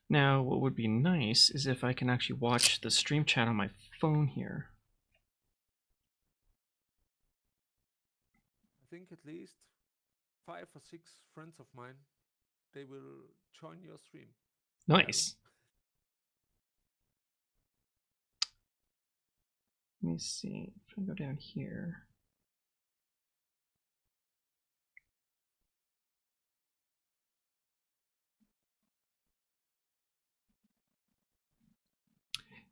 Now, what would be nice is if I can actually watch the stream chat on my phone here. I think at least 5 or 6 friends of mine, they will join your stream. Nice. Let me see. If I go down here.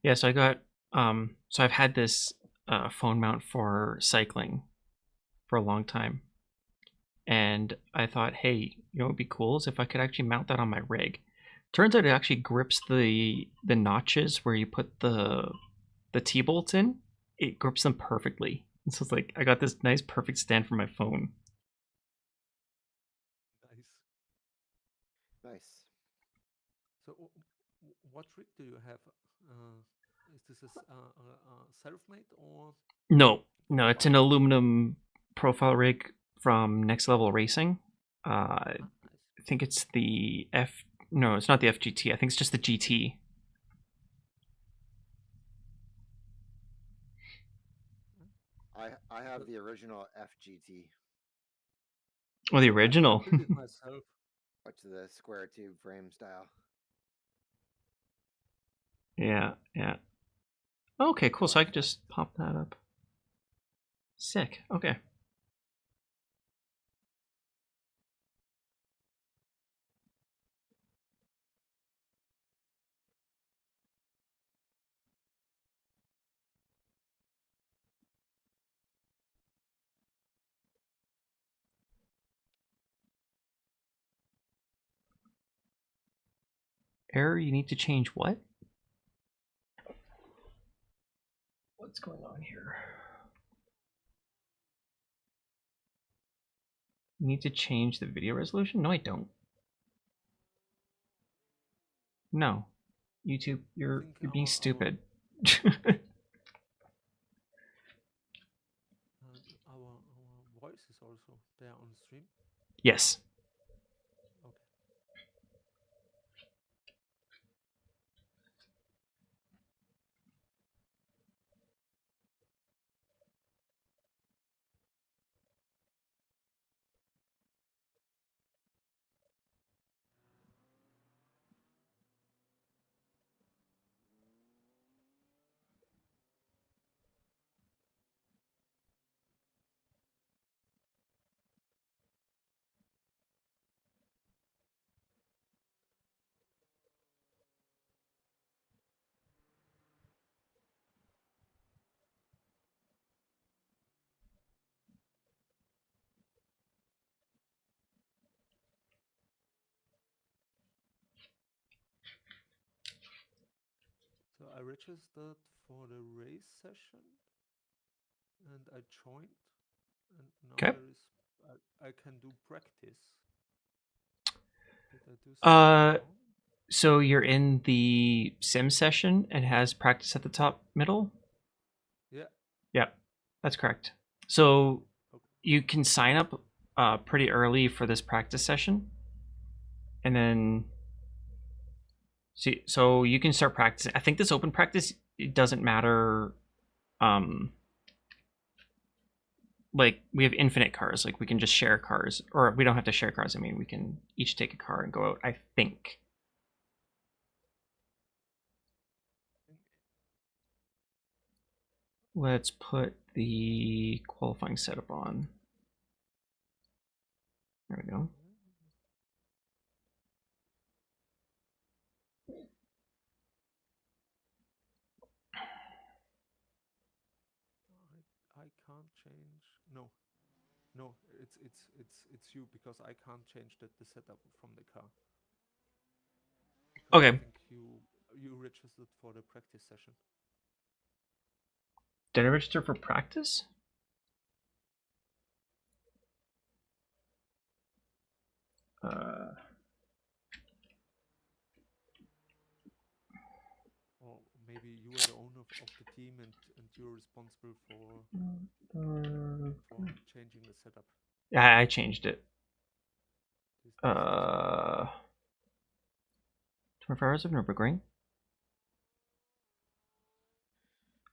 Yeah, so I got so I've had this phone mount for cycling for a long time. And I thought, hey, you know what would be cool is if I could actually mount that on my rig. Turns out it actually grips the notches where you put the T-bolts in. It grips them perfectly. And so it's like I got this nice perfect stand for my phone. Nice. So what rig do you have? Is this a self-made or? No, it's an aluminum profile rig from Next Level Racing. I think it's the No, it's not the FGT. I think it's just the GT. I have the original FGT. Oh, the original. I built it myself. What's the square tube frame style? Yeah. Okay, cool. So I could just pop that up. Sick. Okay. Error, you need to change what? What's going on here? You need to change the video resolution? No, I don't. No. YouTube, you're being stupid. Our voice is also there on the stream? Yes. Okay. So I registered for the race session and I joined, and now Okay. there is I can do practice. Did I do something wrong? So you're in the sim session and has practice at the top middle? Yeah. Yep. That's correct. So you can sign up pretty early for this practice session. And then so you can start practicing. I think this open practice, it doesn't matter. Like we have infinite cars. Like we can just share cars, or we don't have to share cars. I mean, we can each take a car and go out. I think. Let's put the qualifying setup on. There we go. I can't change. No, it's you, because I can't change the setup from the car. Because Okay. I think you registered for the practice session. Did I register for practice? Or maybe you are the owner of the team and you're responsible for changing the setup. Yeah, I changed it. Hours of Nurburgring.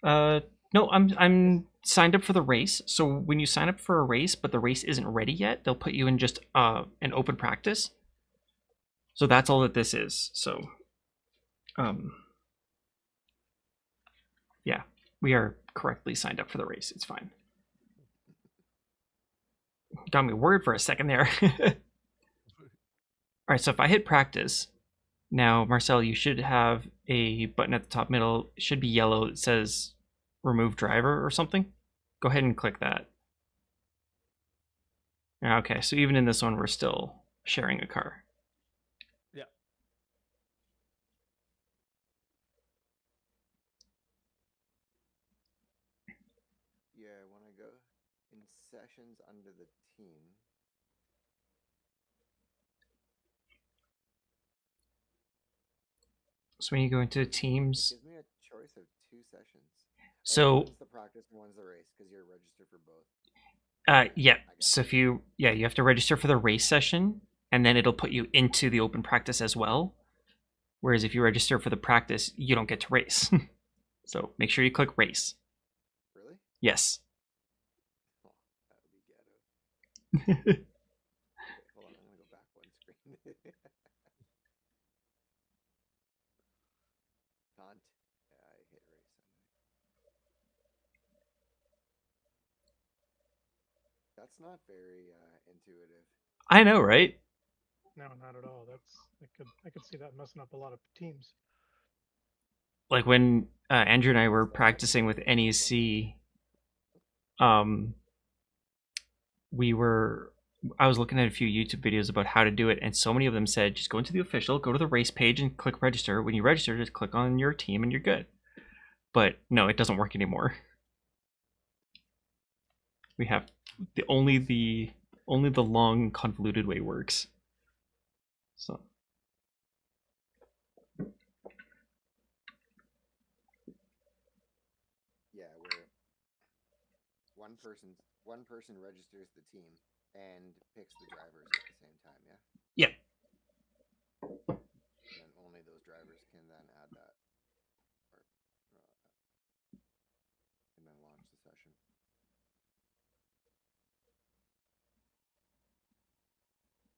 No, I'm signed up for the race. So when you sign up for a race, but the race isn't ready yet, they'll put you in just an open practice. So that's all that this is. So, yeah, we are correctly signed up for the race. It's fine. Got me worried for a second there. All right, so if I hit practice, now, Marcel, you should have a button at the top middle. It should be yellow. It says remove driver or something. Go ahead and click that. Okay, so even in this one, we're still sharing a car. Yeah. Yeah, when I go in sessions under the team. So when you go into teams, It gives me a choice of 2 sessions. so one's the practice and one's the race because you're registered for both. yeah. So if you have to register for the race session, and then it'll put you into the open practice as well. Whereas if you register for the practice, you don't get to race. So make sure you click race. Really? Yes. Oh, that would be ghetto. Okay, hold on, I'm gonna go back one screen. Can't. Yeah, I hit race. That's not very intuitive. I know, right? No, not at all. I could see that messing up a lot of teams. Like when Andrew and I were practicing with NEC, I was looking at a few YouTube videos about how to do it, and so many of them said just go into the official, go to the race page, and click register. When you register, just click on your team, and you're good. But no, it doesn't work anymore. We have only the long convoluted way works. So. Yeah, where one person registers the team and picks the drivers at the same time. Yeah. Yeah. And then only those drivers can then add that, and then launch the session.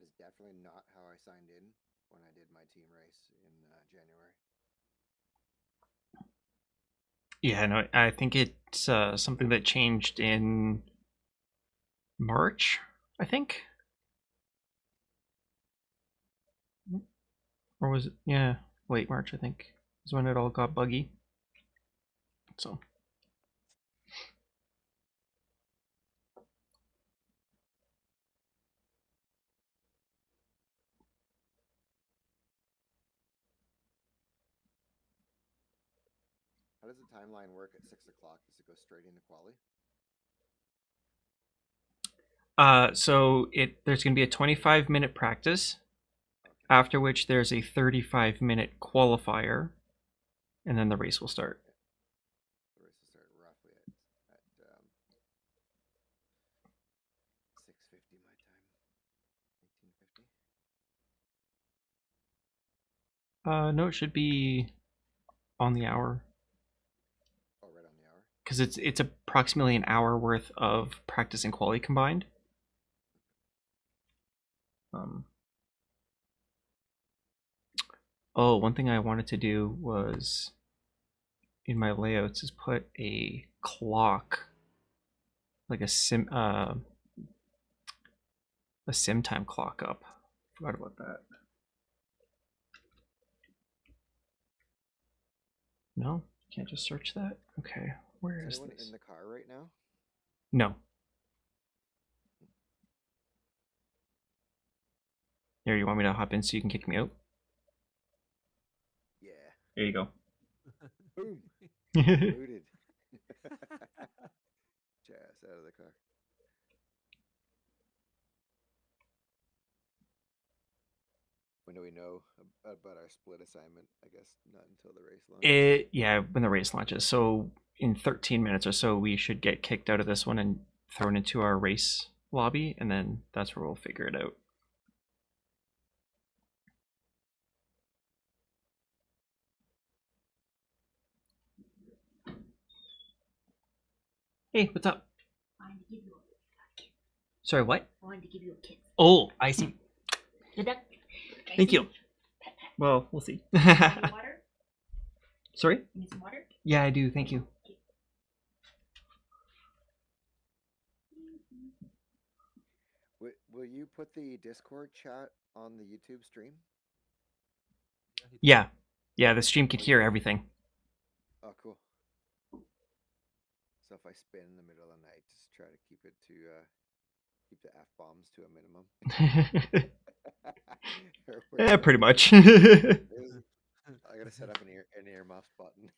It's definitely not how I signed in when I did my team race in January. Yeah, no, I think it's something that changed in March, I think. Or was it? Yeah, late March, I think, is when it all got buggy. So. How does the timeline work at 6 o'clock? Does it go straight into quali? So there's going to be a 25-minute practice, Okay. after which there's a 35-minute qualifier, and then the race will start. The race will start roughly at 6:50 my time. 18:50. No, it should be on the hour. Oh, right on the hour. Because it's approximately an hour worth of practice and quali combined. Oh, one thing I wanted to do was in my layouts is put a clock, like a sim time clock up. Forgot about that. No, can't just search that. Okay, where is anyone this? in the car right now? No. Here, you want me to hop in so you can kick me out? Yeah. There you go. Boom. Booted. Jazz out of the car. When do we know about our split assignment? I guess not until the race launches. Yeah, when the race launches. So in 13 minutes or so, we should get kicked out of this one and thrown into our race lobby, and then that's where we'll figure it out. Hey, what's up? I wanted to give you a kiss. Sorry, what? I wanted to give you a kiss. Oh, I see. Good luck. Thank you. Well, we'll see. Need water? Sorry? You need some water? Yeah, I do. Thank you. Will you put the Discord chat on the YouTube stream? Yeah. Yeah, the stream could hear everything. Oh, cool. So if I spin in the middle of the night, just try to keep it to keep the F bombs to a minimum. Yeah, pretty much. I gotta set up an earmuffs button.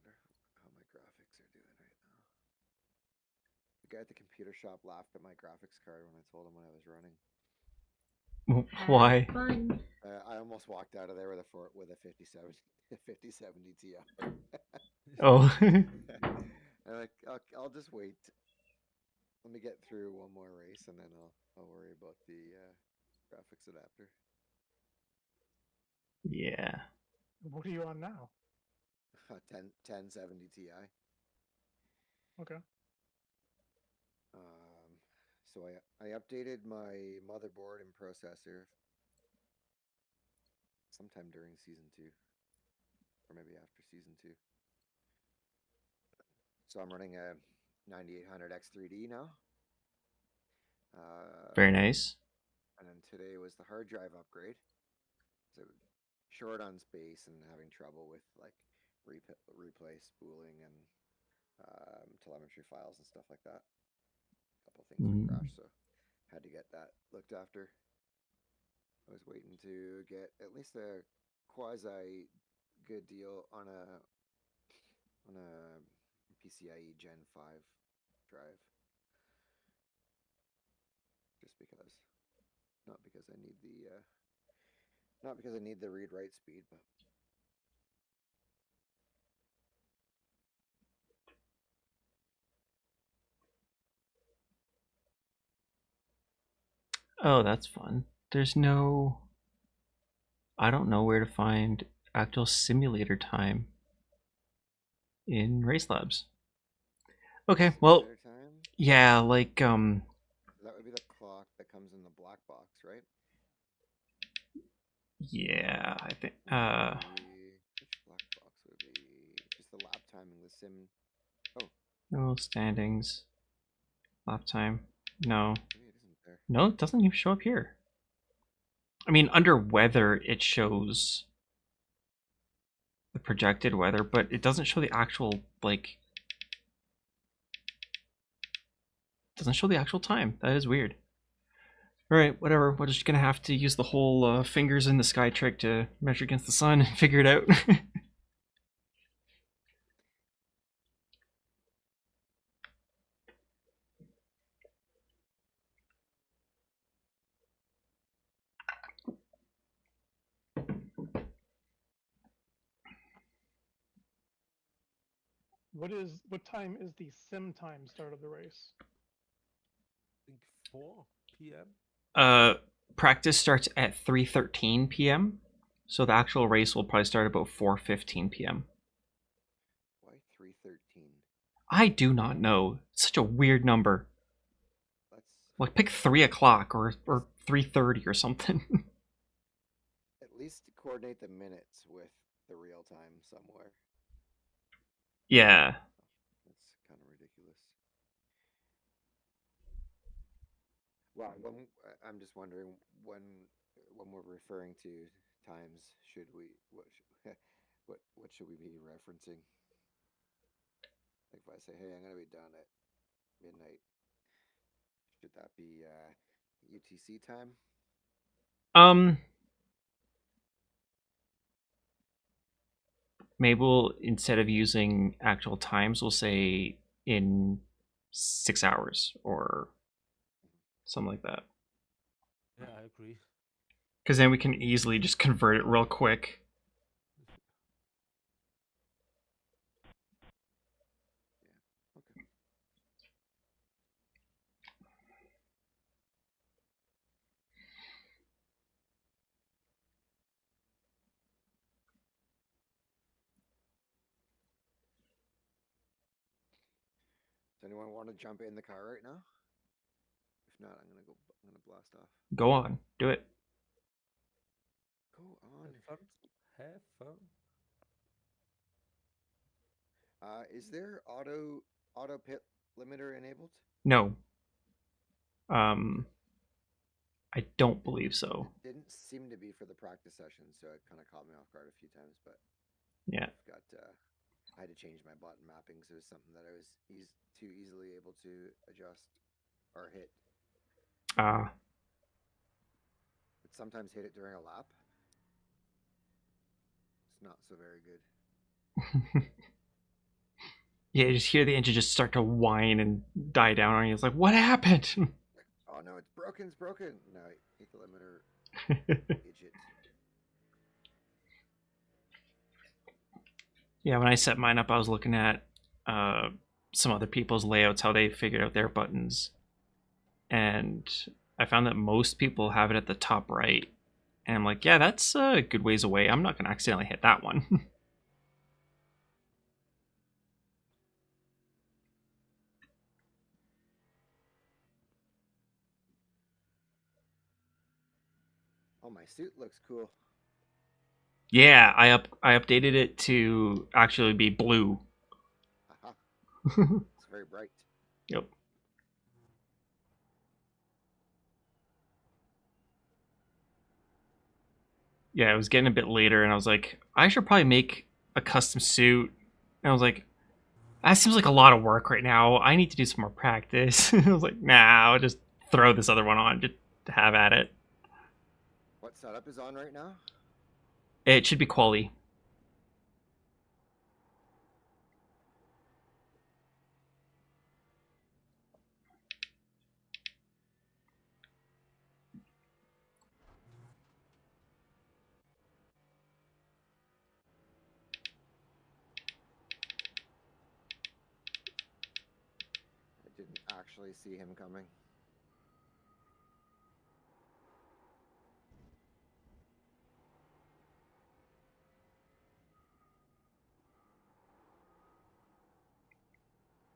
Wonder how my graphics are doing right now. The guy at the computer shop laughed at my graphics card when I told him what I was running. Why? Fun. I almost walked out of there with a 5070 Ti. Oh. I'm like, I'll just wait. Let me get through one more race, and then I'll worry about the graphics adapter. Yeah. What are you on now? 1070 Ti. Okay. So I updated my motherboard and processor sometime during season 2, or maybe after season 2. So I'm running a 9800 X3D now. Very nice. And then today was the hard drive upgrade. So short on space and having trouble with like replay spooling and telemetry files and stuff like that. A couple things would crash, so had to get that looked after. I was waiting to get at least a quasi good deal on a PCIe Gen 5 drive. Just because, not because I need the read write speed, but Oh, that's fun. There's no... I don't know where to find actual simulator time in Race Labs. Okay, well, yeah, like, that would be the clock that comes in the black box, right? yeah, I think, which black box would be just the lap timing, the sim? no standings, lap time, no. Maybe it isn't there. No, it doesn't even show up here. I mean, under weather, it shows the projected weather, but it doesn't show the actual, like, doesn't show the actual time. That is weird. Alright, whatever. We're just gonna have to use the whole fingers in the sky trick to measure against the sun and figure it out. What time is the sim time start of the race? I think 4 p.m. Practice starts at 3:13 p.m. So the actual race will probably start about 4:15 p.m. Why 3:13? I do not know. It's such a weird number. Let's Like, pick 3 o'clock or 3:30 or something. at least coordinate the minutes with the real time somewhere. Yeah. That's kind of ridiculous. Well, I'm just wondering when we're referring to times, should we what should we be referencing? Like if I say, hey, I'm gonna be done at midnight, should that be UTC time? Maybe we'll, instead of using actual times, we'll say in 6 hours or something like that. Yeah, I agree. Because then we can easily just convert it real quick. Yeah. Okay. Does anyone want to jump in the car right now? If not, I'm gonna blast off. Go on, do it. Go on. Have fun. Have fun. Is there auto pit limiter enabled? No. I don't believe so. It didn't seem to be for the practice session, so it kind of caught me off guard a few times. But Yeah. I had to change my button mapping, so it was something that I was too easily able to adjust or hit. But sometimes hit it during a lap. It's not so very good. Yeah, you just hear the engine just start to whine and die down on you. It's like, what happened? Oh no, it's broken! It's broken! No, hit the limiter, idiot. Yeah, when I set mine up, I was looking at some other people's layouts, how they figured out their buttons, and I found that most people have it at the top right. And I'm like, yeah, that's a good ways away. I'm not gonna accidentally hit that one. Oh, my suit looks cool. Yeah, I updated it to actually be blue. Aha. It's very bright. Yep. Yeah, it was getting a bit later, and I was like, I should probably make a custom suit. And I was like, that seems like a lot of work right now. I need to do some more practice. I was like, nah, I'll just throw this other one on just to have at it. What setup is on right now? It should be quality. I didn't actually see him coming.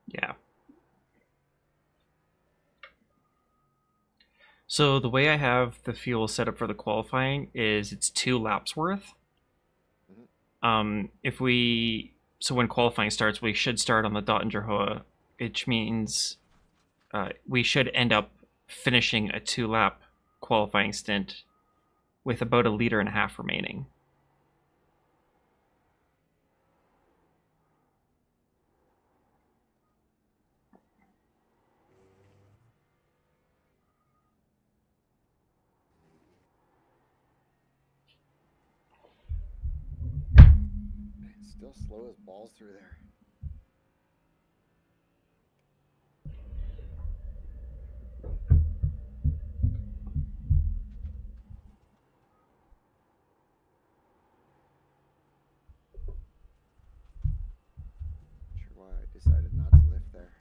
Yeah. So the way I have the fuel set up for the qualifying is it's 2 laps worth. If we so when qualifying starts, we should start on the Dottinger Hoa, which means we should end up finishing a 2-lap qualifying stint with about 1.5 liters remaining. It's still slow as balls through there. Not sure why I decided not to lift there.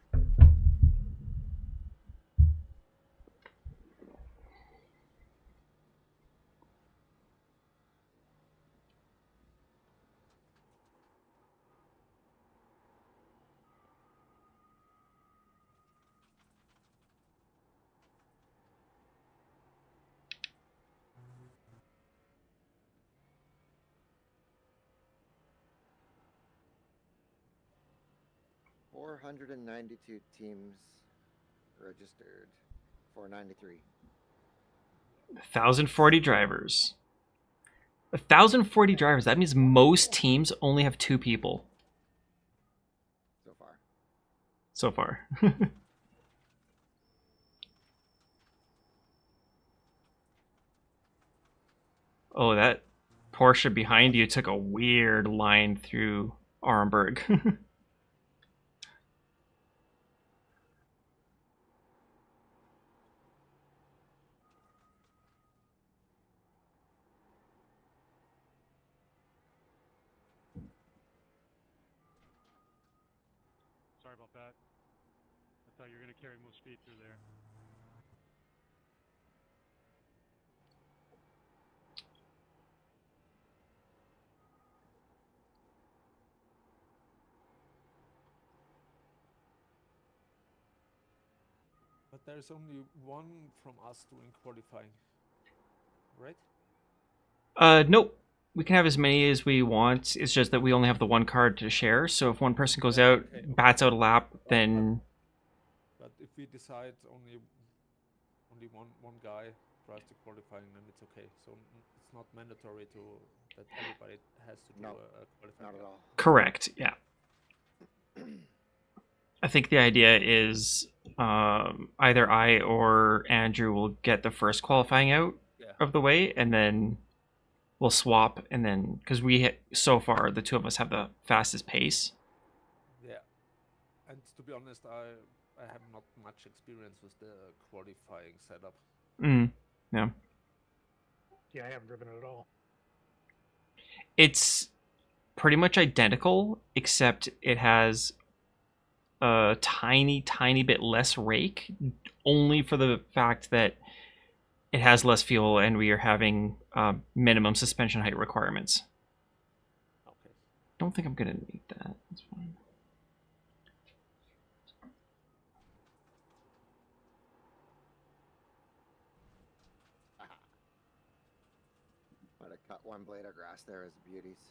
$492 teams registered. 493. 1,040 drivers. 1,040 drivers. That means most teams only have 2 people So far. so far. Oh, that Porsche behind you took a weird line through Armberg. Sorry about that. I thought you were going to carry most speed through there. But there is only one from us doing qualifying, right? Nope. We can have as many as we want. It's just that we only have the one card to share. So if one person goes Yeah, out, okay. bats out a lap, then But if we decide only one guy drives the qualifying, then it's okay. So it's not mandatory that everybody has to do No, a qualifying. not at all. correct. Yeah. I think the idea is either I or Andrew will get the first qualifying out Yeah. of the way, and then we'll swap, and then because so far the two of us have the fastest pace. Yeah. And to be honest, I have not much experience with the qualifying setup. Yeah. Yeah, I haven't driven it at all. It's pretty much identical, except it has a tiny bit less rake, only for the fact that it has less fuel and we are having minimum suspension height requirements. Okay. Don't think I'm gonna need that. That's fine. Might have cut one blade of grass there as beauties.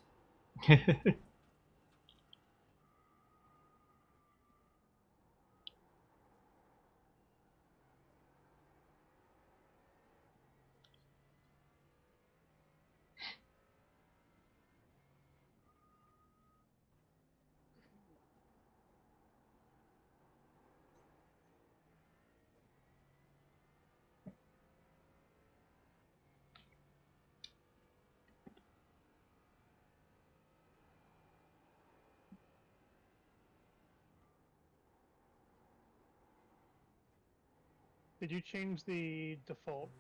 Did you change the default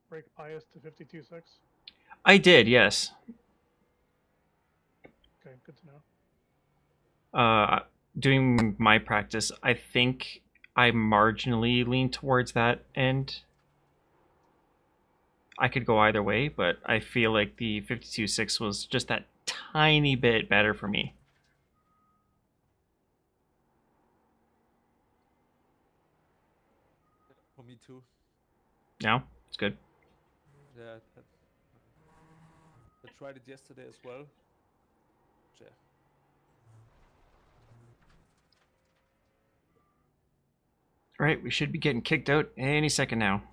brake bias to 52.6? I did, yes. Okay, good to know. Doing my practice, I think I marginally lean towards that end. I could go either way, but I feel like the 52.6 was just that tiny bit better for me. For me too. Now, it's good. Yeah. I tried it yesterday as well. Yeah. All right, we should be getting kicked out any second now.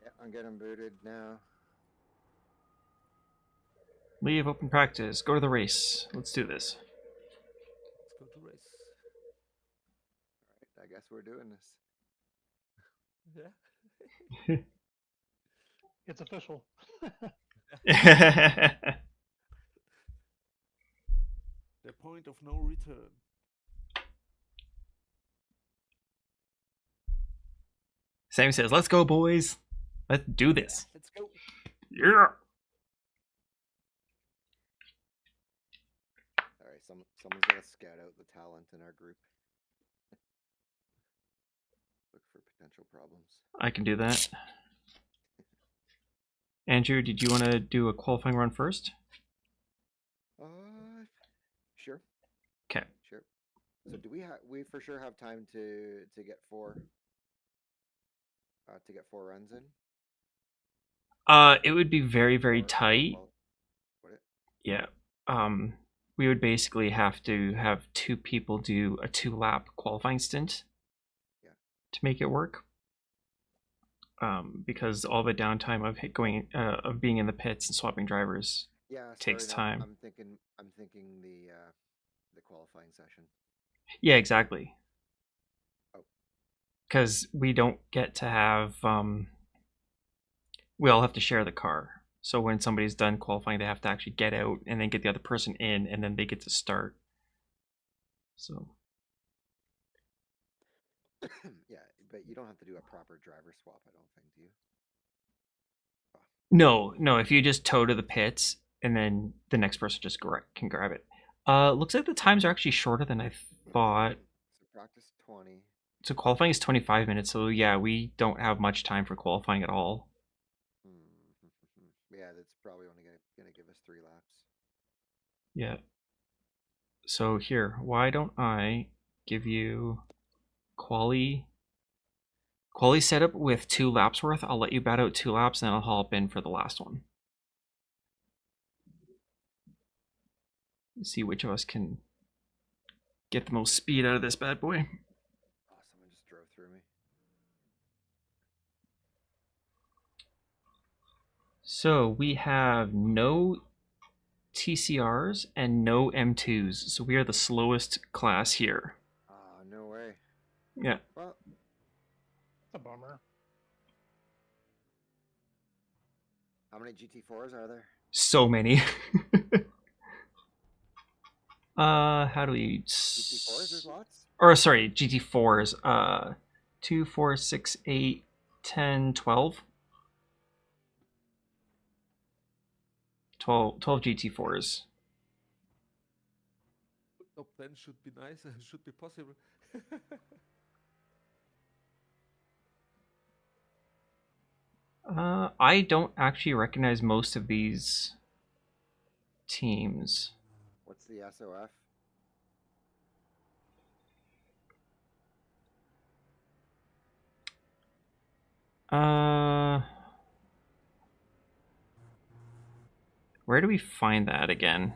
Yeah, I'm getting booted now. Leave open practice. Go to the race. Let's do this. Let's go to race. All right, I guess we're doing this. Yeah. It's official. The point of no return. Sam says, "Let's go, boys. Let's do this." Yeah, let's go. Yeah. All right, someone's got to scout out the talent in our group. Look for potential problems. I can do that. Andrew, did you want to do a qualifying run first? Sure. Okay. Sure. So do we for sure have time to get four runs in? It would be very tight. Would it? Yeah. We would basically have to have two people do a 2-lap qualifying stint. Yeah. To make it work. Because all the downtime of being in the pits and swapping drivers takes time. I'm thinking the qualifying session. Yeah, exactly. Oh. Because we don't get to have we all have to share the car. So when somebody's done qualifying, they have to actually get out and then get the other person in, and then they get to start. So. Yeah, but you don't have to do a proper driver swap, I don't think, do you? No. If you just tow to the pits and then the next person just can grab it. Looks like the times are actually shorter than I thought. So practice 20. So qualifying is 25 minutes, so yeah, we don't have much time for qualifying at all. Yeah, that's probably only gonna give us 3 laps. Yeah. So here, why don't I give you quali setup with 2 laps worth? I'll let you bat out 2 laps, and then I'll hop in for the last one. Let's see which of us can get the most speed out of this bad boy. Oh, someone just drove through me. So we have no TCRs and no M2s, so we are the slowest class here. Ah, no way. Yeah. Well, It's a bummer. how many GT4s are there? So many. How do we... GT4s, there's lots? Or, sorry, GT4s. 2, 4, 6, 8, 10, 12. 12 GT4s. Top 10 should be nice. Should be possible. I don't actually recognize most of these teams. What's the SOF? Where do we find that again?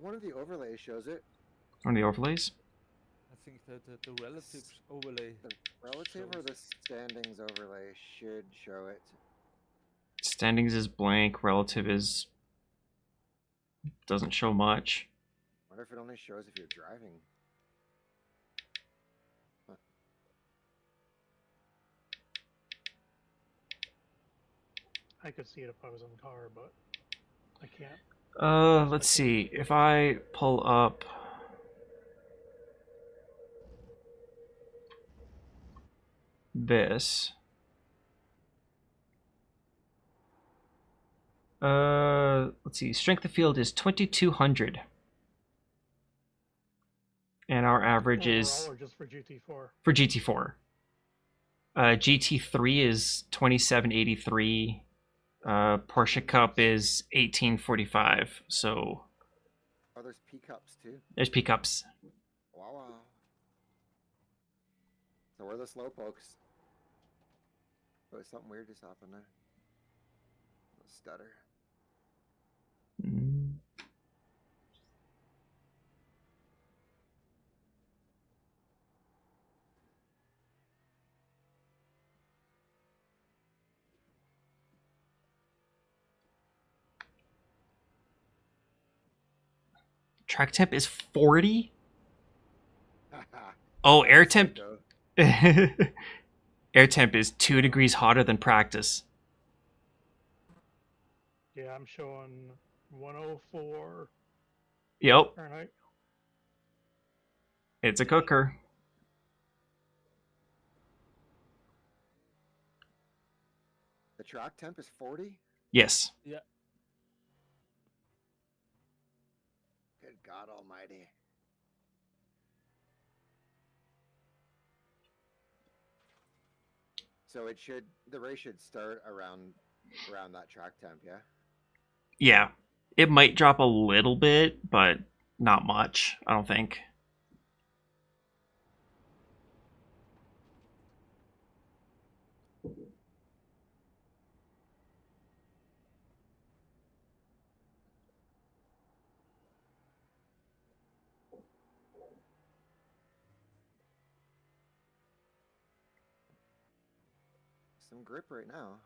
One of the overlays shows it. On the overlays? I think that the relative overlay. The relative or the standings overlay should show it. Standings is blank. Relative is... doesn't show much. Wonder if it only shows if you're driving. Huh. I could see it if I was in the car, but I can't. Let's see. If I pull up... this... let's see. Strength of field is 2200. And our average Overall, is... or just for GT4? For GT4. GT3 is 2783. Porsche Cup is 1845. So Oh, there's P-Cups too. there's P Cups. Wow. So we're the slow pokes. Oh, something weird just happened there. A stutter. Mm. Track temp is 40. Oh, air temp. Air temp is 2 degrees hotter than practice. Yeah, I'm showing 104 Yep, Fahrenheit. it's a cooker. The track temp is 40? Yes. Yeah. Good God almighty. So the race should start around that track temp, yeah? Yeah. It might drop a little bit, but not much, I don't think. Some grip right now.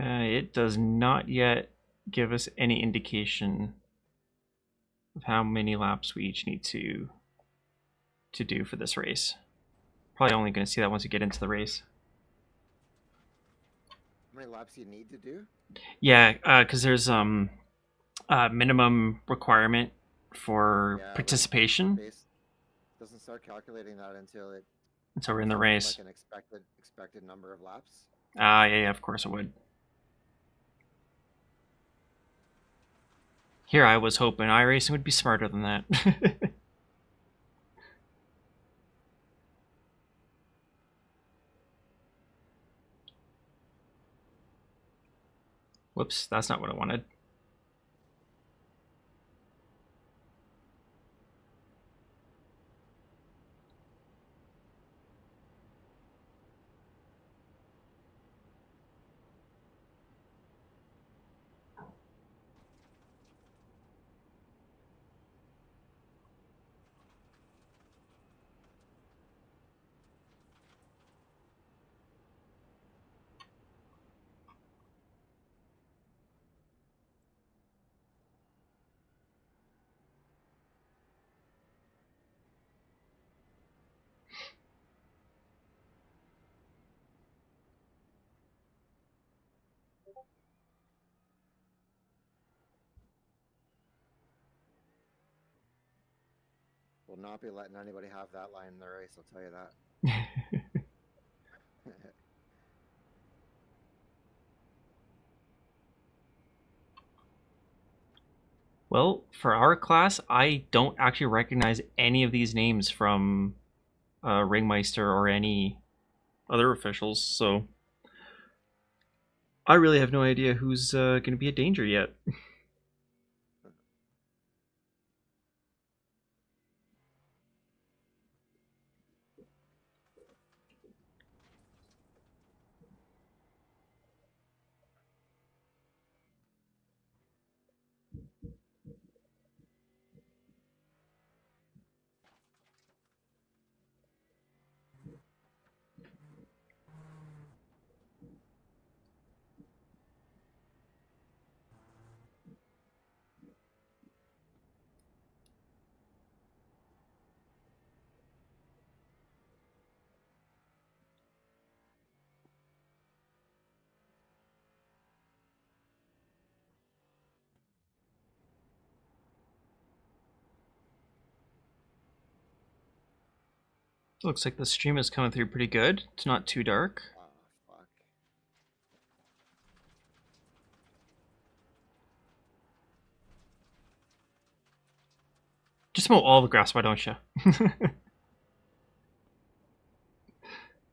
It does not yet give us any indication of how many laps we each need to do for this race. Probably only going to see that once we get into the race. How many laps you need to do? Yeah, because there's minimum requirement for Yeah, participation. Base doesn't start calculating that until We're in the something race. like an expected number of laps. Yeah, of course it would. Here I was hoping iRacing would be smarter than that. Whoops, that's not what I wanted. Will not be letting anybody have that line in the race, I'll tell you that. Well, for our class, I don't actually recognize any of these names from Ringmeister or any other officials, so I really have no idea who's going to be a danger yet. Looks like the stream is coming through pretty good. It's not too dark. Oh, fuck. Just mow all the grass, why don't you?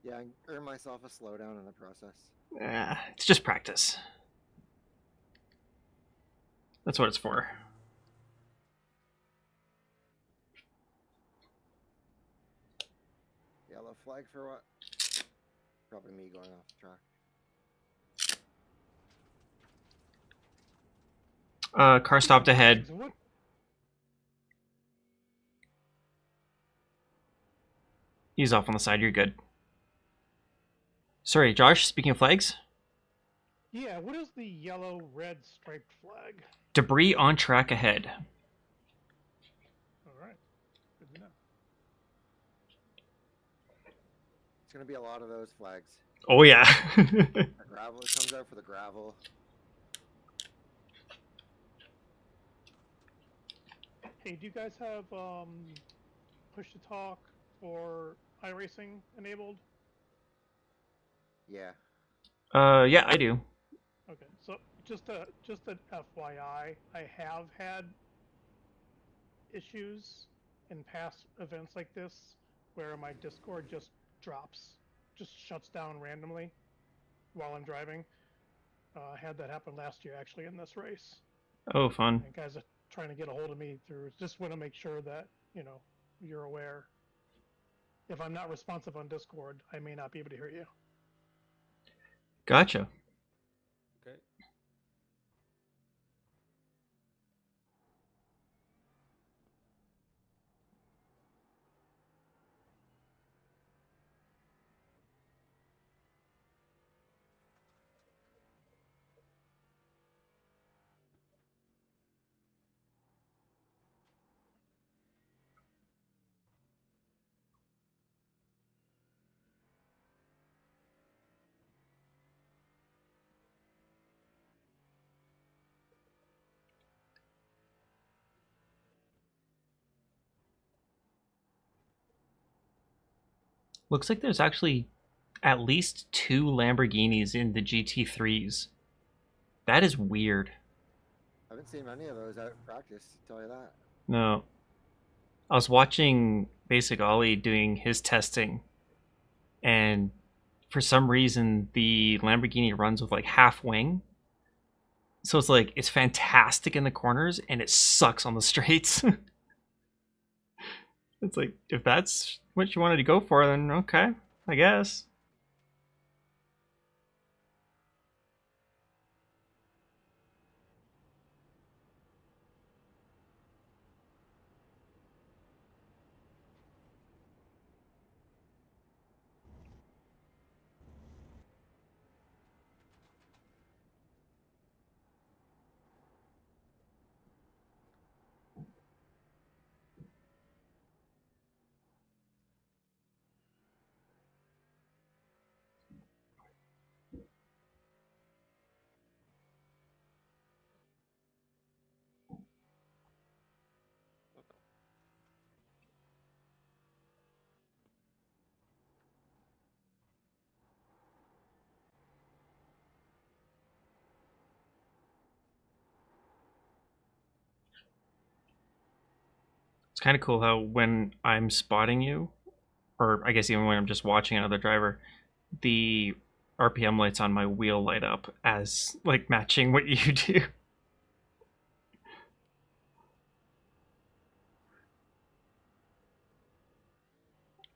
Yeah, I earned myself a slowdown in the process. It's just practice. That's what it's for. Yellow flag for what? Probably me going off the track. Car stopped ahead. So what? He's off on the side, you're good. Sorry, Josh, speaking of flags? Yeah, what is the yellow-red striped flag? Debris on track ahead. All right, good to know. It's gonna be a lot of those flags. Oh yeah. The gravel, it comes out for the gravel. Hey, do you guys have push to talk or iRacing enabled? Yeah. Yeah, I do. Okay, so just an FYI, I have had issues in past events like this where my Discord just drops, just shuts down randomly while I'm driving. I had that happen last year actually in this race. Oh, fun. And guys are trying to get a hold of me through. Just want to make sure that you're aware. If I'm not responsive on Discord, I may not be able to hear you. Gotcha. Okay. Looks like there's actually at least 2 Lamborghinis in the GT3s. That is weird. I haven't seen many of those out in practice, to tell you that. No. I was watching Basic Ollie doing his testing, and for some reason the Lamborghini runs with like half wing. So it's like it's fantastic in the corners and it sucks on the straights. It's like if that's what you wanted to go for, then okay, I guess. It's kind of cool how when I'm spotting you, or I guess even when I'm just watching another driver, the RPM lights on my wheel light up as like matching what you do.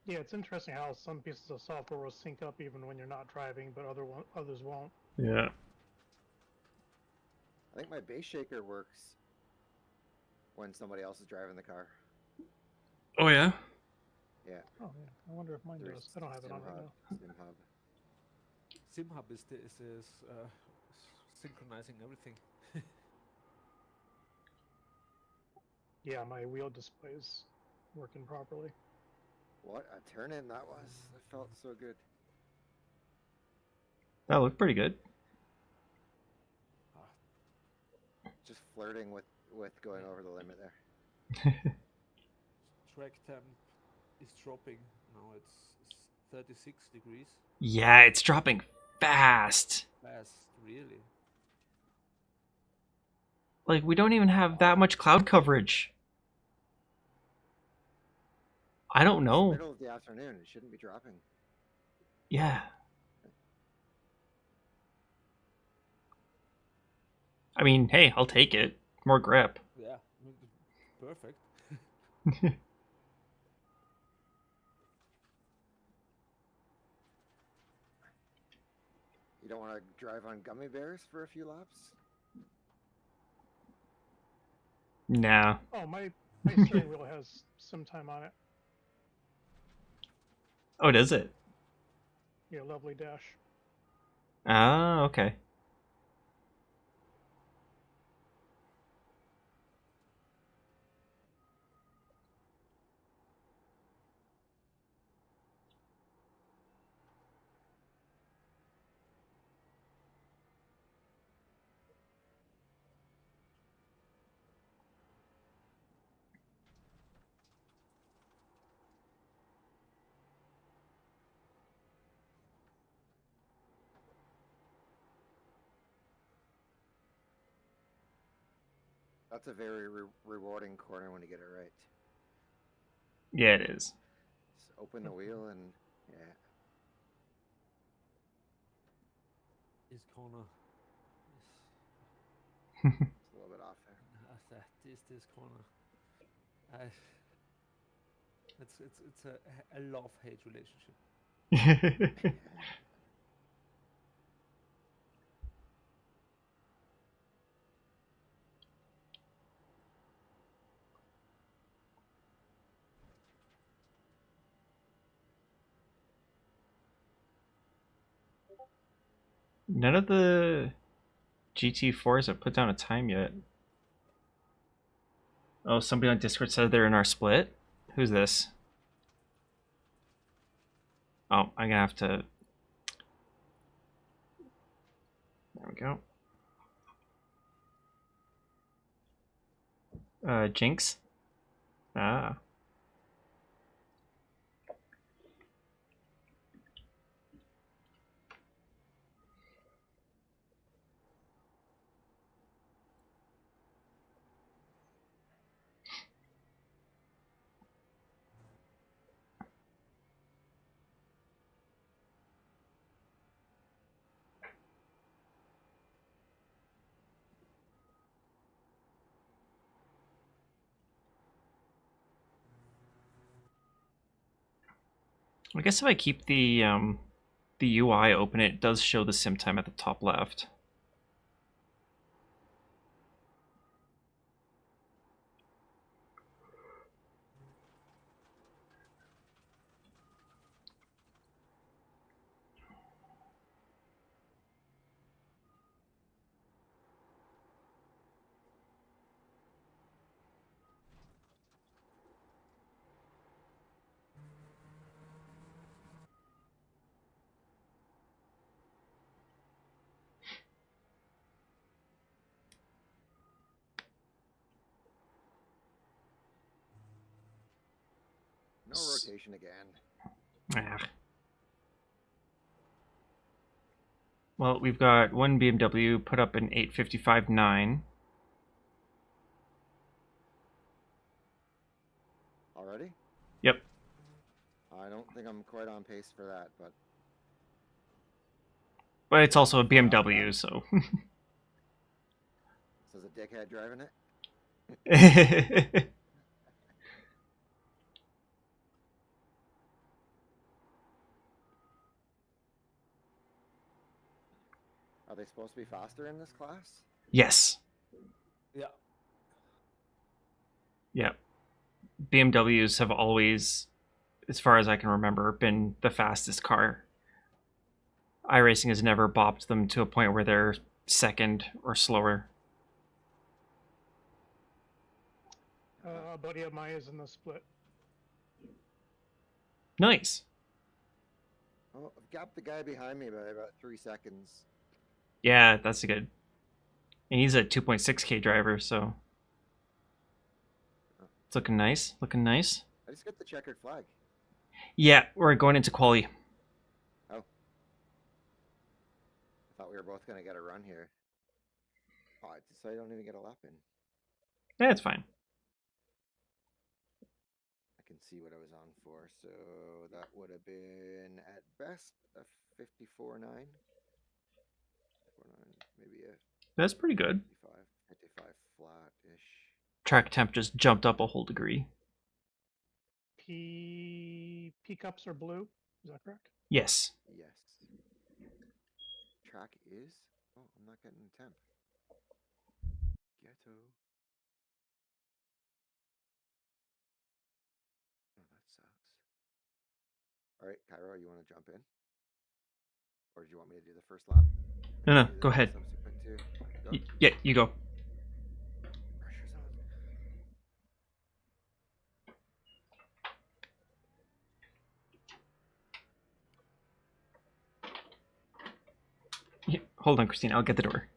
Yeah, it's interesting how some pieces of software will sync up even when you're not driving, but others won't. Yeah. I think my base shaker works when somebody else is driving the car. Oh yeah. Yeah. Oh yeah, I wonder if mine There's does. I don't have it on right now. SimHub. SimHub is synchronizing everything. Yeah, my wheel display's working properly. What a turn in that was. It felt so good. That looked pretty good. Just flirting with going over the limit there. Track temp is dropping. Now it's 36 degrees. Yeah, it's dropping fast. Fast, really. Like we don't even have that much cloud coverage. I don't It's the know. middle of the afternoon. It shouldn't be dropping. Yeah. I mean, hey, I'll take it. More grip. Yeah, perfect. You don't want to drive on gummy bears for a few laps? Nah. Oh, my steering wheel has some time on it. Oh, does it? Yeah, lovely dash. Ah, okay. That's a very rewarding corner when you get it right. Yeah, it is. Just open the wheel and yeah. This corner It's a little bit off there. this corner. It's a love-hate relationship. None of the GT4s have put down a time yet. Oh, somebody on Discord said they're in our split? Who's this? Oh, I'm gonna have to... There we go. Jinx? Ah. I guess if I keep the UI open, it does show the sim time at the top left. No rotation again. Ah. Well, we've got one BMW put up an 8:55.9. Already? Yep. I don't think I'm quite on pace for that, but But it's also a far off BMW, that. so. So is a dickhead driving it? Are they supposed to be faster in this class? Yes. Yeah. Yeah. BMWs have always, as far as I can remember, been the fastest car. iRacing has never bopped them to a point where they're second or slower. A buddy of mine is in the split. Nice. Oh, I've gapped the guy behind me by about 3 seconds. Yeah, that's good. And he's a 2.6K driver, so it's looking nice. Looking nice. I just got the checkered flag. Yeah, we're going into quali. Oh. I thought we were both going to get a run here. Oh, so I don't even get a lap in. Yeah, it's fine. I can see what I was on for. So that would have been at best a 54.9. 54.9, maybe a That's pretty good. 55 flat-ish. Track temp just jumped up a whole degree. P cups are blue. Is that correct? Yes. Yes. Track is? Oh, I'm not getting temp. Ghetto. Oh, that sucks. All right, Cairo, you want to jump in? Or do you want me to do the first lap? No, Do go the ahead. subsequent two? Go. Yeah, you go. Pressure's on. Yeah, hold on, Christina. I'll get the door.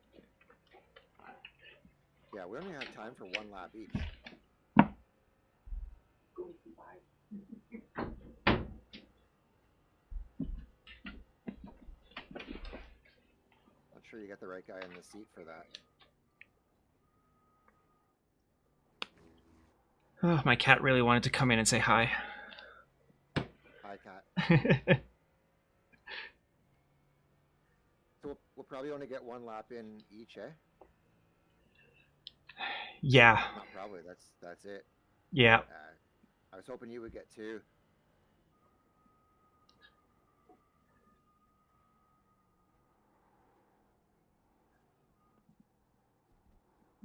Yeah, we only have time for one lap each. Not sure you got the right guy in the seat for that. Oh, my cat really wanted to come in and say hi. Hi, Cat. So we'll probably only get one lap in each, eh? Yeah. Not probably. That's it. Yeah. I was hoping you would get two.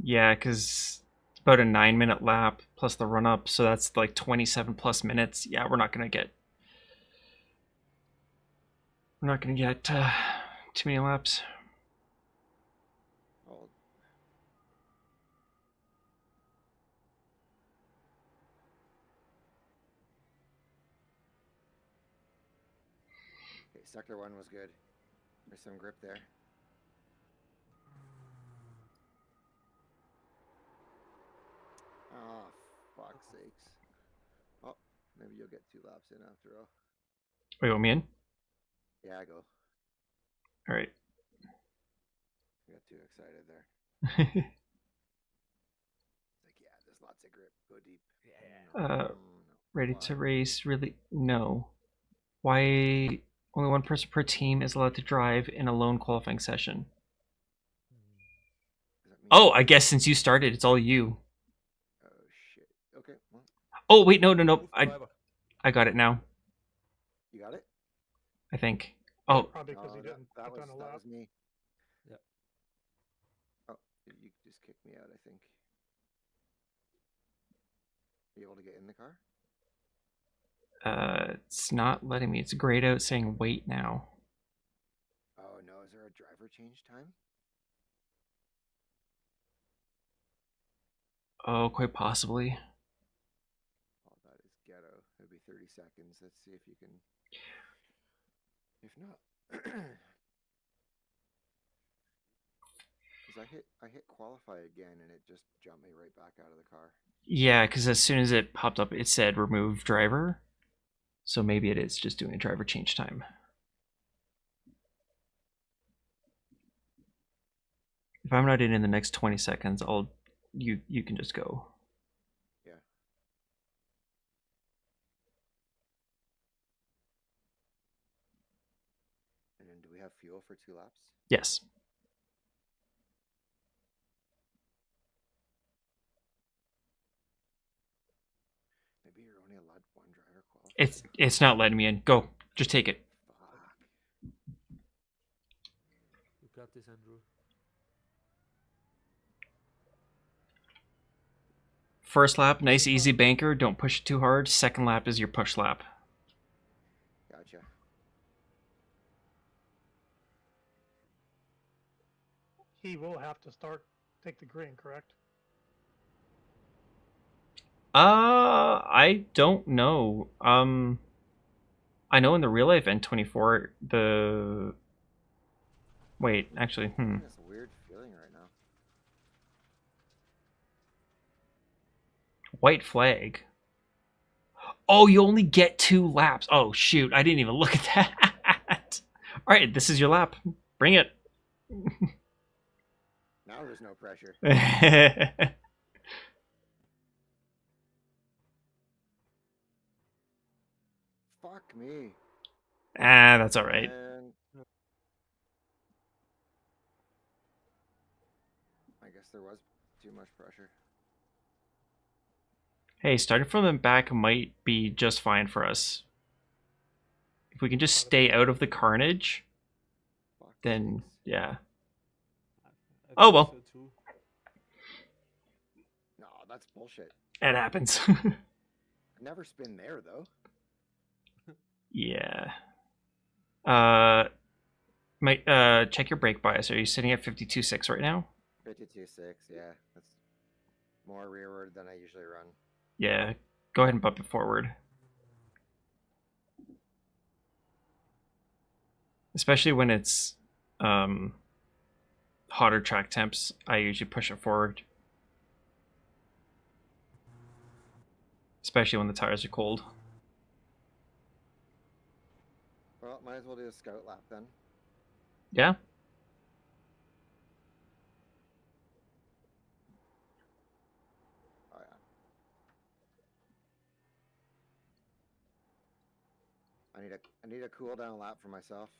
Yeah, because it's about a 9-minute lap plus the run up, so that's like 27 plus minutes. Yeah, we're not gonna get too many laps. Oh. Okay, sector 1 was good. There's some grip there. Oh, fuck's sakes. Oh, maybe you'll get 2 laps in after all. Wait, you want me in? Yeah, I go. All right. I got too excited there. It's like, yeah, there's lots of grip. Go deep. Yeah. No. Ready Why? to race? Really? No. Why only one person per team is allowed to drive in a lone qualifying session? Does that mean- Oh, I guess since you started, it's all you. Oh, shit. Okay, well, Oh, wait, no. Move I driver. got it now. You got it? I think. Oh, Probably because he that, didn't that put was down a that lap. was me. Yeah. Oh, you just kicked me out, I think. You able to get in the car? it's not letting me. It's grayed out saying wait now. Oh no, is there a driver change time? Oh, quite possibly. Oh, that is ghetto. It'll be 30 seconds. Let's see if you can. If not, because I hit qualify again and it just jumped me right back out of the car. Yeah, because as soon as it popped up, it said remove driver. So maybe it is just doing a driver change time. If I'm not in the next 20 seconds, you can just go. Yeah. And then do we have fuel for 2 laps? Yes. Maybe you're only allowed 1 driver qualify. It's not letting me in. Go. Just take it. Fuck. You got this, Andrew. First lap, nice easy banker. Don't push it too hard. Second lap is your push lap. Gotcha. He will have to take the green, correct? I don't know. I know in the real life N24 the. Wait, actually, That's a weird feeling right now. White flag. Oh, you only get 2 laps. Oh shoot, I didn't even look at that. All right, this is your lap. Bring it. Now there's no pressure. Fuck me. That's all right. And I guess there was too much pressure. Hey, starting from the back might be just fine for us. If we can just stay out of the carnage, Fuck then sakes. yeah. I Oh, think well. so too. No, that's bullshit. It happens. Never spin there though. Yeah. Check your brake bias. Are you sitting at 52.6 right now? 52.6, yeah. That's more rearward than I usually run. Yeah. Go ahead and bump it forward. Especially when it's hotter track temps, I usually push it forward. Especially when the tires are cold. Well, might as well do a scout lap then. Yeah. Oh yeah. I need a cool down lap for myself.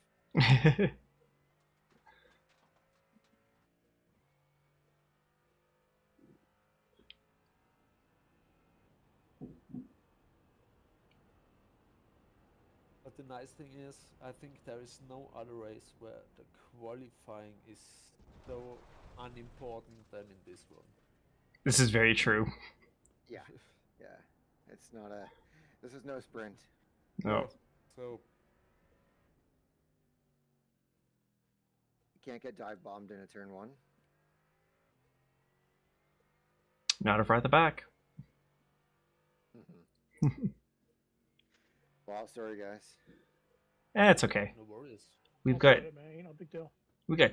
But the nice thing is, I think there is no other race where the qualifying is so unimportant than in this one. This is very true. Yeah. Yeah. It's not a this is no sprint. No. So You can't get dive bombed in a turn 1. Not if we're at the back. Wow, sorry guys. It's okay. no worries. We've I'll got split it, man. No big deal.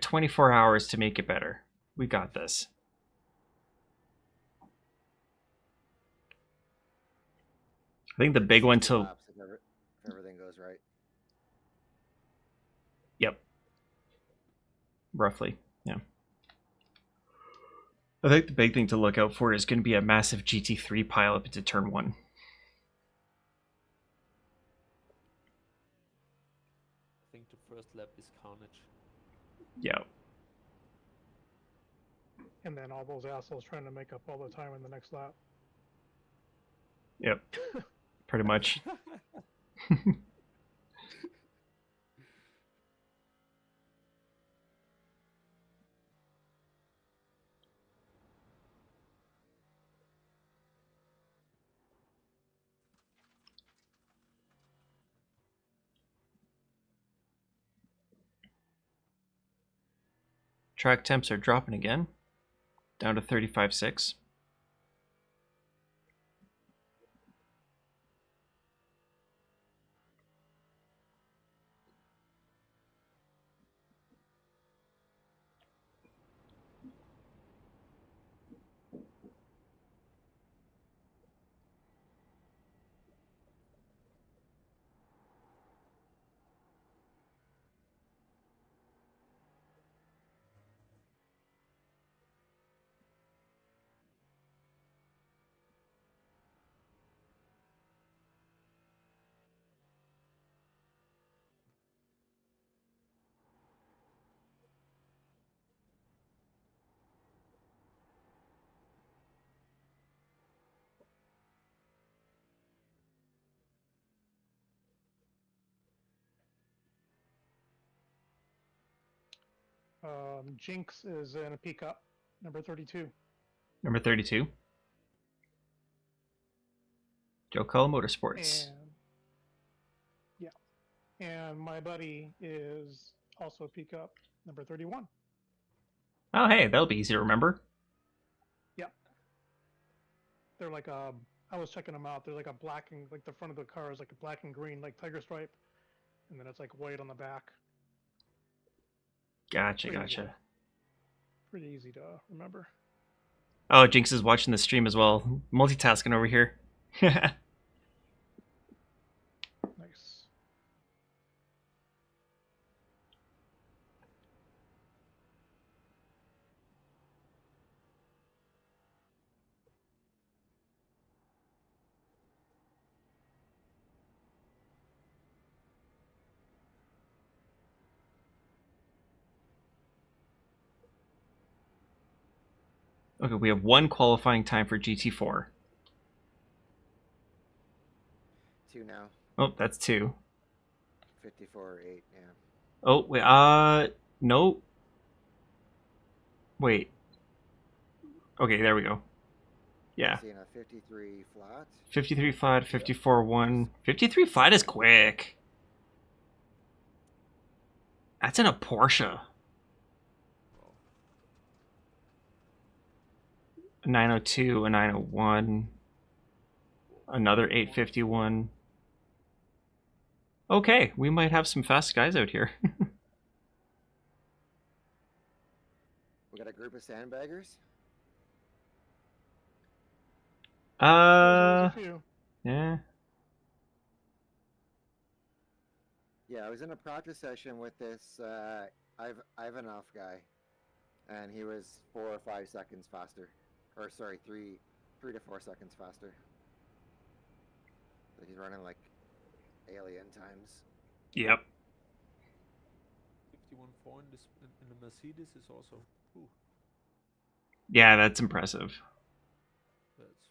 24 hours to make it better. We got this. I think the big one 60 to laps if everything goes right. Yep. Roughly. Yeah. I think the big thing to look out for is going to be a massive GT3 pileup into turn 1. I think the first lap is carnage. Yeah. And then all those assholes trying to make up all the time in the next lap. Yep. Pretty much. Track temps are dropping again, down to 35.6. Jinx is in a peak up, number 32. Number 32. Joe Cullen Motorsports. And yeah, and my buddy is also a peak up, number 31. Oh, hey, that'll be easy to remember. Yep. They're like I was checking them out. They're like a black and like the front of the car is like a black and green like tiger stripe, and then it's like white on the back. Gotcha, gotcha. Pretty easy to remember. Oh, Jinx is watching the stream as well. Multitasking over here. Nice. Okay, we have one qualifying time for GT4. 2 now. Oh, that's 2. 54.8, yeah. Oh, wait, no. Wait. Okay, there we go. Yeah. Seeing a 53 flat. 53 flat, 54.1. 53 flat is quick. That's in a Porsche. A 902, a 901, another 851. Okay, we might have some fast guys out here. We got a group of sandbaggers. There's a few. Yeah. Yeah, I was in a practice session with this Ivanov guy, and he was 4 or 5 seconds faster. Or sorry, 3 to 4 seconds faster. So he's running like alien times. Yep. 51.4 in the Mercedes is also. Ooh, Yeah, that's impressive. that's.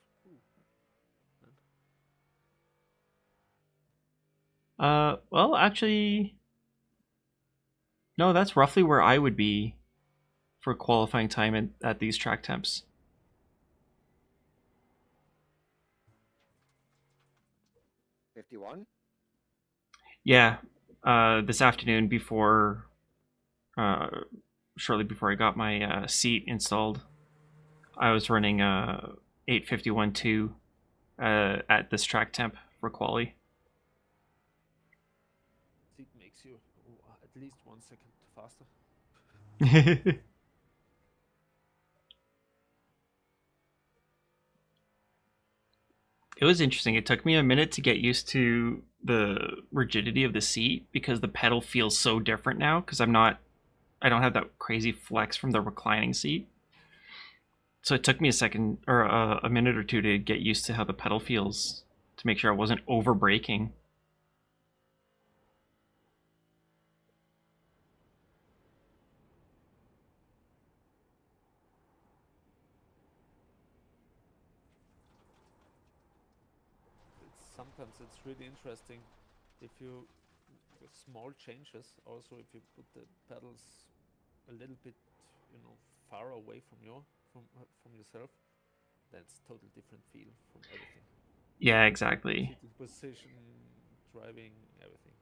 Ooh. Well, actually, no, that's roughly where I would be for qualifying time at these track temps. $51? Yeah, this afternoon before, shortly before I got my seat installed, I was running 851.2 at this track temp for quali. It makes you at least 1 second faster. It was interesting. It took me a minute to get used to the rigidity of the seat because the pedal feels so different now because I don't have that crazy flex from the reclining seat. So it took me a second or a minute or two to get used to how the pedal feels to make sure I wasn't over braking. Sometimes it's really interesting if you with small changes. Also, if you put the pedals a little bit, far away from yourself, that's totally different feel from everything. Yeah, exactly. Seating position, driving, everything.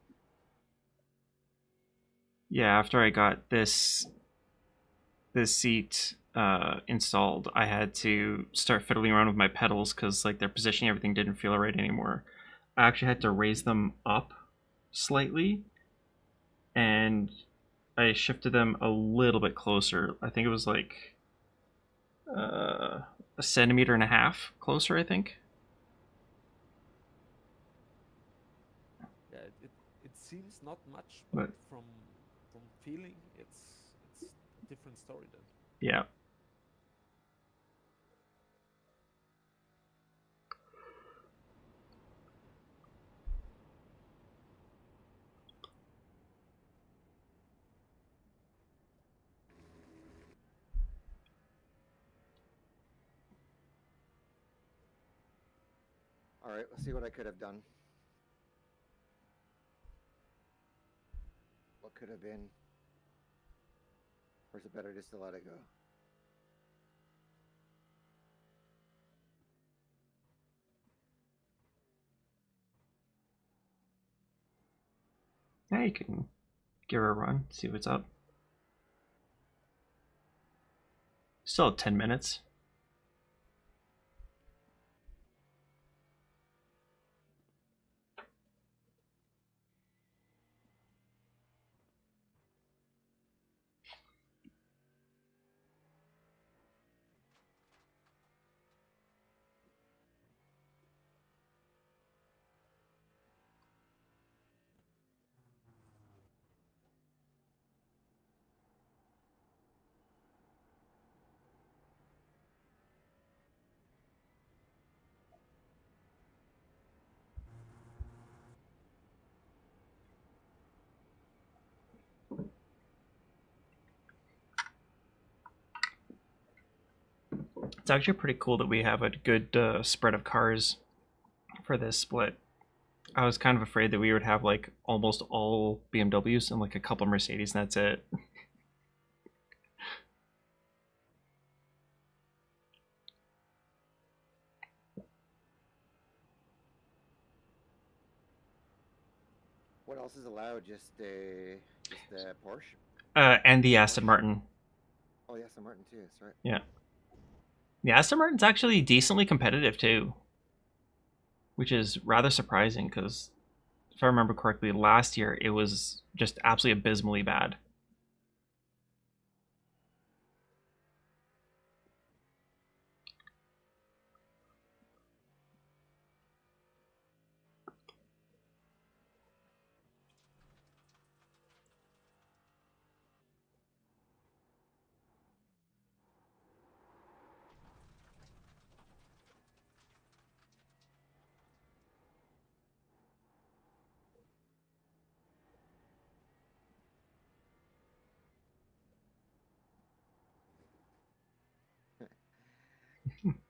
Yeah, after I got this this seat installed, I had to start fiddling around with my pedals because like their positioning, everything didn't feel right anymore. I actually had to raise them up slightly, and I shifted them a little bit closer. I think it was like a centimeter and a half closer, I think. Yeah, it seems not much, but from feeling, it's a different story then. Yeah. All right, let's see what I could have done. What could have been? Or is it better just to let it go? Yeah, you can give her a run, see what's up. Still have 10 minutes. It's actually pretty cool that we have a good spread of cars for this split. I was kind of afraid that we would have like almost all BMWs and like a couple Mercedes, and that's it. What else is allowed? Just a Porsche? And the Aston Martin. Oh, the Aston Martin too. That's right. Yeah. The Aston Martin's actually decently competitive too, which is rather surprising because if I remember correctly, last year it was just absolutely abysmally bad.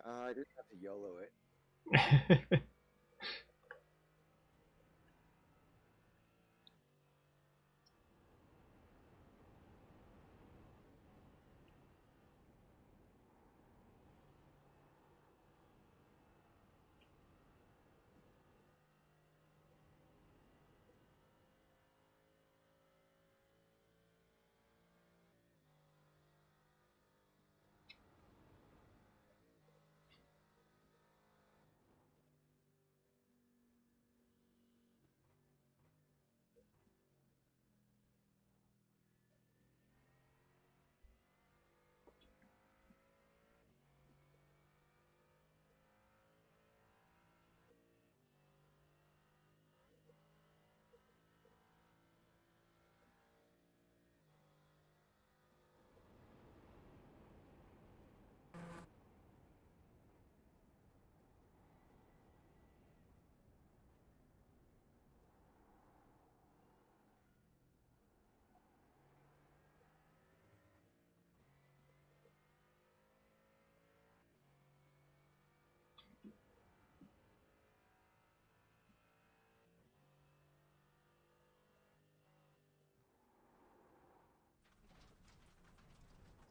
I didn't have to YOLO it.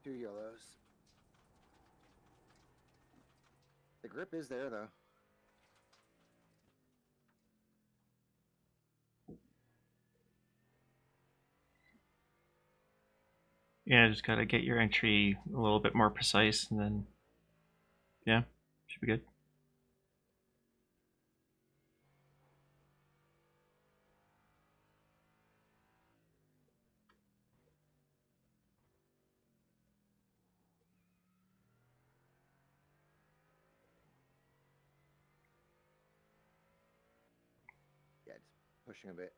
Two YOLOs. The grip is there though. Yeah, just gotta get your entry a little bit more precise, and then yeah, should be good. Yeah, just pushing a bit.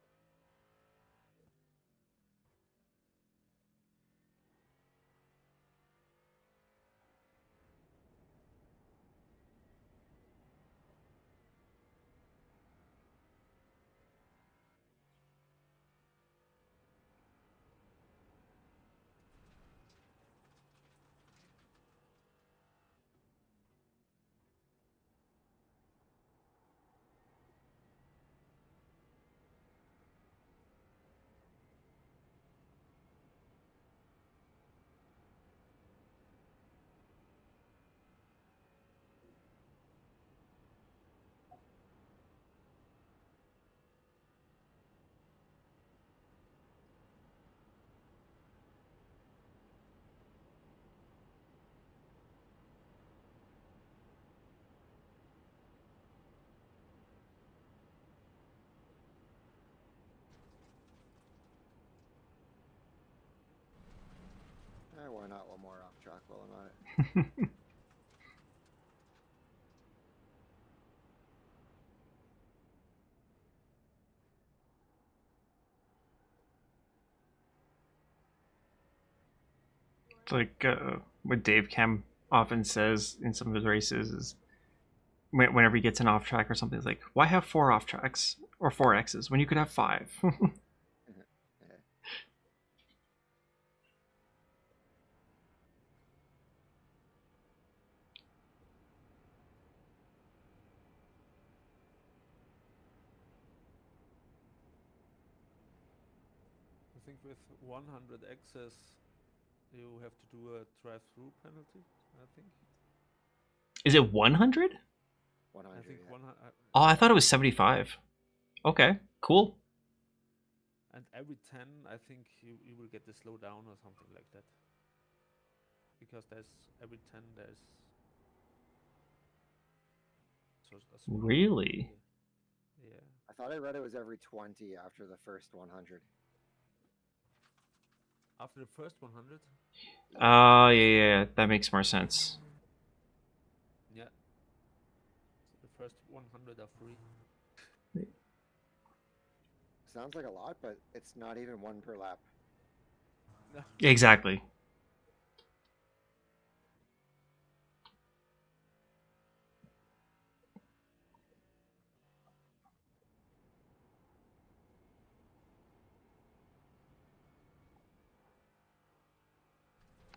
Why not one more off track while I'm at it? It's like what Dave Cam often says in some of his races is whenever he gets an off track or something, it's like, why have 4 off tracks or 4 X's when you could have 5? Yeah. I think with 100 access, you have to do a drive-through penalty. I think. Is it 100? 100. I think Yeah. 100. Oh, I thought it was 75. Okay, cool. And every 10, I think you will get the slow down or something like that. Because there's every 10 there's so a small Really? Yeah. I thought I read it was every 20 after the first 100. After the first 100? Oh, yeah, that makes more sense. Yeah. So the first 100 are free. Sounds like a lot, but it's not even 1 per lap. No. Exactly.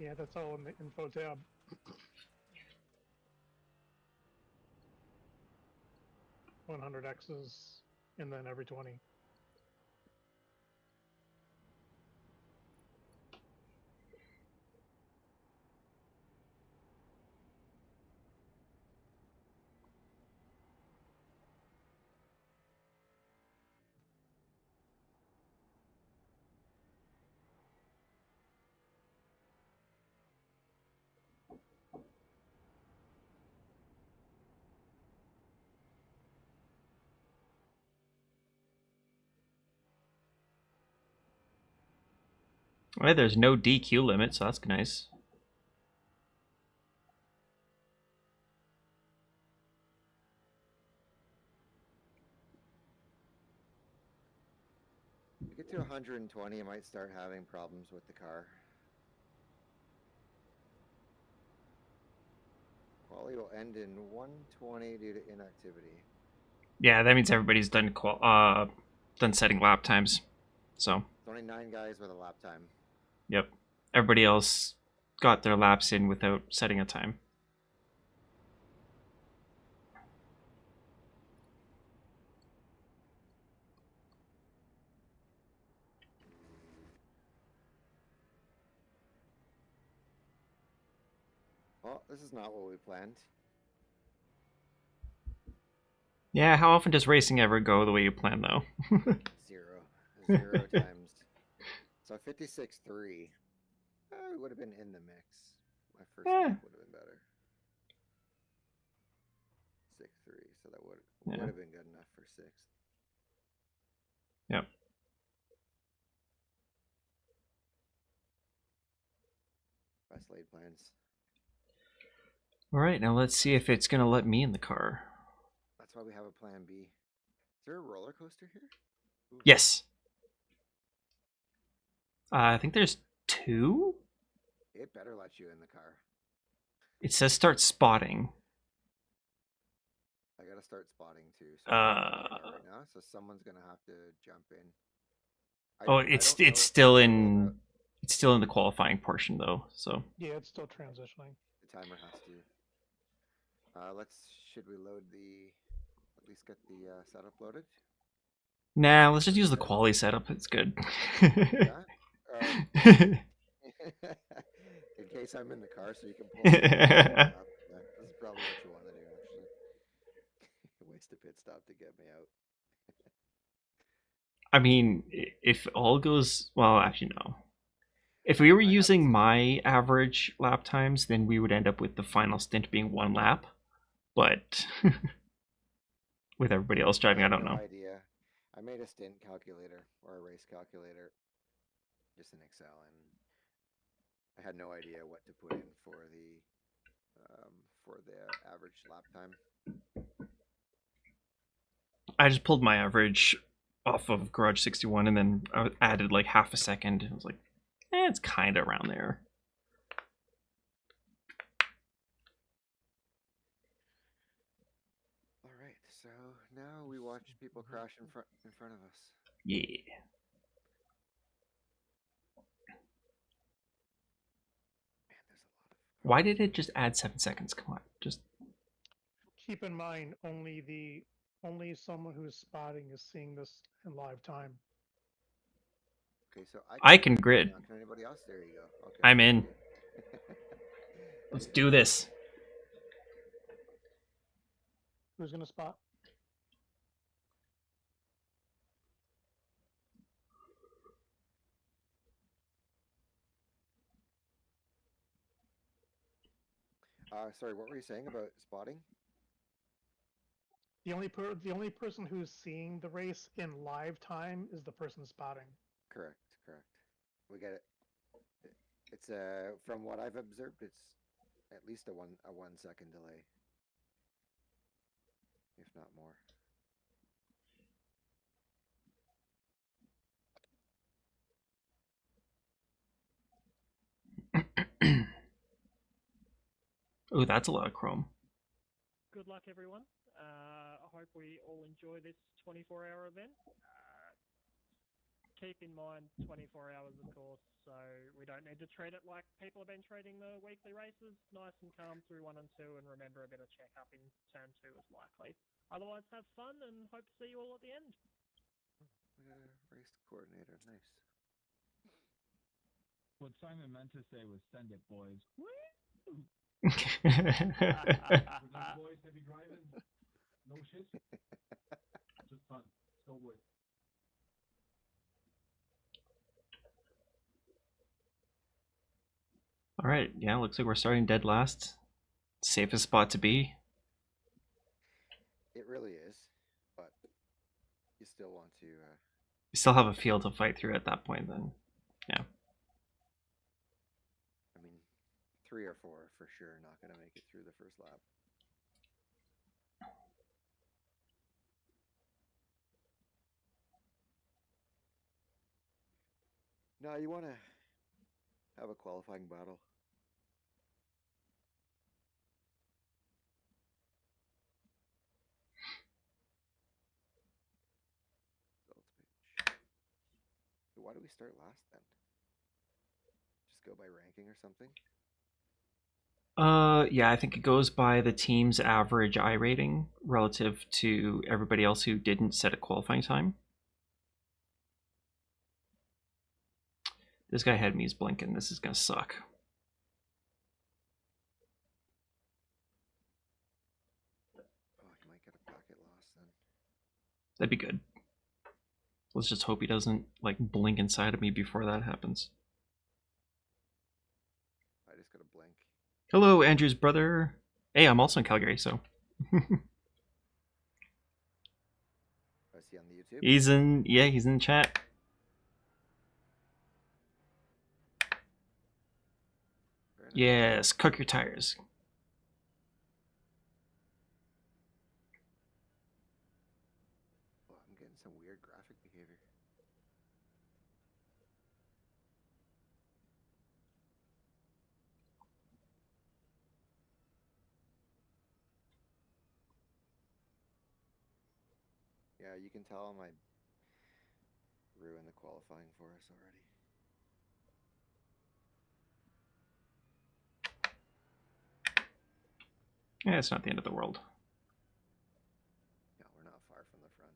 Yeah, that's all in the info tab. 100 X's, and then every 20. Well, there's no DQ limit, so that's nice. You get to 120, you might start having problems with the car. Quali will end in 120 due to inactivity. Yeah, that means everybody's done done setting lap times. So, It's only 9 guys with a lap time. yep. Everybody else got their laps in without setting a time. Well, this is not what we planned. Yeah, how often does racing ever go the way you plan, though? 0 times. So 56.3. It would have been in the mix. My first Eh. lap would have been better. 6-3, so that would have been good enough for 6th. Yep. Best laid plans. All right, now let's see if it's gonna let me in the car. That's why we have a plan B. Is there a roller coaster here? Ooh. Yes. I think there's 2. It better let you in the car. It says start spotting. I gotta start spotting too. So right now, so someone's gonna have to jump in. It's still in the qualifying portion though. So Yeah, it's still transitioning. The timer has to. Should we load at least get the setup loaded? nah, let's just use the quali setup. It's good. Yeah. In case I'm in the car, so you can pull. This is probably what you want to do, actually. Waste a pit stop to get me out. I mean, if all goes well, actually no. If we were using my average lap times, then we would end up with the final stint being 1 lap. But with everybody else driving, I don't know. Idea. I made a stint calculator or a race calculator, just in Excel, and I had no idea what to put in for the average lap time. I just pulled my average off of Garage 61 and then I added like half a second. I was like, it's kind of around there. All right, so now we watch people crash in front of us. Yeah. Man, there's a lot of. Why did it just add 7 seconds? Come on, just Keep in mind, only someone who's spotting is seeing this in live time. Okay, so I can grid. Can anybody else? There you go. Okay. I'm in. Let's do this. Who's gonna spot? Sorry, what were you saying about spotting? The only person who's seeing the race in live time is the person spotting. Correct. We get it. It's from what I've observed, it's at least a 1 second delay, if not more. Oh, that's a lot of chrome. Good luck, everyone. I hope we all enjoy this 24-hour event. Keep in mind 24 hours, of course, so we don't need to treat it like people have been treating the weekly races. Nice and calm through 1 and 2, and remember a bit of check-up in turn 2 is likely. Otherwise, have fun and hope to see you all at the end. Race coordinator, nice. What Simon meant to say was send it, boys. Woo! Boys, heavy driving. No shit. Just fun. So good. All right, yeah, looks like we're starting dead last. Safest spot to be. It really is, but you still want to. You still have a field to fight through at that point, then. Yeah. I mean, 3 or 4 for sure not going to make it through the first lap. No, you want to have a qualifying battle. Why do we start last then? Just go by ranking or something? Yeah, I think it goes by the team's average I rating relative to everybody else who didn't set a qualifying time. This guy had me as blinking. This is gonna suck. Oh, he might get a packet loss then. That'd be good. Let's just hope he doesn't like blink inside of me before that happens. Hello, Andrew's brother. Hey, I'm also in Calgary, so. I see on the YouTube. He's in the chat. Very nice. Yes, cook your tires. Oh, I'm getting some weird graphic behavior. Yeah, you can tell I ruined the qualifying for us already. Yeah, it's not the end of the world. Yeah, we're not far from the front.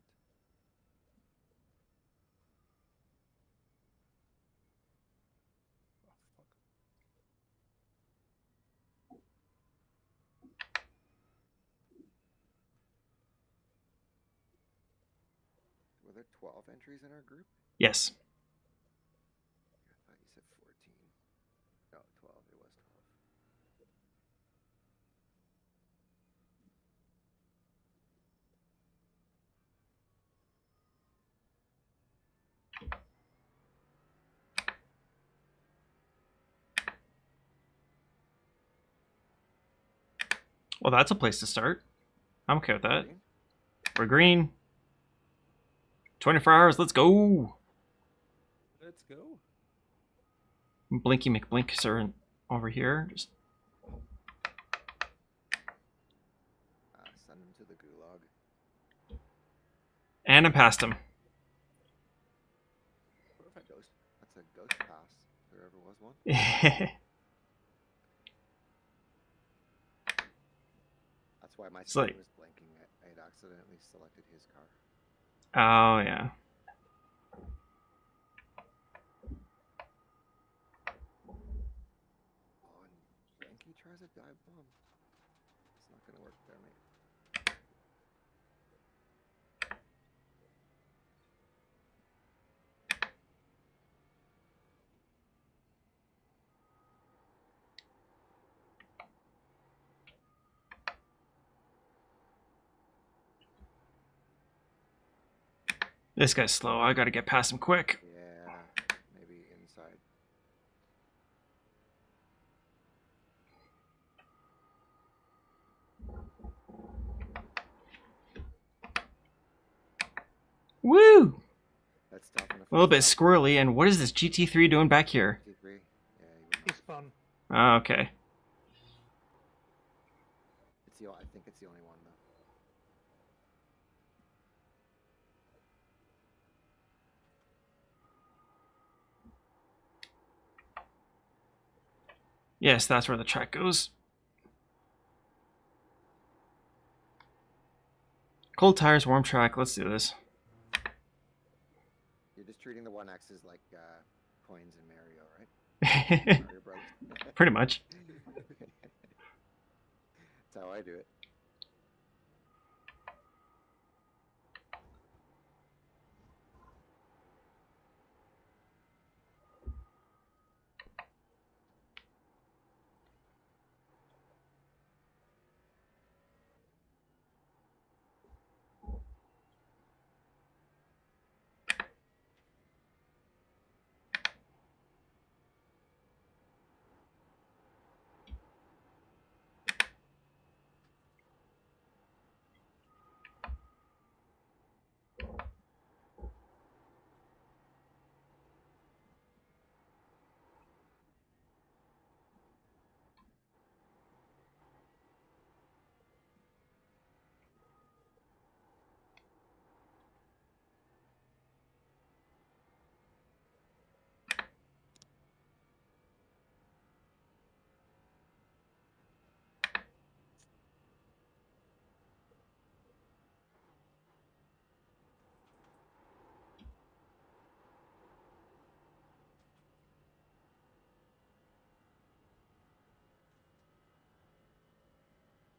Oh, fuck. Were there 12 entries in our group? Yes. I thought you said 14. No, 12. It was 12. Well, that's a place to start. I'm okay with that. Green? We're green. 24 hours, let's go. Let's go. Blinky McBlinks are over here. Just Send him to the gulag. and I passed him. Perfect. Ghost. That's a ghost pass. If there ever was one. That's why my It's screen like- was blinking. I had accidentally selected his car. Oh yeah. Oh, and Yankee tries a dive bomb. It's not gonna work there, mate. This guy's slow. I gotta get past him quick. Yeah, maybe inside. Woo! That's tough in A little bit first lap. squirrely. And what is this GT3 doing back here? 53. Yeah, He spun. Oh, okay. I think it's the only one though. Yes, that's where the track goes. Cold tires, warm track. Let's do this. You're just treating the 1X's like coins in Mario, right? Mario Brothers. Pretty much. That's how I do it.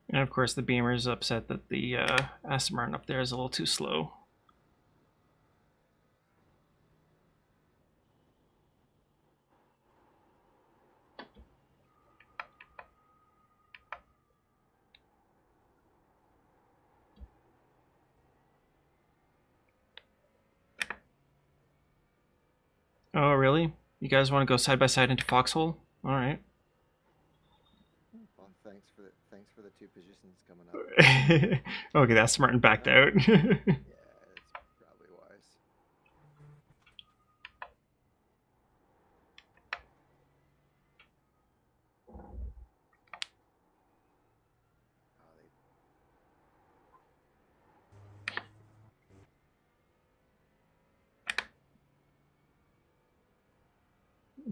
And of course, the Beamer's upset that the Aston Martin up there is a little too slow. Oh, really? You guys want to go side by side into Foxhole? All right. Well, thanks for the 2 positions coming up. Okay, that's smart and backed out. Yeah, it's probably wise. Oh,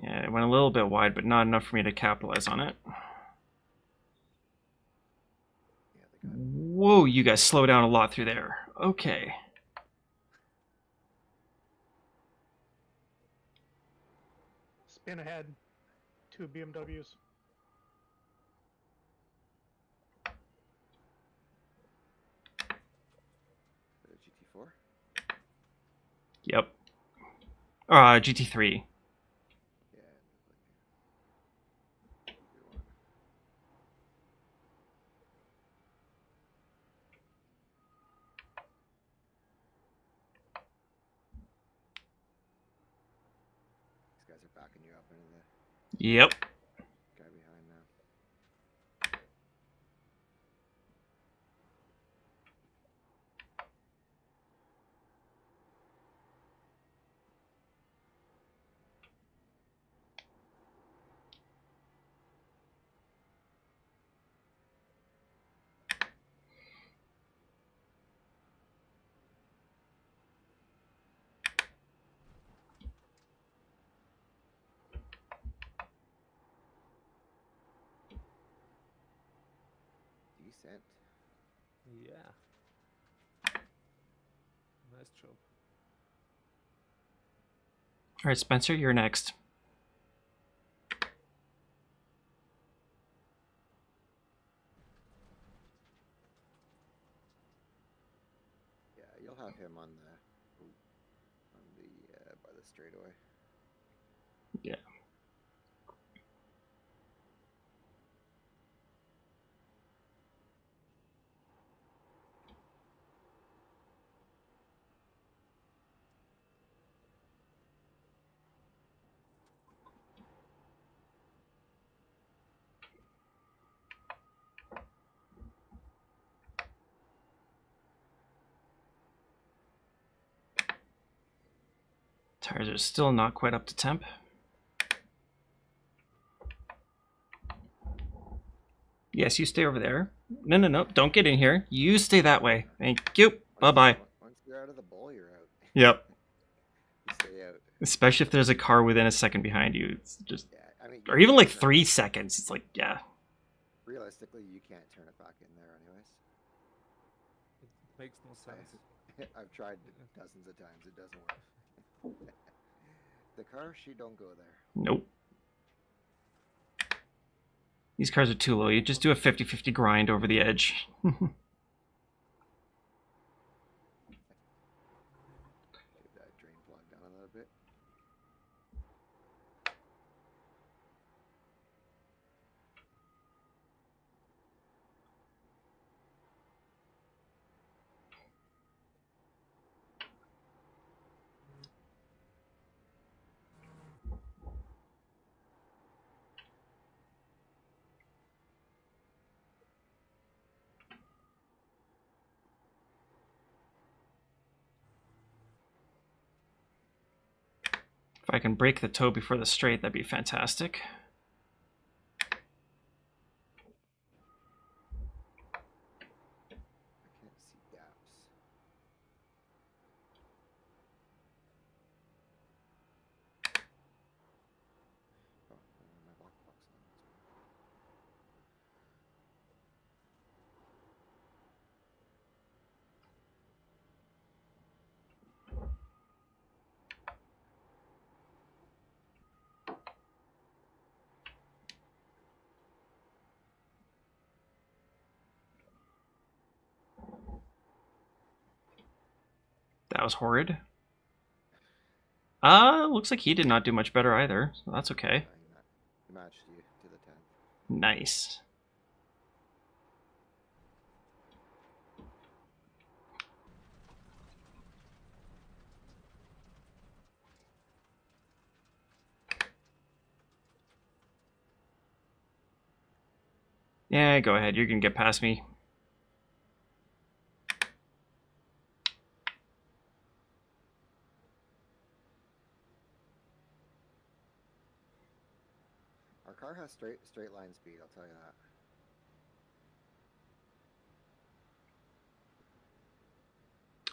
they Yeah, it went a little bit wide, but not enough for me to capitalize on it. Yeah, they got Whoa, you guys slow down a lot through there. Okay. Spin ahead. 2 BMWs. a GT4. Yep. GT3. Yeah, like either one. These guys are backing you up into the Yep. guy behind now. Decent. Yeah. Nice job. All right, Spencer, you're next. Yeah, you'll have him on the by the straightaway. Yeah. Tires are still not quite up to temp. Yes, you stay over there. No, no, no. Don't get in here. You stay that way. Thank you. Bye-bye. Once you're out of the bowl, you're out. Yep. You stay out. Especially if there's a car within a second behind you. It's just... Yeah, I mean, Or you even can't like turn 3 it- seconds. It's like, yeah. Realistically, you can't turn it back in there, anyways. It makes no sense. I've tried dozens of times. It doesn't work. The car, she don't go there. Nope. These cars are too low. You just do a 50-50 grind over the edge. Leave that drain plug down a little bit. If I can break the toe before the straight, that'd be fantastic. I can't see gaps. Oh, my block box on. That was horrid. Looks like he did not do much better either, so that's okay. He matched you to the 10th. Nice. Yeah, go ahead. You can get past me. Our car has straight line speed, I'll tell you that.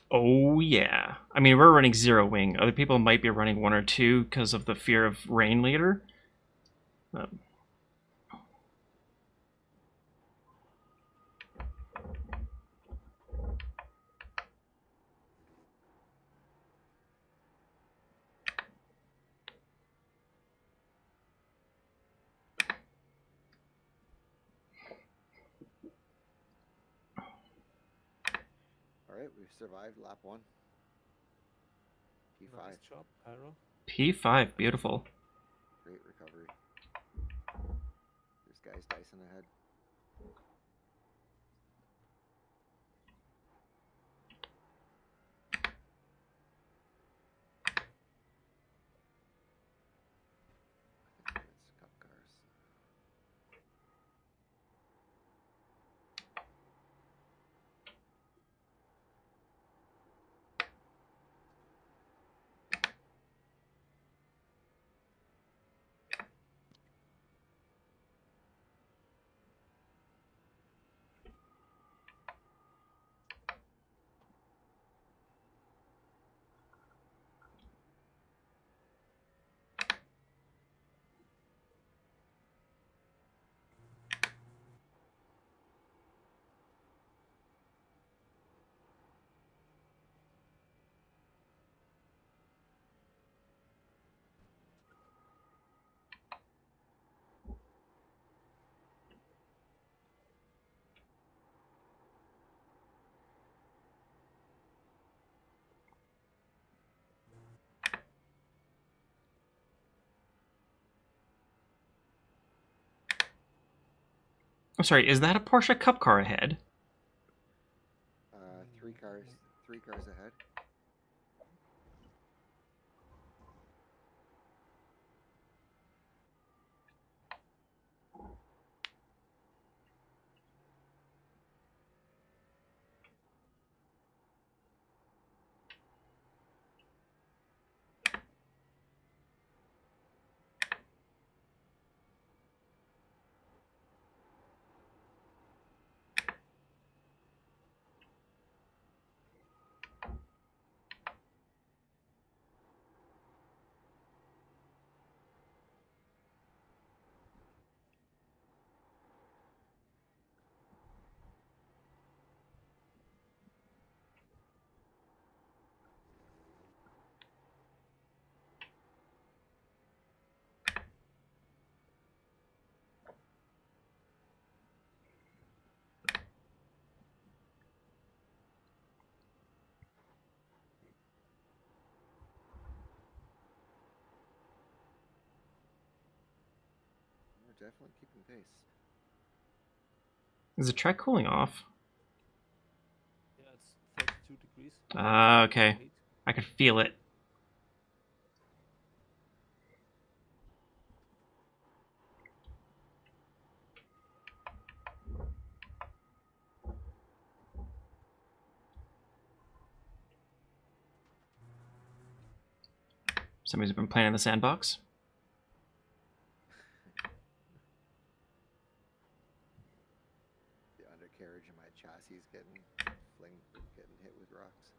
Oh, yeah. I mean, we're running 0 wing. Other people might be running 1 or 2 because of the fear of rain later. Alright, we've survived lap 1. P5. Nice job, Pyro. P5, beautiful. Great recovery. There's guys dicing ahead. I think it's cup cars. I'm sorry, is that a Porsche Cup car ahead? Three cars ahead. We're definitely keeping pace. Is the track cooling off? Yeah, it's 32 degrees. Ah, okay. 38. I could feel it. Somebody's been playing in the sandbox. The undercarriage of my chassis is getting hit with rocks.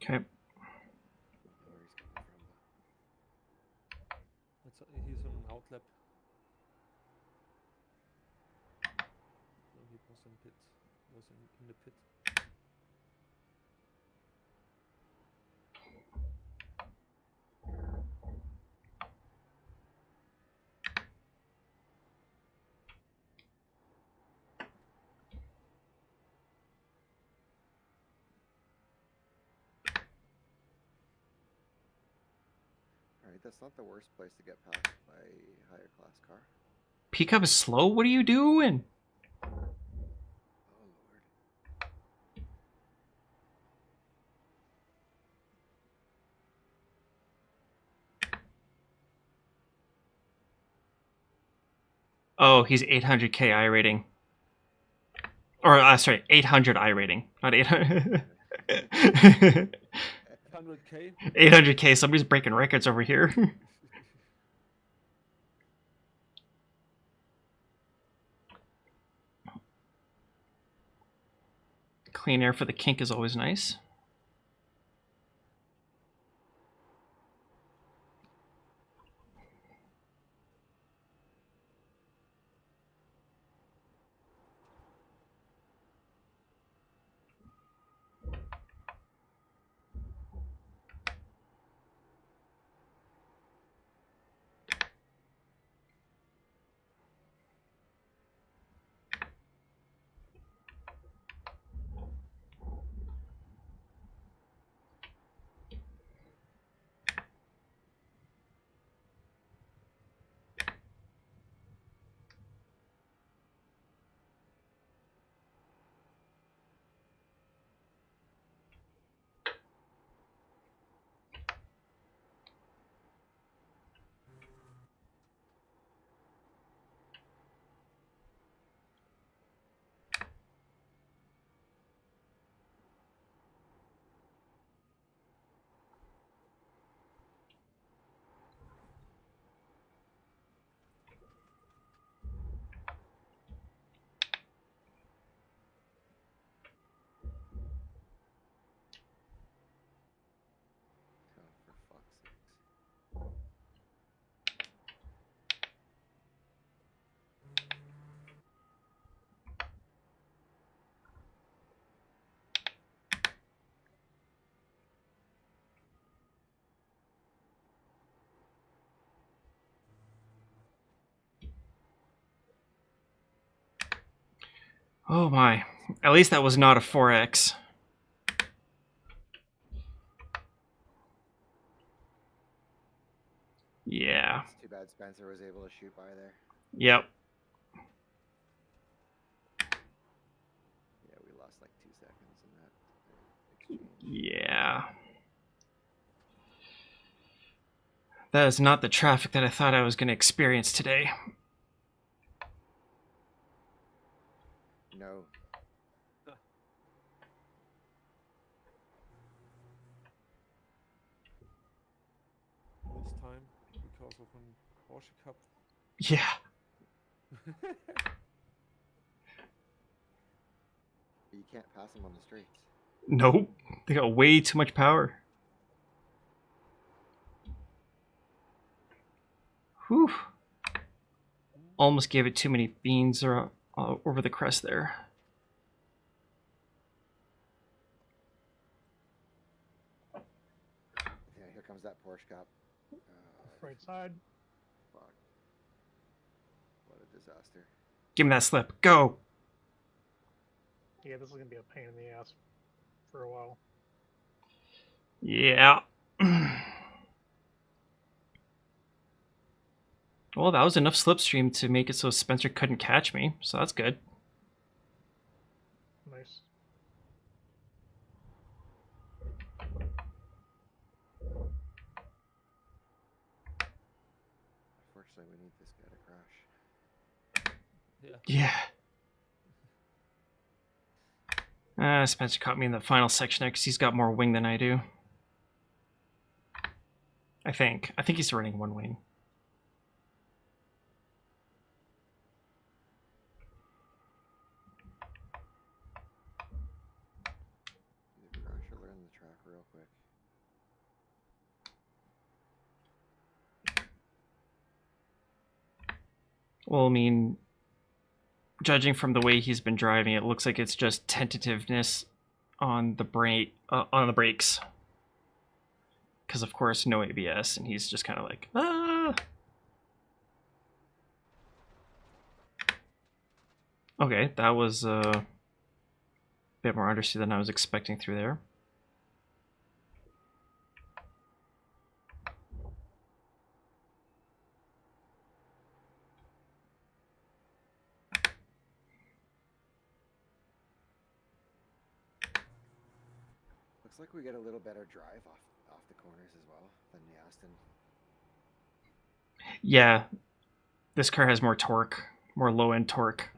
Okay. Don't know where he's coming from, but He's on an outlap. No, he was in pit. Was in the pit. alright, that's not the worst place to get past by a higher class car. Pickup is slow? What are you doing? Oh lord. Oh, he's 800k I rating. Or, sorry, 800 I rating. Not 800. 100k. 800k, somebody's breaking records over here. Clean air for the kink is always nice. Oh, for fuck's sakes. Oh my. At least that was not a 4x. Yeah. It's too bad Spencer was able to shoot by there. Yep. Yeah, we lost like 2 seconds in that exchange. Yeah. That is not the traffic that I thought I was going to experience today. No. This time because of an Porsche Cup. Yeah. You can't pass him on the streets. Nope. They got way too much power. Whew. Almost gave it too many beans over the crest there. Yeah, here comes that Porsche Cup. Right side. Fuck. What a disaster. Give me that slip. Go. Yeah, this is gonna be a pain in the ass for a while. Yeah. Well, that was enough slipstream to make it so Spencer couldn't catch me, so that's good. Nice. Unfortunately, we need this guy to crash. Yeah. Yeah. Spencer caught me in the final section there because he's got more wing than I do. I think he's running one wing. Either crash or learn the track real quick. Well, I mean, judging from the way he's been driving, it looks like it's just tentativeness on the brakes. Because of course, no ABS, and he's just kind of like, ah. Okay, that was a bit more understeer than I was expecting through there. Looks like we get a little better drive off the corners as well than the Aston. Yeah, this car has more torque, more low-end torque.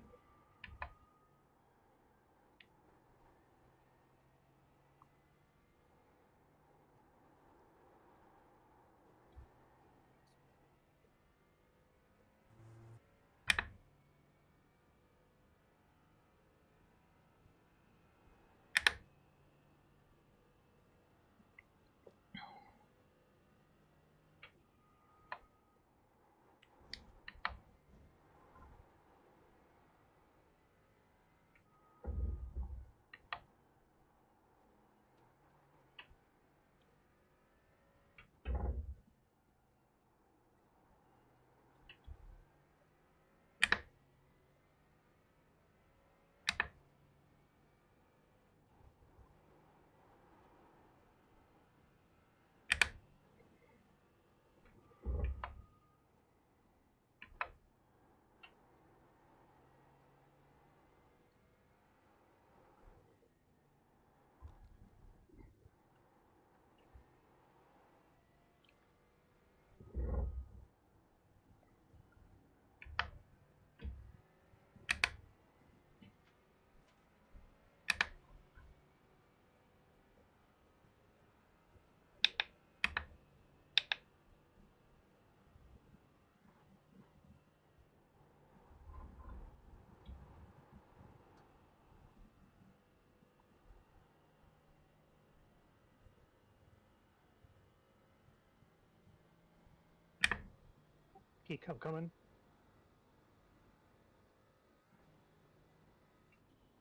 Keep coming.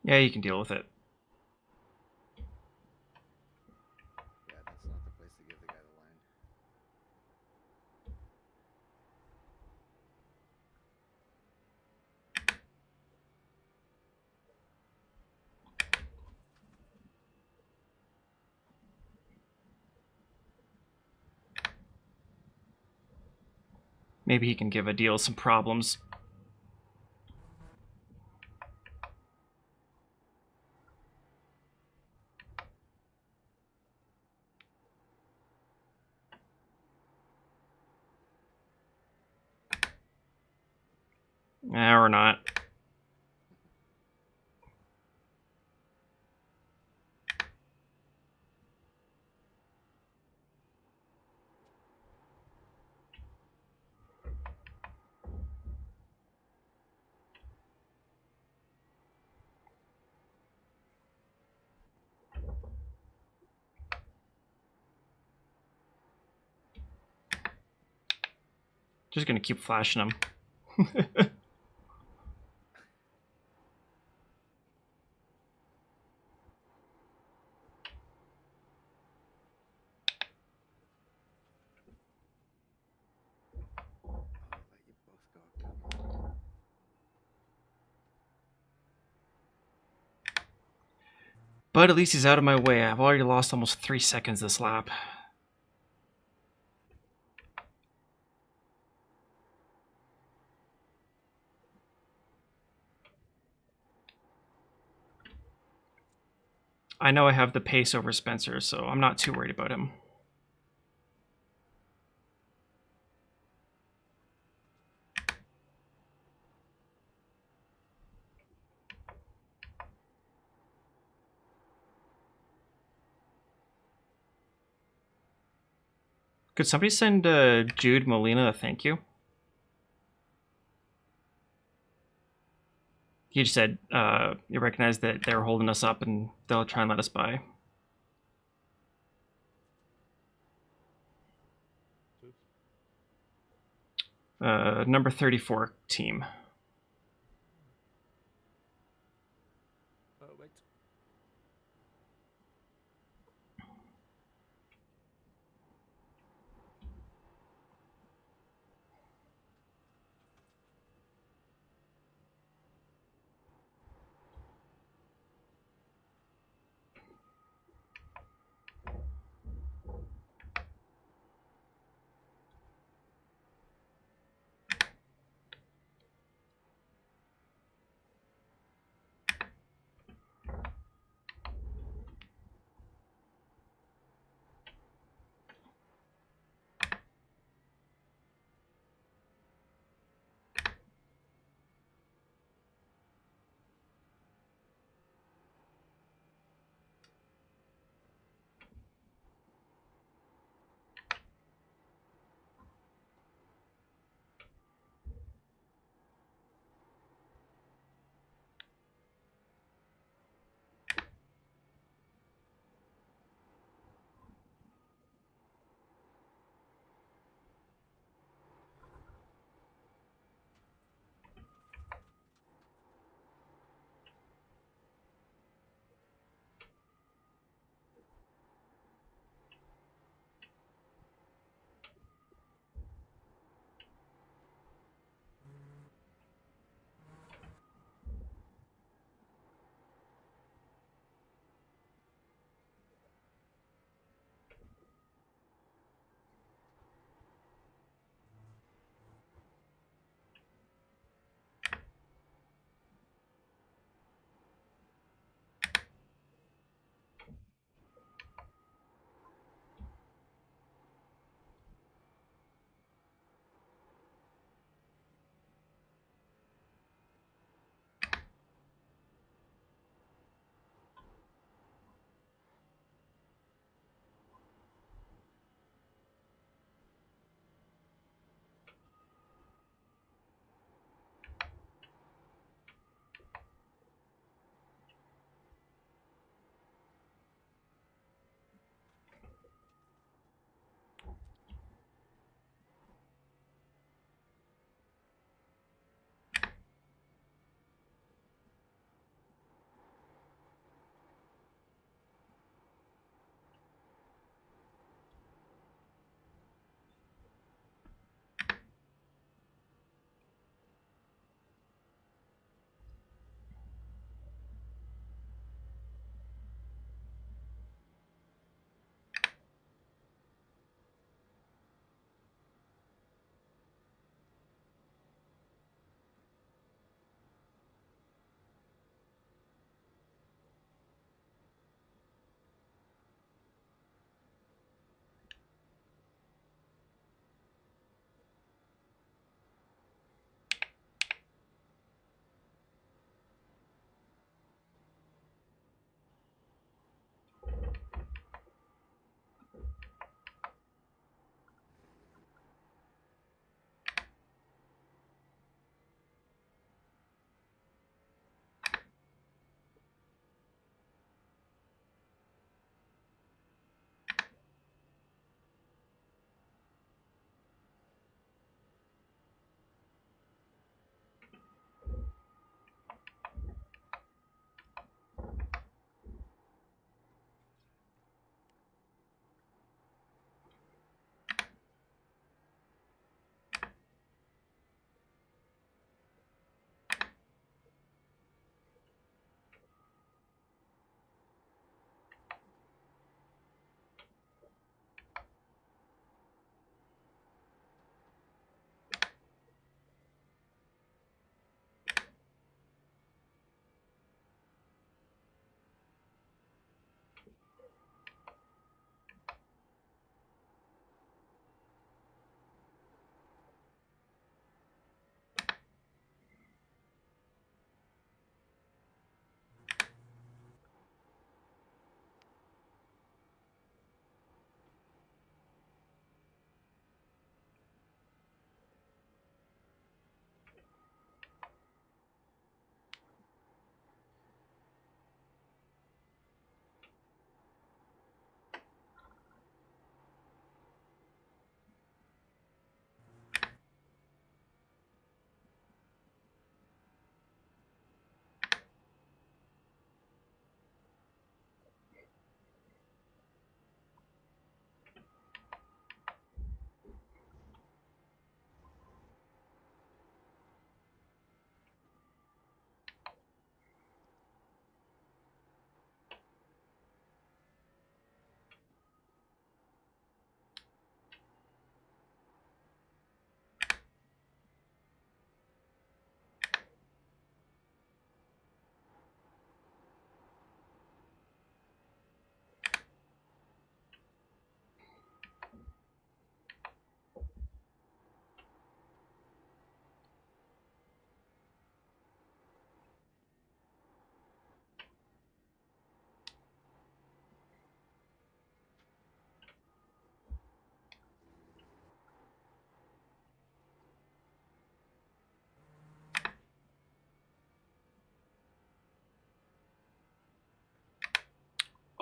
Yeah, you can deal with it. Yeah, that's not the place to give the guy the line. Maybe he can give a deal some problems. Or not. Just gonna keep flashing him. I'll let you both go again. But at least he's out of my way. I've already lost almost 3 seconds this lap. I know I have the pace over Spencer, so I'm not too worried about him. Could somebody send Jude Molina a thank you? He just said you recognize that they're holding us up and they'll try and let us by. Number 34 team. Wait.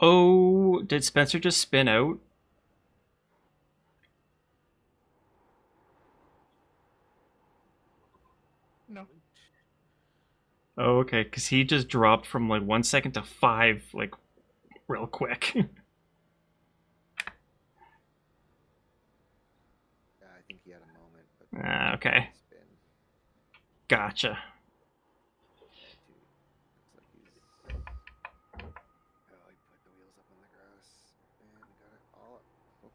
Oh, did Spencer just spin out? No. Oh, okay, because he just dropped from like 1 second to 5, like, real quick. Yeah, I think he had a moment, but Okay, spin. gotcha. Looks like he's. Oh, he put the wheels up on the grass and got it all up. Oh.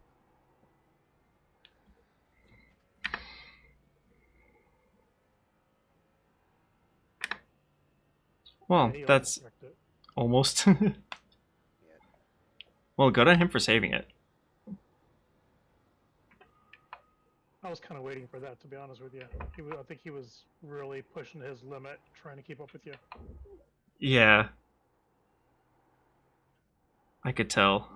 Well, Yeah, he that's almost wrecked it. almost. Yeah. Well, good on him for saving it. I was kind of waiting for that, to be honest with you. I think he was really pushing his limit, trying to keep up with you. Yeah. I could tell.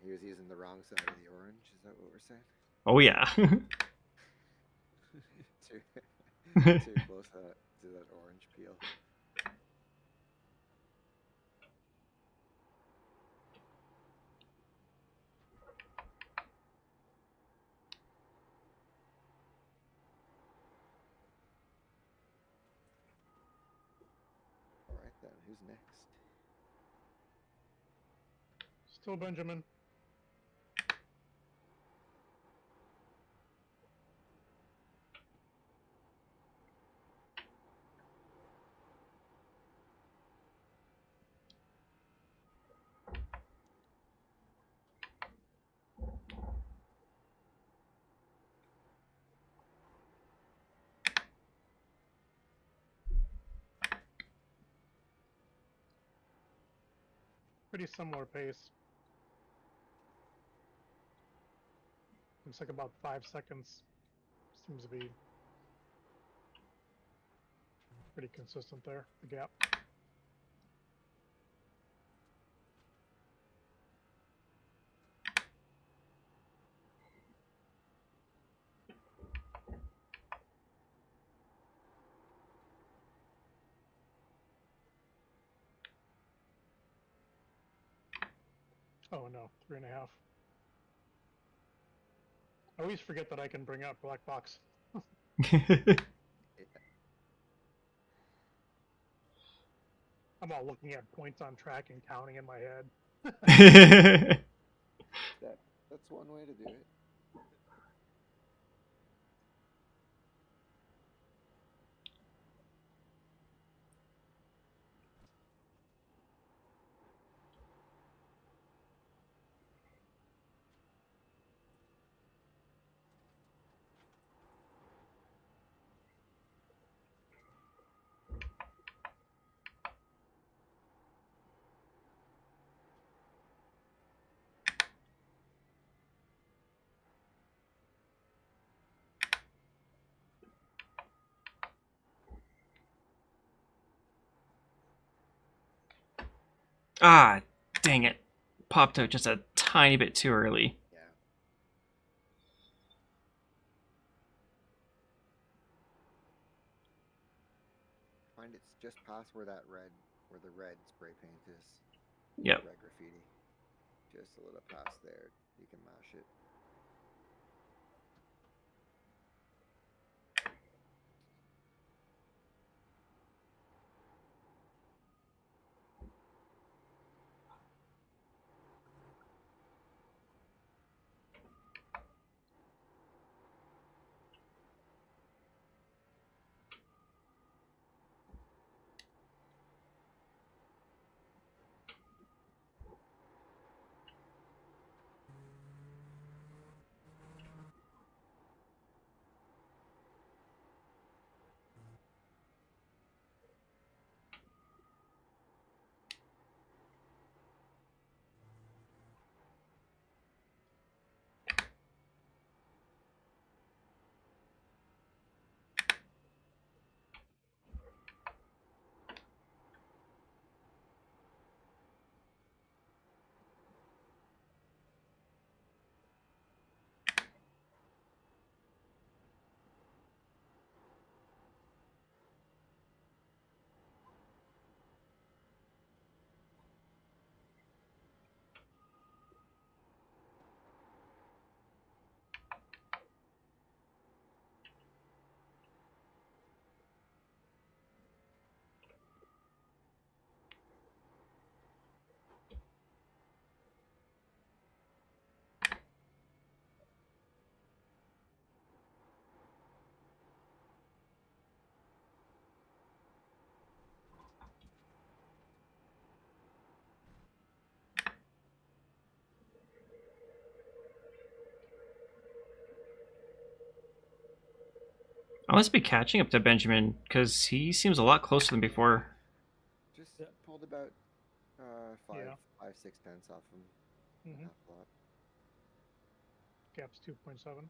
He was using the wrong side of the orange. Is that what we're saying? Oh, yeah. Too close to that orange peel. All right then, who's next? Still Benjamin. Pretty similar pace. Looks like about 5 seconds. Seems to be pretty consistent there, the gap. Oh no, 3.5. I always forget that I can bring up black box. I'm all looking at points on track and counting in my head. That's one way to do it. Ah, dang it. Popped out just a tiny bit too early. Yeah. Find it's just past where the red spray paint is. Yep. Red graffiti. Just a little past there. You can mash it. I must be catching up to Benjamin because he seems a lot closer than before. Just Yeah. pulled about Yeah. 5-6 tenths off him. Mm-hmm. Half a lot. Gap's 2.7.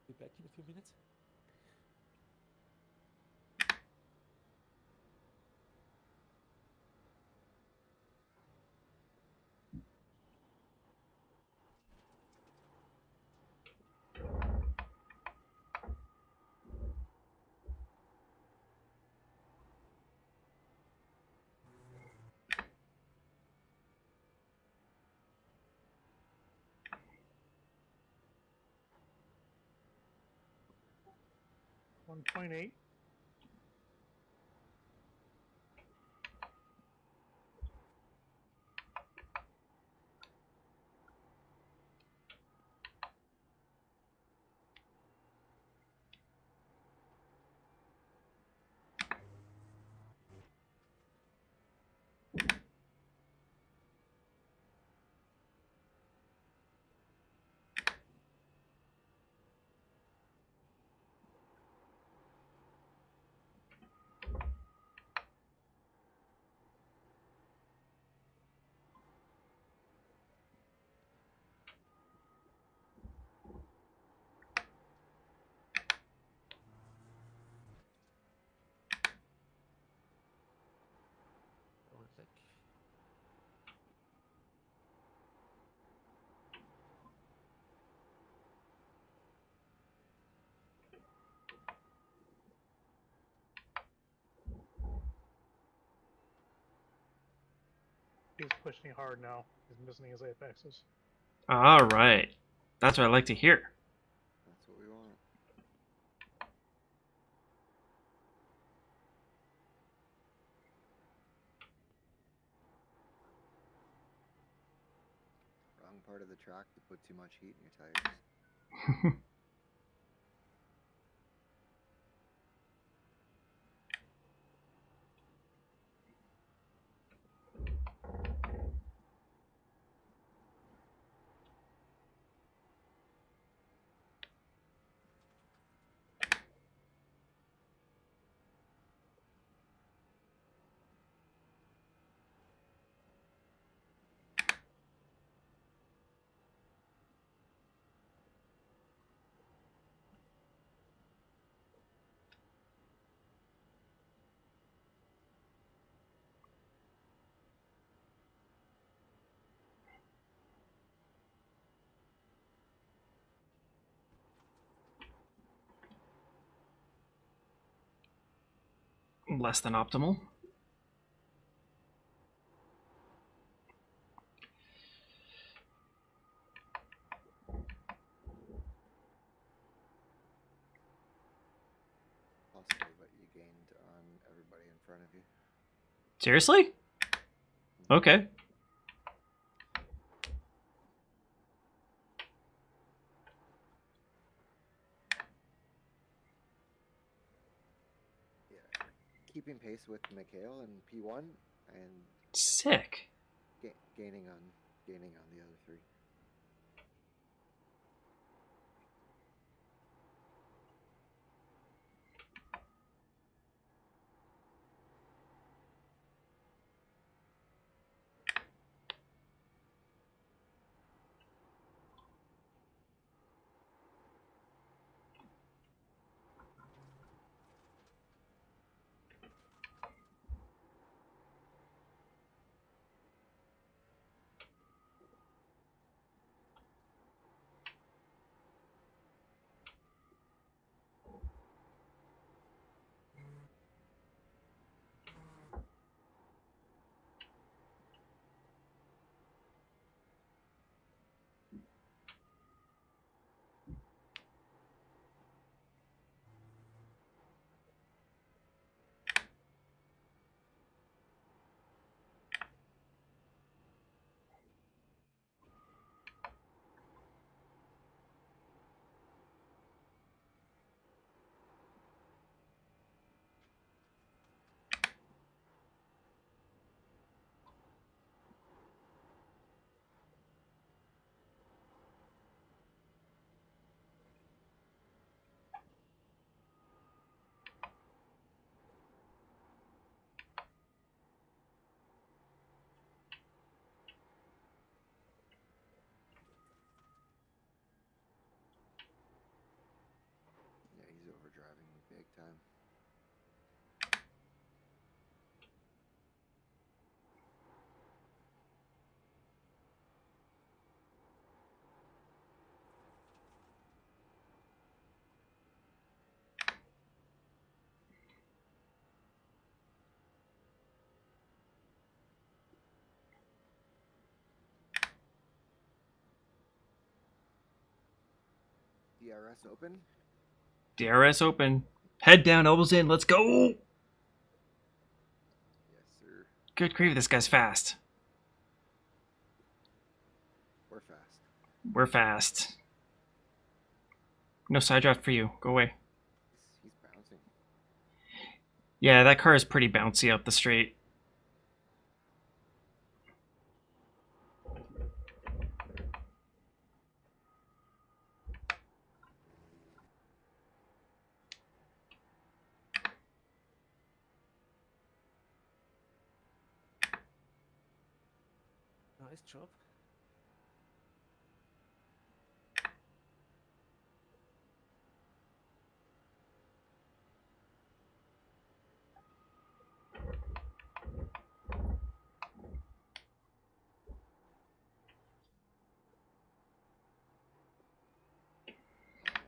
Be back in a few minutes. One 1.8. He's pushing hard now. He's missing his apexes. All right. That's what I like to hear. That's what we want. Wrong part of the track to put too much heat in your tires. Less than optimal. Possibly, but you gained on everybody in front of you. Seriously? Okay. Yeah. Keeping pace with Mikhail and P1 and Sick. gaining on the other three. Yeah, he's overdriving big time. DRS open. DRS open. Head down, elbows in. Let's go. Yes, sir. Good grief, this guy's fast. We're fast. We're fast. No side draft for you. Go away. He's bouncing. Yeah, that car is pretty bouncy up the straight. Nice job.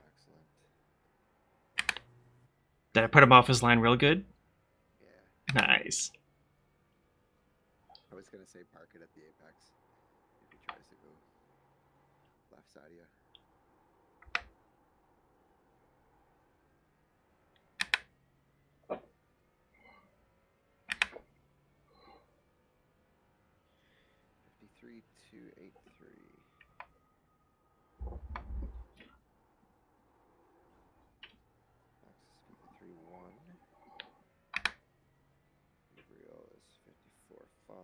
Excellent. Did I put him off his line real good? Yeah. Nice. I was just gonna say park it at the apex if he tries to go left side of you. Three, 2, 8, 3. Max is 53, 1. Gabriel is 54, 5.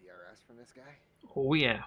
DRS from this guy? Oh yeah.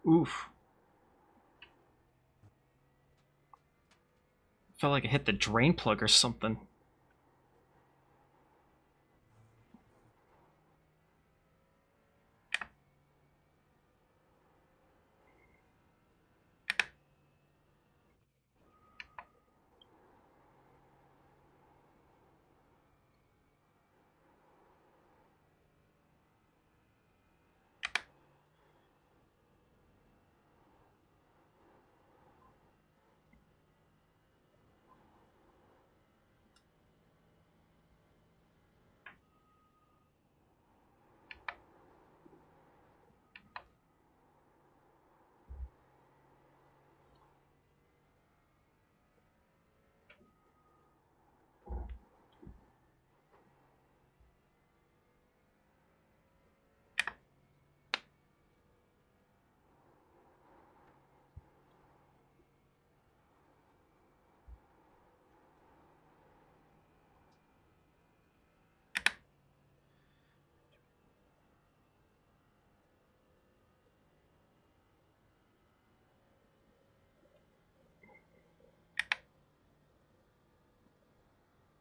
Oof. Felt like I hit the drain plug or something.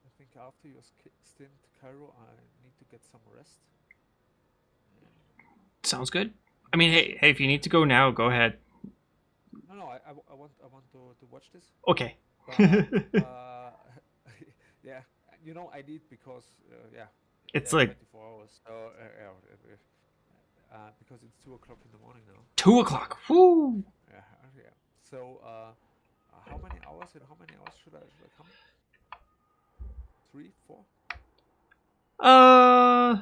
I think after your stint, Cairo, I need to get some rest. Sounds good. I mean, hey, if you need to go now, go ahead. No, I want to watch this. Okay. But yeah, you know I need because yeah, It's there are like 24 hours. So because it's 2 o'clock in the morning now. 2 o'clock. Woo! Yeah, yeah. So how many hours should I come? 3, 4? Uh,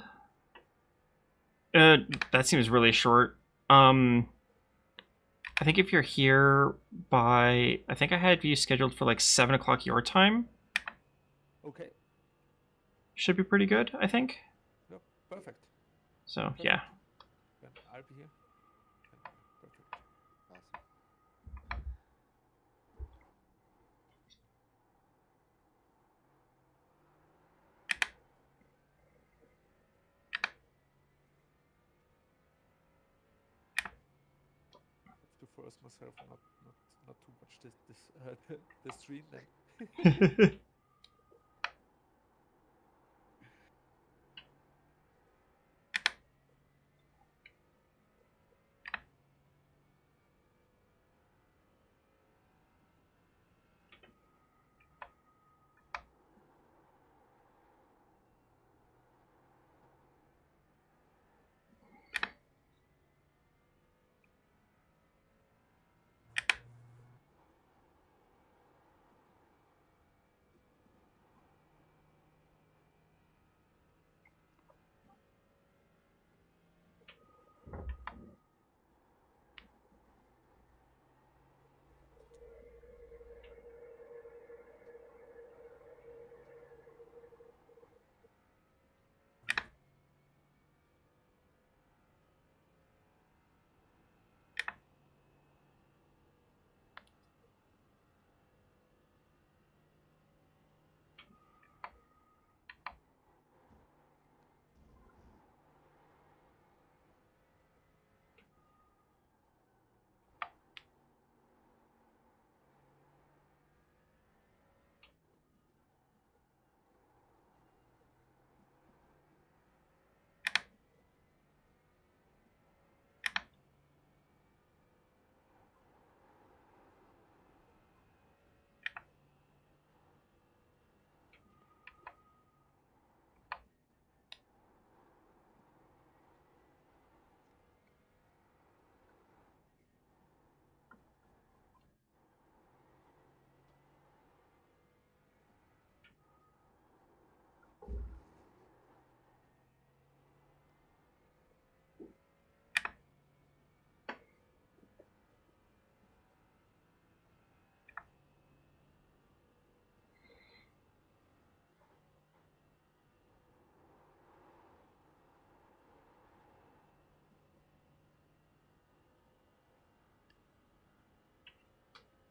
that seems really short. I think if you're here by, I think I had you scheduled for like 7 o'clock your time. Okay. Should be pretty good, I think. No, perfect. So, Perfect. yeah. Then I'll be here. Perfect. Awesome. Have to force myself not to watch the stream then.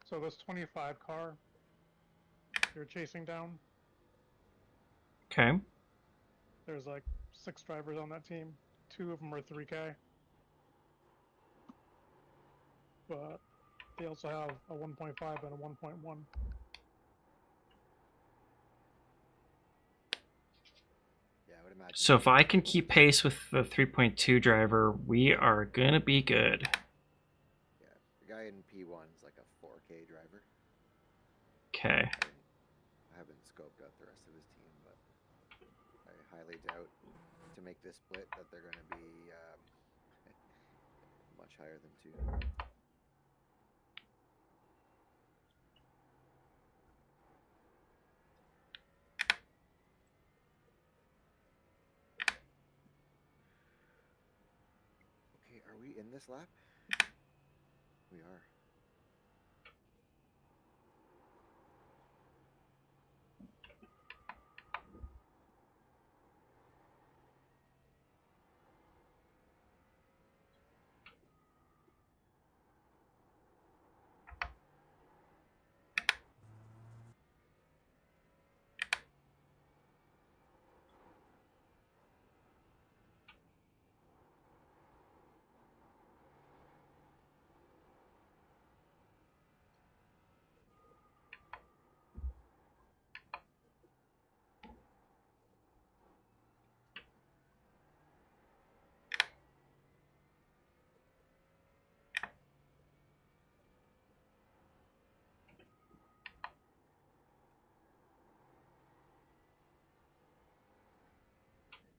So this 25 car you're chasing down, Okay. there's like 6 drivers on that team. 2 of them are 3K. but they also have a 1.5 and a 1.1. Yeah, I would imagine. So if I can keep pace with the 3.2 driver, we are gonna be good. Yeah, the guy in P1 is like a 4K driver. Okay. I haven't scoped out the rest of his team, but I highly doubt to make this split that they're going to be much higher than 2. Okay, are we in this lap? We are.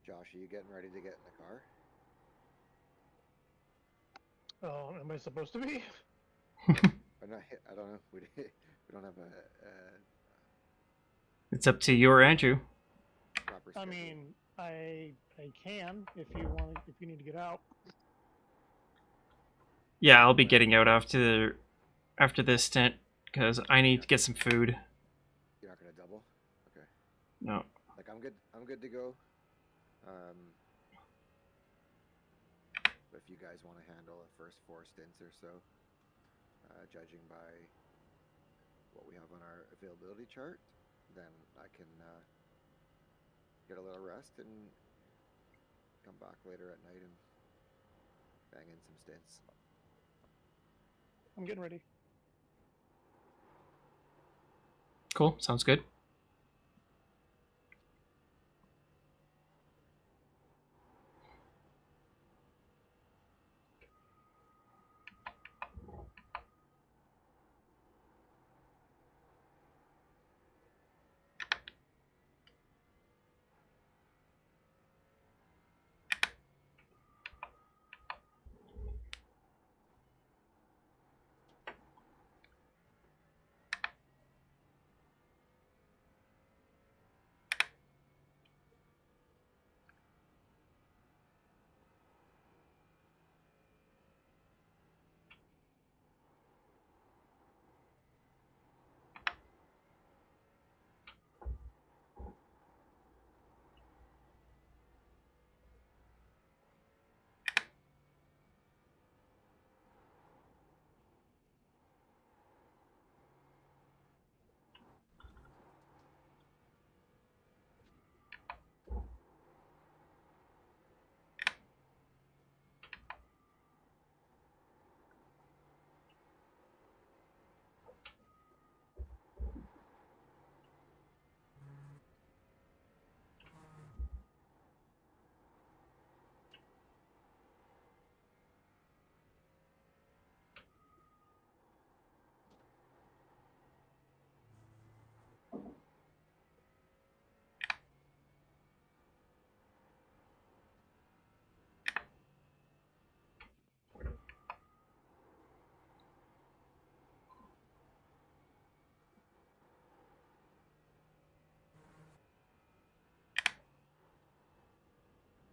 Josh, are you getting ready to get in the car? Oh, am I supposed to be? Or not, I don't know. We don't have a It's up to you or Andrew. proper schedule. I mean, I can if you need to get out. Yeah, I'll be getting out after this stint because I need to get some food. You're not going to double? Okay. No. Like, I'm good to go. But if you guys want to handle the first 4 stints or so, judging by what we have on our availability chart, then I can get a little rest and come back later at night and bang in some stints. I'm getting ready. Cool. Sounds good.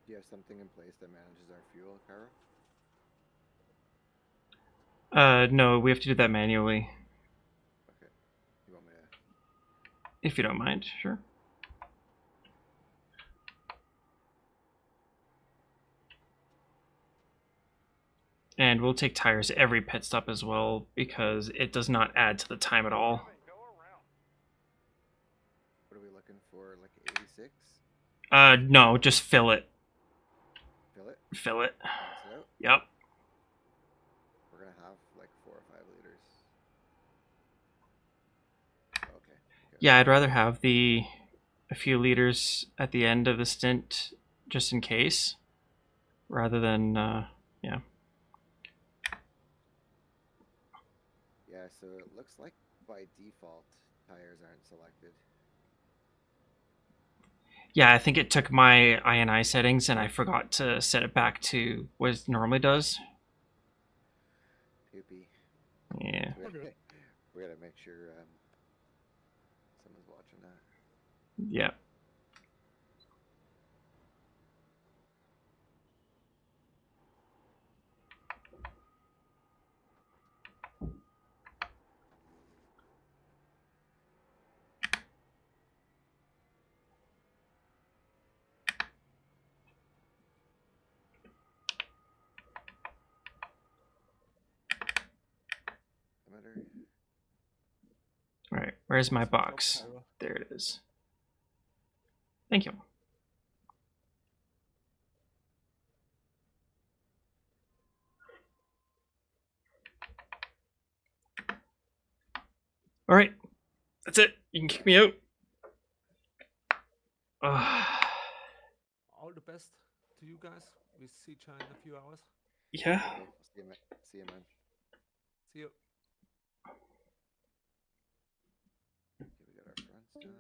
Do you have something in place that manages our fuel, Kara? No, we have to do that manually. Okay. You want me to? If you don't mind, sure. And we'll take tires every pit stop as well because it does not add to the time at all. What are we looking for? Like 86? No, just fill it. Fill it? Fill it. Max it out? Yep. We're gonna have like 4 Yeah, I'd rather have a few liters at the end of the stint just in case, rather than yeah. Yeah, so it looks like by default tires aren't selected. Yeah, I think it took my INI settings and I forgot to set it back to what it normally does. Poopy. Yeah. We Okay. we gotta make sure someone's watching that. Yeah. Limiter. All right. Where's my Awesome job, box? Pyro. There it is. Thank you. All right. That's it. You can kick me out. All the best to you guys. We see each other in a few hours. Yeah. Okay, see you, man. See you, man. See you. Okay, we got our fronts done.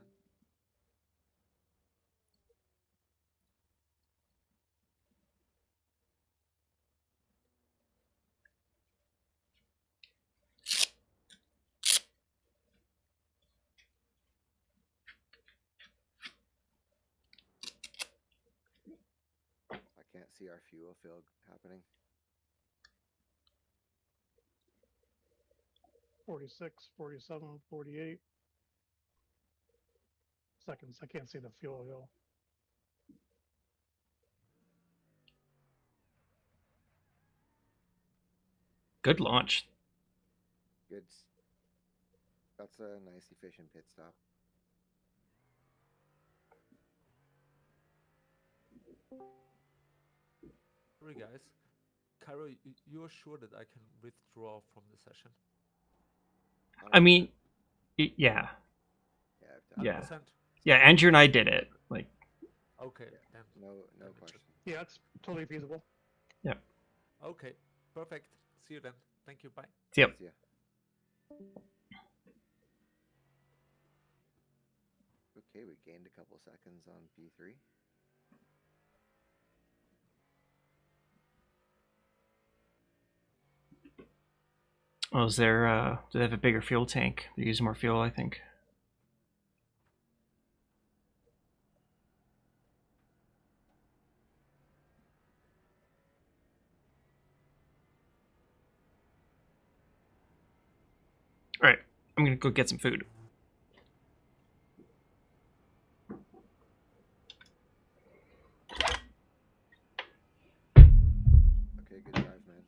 I can't see our fuel fill happening. 46, 47, 48 seconds. I can't see the fuel hill. Good launch. Good. That's a nice, efficient pit stop. Sorry, guys. Cairo, you are sure that I can withdraw from the session? I mean, 100%. yeah. Yeah, I've done Yeah. 100%? Yeah, Andrew and I did it. Like, Okay, Yeah. then. No then it question. Yeah, it's totally feasible. yeah. Okay, perfect. See you then. Thank you. Bye. Yep. See ya. Okay, we gained a couple seconds on P3. Oh, is there, do they have a bigger fuel tank? They use more fuel, I think. All right, I'm gonna go get some food. Okay, good drive, man.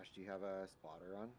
Josh, do you have a spotter on?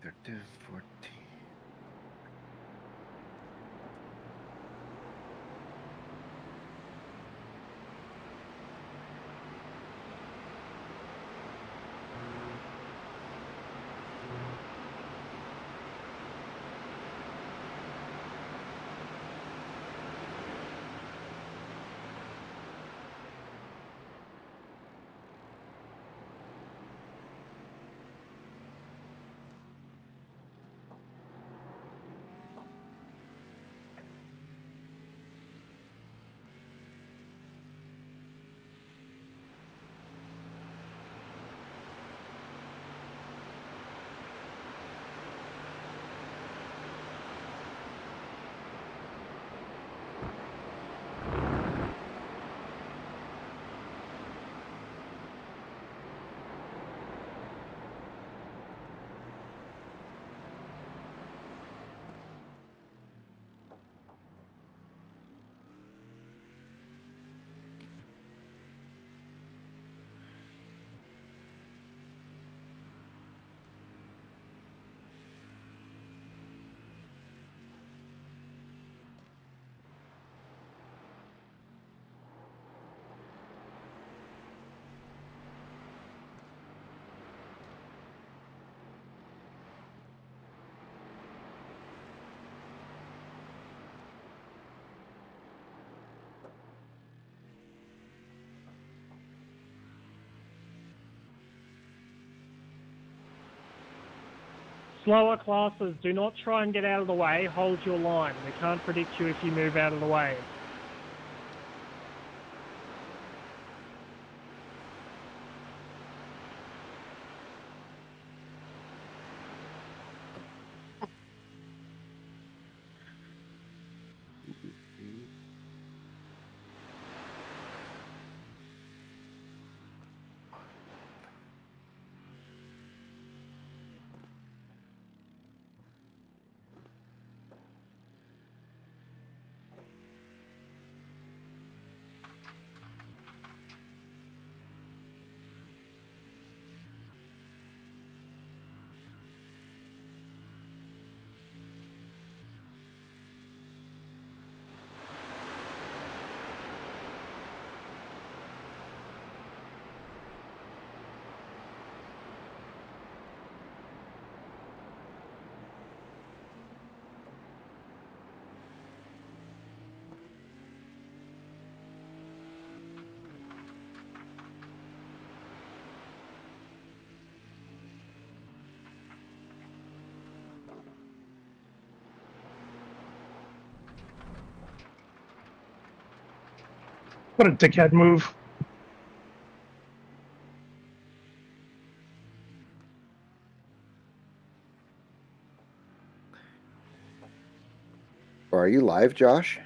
Objective 14. Slower classes, do not try and get out of the way, hold your line. We can't predict you if you move out of the way. What a dickhead move. Are you live, Josh?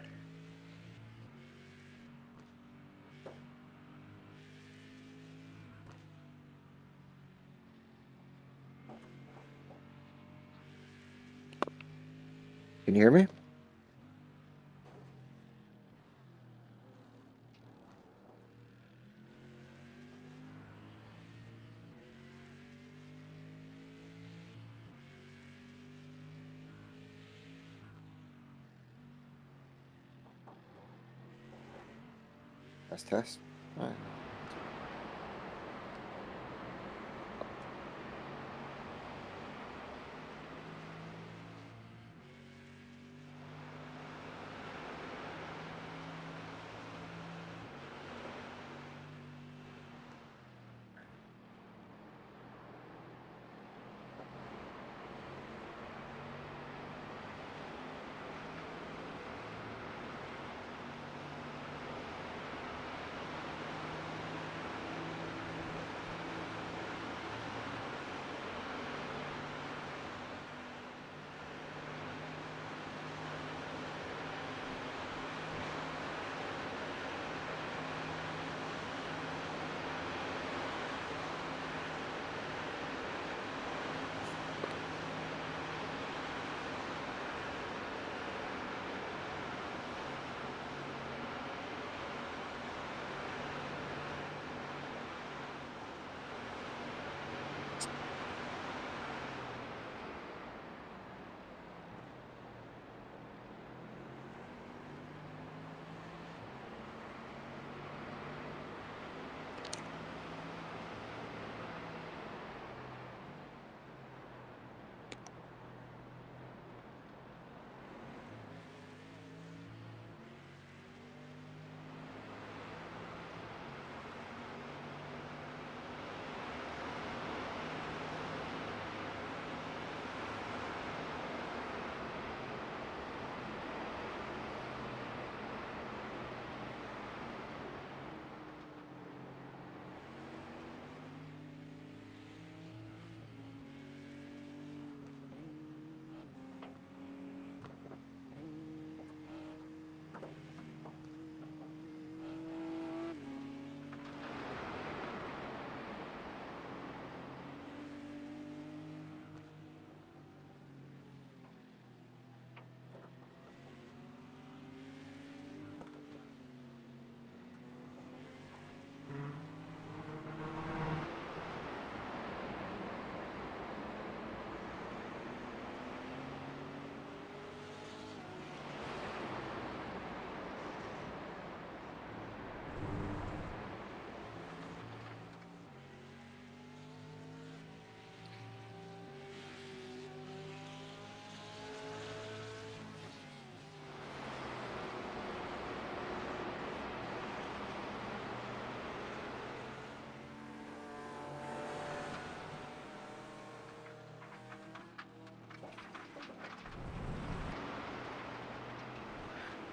Can you hear me? Test. All right.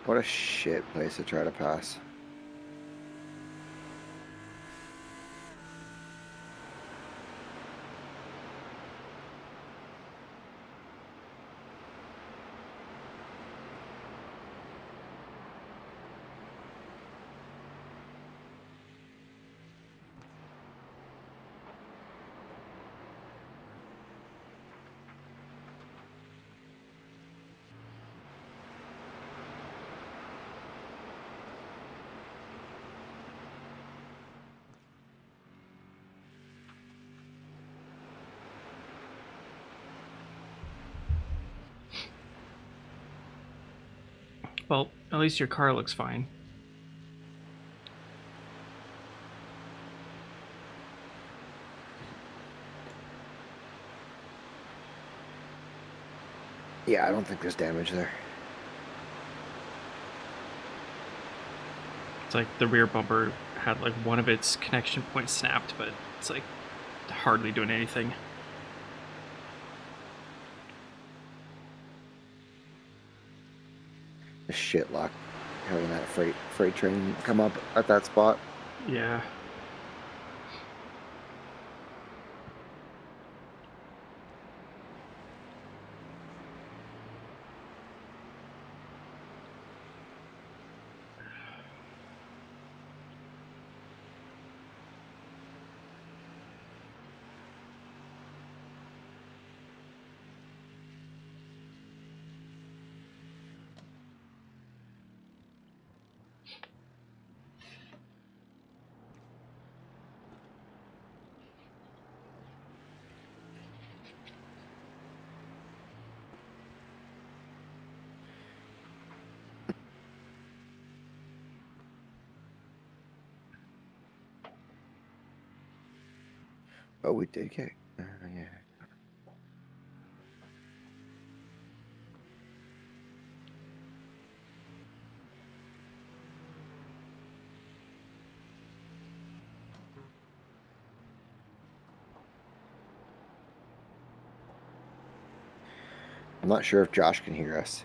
What a shit place to try to pass. Well, at least your car looks fine. Yeah, I don't think there's damage there. It's like the rear bumper had like one of its connection points snapped, but it's like hardly doing anything. The shit luck having that freight train come up at that spot. Yeah. Oh, we did get. Yeah. I'm not sure if Josh can hear us.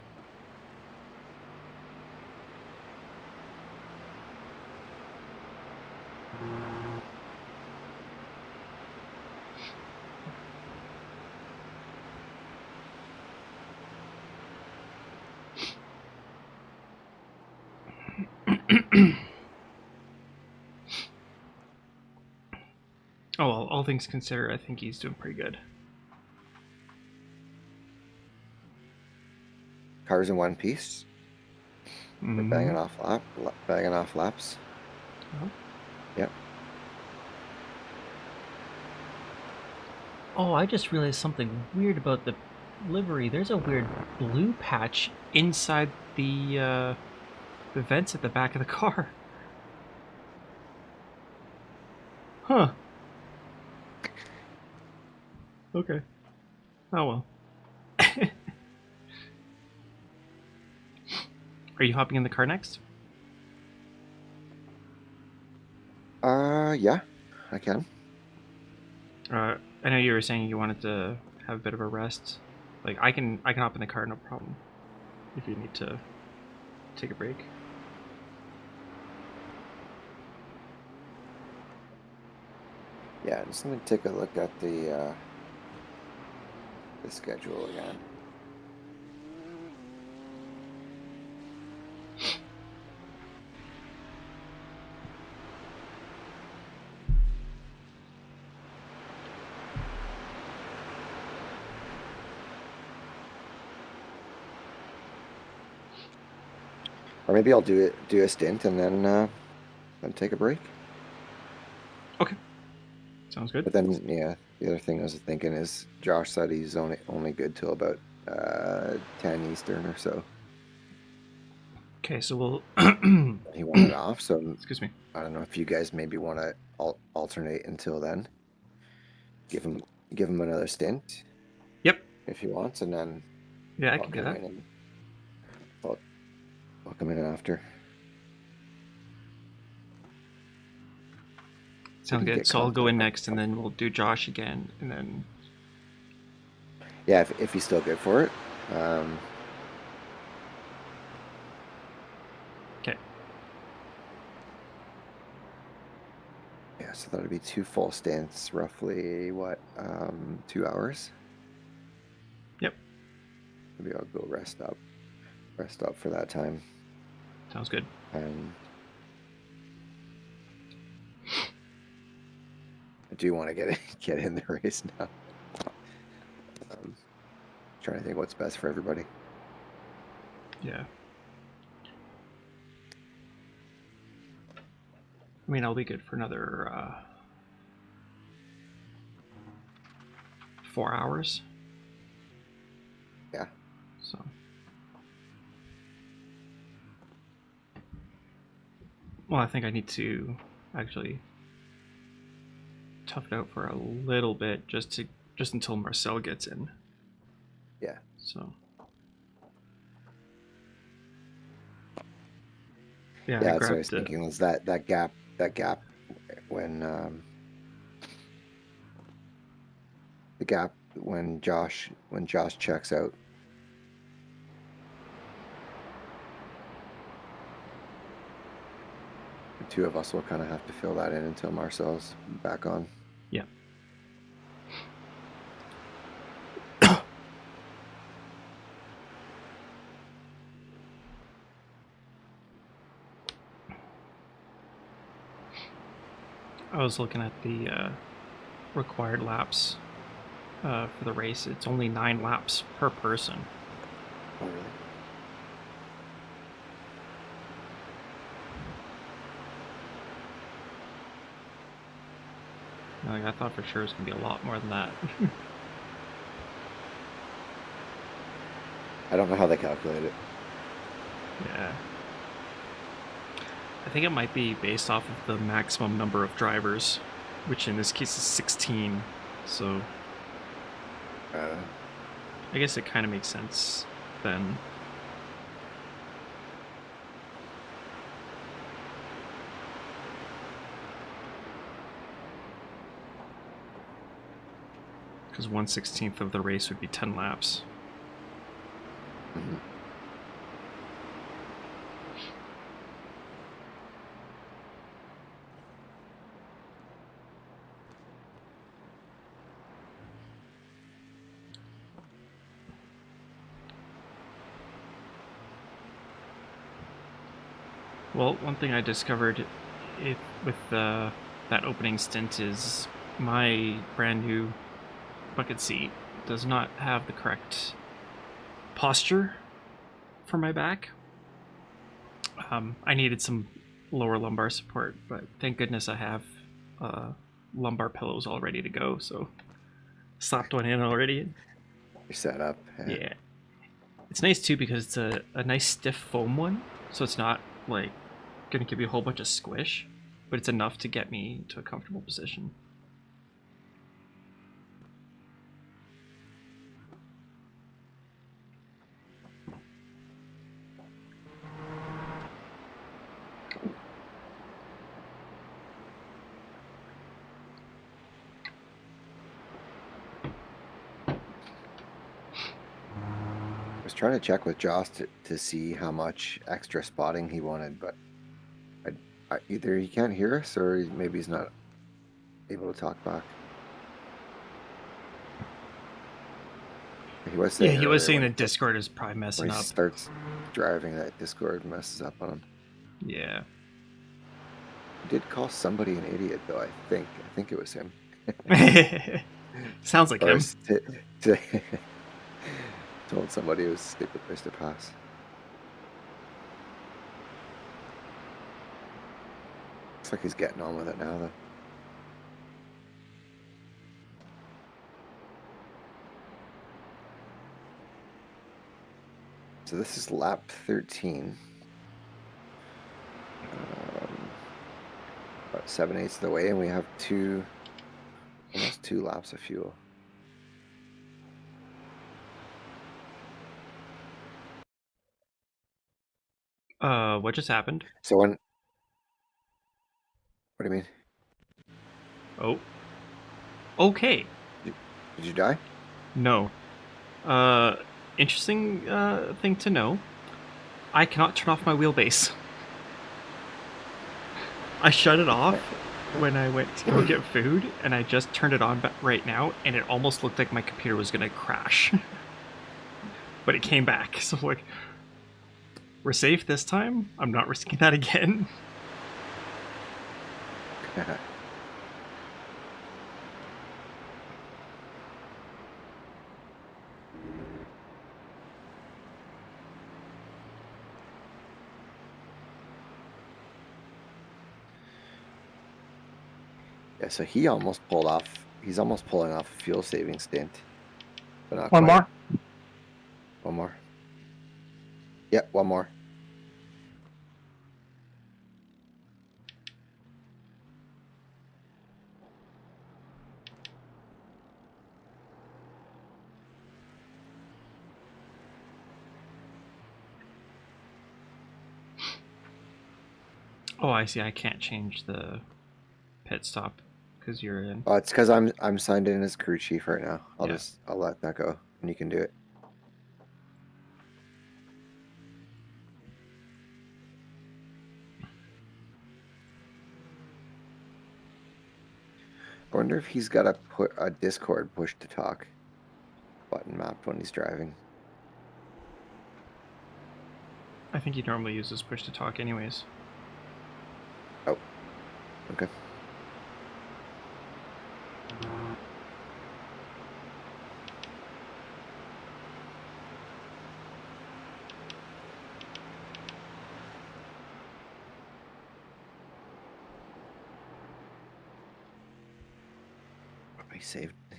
Oh, well, all things considered, I think he's doing pretty good. Cars in one piece. We're banging off laps. Oh. Yep. Oh, I just realized something weird about the livery. There's a weird blue patch inside the vents at the back of the car. Huh. Okay. Oh well. Are you hopping in the car next? Yeah, I can. I know you were saying you wanted to have a bit of a rest. Like I can hop in the car, no problem. If you need to take a break. Yeah, just let me take a look at the schedule again. Or maybe I'll do a stint and then take a break. Okay. Sounds good. But then, yeah, the other thing I was thinking is Josh said he's only good till about 10 Eastern or so. Okay, so we'll. He wanted off, so Excuse me. I don't know if you guys maybe want to alternate until then. Give him another stint. Yep. If he wants, and then Yeah, I can do that. I'll come in after. Sounds good. So I'll go in next, and then we'll do Josh again, and then. Yeah, if he's still good for it. So that'd be 2 full stints, roughly what, 2 hours? Yep. Maybe I'll go rest up for that time. Sounds good. And I do want to get in the race now. Trying to think what's best for everybody. Yeah. I mean, I'll be good for another 4 hours. Yeah. So. Well, I think I need to actually tough it out for a little bit just until Marcel gets in. Yeah. So. Yeah, Yeah, I that's what I grabbed was thinking, was that gap when the gap when Josh checks out. The two of us will kind of have to fill that in until Marcel's back on. Yeah. I was looking at the required laps for the race. It's only 9 laps per person. Oh, really? Like, I thought for sure it was going to be a lot more than that. I don't know how they calculate it. Yeah. I think it might be based off of the maximum number of drivers, which in this case is 16. So I guess it kind of makes sense then. Because 1/16 of the race would be 10 laps. Mm-hmm. Well, one thing I discovered with that opening stint is my brand new bucket seat does not have the correct posture for my back. I needed some lower lumbar support, but thank goodness I have lumbar pillows all ready to go, so slapped one in already. You're set up. Yeah. It's nice too because it's a nice stiff foam one, so it's not like gonna give you a whole bunch of squish, but it's enough to get me to a comfortable position. I was trying to check with Josh to see how much extra spotting he wanted, but either he can't hear us or maybe he's not able to talk back. He was saying, yeah, he was saying that Discord is probably messing when he up. starts driving, that Discord messes up on him. Yeah. He did call somebody an idiot, though. I think it was him. Sounds like Or him. Told somebody it was a stupid place to pass. Looks like he's getting on with it now, though. So this is lap 13. About 7/8 of the way, and we have almost 2 laps of fuel. What just happened? So what do you mean? Oh. Okay. Did you die? No. Interesting thing to know. I cannot turn off my wheelbase. I shut it off, when I went to go get food, and I just turned it on right now, and it almost looked like my computer was gonna crash. But it came back, so like, we're safe this time. I'm not risking that again. Yeah, so he almost pulled off. He's almost pulling off a fuel saving stint, but not One quite. more. One more. Yep, one more. Oh, I see. I can't change the pit stop because you're in. Oh, it's because I'm signed in as crew chief right now. Yeah. I'll let that go, and you can do it. I wonder if he's got a Discord push to talk button mapped when he's driving. I think he normally uses push to talk anyways. Oh, okay.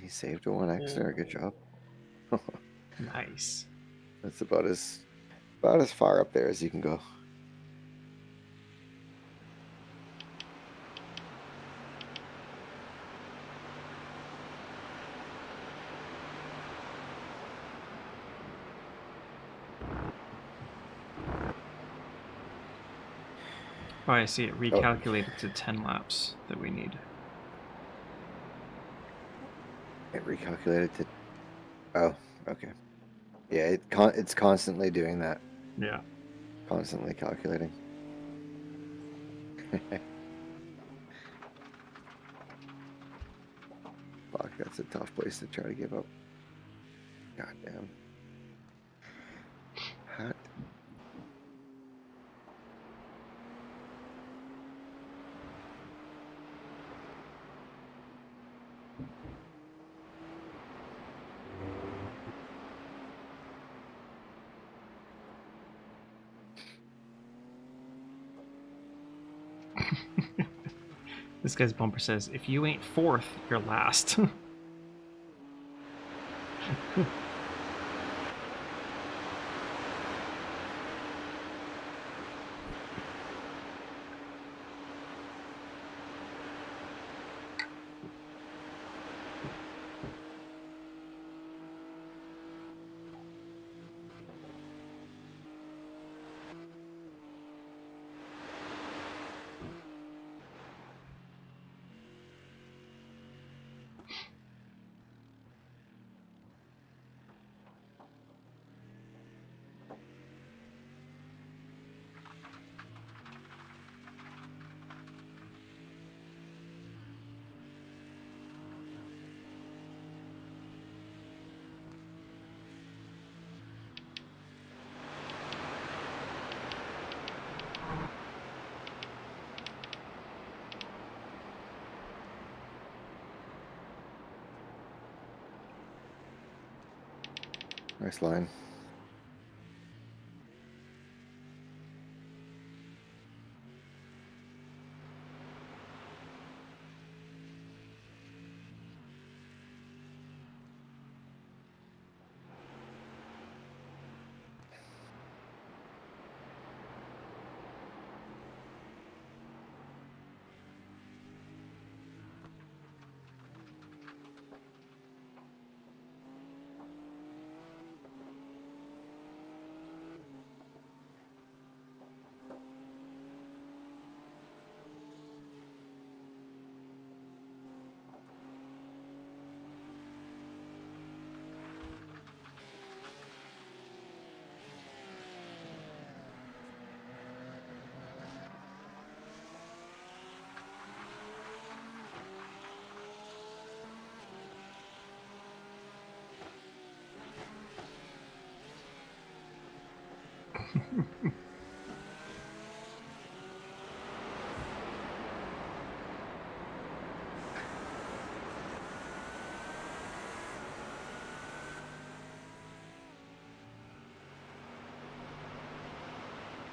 He saved a 1X. Good job. Nice. That's about as far up there as you can go. Oh, I see. It recalculated to 10 laps that we need. It recalculated to. Oh, okay. Yeah, it's constantly doing that. Yeah. Constantly calculating. Fuck, that's a tough place to try to give up. Goddamn. Hot. This guy's bumper says, if you ain't fourth, you're last. Nice line.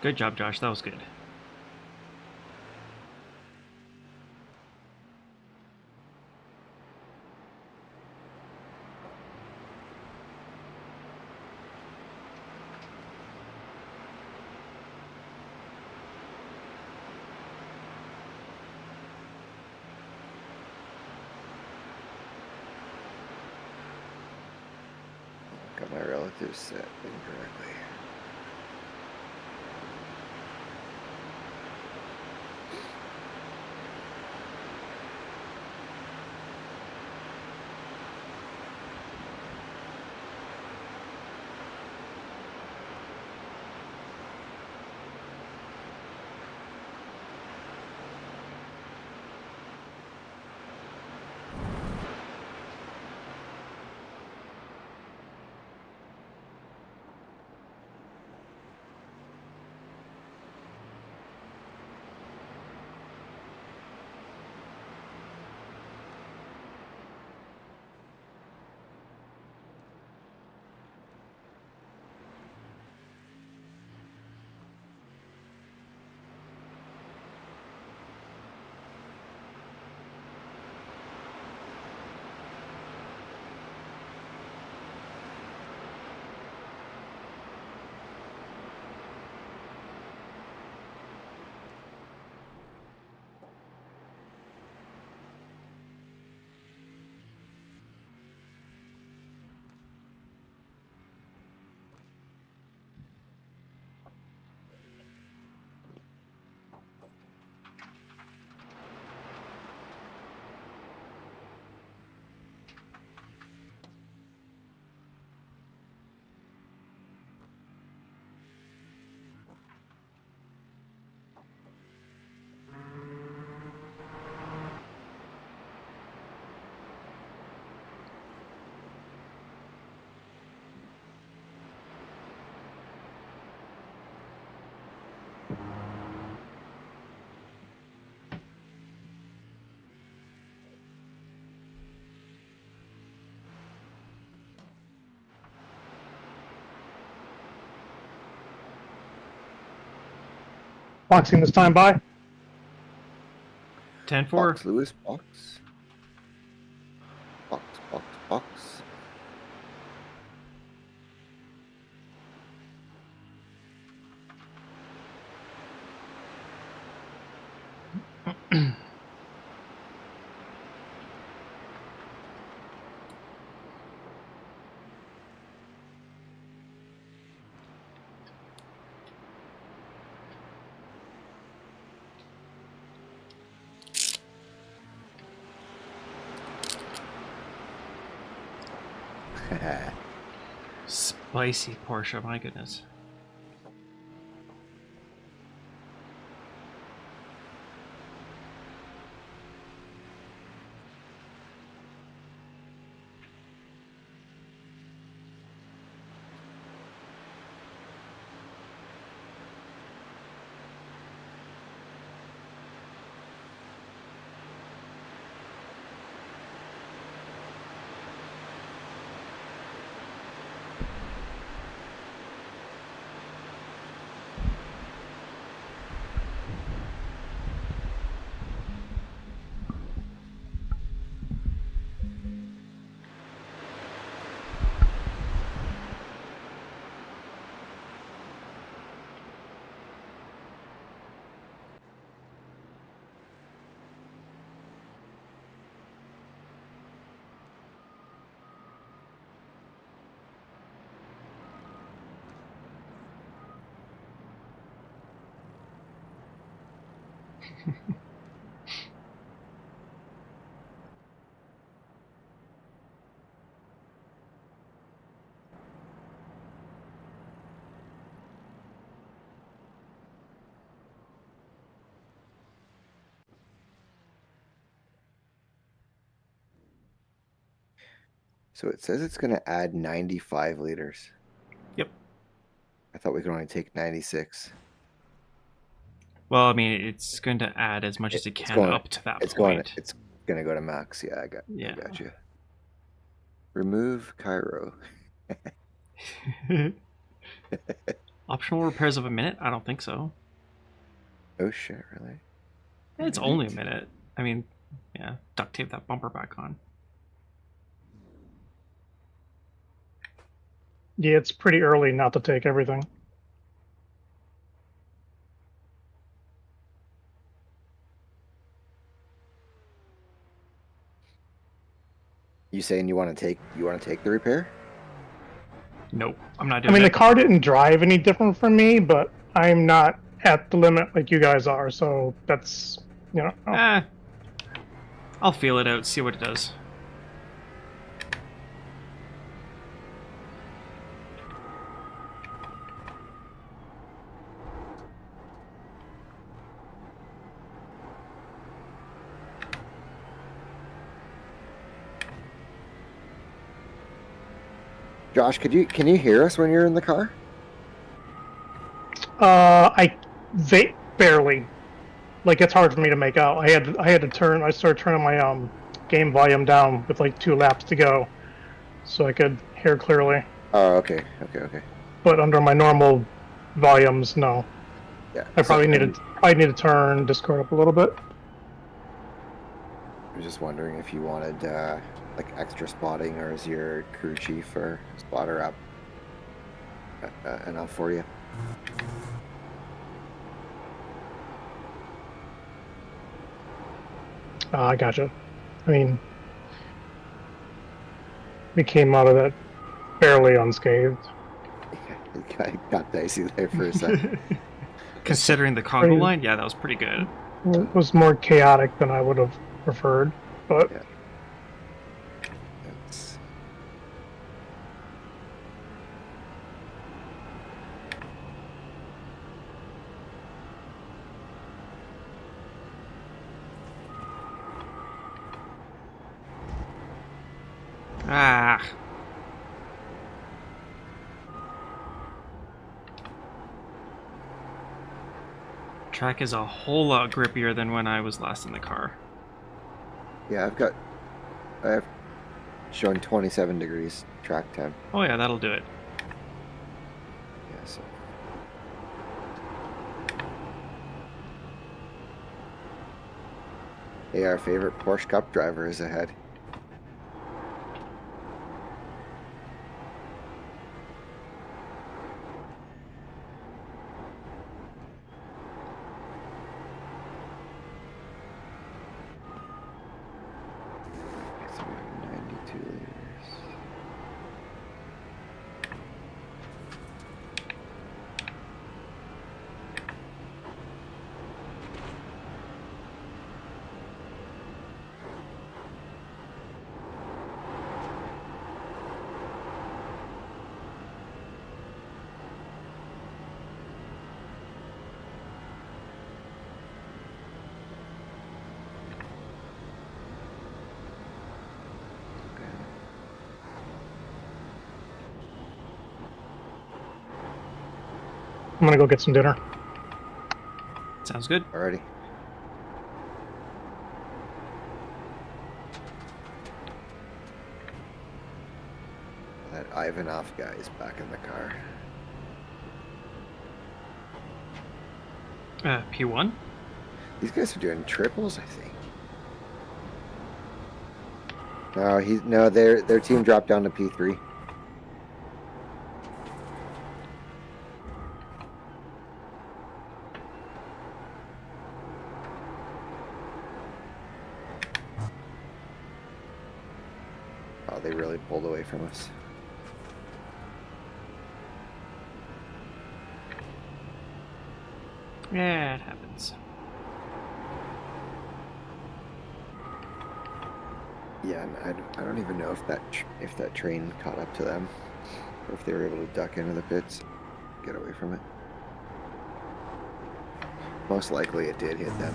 Good job, Josh. That was good. Got my relatives set incorrectly. Boxing this time by. 10-4. Box, Lewis, box. Box, box, box. Spicy Porsche, my goodness. So it says it's going to add 95 liters. Yep. I thought we could only take 96. Well, I mean, it's going to add as much as it It's can going- up to that It's point. gonna go to max. Yeah, I Yeah. got you. Remove Cairo. Optional repairs of a minute? I don't think so. Oh shit, really? It's only a minute. I mean, yeah, duct tape that bumper back on. Yeah, it's pretty early not to take everything. You saying you want to take the repair? Nope, I'm not I doing mean, it. the car didn't drive any different from me, but I'm not at the limit like you guys are, so that's, you know. I'll feel it out, see what it does. Josh, can you hear us when you're in the car? Barely. Like, it's hard for me to make out. I started turning my game volume down with like 2 laps to go, so I could hear clearly. Oh, okay. But under my normal volumes, no. Yeah. I probably need to turn Discord up a little bit. I was just wondering if you wanted like extra spotting, or is your crew chief or spotter up enough for you? I gotcha. I mean, we came out of that fairly unscathed. Yeah, it got dicey there for a second. Considering the Congo line, yeah, that was pretty good. It was more chaotic than I would have preferred, but Yeah. It's... Ah. Track is a whole lot grippier than when I was last in the car. Yeah, I have showing 27 degrees track temp. Oh yeah, that'll do it. Yeah, so. Hey, our favorite Porsche Cup driver is ahead. So we have 92 liters. I'm gonna go get some dinner. Sounds good. Alrighty. That Ivanov guy is back in the car. P1? These guys are doing triples, I think. No, their team dropped down to P3. Oh, they really pulled away from us. Yeah, it happens. Yeah, and I don't even know if that train caught up to them, or if they were able to duck into the pits, get away from it. Most likely, it did hit them.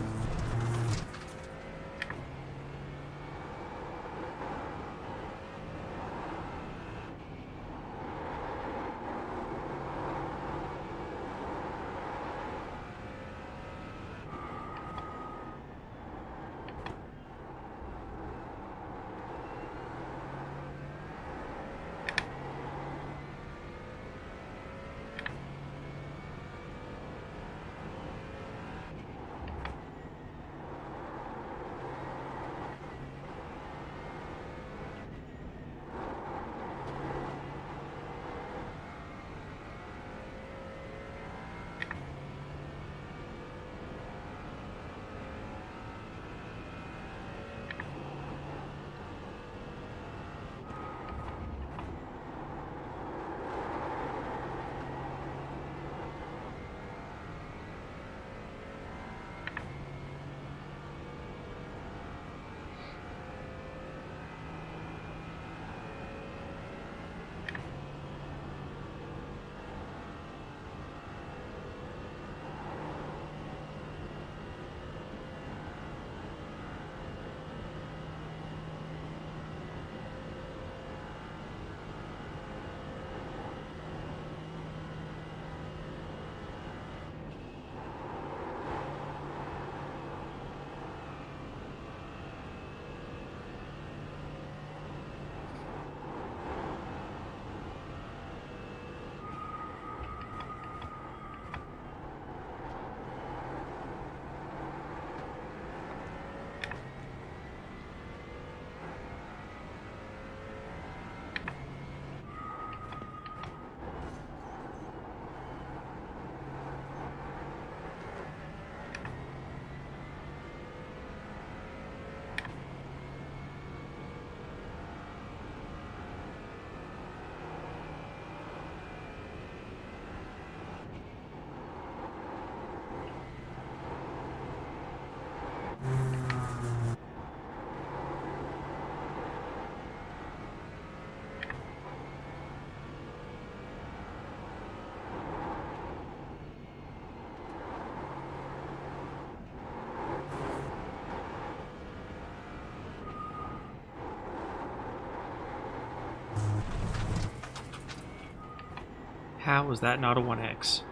How was that not a 1X?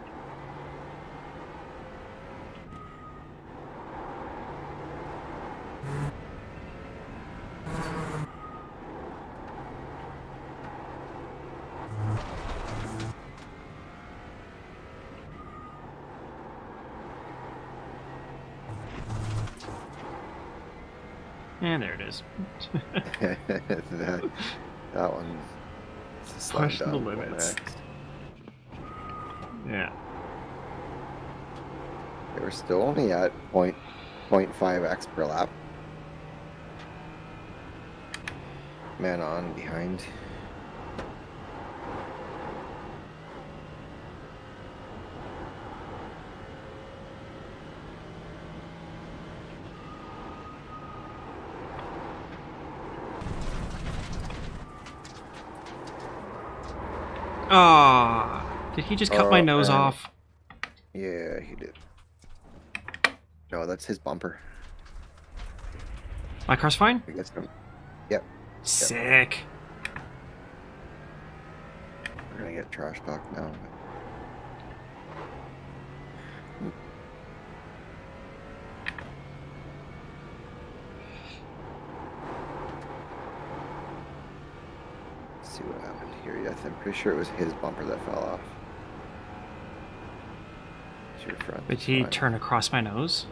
And there it is. that one. Pushing the limits. Yeah. They were still only at 0.5x per lap. Man on behind. Ah, did he just cut my nose man. off? Yeah, he did. No, that's his bumper. My car's fine? I guess. Yep. Sick. We're gonna get trash talk now. Let's see what happened here. Yes, I'm pretty sure it was his bumper that fell off. It's your front. Did he turn across my nose?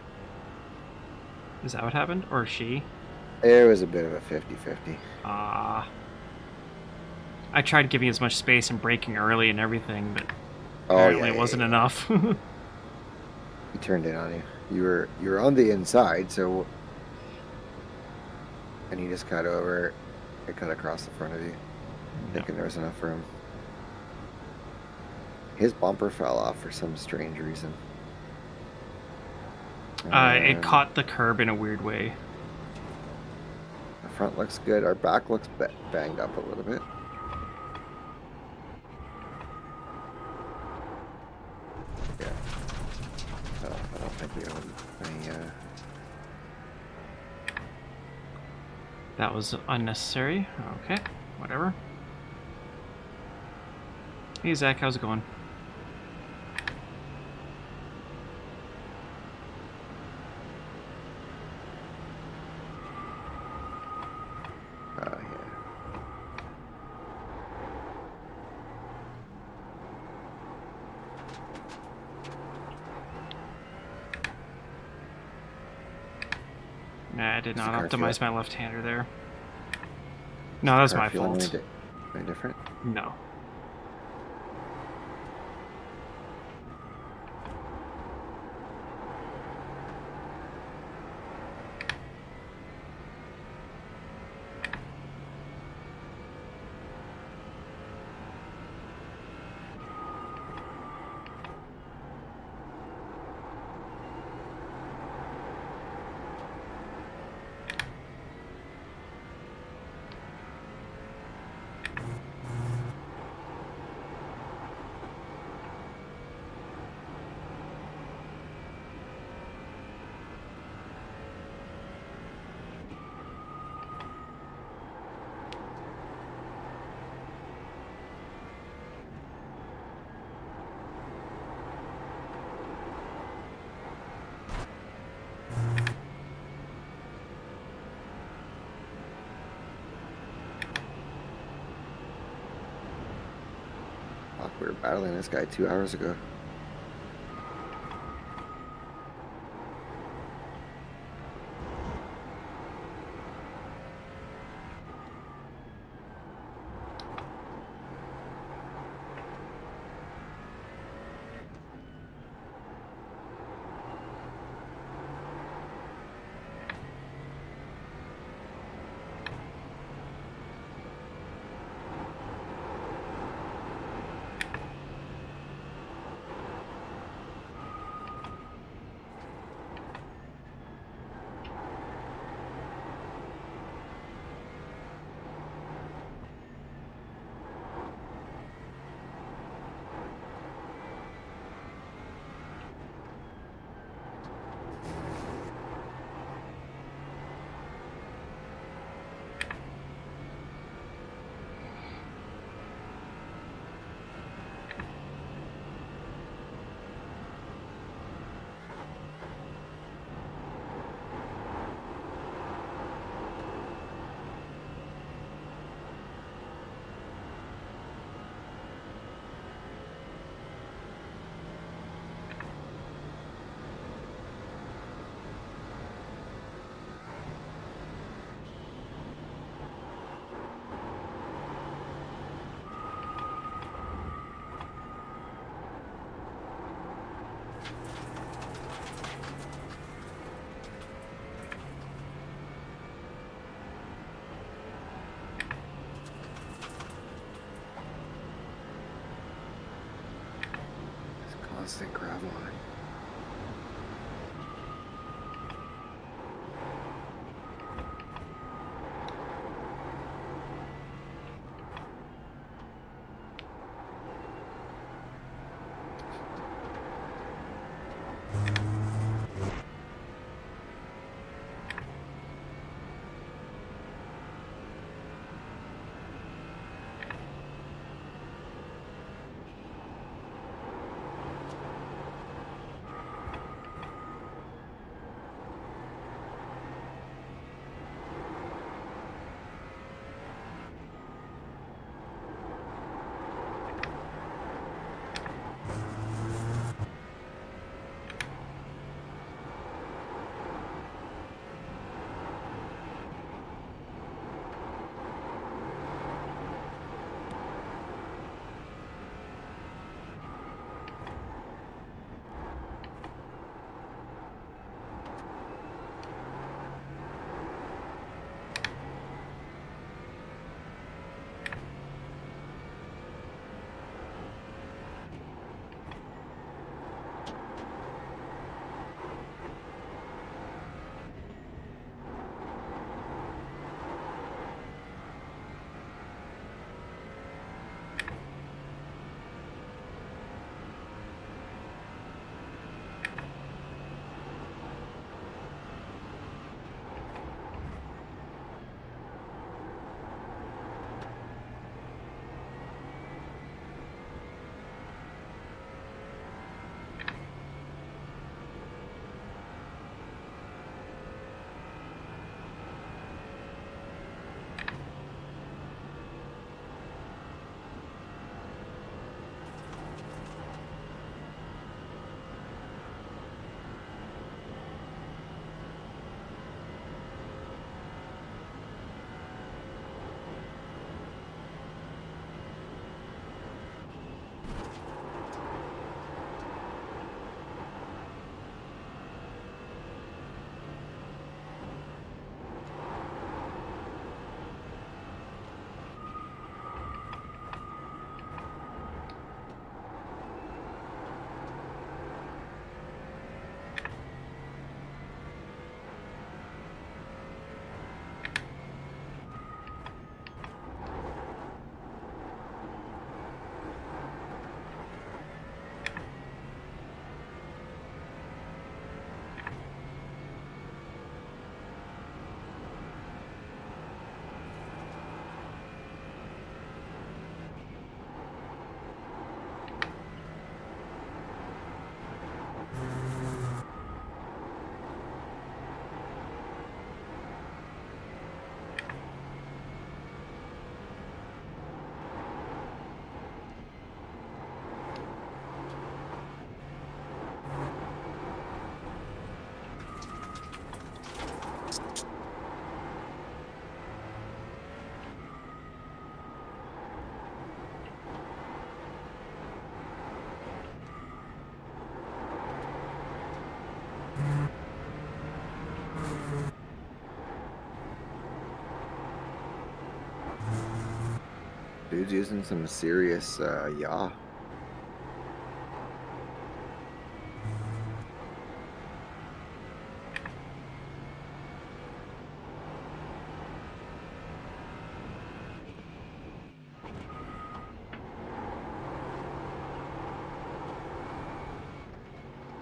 Is that what happened? Or she? It was a bit of a 50-50. Ah. I tried giving as much space and braking early and everything, but apparently it wasn't enough. He turned in on you. You were on the inside, so, and he just cut over. It cut across the front of you, thinking there was enough room. His bumper fell off for some strange reason. It caught the curb in a weird way. The front looks good. Our back looks banged up a little bit. Yeah. I don't think we have any. That was unnecessary. Okay, whatever. Hey Zach, how's it going? Yeah. Nah, I did not car optimize feel? my left-hander there. No, that's my Feeling fault. any different? No. Fuck, we were battling this guy 2 hours ago. constant gravel on it. Dude's using some serious yaw.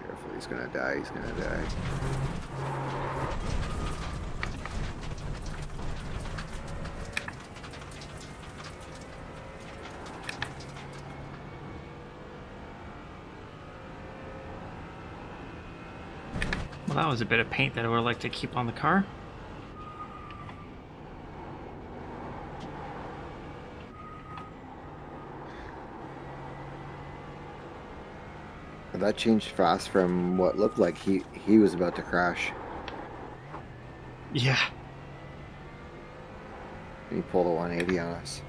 Careful, he's gonna die, he's gonna die. Well, that was a bit of paint that I would like to keep on the car. That changed fast from what looked like he was about to crash. Yeah. He pulled a 180 on us.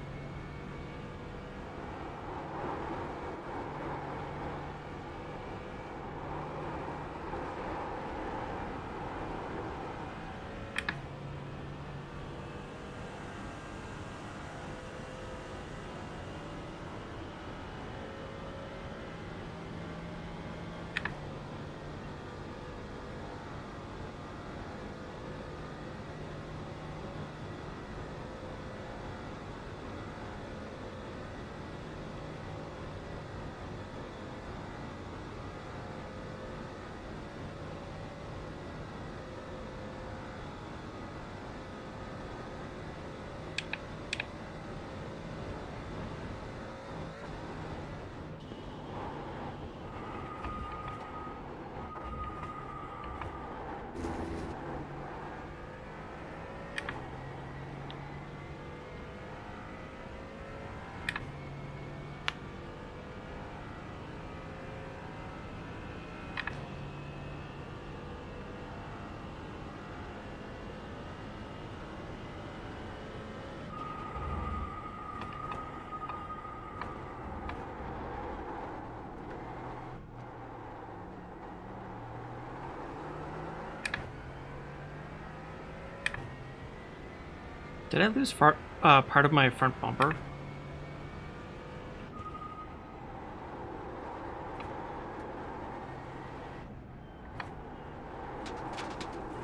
Did I lose part of my front bumper?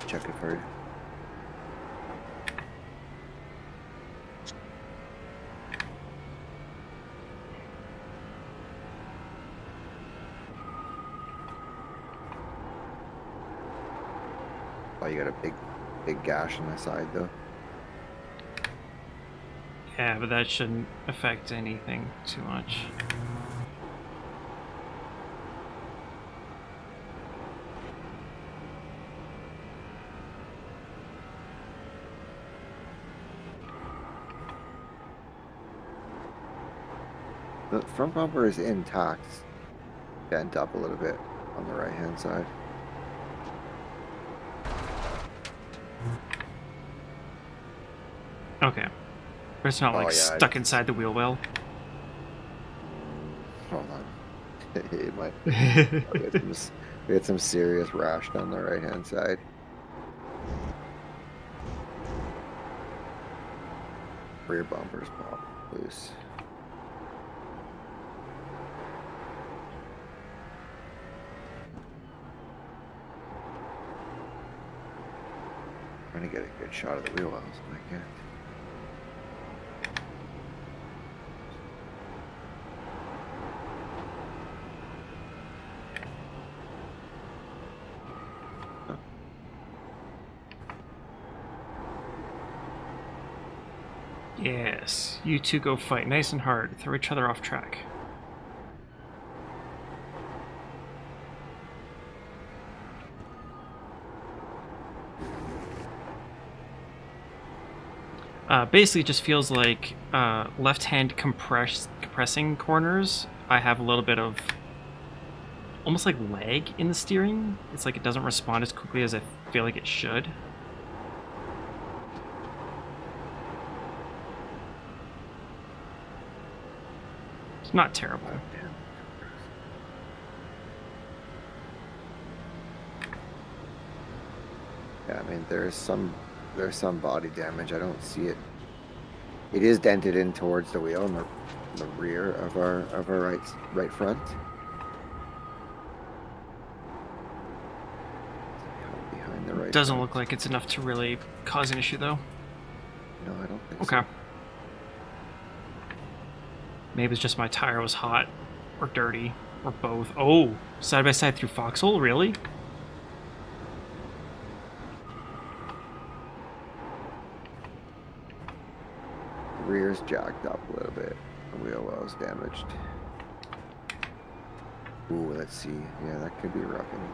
Check it for you. Oh, you got a big gash on the side though. Yeah, but that shouldn't affect anything too much. The front bumper is intact, bent up a little bit on the right hand side. Okay. But it's not Oh, like yeah, stuck inside the wheel well. Hold on. It might. We had some serious rash down the right hand side. Rear bumpers pop loose. Trying to get a good shot of the wheel wells if I can. Yes, you two go fight nice and hard. Throw each other off track. Basically, it just feels like left-hand compressing corners. I have a little bit of almost like lag in the steering. It's like it doesn't respond as quickly as I feel like it should. It's not terrible. Yeah, I mean there's some body damage. I don't see it. It is dented in towards the wheel in the rear of our right front. Behind the right. Doesn't front. look like it's enough to really cause an issue though. No, I don't think Okay. so. Maybe it's just my tire was hot or dirty or both. Oh, side by side through Foxhole, really? The rear's jacked up a little bit. The wheel well's damaged. Ooh, let's see. Yeah, that could be roughing.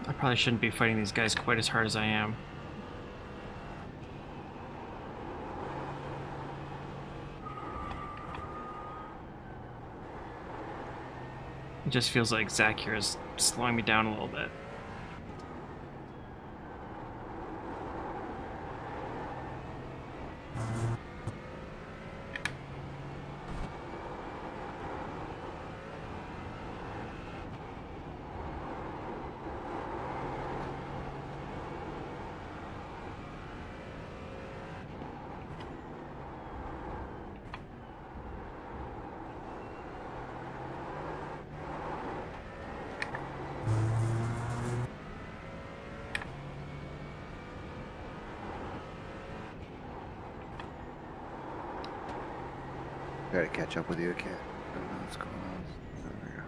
I probably shouldn't be fighting these guys quite as hard as I am. It just feels like Zach here is slowing me down a little bit. Gotta catch up with you again. I don't know what's going on. There we go.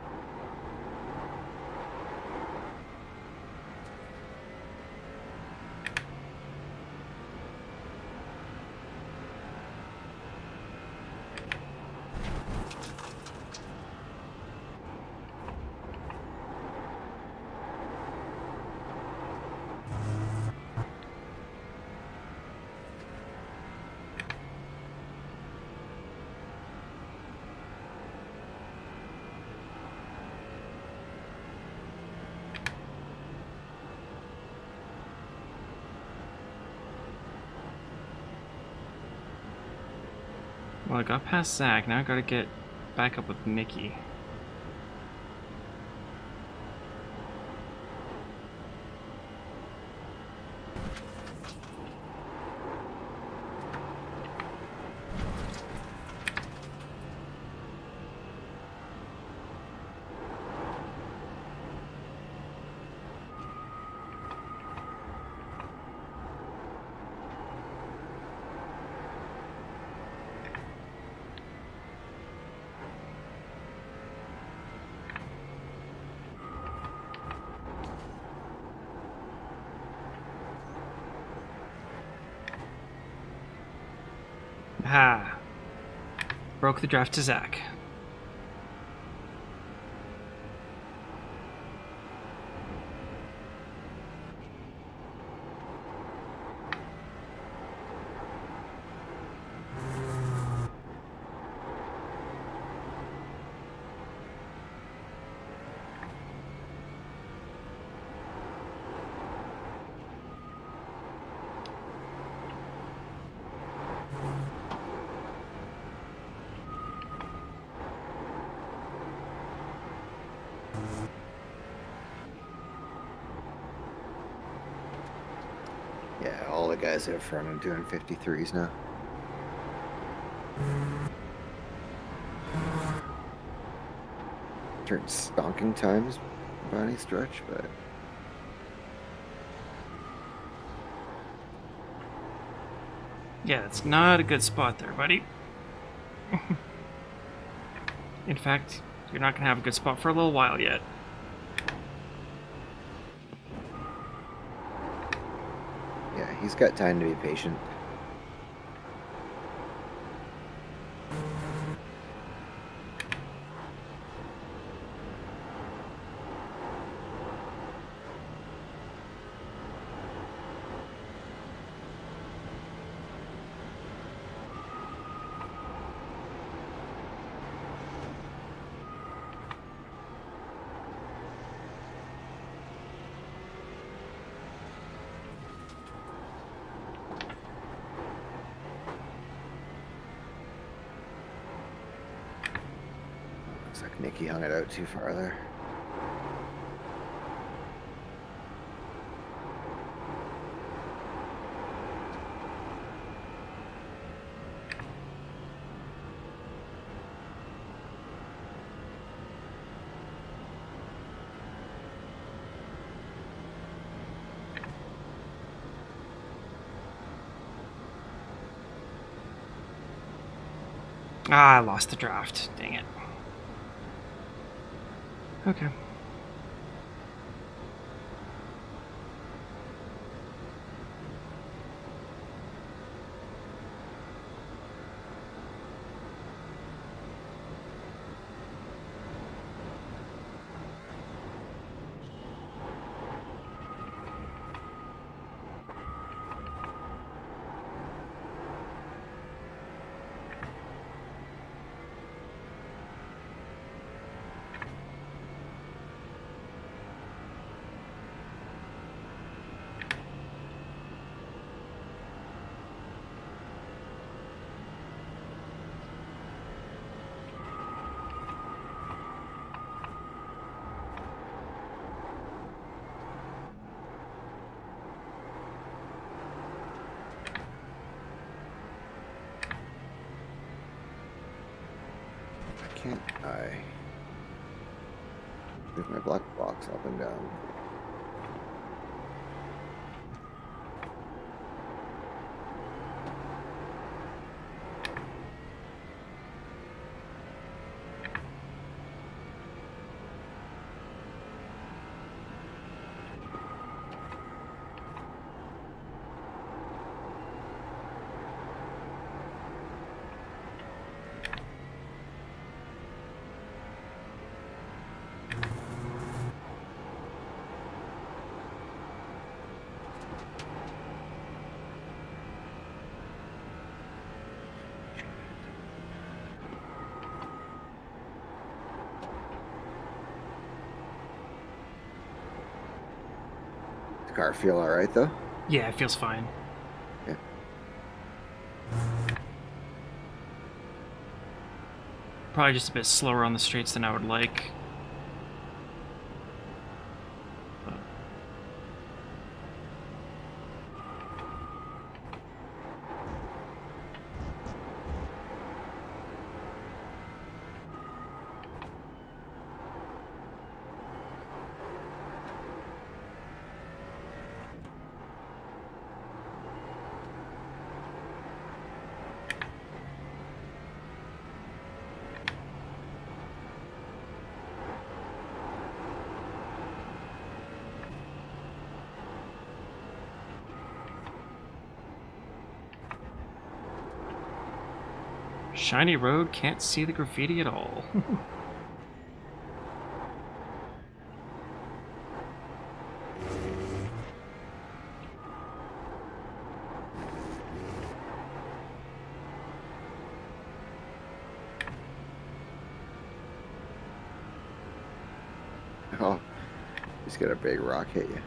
Well, I got past Zach, now I gotta get back up with Nikki. Ah. Broke the draft to Zach. Yeah, all the guys out front are doing 53s now. Turned stonking times by any stretch, but Yeah, it's not a good spot there, buddy. In fact, you're not going to have a good spot for a little while yet. yeah, he's got time to be patient. Looks like Nicky hung it out too far there. Ah, I lost the draft. Dang it. Okay. Can't I move my black box up and down? The car feel all right though? Yeah, it feels fine. Yeah. Probably just a bit slower on the straights than I would like. Shiny road, can't see the graffiti at all. Oh, just get a big rock hit you.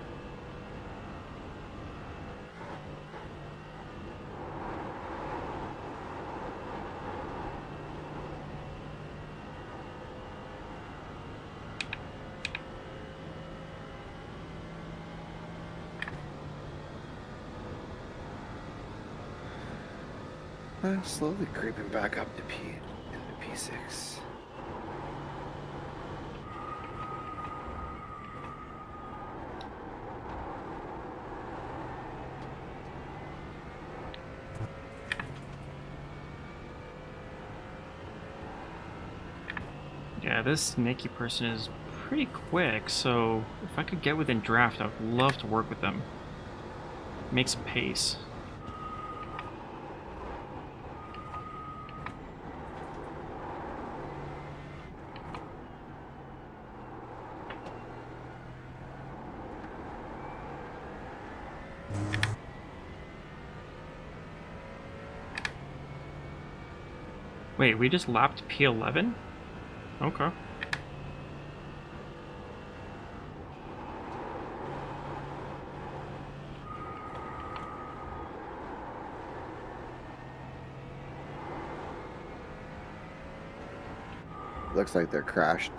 I'm slowly creeping back up to P6. Yeah, this snaky person is pretty quick, so if I could get within draft, I would love to work with them. Make some pace. Wait, we just lapped P11? Okay. Looks like they're crashed,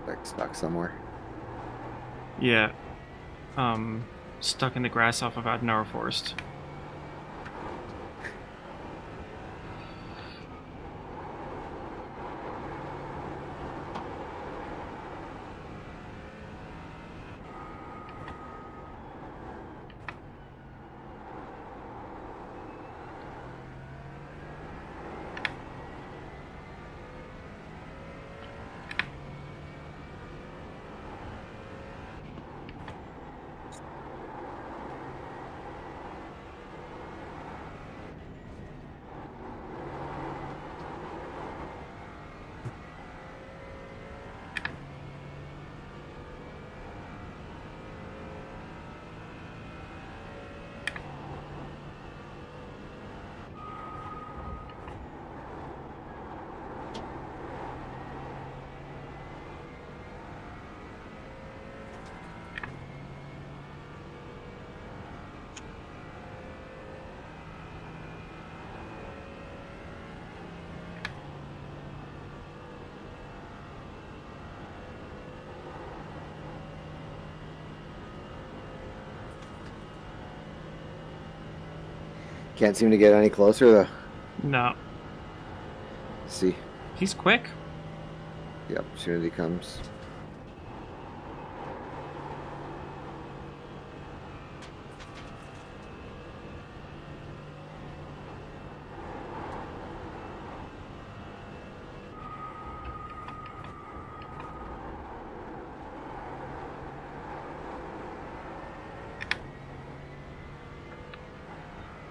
like stuck somewhere. Yeah. Stuck in the grass off of Adenauer Forest. Can't seem to get any closer though. No. See. He's quick. The opportunity comes.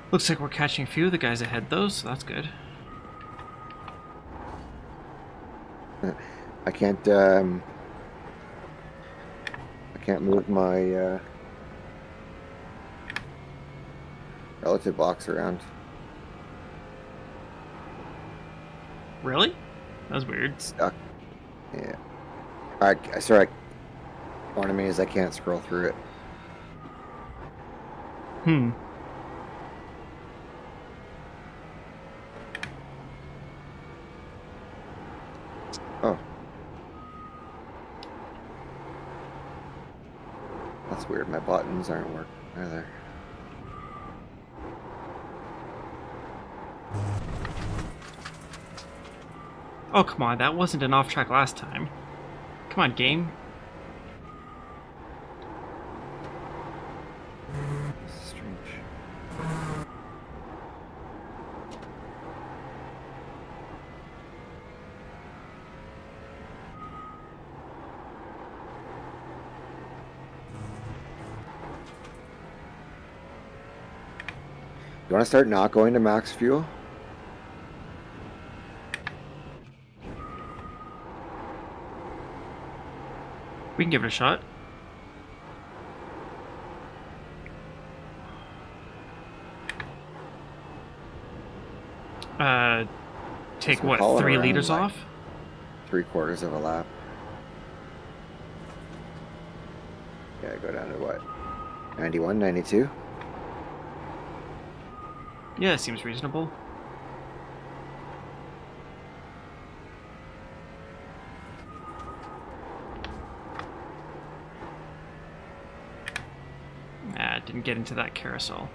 Looks like we're catching a few of the guys ahead though, so that's good. I can't move my relative box around. Really? That was weird. Stuck. Yeah. Sorry. What I mean is I can't scroll through it. Hmm. Oh. That's weird. My buttons aren't working either. Oh, come on. That wasn't an off track last time. Come on, game. This is strange. You want to start not going to max fuel? We can give it a shot. Take we're what, hauling 3 around, liters like, off? 3/4 of a lap. Yeah, go down to what? 91, 92? Yeah, it seems reasonable. Ah, didn't get into that carousel.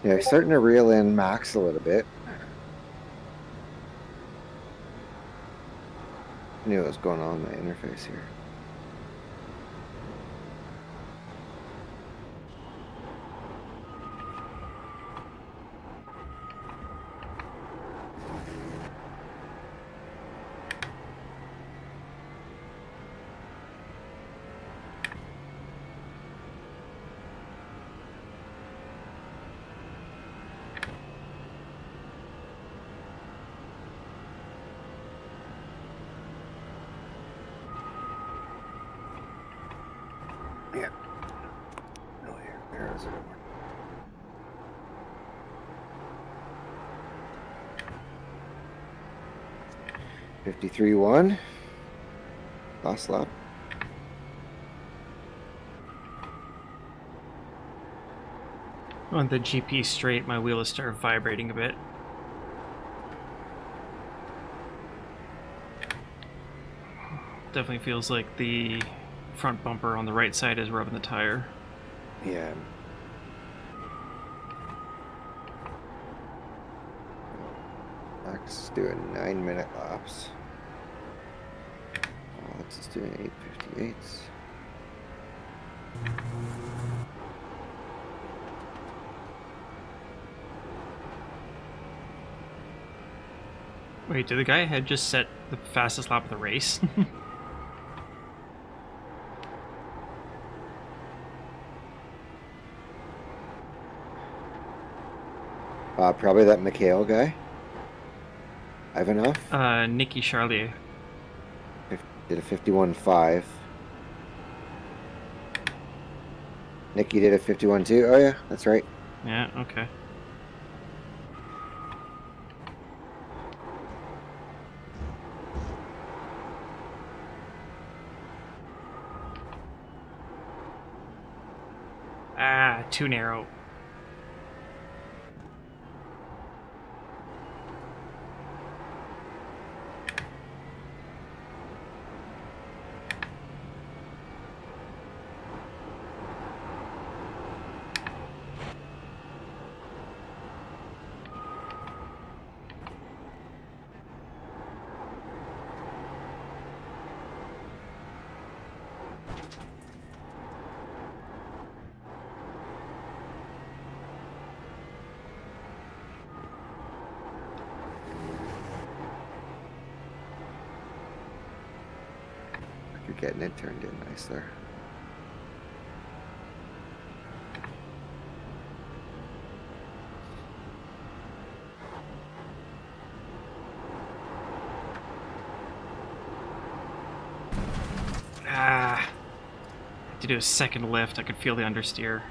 Yeah, starting to reel in Max a little bit. I knew what was going on in my interface here. Yeah. Oh, here. There's a good one. $53.1. Last lap. On the GP straight, my wheel is started vibrating a bit. Definitely feels like the front bumper on the right side is rubbing the tire. Yeah. Max is doing 9-minute laps. Alex is doing 8:58s. Wait, did the guy ahead just set the fastest lap of the race? Probably that Mikhail guy. Ivanov Nikki Charlier. did a 51.5. Nikki did a 51.2. Oh yeah, that's right. Yeah, okay. Ah, too narrow. You're getting it turned in nice there. Ah. Had to do a second lift. I could feel the understeer.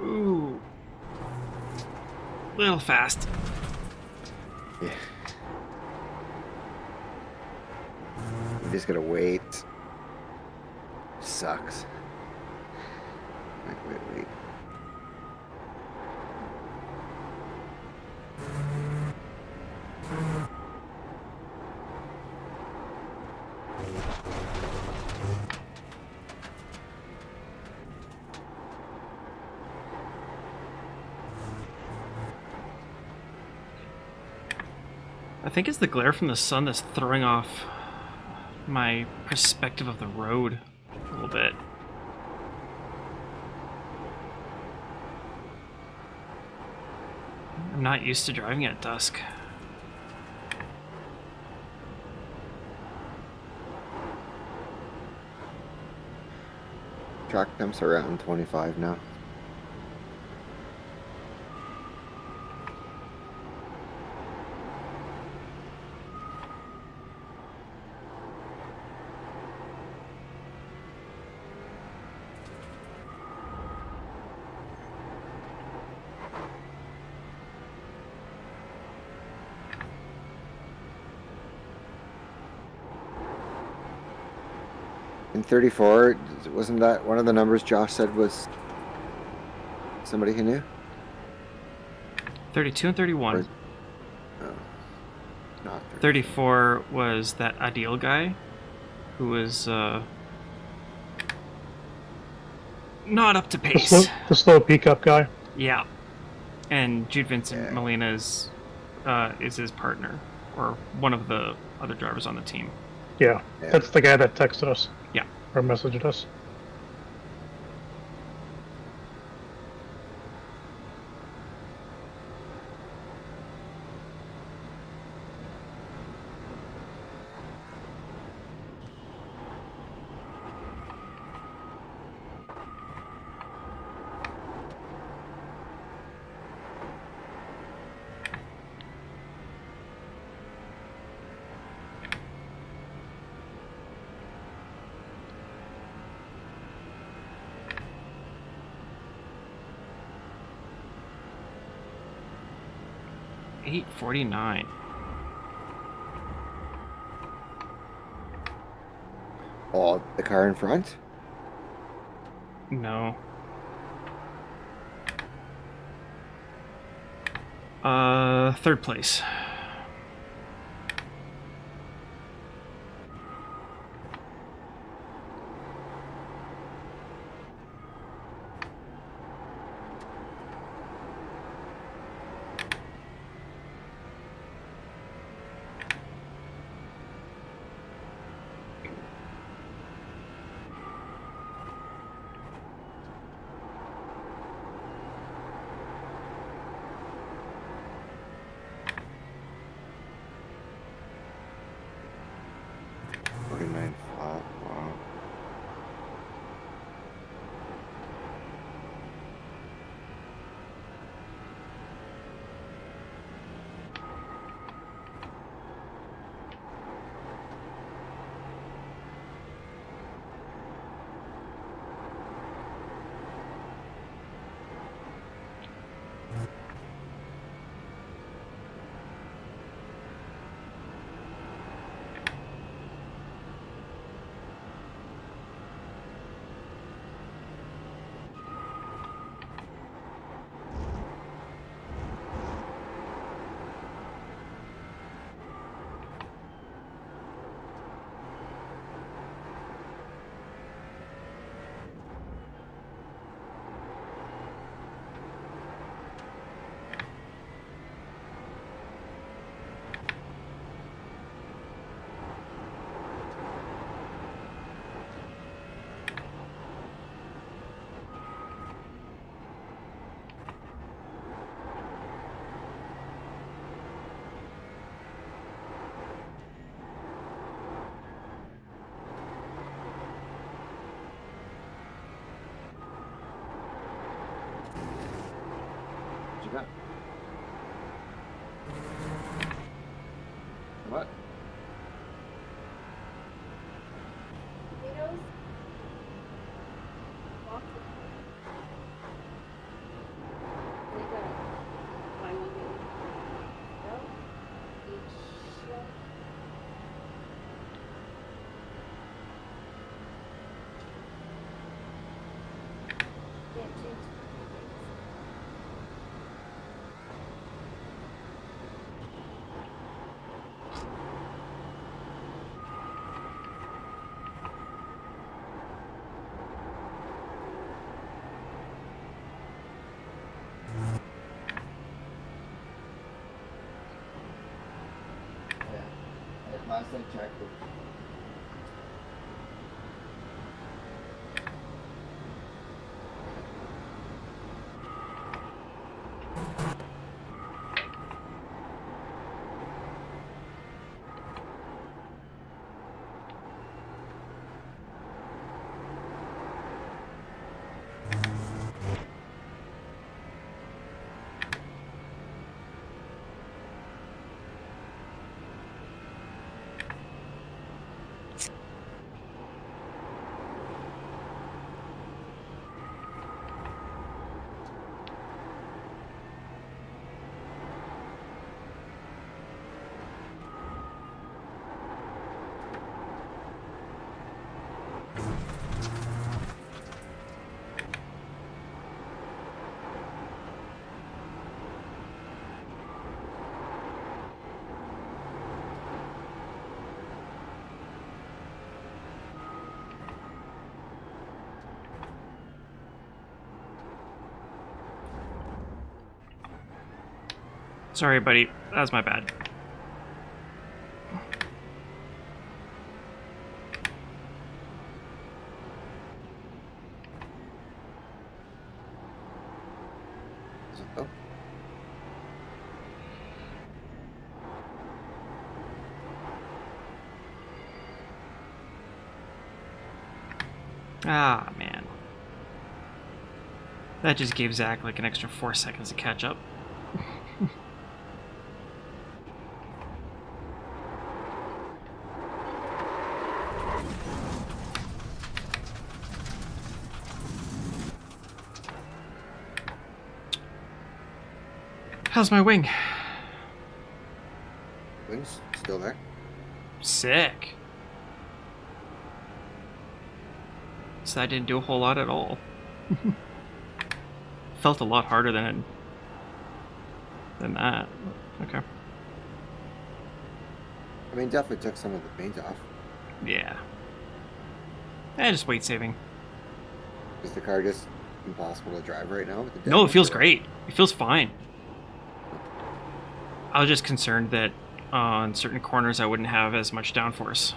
Ooh. Little fast. Yeah. You just gotta wait. Sucks. Wait. I think it's the glare from the sun that's throwing off my perspective of the road a little bit. I'm not used to driving at dusk. Track temps are around 25 now. In 34, wasn't that one of the numbers Josh said was somebody he knew? 32 and 31. Oh, not 34 was that Adil guy who was not up to pace. The slow pickup guy. Yeah. And Jude Vincent Yeah. Molina is his partner, or one of the other drivers on the team. Yeah, Yeah. that's the guy that texted us. Yeah. Or messaged us. $8.49. Oh, the car in front? No. Third place. Flat. Wow. What you got? What? Potatoes. They got buy one get one. No. Each. Yeah, two. Last I checked, Sorry, buddy. That was my bad. oh, Ah, man. That just gave Zach like an extra 4 seconds to catch up. How's my wing? wings still there? Sick. So that didn't do a whole lot at all. Felt a lot harder than than that. Okay. I mean, definitely took some of the paint off. Yeah. Just weight saving. Is the car just impossible to drive right now with the No, it damage, feels or what? great. It feels fine. I was just concerned that on certain corners I wouldn't have as much downforce.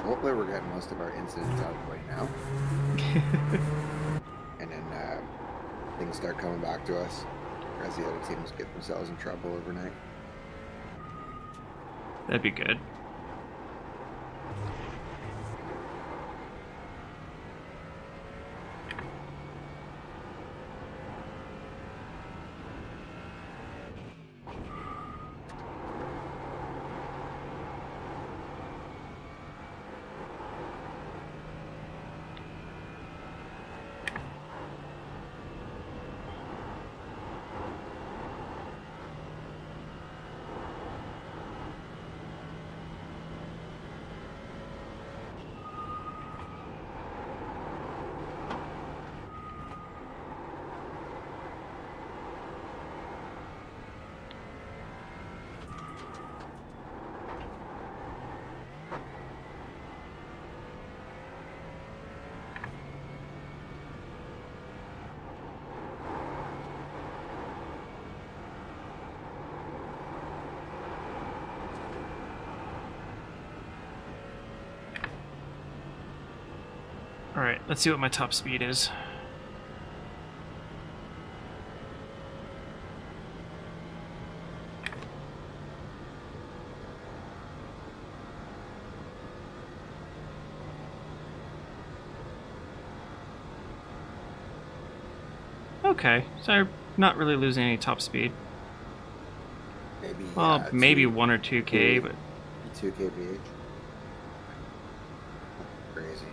Hopefully we're getting most of our incidents out of the way now. And then things start coming back to us as the other teams get themselves in trouble overnight. That'd be good. Alright, let's see what my top speed is. Okay, so I'm not really losing any top speed. Maybe Well, maybe 1 or 2k, but 2 kph. Crazy.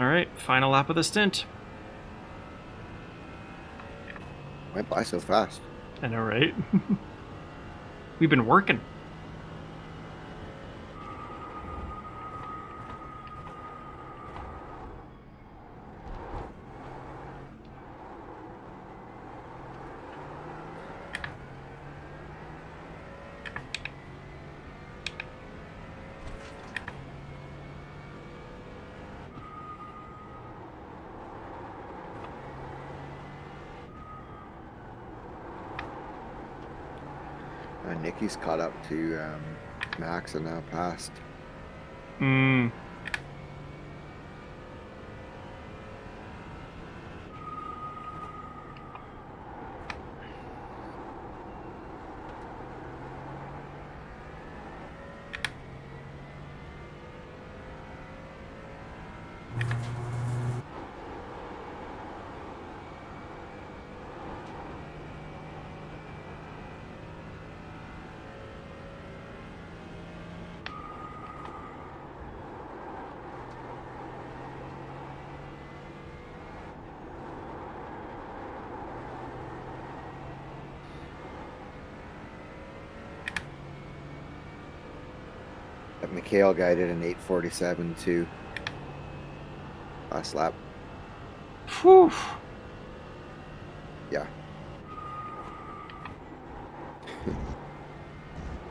alright, final lap of the stint. Went by so fast. I know, right? We've been working. Nikki's caught up to Max and now passed. Mikhail guy did an 8:47 too. Last lap. Whew. Yeah.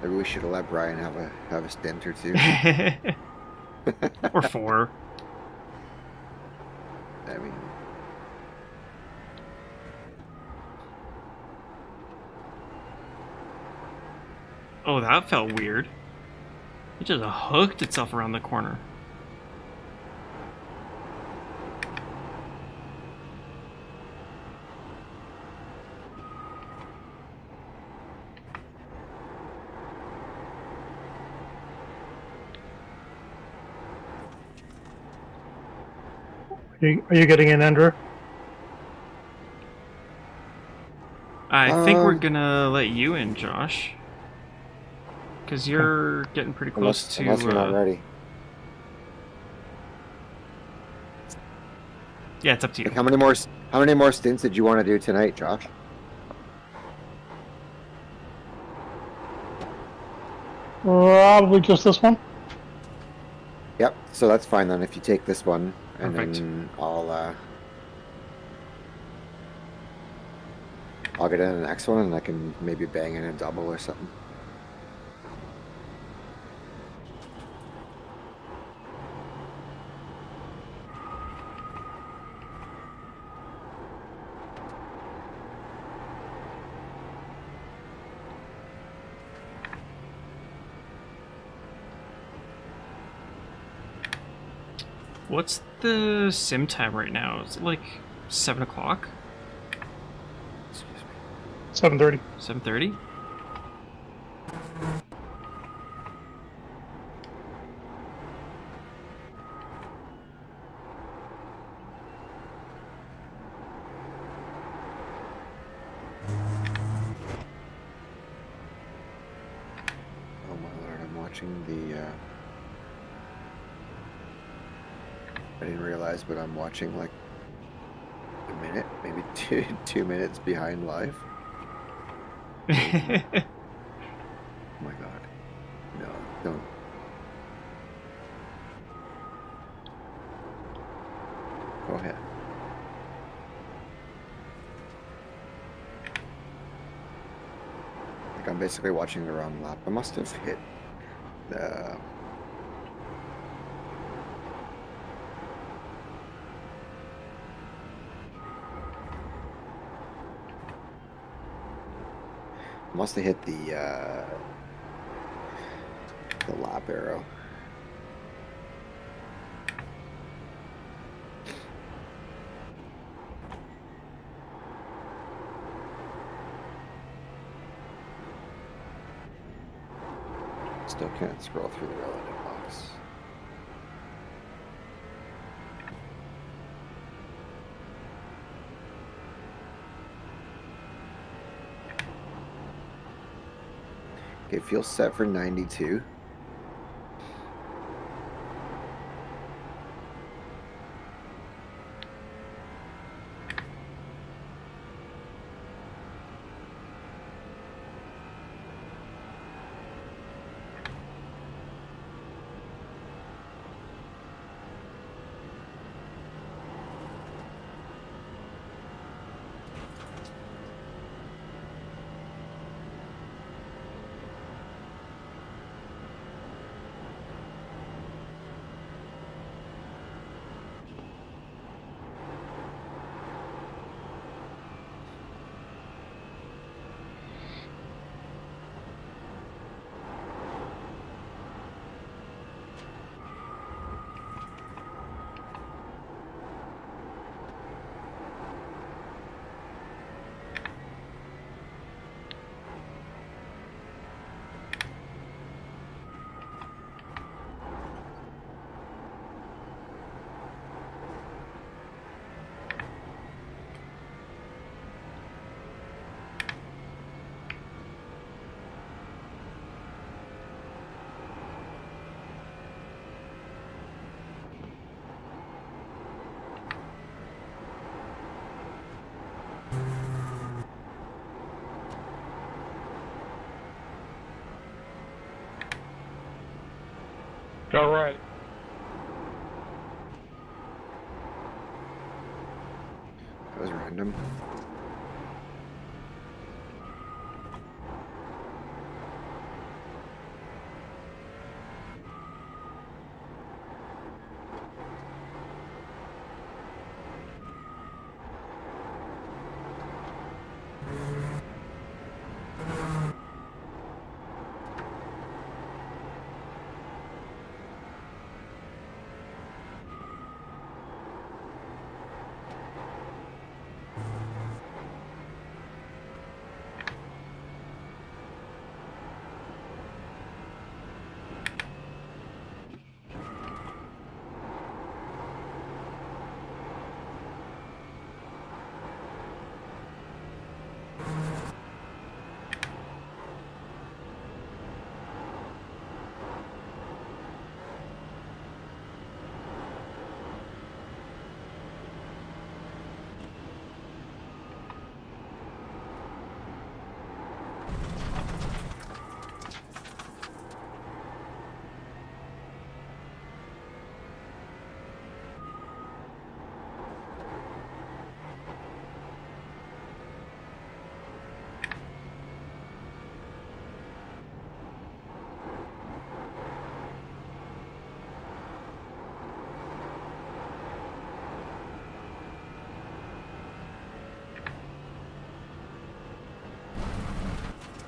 Maybe we should have let Brian have a stint or two. Or 4. I mean, Oh, that felt weird. It just hooked itself around the corner. Are you getting in, Andrew? I think we're gonna let you in, Josh. Because you're getting pretty close to... unless you're not ready. Yeah, it's up to you. Like, how many more stints did you want to do tonight, Josh? Probably just this one. Yep. So that's fine then. If you take this one, and Perfect. then I'll get in the next one, and I can maybe bang in a double or something. What's the sim time right now? Is it like 7 o'clock? Excuse me. 7:30. 7:30? Oh my lord! I'm watching the. I didn't realize, but I'm watching like a minute, maybe 2 minutes behind live. Oh my god. No, don't. Go ahead. Like, I'm basically watching the wrong lap. I must have hit the... Must have hit the lap arrow. Still can't scroll through the relative box. Okay, feel set for 92. All right. That was random.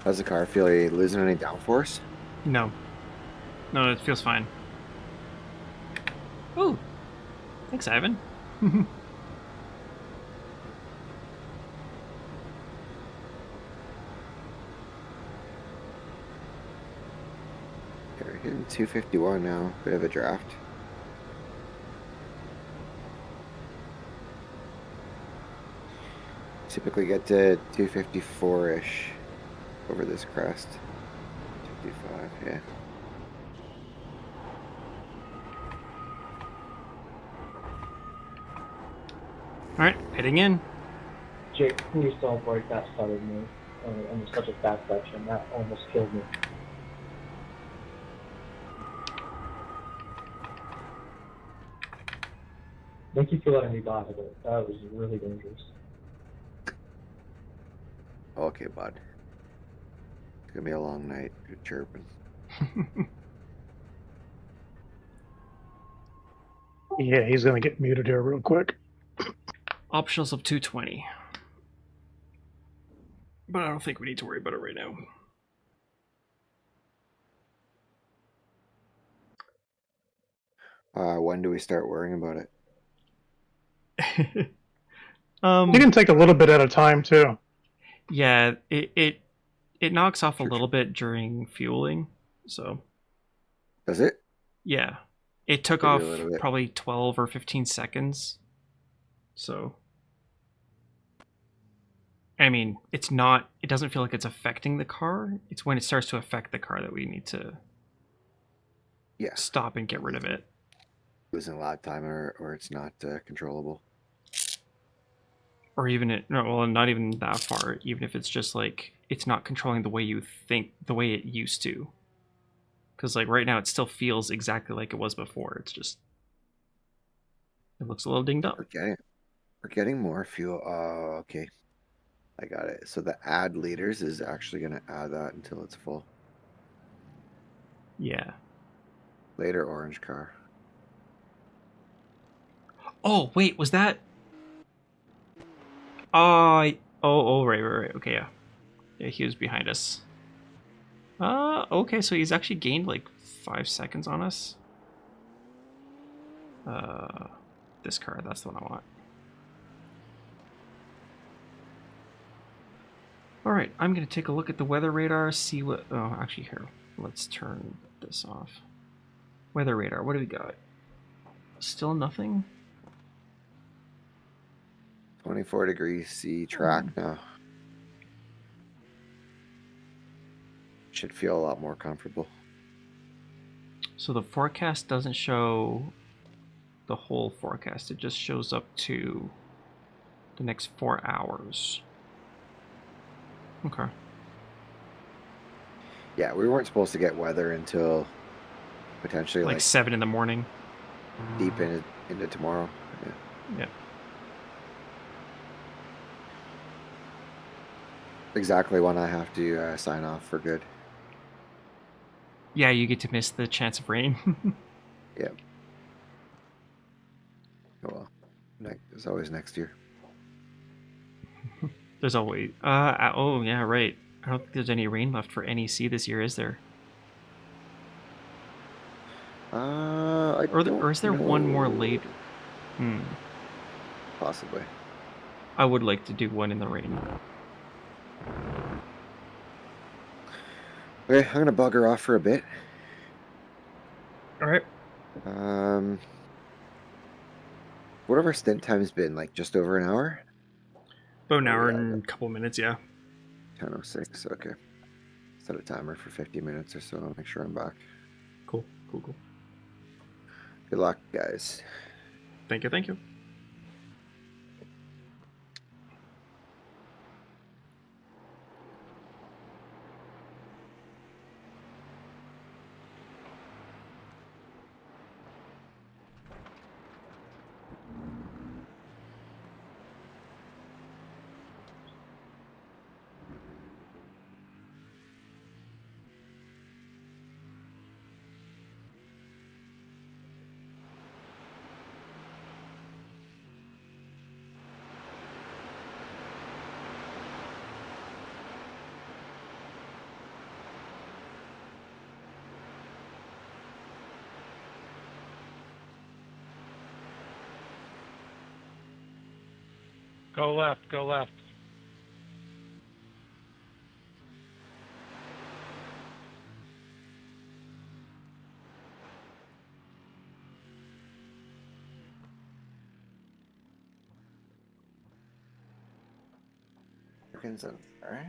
How's the car feel? Are you losing any downforce? No. No, it feels fine. Ooh. Thanks, Ivan. Okay, we're hitting 251 now. Bit of a draft. Typically get to 254-ish over this crest. 255, yeah. Alright, heading in. Jake, can you still break that started move? And such a fast section, that almost killed me. Thank you for letting me buy it. That was really dangerous. Okay, bud. It's gonna be a long night. Good chirping. Yeah, he's gonna get muted here real quick. Optionals of 220. But I don't think we need to worry about it right now. When do we start worrying about it? You can take a little bit at a time too. Yeah, it knocks off a Sure. little bit during fueling, so Does it? yeah. It took Maybe a off little bit. probably 12 or 15 seconds. So I mean, it doesn't feel like it's affecting the car. It's when it starts to affect the car that we need to stop and get rid of it. Losing a lot of time or it's not controllable. Or even not even that far, even if it's just like it's not controlling the way you think, the way it used to. Because like right now it still feels exactly like it was before. It's just, it looks a little dinged up. We're getting more fuel. Oh, okay. I got it. So the add liters is actually going to add that until it's full. Yeah. Later orange car. Oh, wait, was that? Right. Okay, yeah. Yeah, he was behind us. Okay, so he's actually gained like 5 seconds on us. This car, that's the one I want. Alright, I'm gonna take a look at the weather radar, see what... Oh, actually here, let's turn this off. Weather radar, what do we got? Still nothing? 24 degrees C track now. Should feel a lot more comfortable. So the forecast doesn't show the whole forecast. It just shows up to the next 4 hours. Okay. Yeah, we weren't supposed to get weather until potentially like 7 in the morning. deep into tomorrow. Yeah. Yeah. Exactly when I have to sign off for good. Yeah, you get to miss the chance of rain. Yeah. Oh well. There's always next year. There's always. Oh yeah, right. I don't think there's any rain left for NEC this year, is there? Or is there one more later? Possibly. I would like to do one in the rain. Okay, I'm gonna bugger off for a bit. All right. What have our stint times been? Like just over an hour? About an hour and a couple minutes, yeah. 10:06. Okay. Set a timer for 50 minutes or so. I'll make sure I'm back. Cool. Good luck, guys. Thank you. Go left. All right.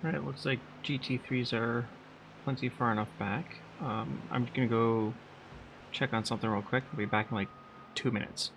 Alright, it looks like GT3s are plenty far enough back. I'm gonna go check on something real quick. I'll be back in like 2 minutes.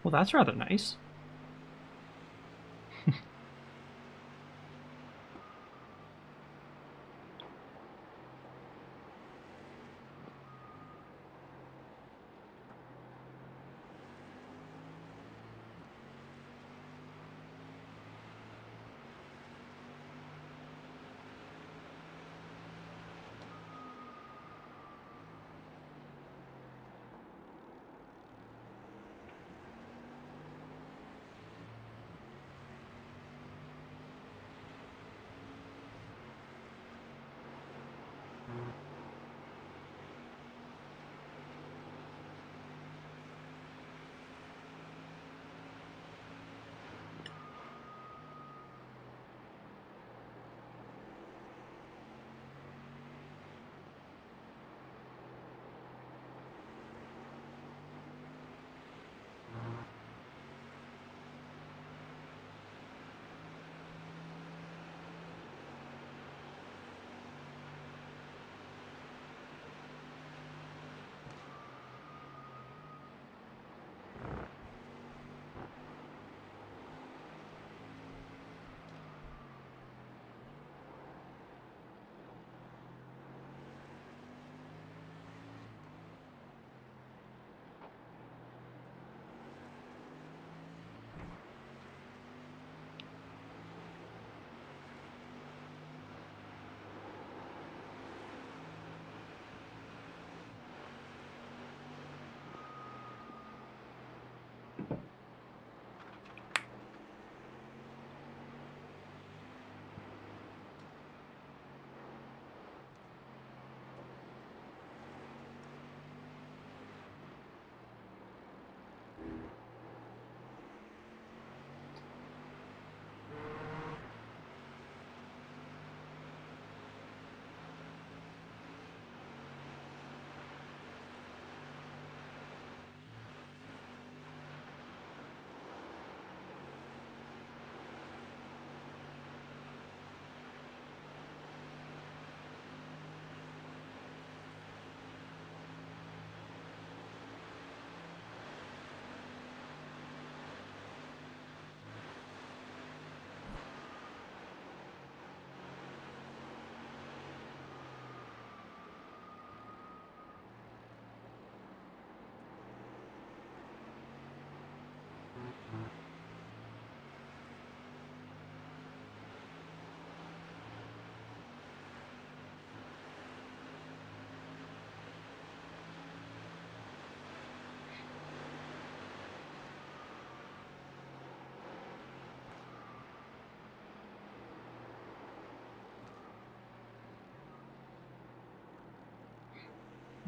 Well, that's rather nice.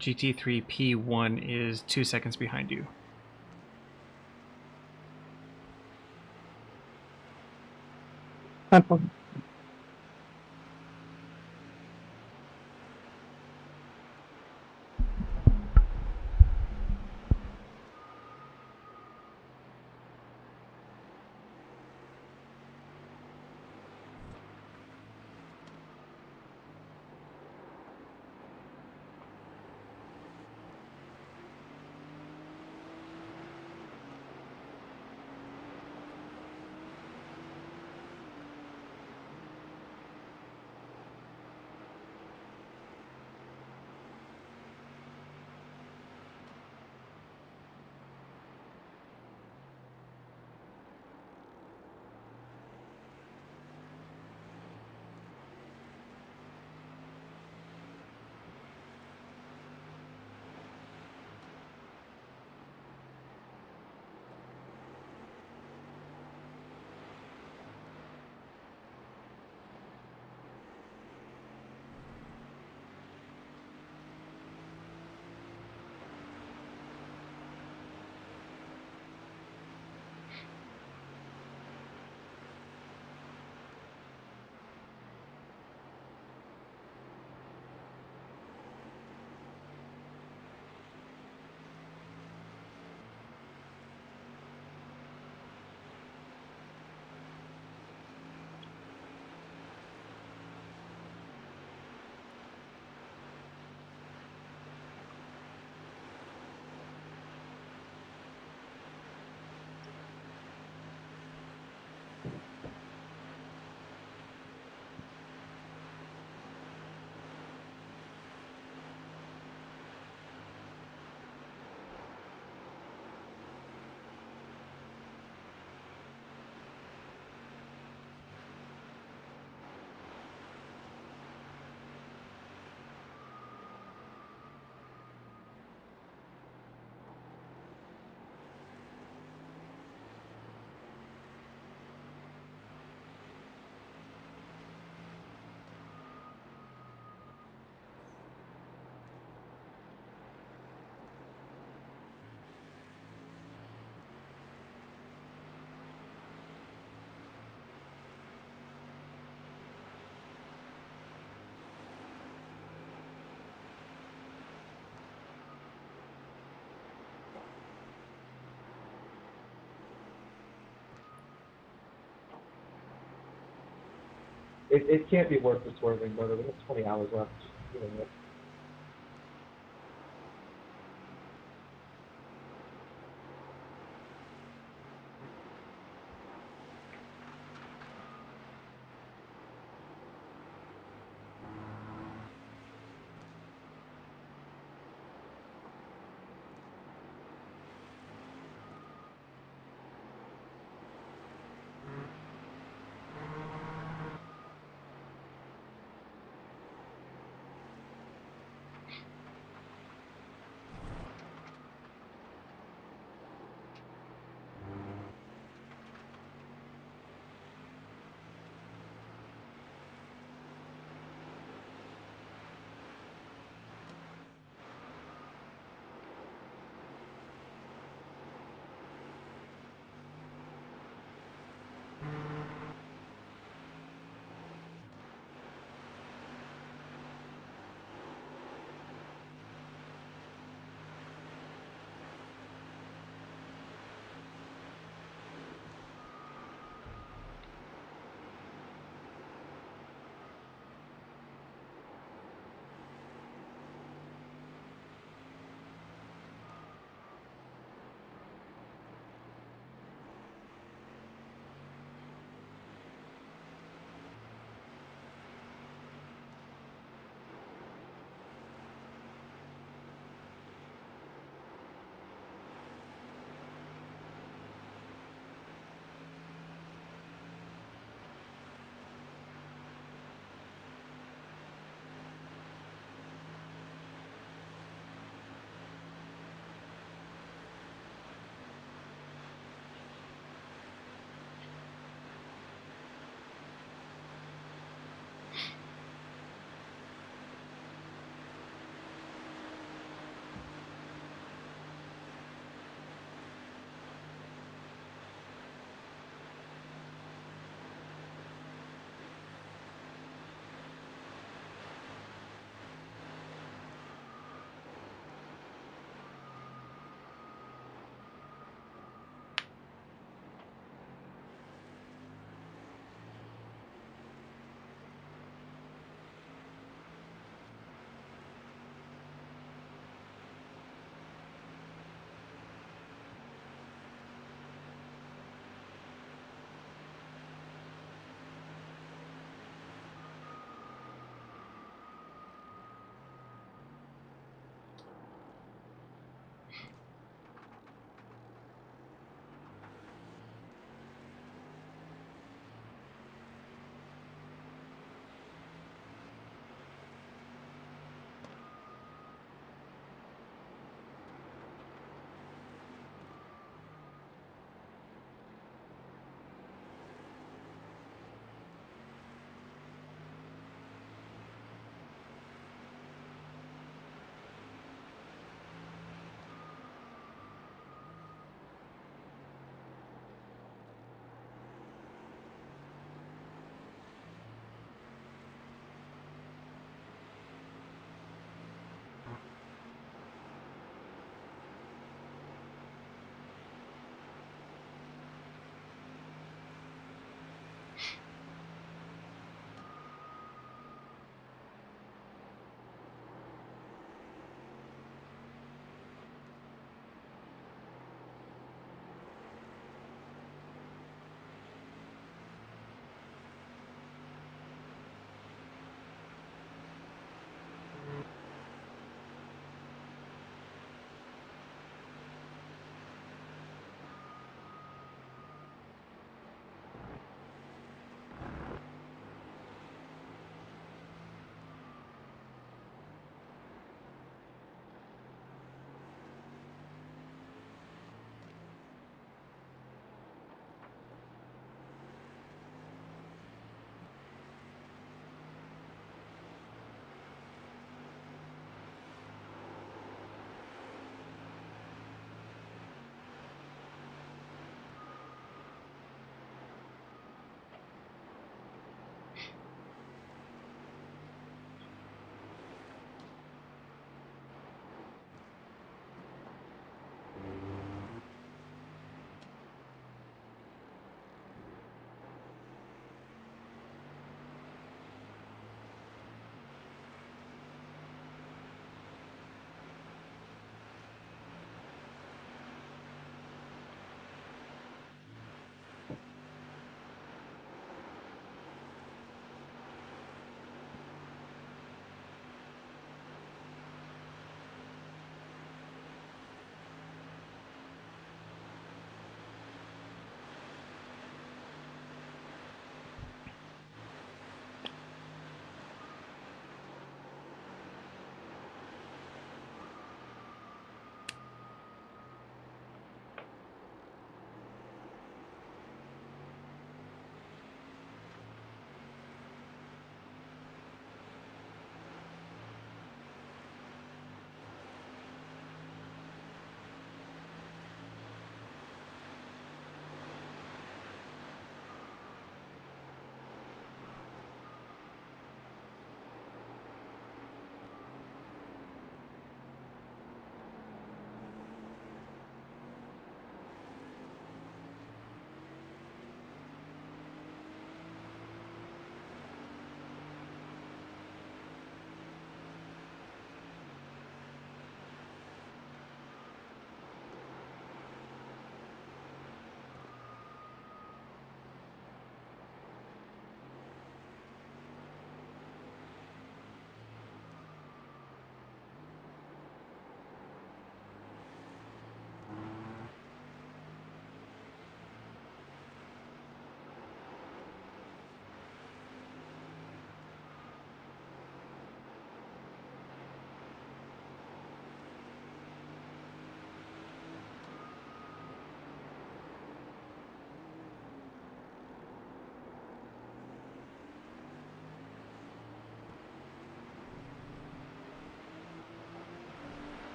GT3 P1 is 2 seconds behind you. it can't be worth the swerving, but we have 20 hours left. Just doing it.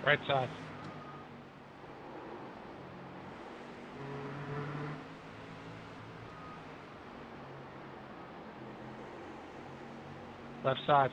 Right side. Left side.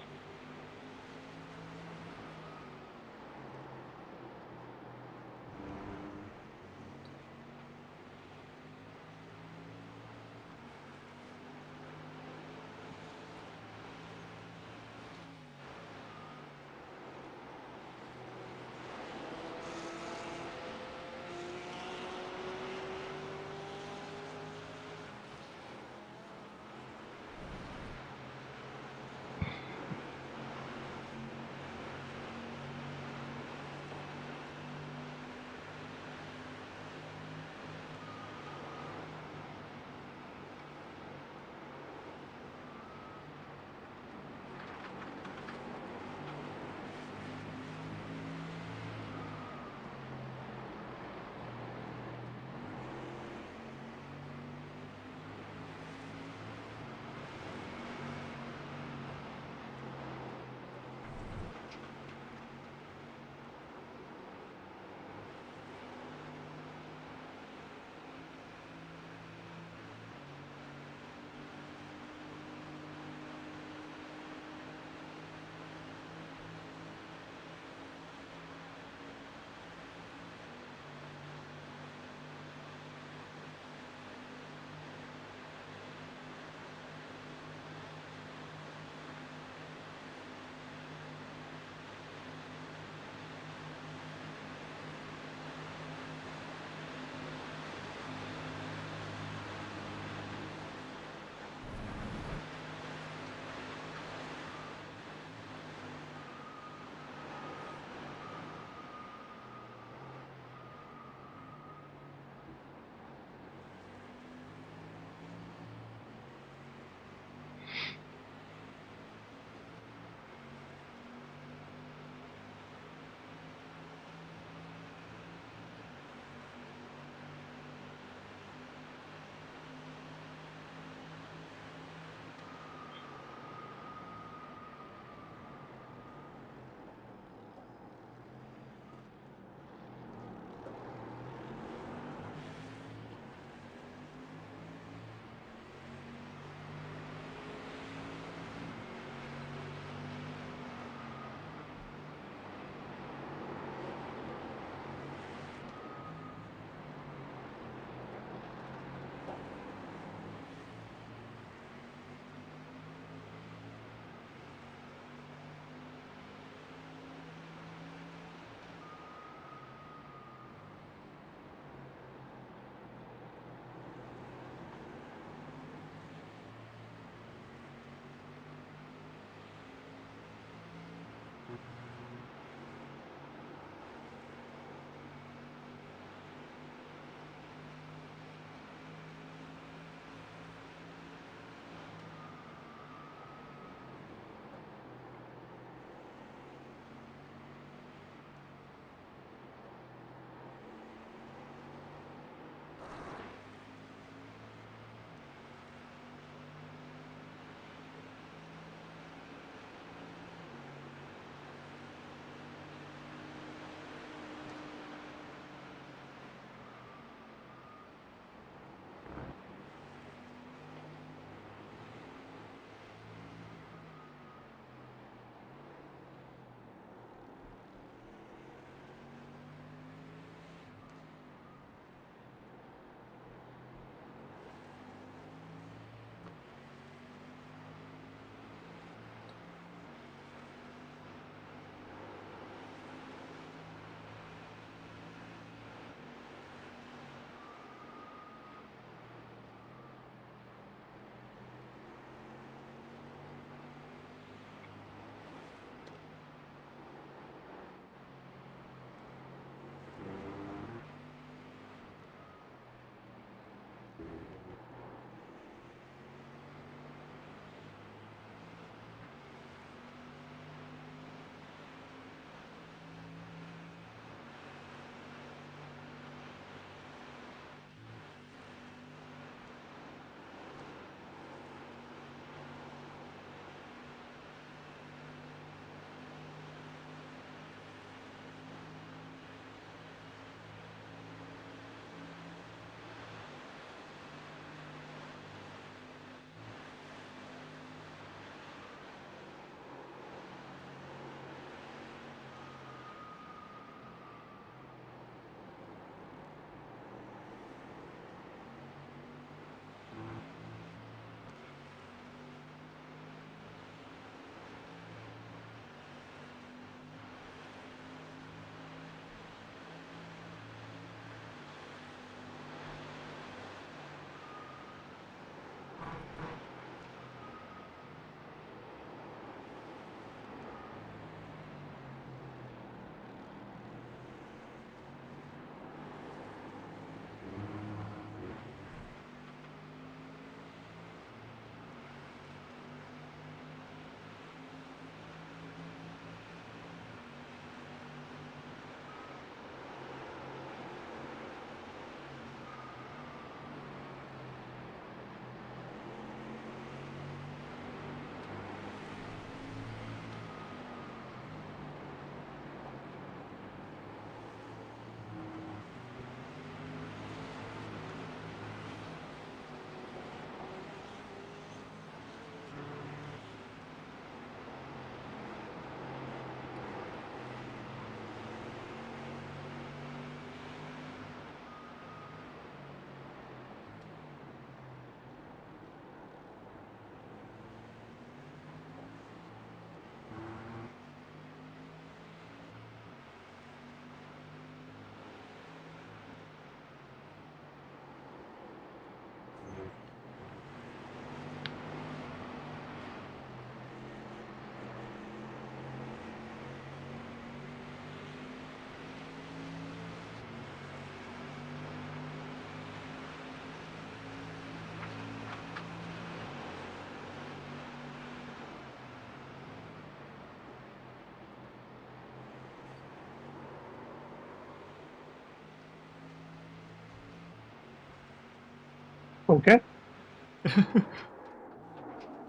Okay.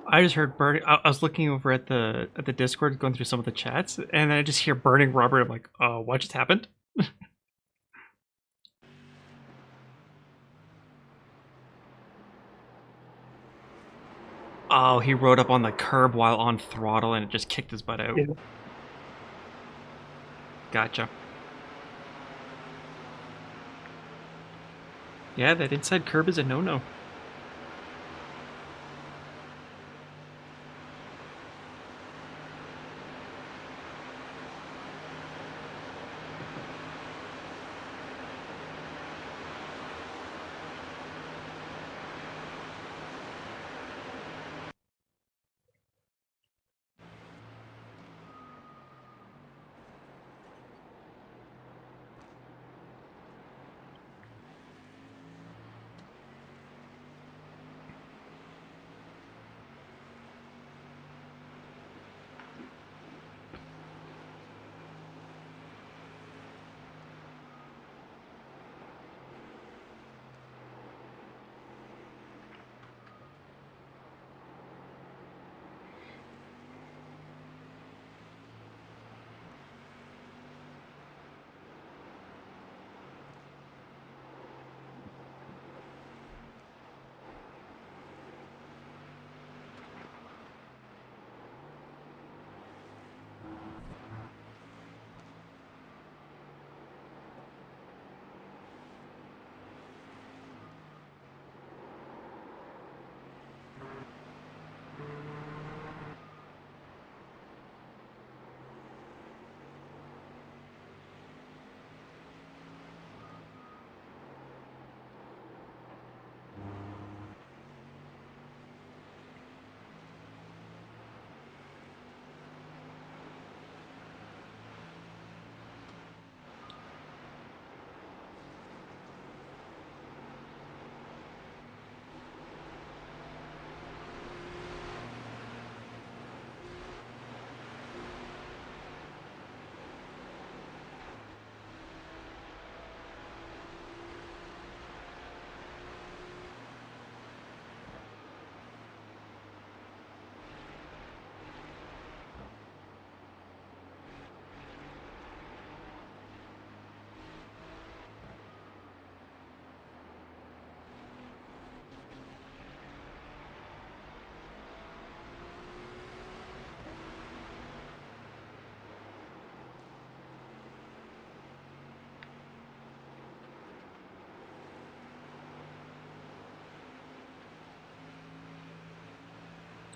I just heard burning. I was looking over at the Discord, going through some of the chats, and I just hear burning Robert. I'm like, what just happened? Oh, he rode up on the curb while on throttle, and it just kicked his butt out. Yeah. Gotcha. Yeah, that inside curb is a no-no.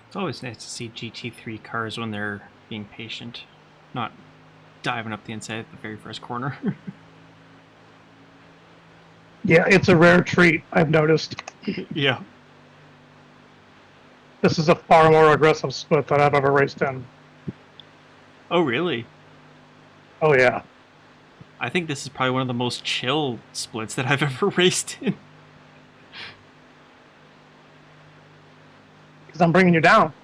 It's always nice to see GT3 cars when they're being patient, not diving up the inside at the very first corner. Yeah, it's a rare treat, I've noticed. Yeah. This is a far more aggressive split than I've ever raced in. Oh, really? Oh, yeah. I think this is probably one of the most chill splits that I've ever raced in. Because I'm bringing you down.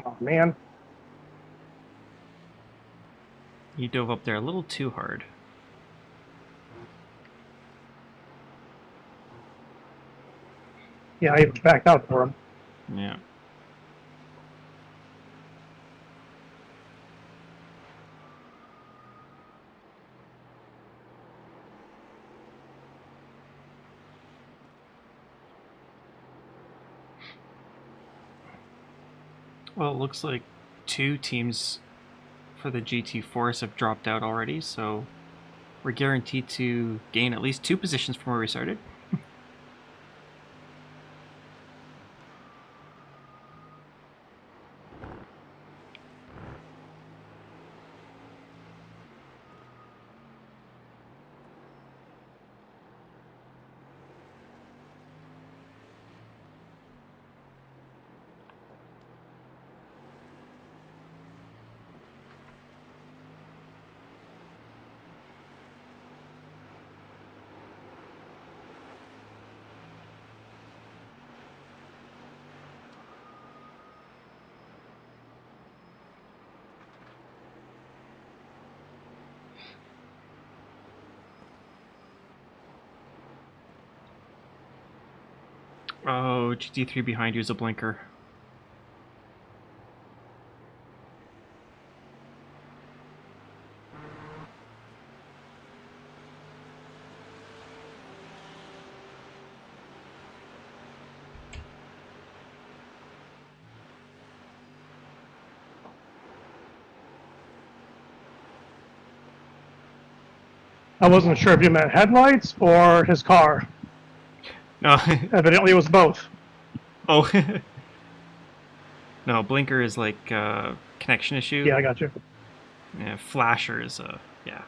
Come on, man. You dove up there a little too hard. Yeah, I even backed out for him. Yeah. Well, it looks like 2 teams for the GT Force have dropped out already, so we're guaranteed to gain at least 2 positions from where we started. Oh, GT3 behind you is a blinker. I wasn't sure if you meant headlights or his car. No. Evidently, it was both. Oh. No, blinker is like connection issue. Yeah, I got you. Yeah, flasher is yeah.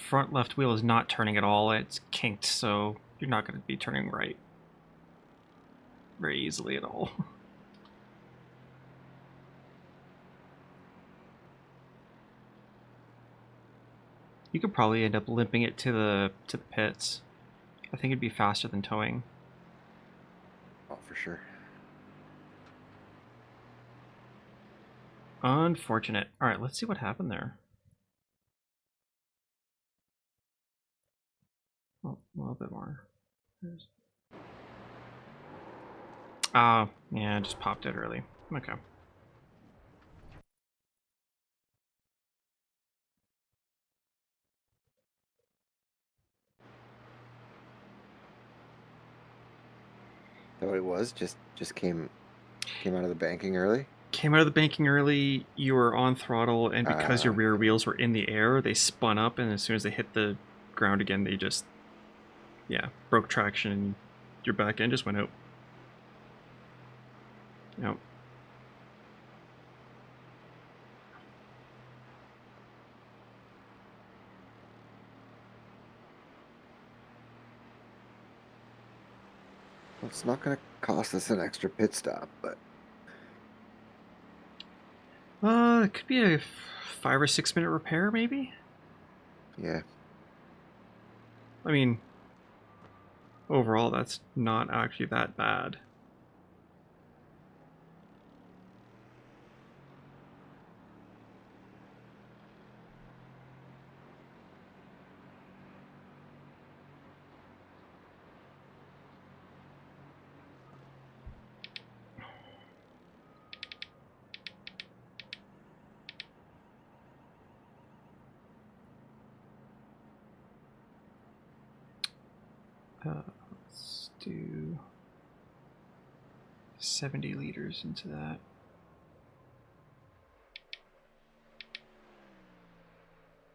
Front left wheel is not turning at all. It's kinked, so you're not going to be turning right very easily at all. You could probably end up limping it to the pits. I think it'd be faster than towing. Oh, for sure. Unfortunate. All right, let's see what happened there. Oh, a little bit more. Oh, yeah, I just popped it early. Okay. That what it was? Just came out of the banking early? Came out of the banking early, you were on throttle, and because your rear wheels were in the air, they spun up, and as soon as they hit the ground again, they just, yeah, broke traction, and your back end just went out. Yep. Well, it's not going to cost us an extra pit stop, but It could be a 5 or 6 minute repair, maybe? yeah. I mean, overall, that's not actually that bad. Let's do 70 liters into that.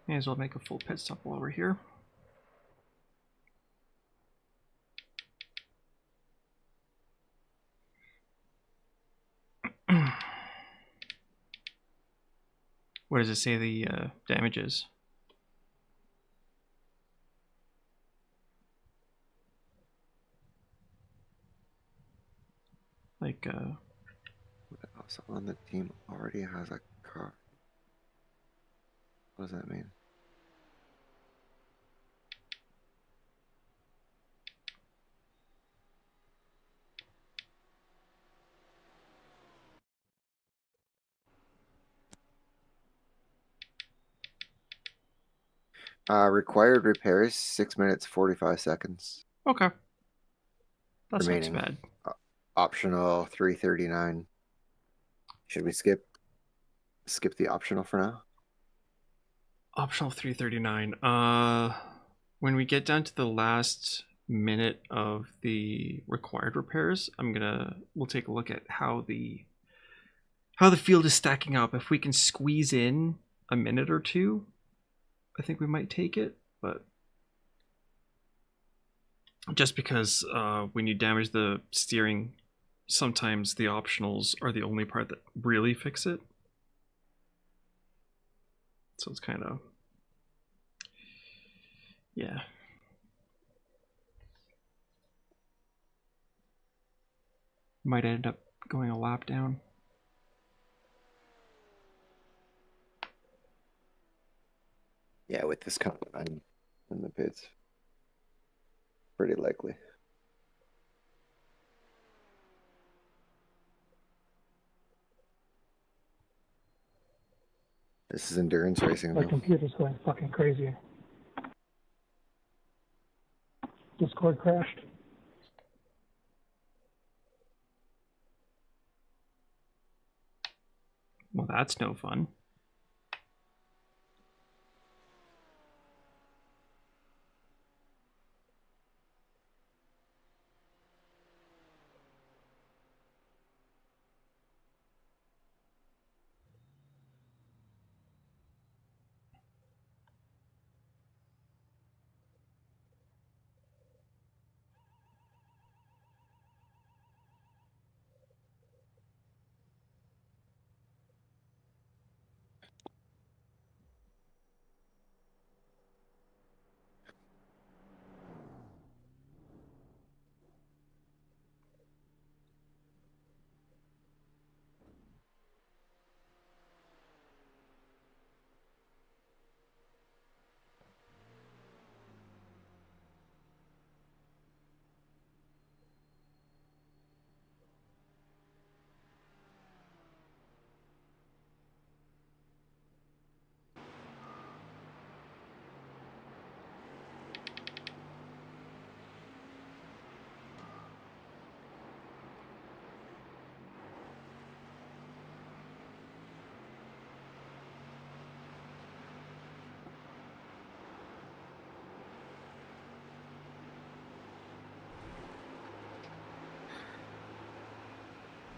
May as well make a full pit stop while we're here. What does it say the damage is? Like, What else on the team already has a car? What does that mean? Required repairs 6 minutes 45 seconds. okay. That's remaining. not too bad. Optional 339. Should we skip the optional for now? Optional 339. When we get down to the last minute of the required repairs, we'll take a look at how the field is stacking up. If we can squeeze in a minute or two, I think we might take it, but just because when you damage the steering, sometimes the optionals are the only part that really fix it. So it's kind of, yeah. Might end up going a lap down. Yeah, with this kind of line in the pits. Pretty likely. This is endurance racing. My computer's going fucking crazy. Discord crashed. Well, that's no fun.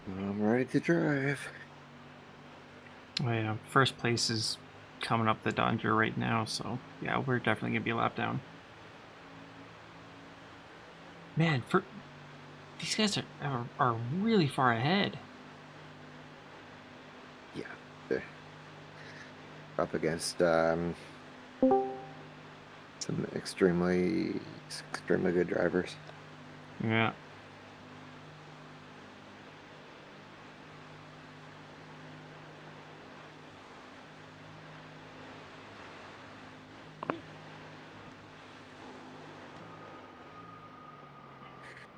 I'm ready to drive. Oh yeah, first place is coming up the Dodger right now, so yeah, we're definitely gonna be a lap down. Man, these guys are really far ahead. Yeah, they're up against some extremely good drivers. Yeah.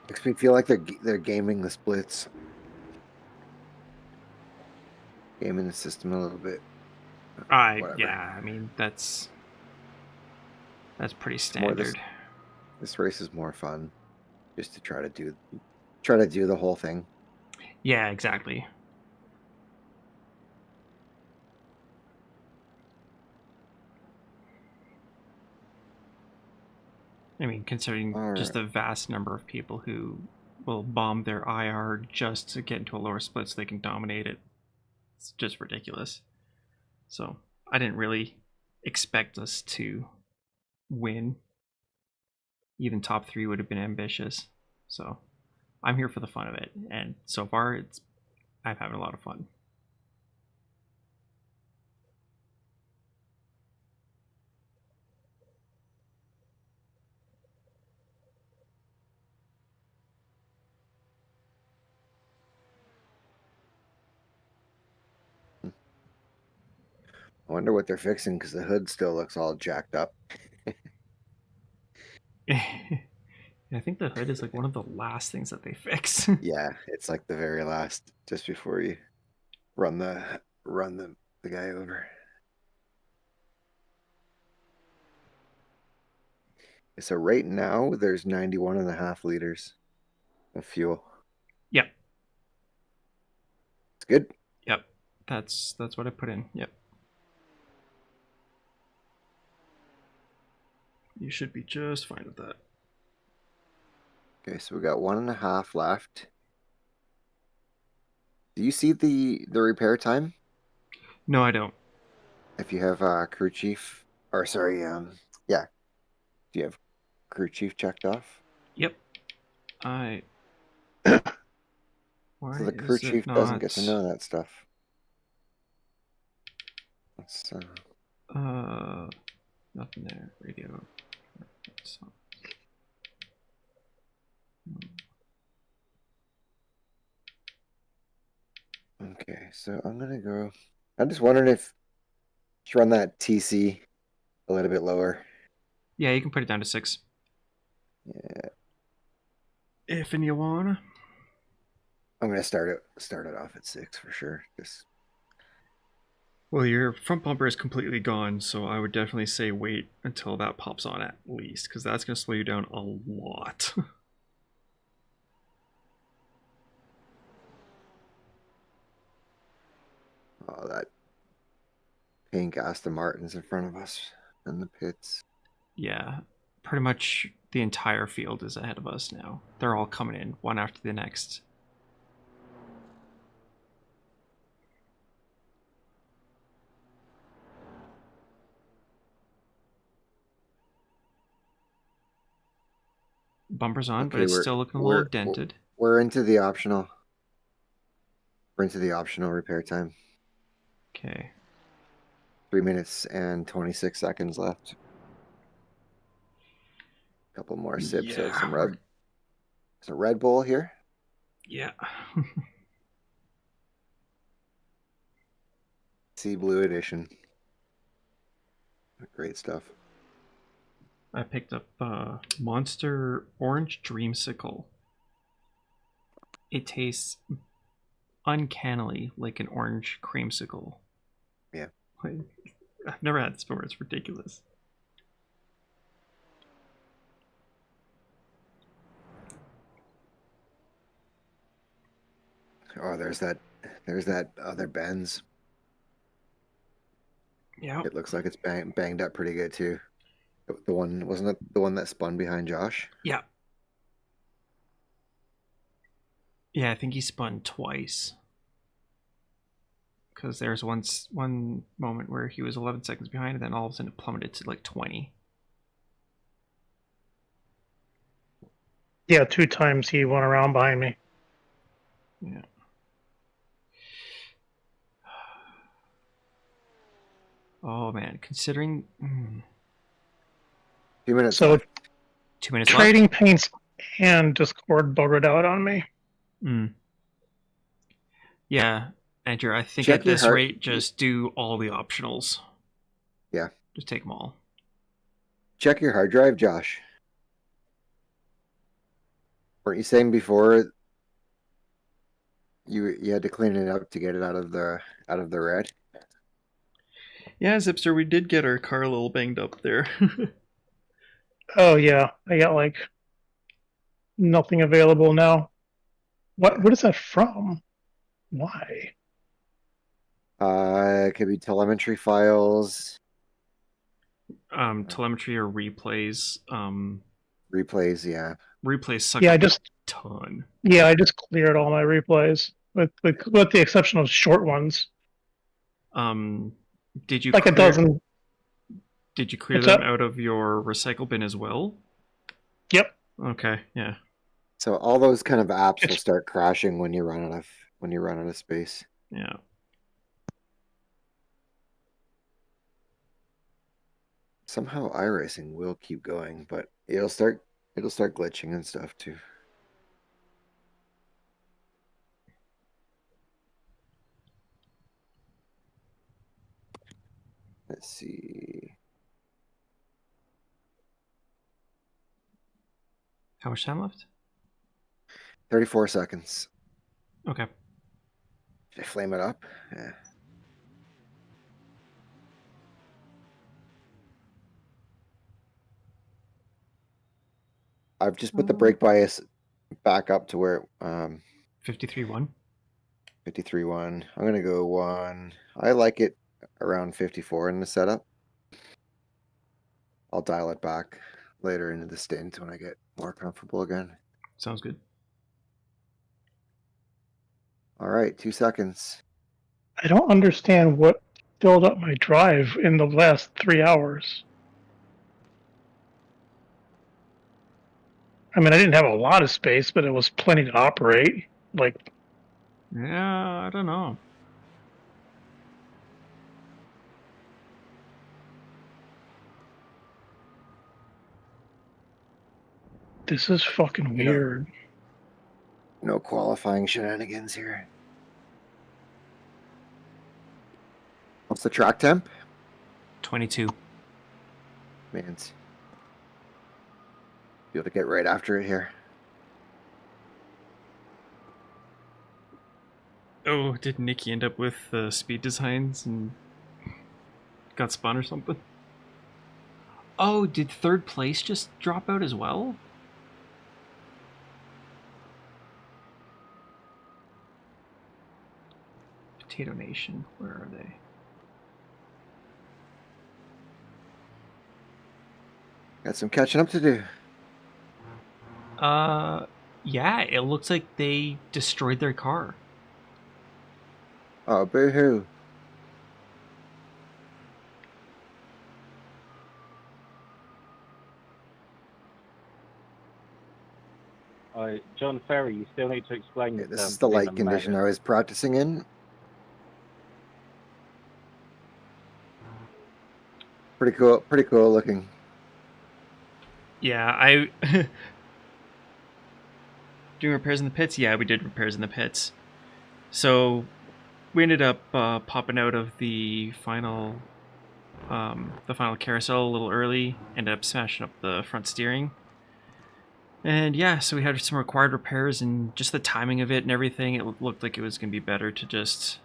Makes me feel like they're gaming the splits, gaming the system a little bit. Whatever. Yeah, I mean that's pretty standard. This race is more fun, just to try to do the whole thing. Yeah, exactly. I mean, considering just the vast number of people who will bomb their IR just to get into a lower split so they can dominate it, it's just ridiculous. So I didn't really expect us to win. Even top 3 would have been ambitious. So I'm here for the fun of it, and so far I'm having a lot of fun. I wonder what they're fixing because the hood still looks all jacked up. I think the hood is like one of the last things that they fix. Yeah, it's like the very last, just before you run the guy over. So right now there's 91.5 liters of fuel. Yep. It's good. Yep. That's what I put in. Yep. You should be just fine with that. Okay, so we got 1.5 left. Do you see the repair time? No, I don't. If you have crew chief, or sorry, yeah. Do you have crew chief checked off? Yep. Why So the crew is it chief doesn't get to not? know that stuff. Let's Nothing there. Radio. So. Okay, so I'm gonna go. I'm just wondering if you should run that TC a little bit lower. Yeah, you can put it down to 6. Yeah, If and you wanna. I'm gonna start it off at 6 for sure. Just Well, your front bumper is completely gone, so I would definitely say wait until that pops on at least, because that's going to slow you down a lot. oh, that pink Aston Martin's in front of us in the pits. Yeah, pretty much the entire field is ahead of us now. They're all coming in, one after the next. Bumper's on, but it's still looking a little dented. We're into the optional. We're into the optional repair time. Okay. 3 minutes and 26 seconds left. A couple more sips of some Red Bull here. Yeah. Sea Blue Edition. Great stuff. I picked up Monster Orange Dreamsicle. It tastes uncannily like an orange creamsicle. Yeah. I've never had this before. It's ridiculous. Oh, there's that other Benz. Yeah. It looks like it's banged up pretty good too. The one, wasn't it the one that spun behind Josh? Yeah. Yeah, I think he spun twice. Because there's one moment where he was 11 seconds behind, and then all of a sudden it plummeted to like 20. Yeah, 2 times he went around behind me. Yeah. Oh man, considering 2 minutes. So left. 2 minutes trading left. paints and Discord buggered out on me. Yeah, Andrew, I think Check at your this heart. rate, just do all the optionals. Yeah. Just take them all. Check your hard drive, Josh. Weren't you saying before you had to clean it up to get it out of the red? Yeah, Zipster, we did get our car a little banged up there. Oh yeah, I got like nothing available now. What is that from? Why? It could be telemetry files. Telemetry or replays. Replays, yeah. Replays suck Yeah, a ton. Yeah, I just cleared all my replays with the exception of short ones. Did you like clear, a dozen? Did you clear What's them up? out of your recycle bin as well? Yep. Okay, yeah. So all those kind of apps will start crashing when you run out of space. Yeah. Somehow iRacing will keep going, but it'll start glitching and stuff too. Let's see. How much time left? 34 seconds. Okay. Did I flame it up? Yeah. I've just put the brake bias back up to where 53-1. 53-1. I'm gonna go 1. I like it around 54 in the setup. I'll dial it back later into the stint when I get more comfortable again. Sounds good. All right, 2 seconds. I don't understand what filled up my drive in the last 3 hours. I mean, I didn't have a lot of space, but it was plenty to operate. Like, Yeah, I don't know. this is fucking You know, weird. no qualifying shenanigans here. What's the track temp? 22. Man, be able to get right after it here. Oh, did Nikki end up with speed designs and got spun or something? Oh, did third place just drop out as well? Potato Nation, where are they? Got some catching up to do. Yeah, it looks like they destroyed their car. Oh, boo-hoo. John Ferry, you still need to explain Yeah, yourself. this is the light condition I was practicing in. Pretty cool looking. Yeah, I... Doing repairs in the pits? Yeah, we did repairs in the pits. So, we ended up popping out of the final carousel a little early. Ended up smashing up the front steering. And yeah, so we had some required repairs, and just the timing of it and everything, it looked like it was going to be better to just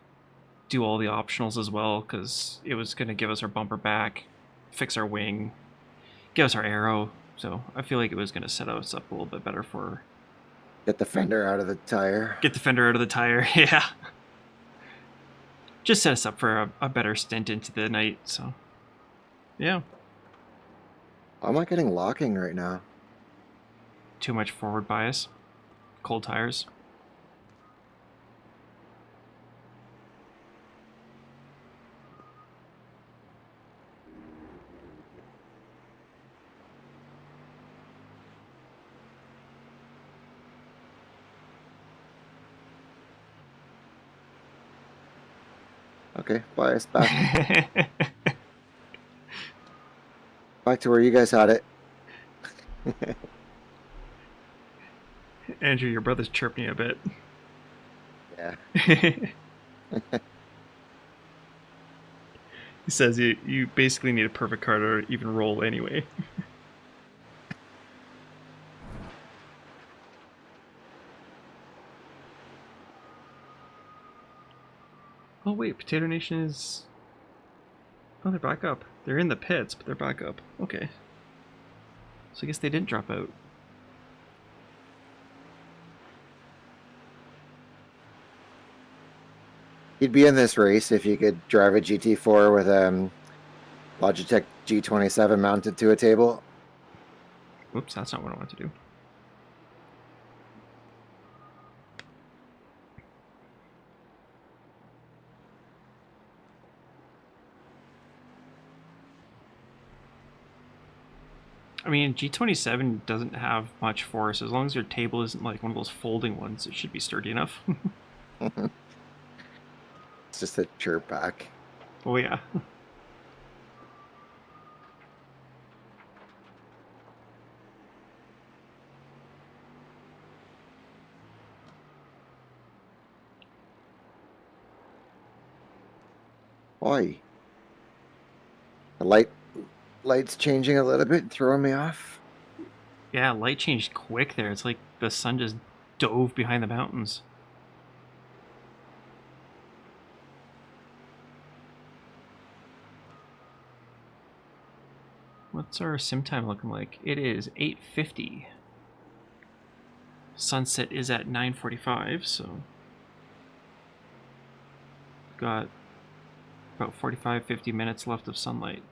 do all the optionals as well, because it was going to give us our bumper back, fix our wing, give us our aero. So I feel like it was going to set us up a little bit better for... Get the fender out of the tire. Get the fender out of the tire, yeah. Just set us up for a better stint into the night, so... Yeah. Why am I getting locking right now? Too much forward bias. Cold tires. Okay, bias back. Back to where you guys had it. Andrew, your brother's chirping you a bit. Yeah. He says you basically need a perfect car to even roll anyway. Oh wait, Potato Nation is... Oh, they're back up. They're in the pits, but they're back up. Okay. So I guess they didn't drop out. You'd be in this race if you could drive a GT4 with Logitech G27 mounted to a table. Oops, that's not what I want to do. I mean, G27 doesn't have much force. As long as your table isn't like one of those folding ones, it should be sturdy enough. It's just a chirp back. Oh yeah. Why? The light's changing a little bit, throwing me off. Yeah, light changed quick there. It's like the sun just dove behind the mountains. What's our sim time looking like? It is 8:50. Sunset is at 9:45, so got about 45-50 minutes left of sunlight.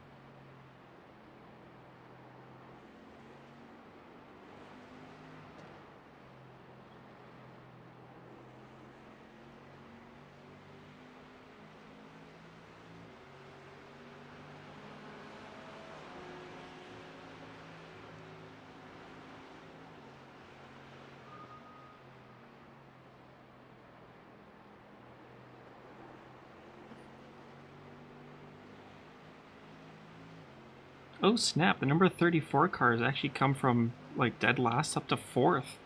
Oh snap, the number 34 cars actually come from like dead last up to 4th.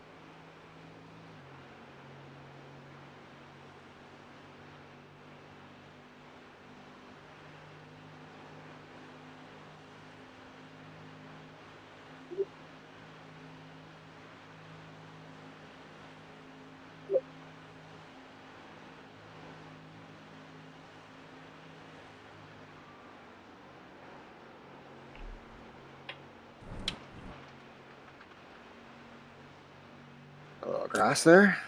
A little grass there.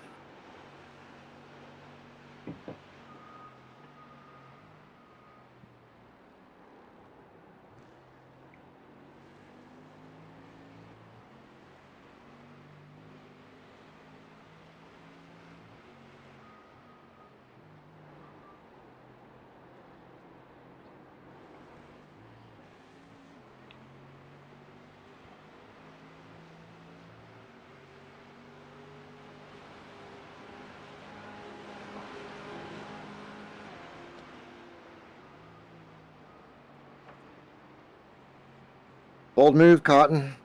Bold move, Cotton.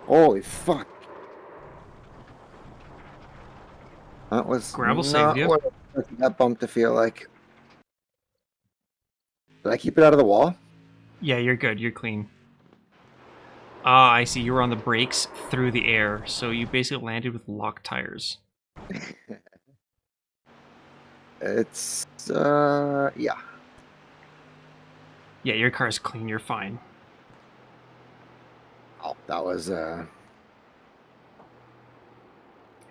Holy fuck. That was Gravel not saved you. what I expected that bump to feel like. Did I keep it out of the wall? Yeah, you're good. You're clean. Ah, I see. You were on the brakes through the air, so you basically landed with locked tires. It's, yeah. Yeah, your car's clean. You're fine. Oh, that was, That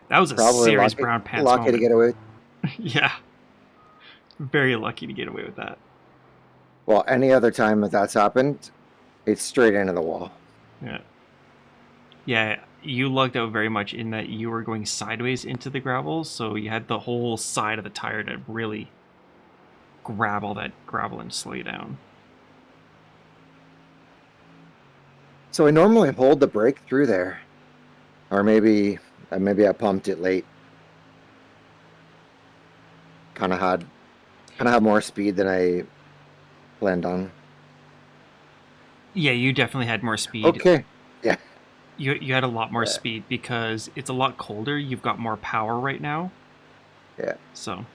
was a probably serious brown pants lucky to moment. get away. Yeah. Very lucky to get away with that. Well, any other time that that's happened, it's straight into the wall. Yeah. Yeah, you lucked out very much in that you were going sideways into the gravel, so you had the whole side of the tire to really grab all that gravel and slow you down. So I normally hold the brake through there. Or maybe I pumped it late. Kind of had more speed than I planned on. Yeah, you definitely had more speed. Okay. Yeah. You had a lot more speed because it's a lot colder. You've got more power right now. Yeah. So.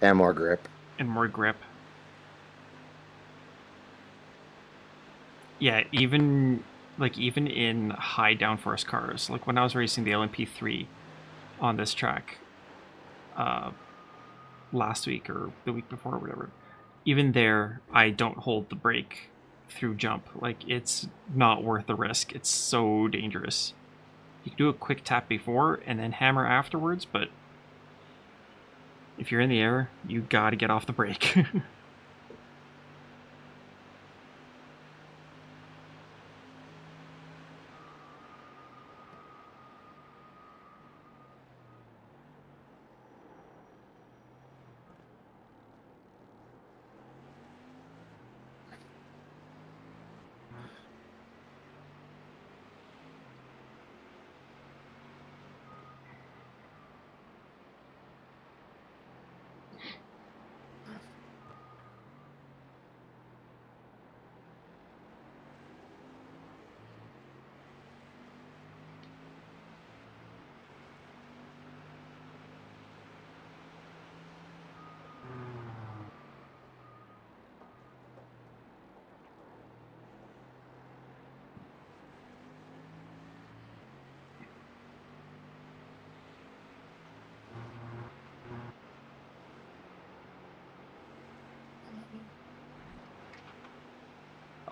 And more grip. And more grip. Yeah, even in high downforce cars, like when I was racing the LMP3 on this track last week or the week before or whatever, even there I don't hold the brake through jump. Like, it's not worth the risk. It's so dangerous. You can do a quick tap before and then hammer afterwards, but if you're in the air, you gotta get off the brake.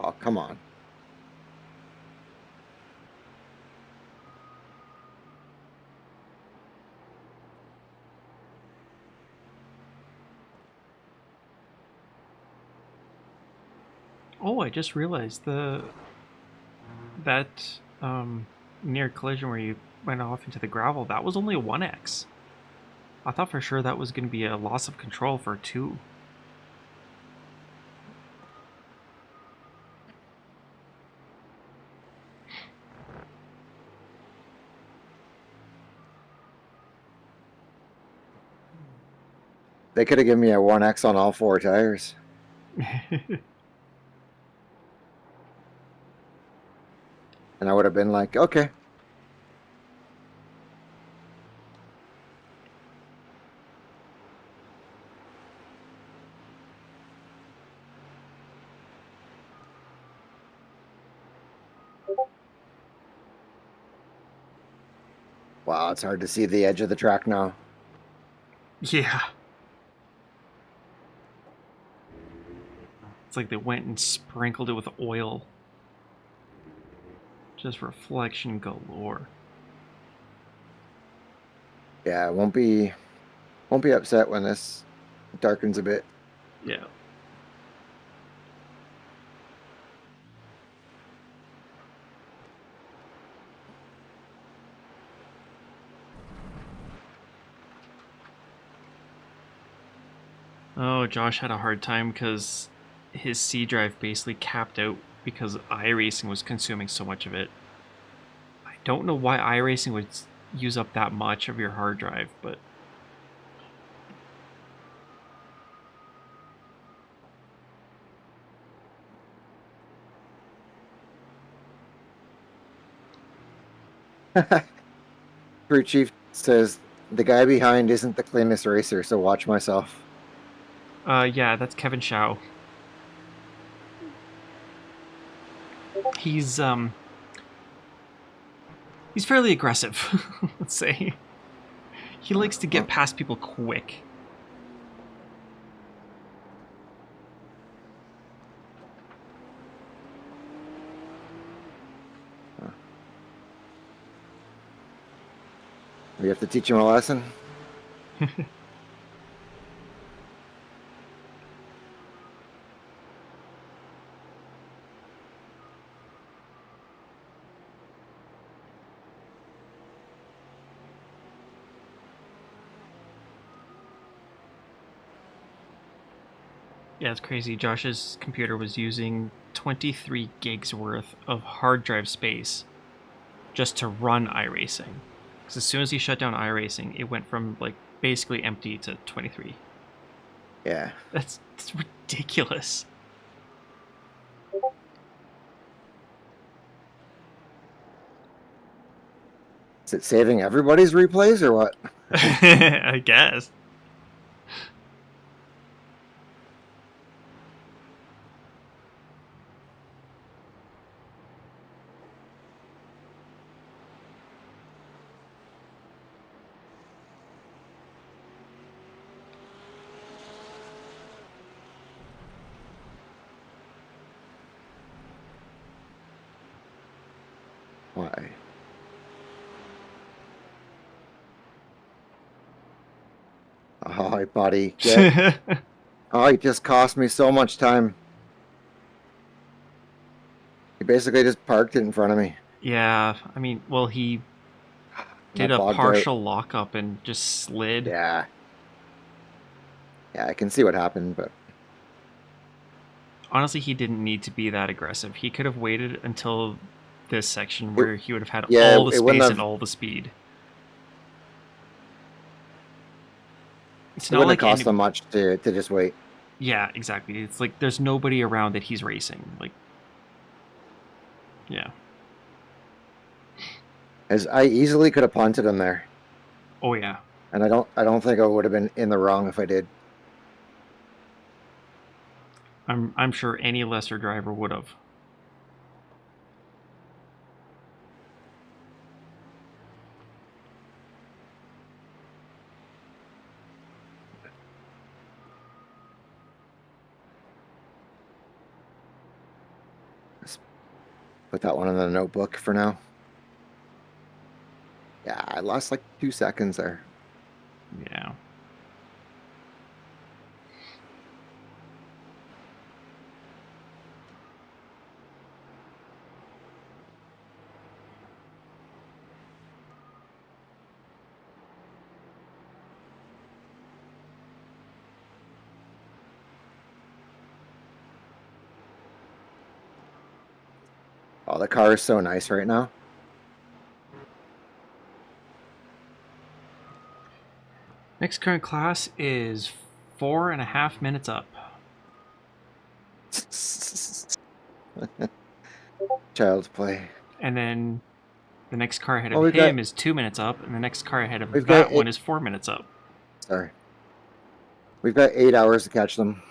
Oh, come on. Oh, I just realized that near collision where you went off into the gravel, that was only a 1x. I thought for sure that was going to be a loss of control for 2. They could have given me a 1x on all 4 tires. And I would have been like, okay. Wow, it's hard to see the edge of the track now. Yeah. It's like they went and sprinkled it with oil. Just reflection galore. Yeah, I won't be upset when this darkens a bit. Yeah. Oh, Josh had a hard time because his C drive basically capped out because iRacing was consuming so much of it. I don't know why iRacing would use up that much of your hard drive, but Crew Chief says the guy behind isn't the cleanest racer, so watch myself. yeah, that's Kevin Shao. He's fairly aggressive, let's say. He likes to get past people quick. We have to teach him a lesson. Yeah, it's crazy. Josh's computer was using 23 gigs worth of hard drive space just to run iRacing. Because as soon as he shut down iRacing, it went from like basically empty to 23. Yeah. That's ridiculous. Is it saving everybody's replays or what? I guess. Why? Oh, buddy. Oh, he just cost me so much time. He basically just parked it in front of me. Yeah, I mean, well, he did Got a bogged out. partial lockup and just slid. Yeah. Yeah, I can see what happened, but Honestly, he didn't need to be that aggressive. He could have waited until this section where he would have had yeah, all the it wouldn't space have- and all the speed. It's it not wouldn't like have cost so much to just wait. Yeah, exactly. It's like there's nobody around that he's racing. Like, yeah. As I easily could have punted him there. Oh yeah. And I don't think I would have been in the wrong if I did. I'm sure any lesser driver would have. Let's put that one in the notebook for now. Yeah, I lost like 2 seconds there. Yeah. Oh, the car is so nice right now. Next current class is 4.5 minutes up. Child's play. And then the next car ahead Oh, of him is 2 minutes up, and the next car ahead of that one is 4 minutes up. Sorry. We've got 8 hours to catch them.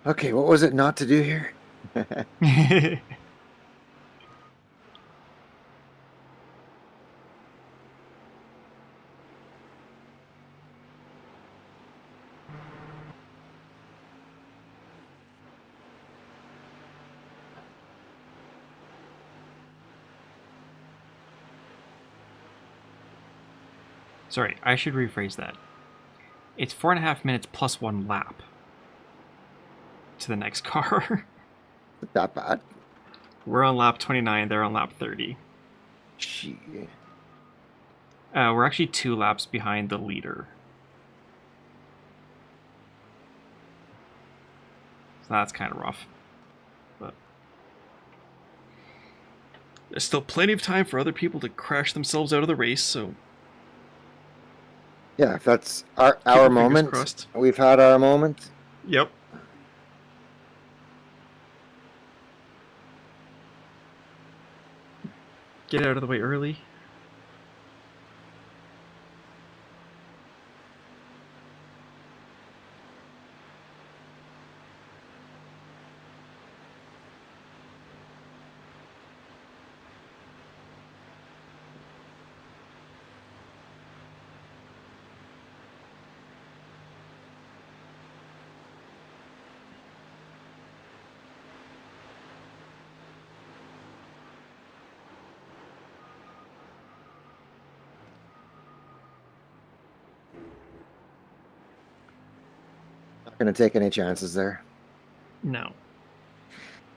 Okay, what was it not to do here? Sorry, I should rephrase that. It's 4.5 minutes plus 1 lap to the next car. Not that bad. We're on lap 29, they're on lap 30. Gee. We're actually 2 laps behind the leader. So that's kind of rough. But there's still plenty of time for other people to crash themselves out of the race, so Yeah, if that's our fingers moment, crossed. we've had our moment. Yep. Get out of the way early. Not going to take any chances there. No.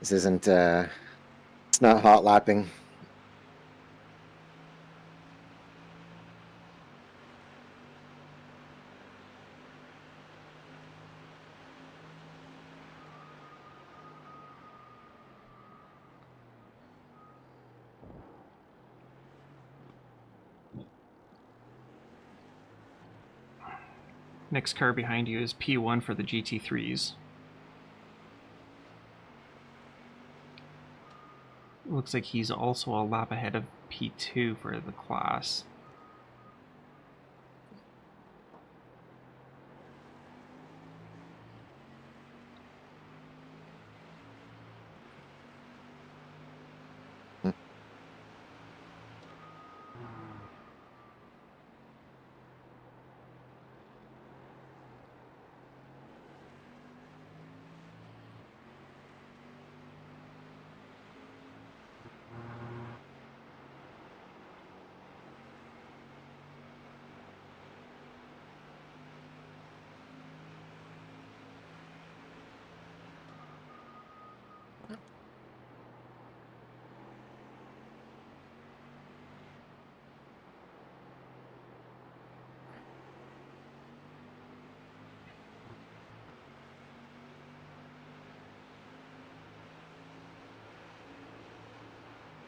This isn't, it's not hot lapping. Next car behind you is P1 for the GT3s. Looks like he's also a lap ahead of P2 for the class.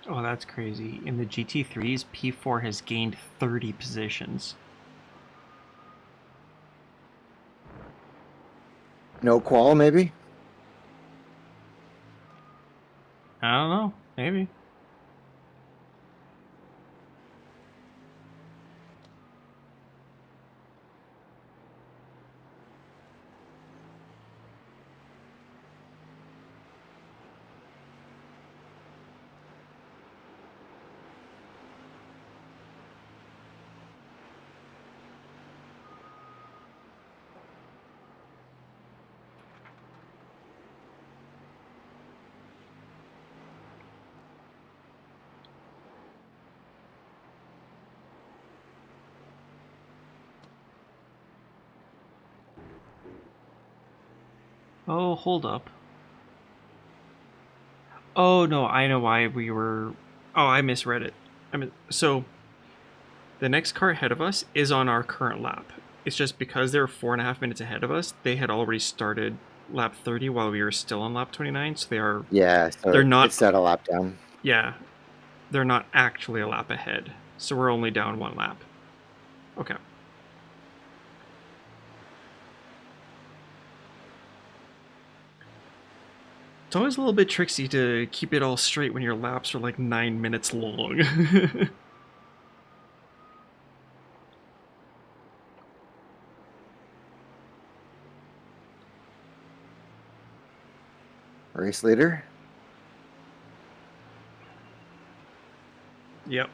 Oh, that's crazy. In the GT3s, P4 has gained 30 positions. No qual, maybe? I don't know. Maybe. Oh, hold up. Oh, no, I know why we were... Oh, I misread it. So, the next car ahead of us is on our current lap. It's just because they're 4.5 minutes ahead of us, they had already started lap 30 while we were still on lap 29, so they are... Yeah, so They're not... it's set a lap down. Yeah, they're not actually a lap ahead, so we're only down 1 lap. Okay. It's always a little bit tricksy to keep it all straight when your laps are like 9 minutes long. Race leader? Yep.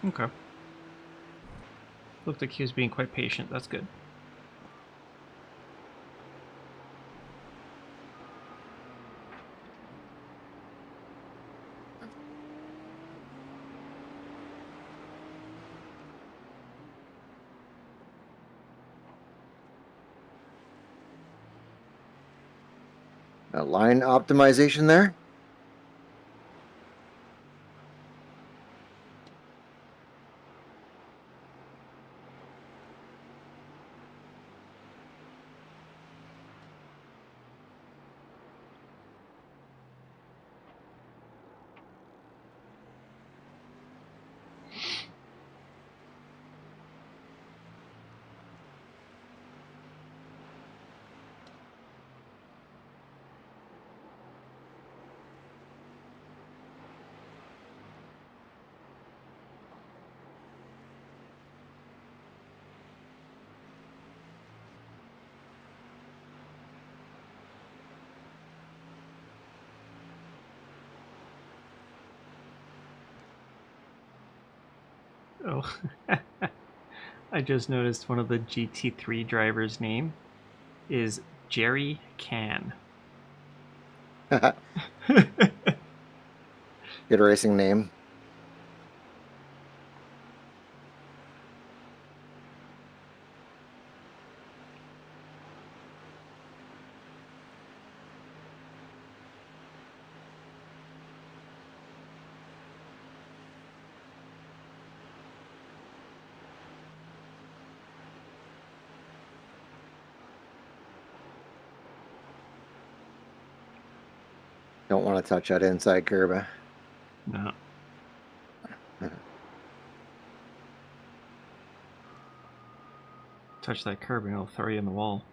Okay. Looked like he was being quite patient. That's good. A line optimization there? Oh. I just noticed one of the GT3 drivers' name is Jerry Can. Good racing name. Don't want to touch that inside curb. No. Touch that curb and it'll throw you in the wall.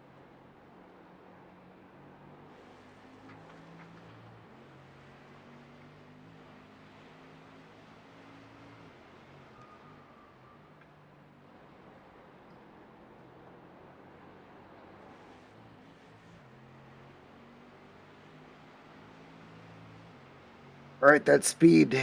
All right, that speed.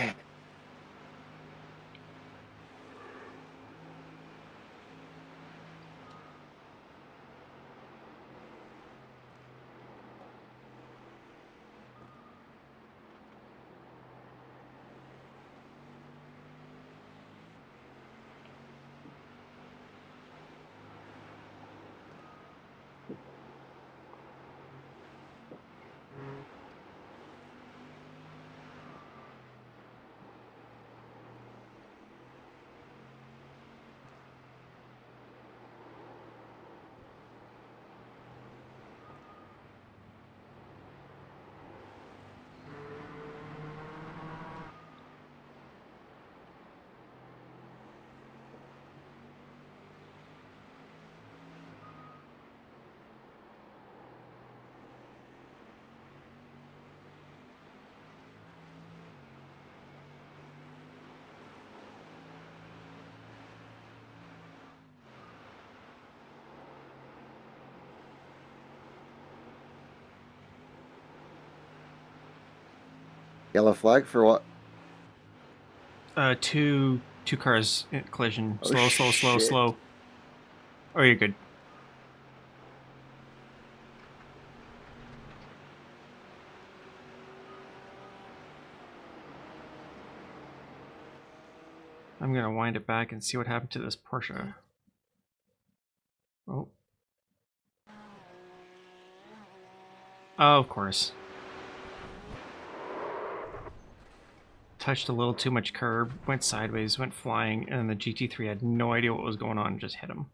Yellow flag for what? Two cars in collision. Oh, Slow, slow, slow, shit. slow. Oh, you're good. I'm gonna wind it back and see what happened to this Porsche. Oh. Oh, of course. Touched a little too much curb, went sideways, went flying, and the GT3 had no idea what was going on and just hit him.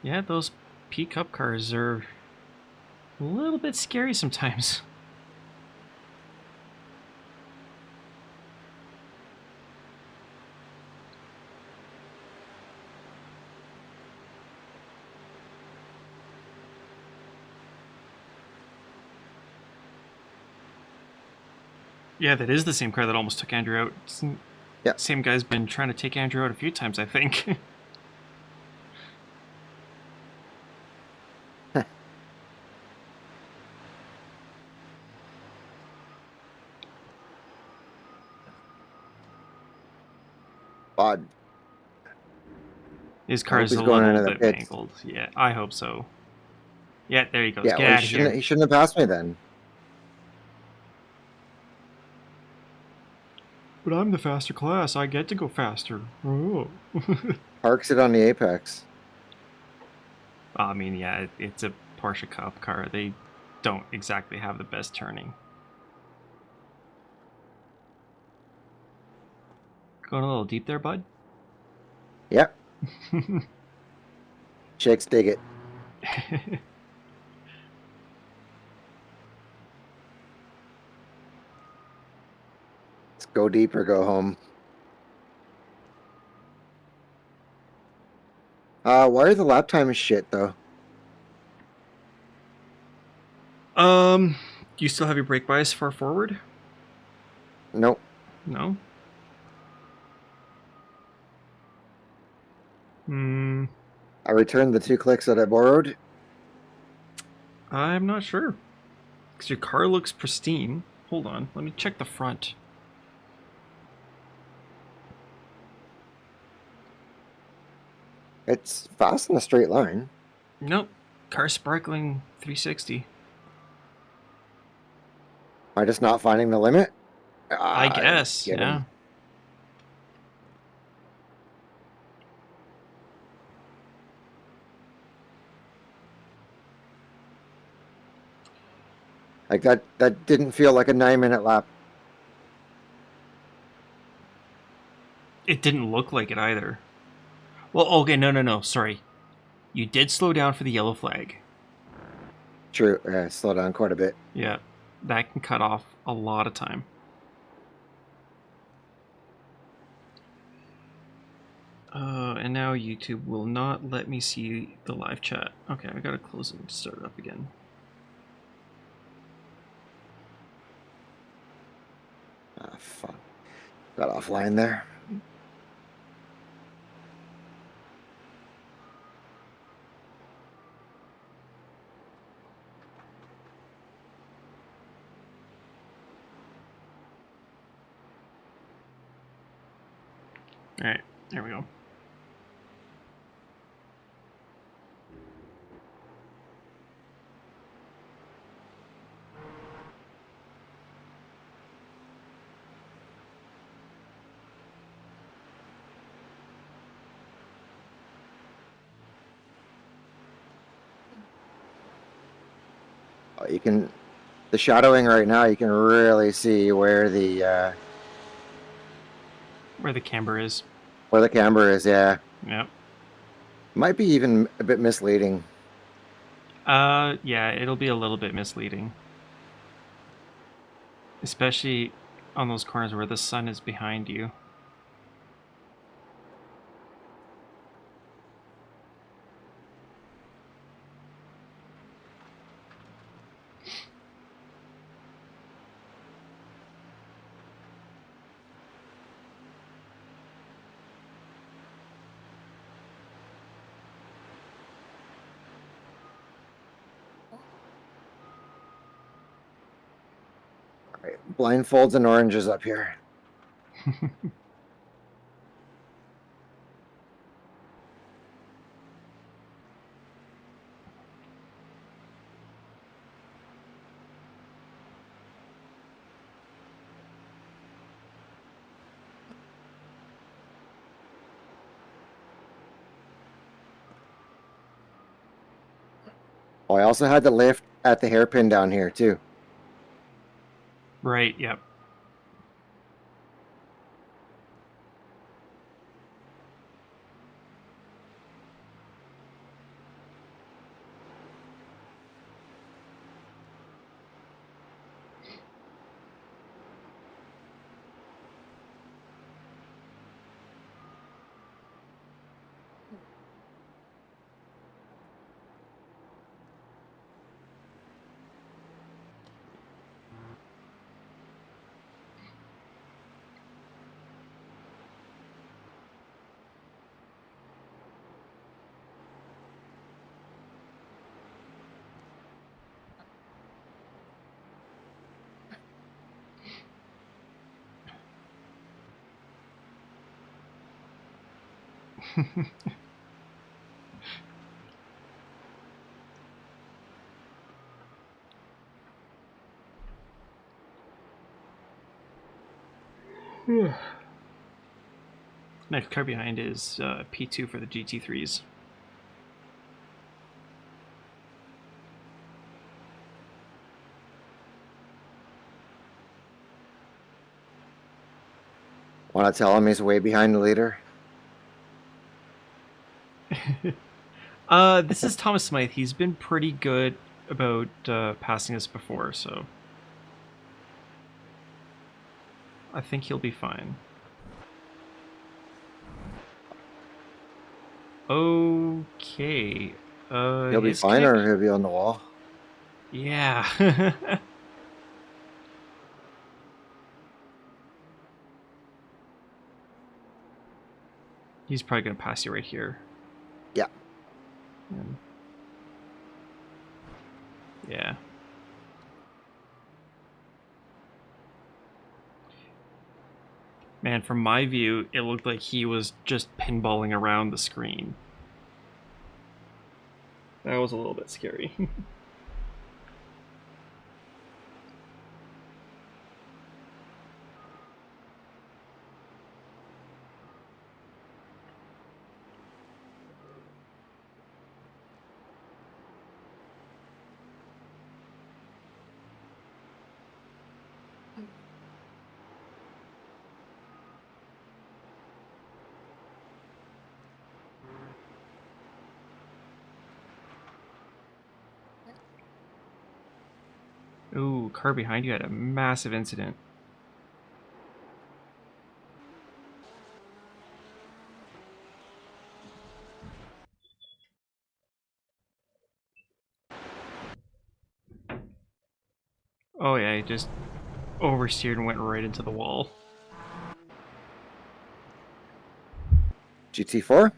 Yeah, those P-Cup cars are a little bit scary sometimes. Yeah, that is the same car that almost took Andrew out. Yeah. Same guy's been trying to take Andrew out a few times, I think. Odd. His I car hope is he's a going little into the bit pits. mangled. Yeah, I hope so. Yeah, there he goes. Yeah, Get well, out of here. he shouldn't have passed me then. But I'm the faster class. I get to go faster. Oh. Parks it on the apex. I mean, yeah, it's a Porsche Cup car. They don't exactly have the best turning. Going a little deep there, bud? Yep. Chicks dig it. Let's go deep or go home. Why are the lap times shit though? Do you still have your brake bias far forward? Nope. No? Hmm. I returned the 2 clicks that I borrowed. I'm not sure. Because your car looks pristine. Hold on, let me check the front. It's fast in a straight line. Nope. Car sparkling 360. Am I just not finding the limit? I guess, Get yeah. him. Like that didn't feel like a 9-minute lap. It didn't look like it either. Well, okay, no, sorry. You did slow down for the yellow flag. True. Slow down quite a bit. Yeah, that can cut off a lot of time. And now YouTube will not let me see the live chat. Okay, I gotta close it and start it up again. Ah, fuck. Got offline there. Alright, there we go. Oh, you can, the shadowing right now, you can really see where the Where the camber is. camber is. Yeah, Yep. might be even a bit misleading. Yeah, it'll be a little bit misleading. Especially on those corners where the sun is behind you. Right, blindfolds and oranges up here. Oh, I also had to lift at the hairpin down here too. Right, yep. Next car behind is P2 for the GT3s. Want to tell him he's way behind the leader? This is Thomas Smythe. He's been pretty good about passing us before, so I think he'll be fine. Okay. He'll be fine, or he'll be on the wall. Yeah. He's probably gonna pass you right here. Yeah. Yeah. Man, from my view, it looked like he was just pinballing around the screen. That was a little bit scary. Ooh, car behind you had a massive incident. Oh yeah, he just oversteered and went right into the wall. GT4?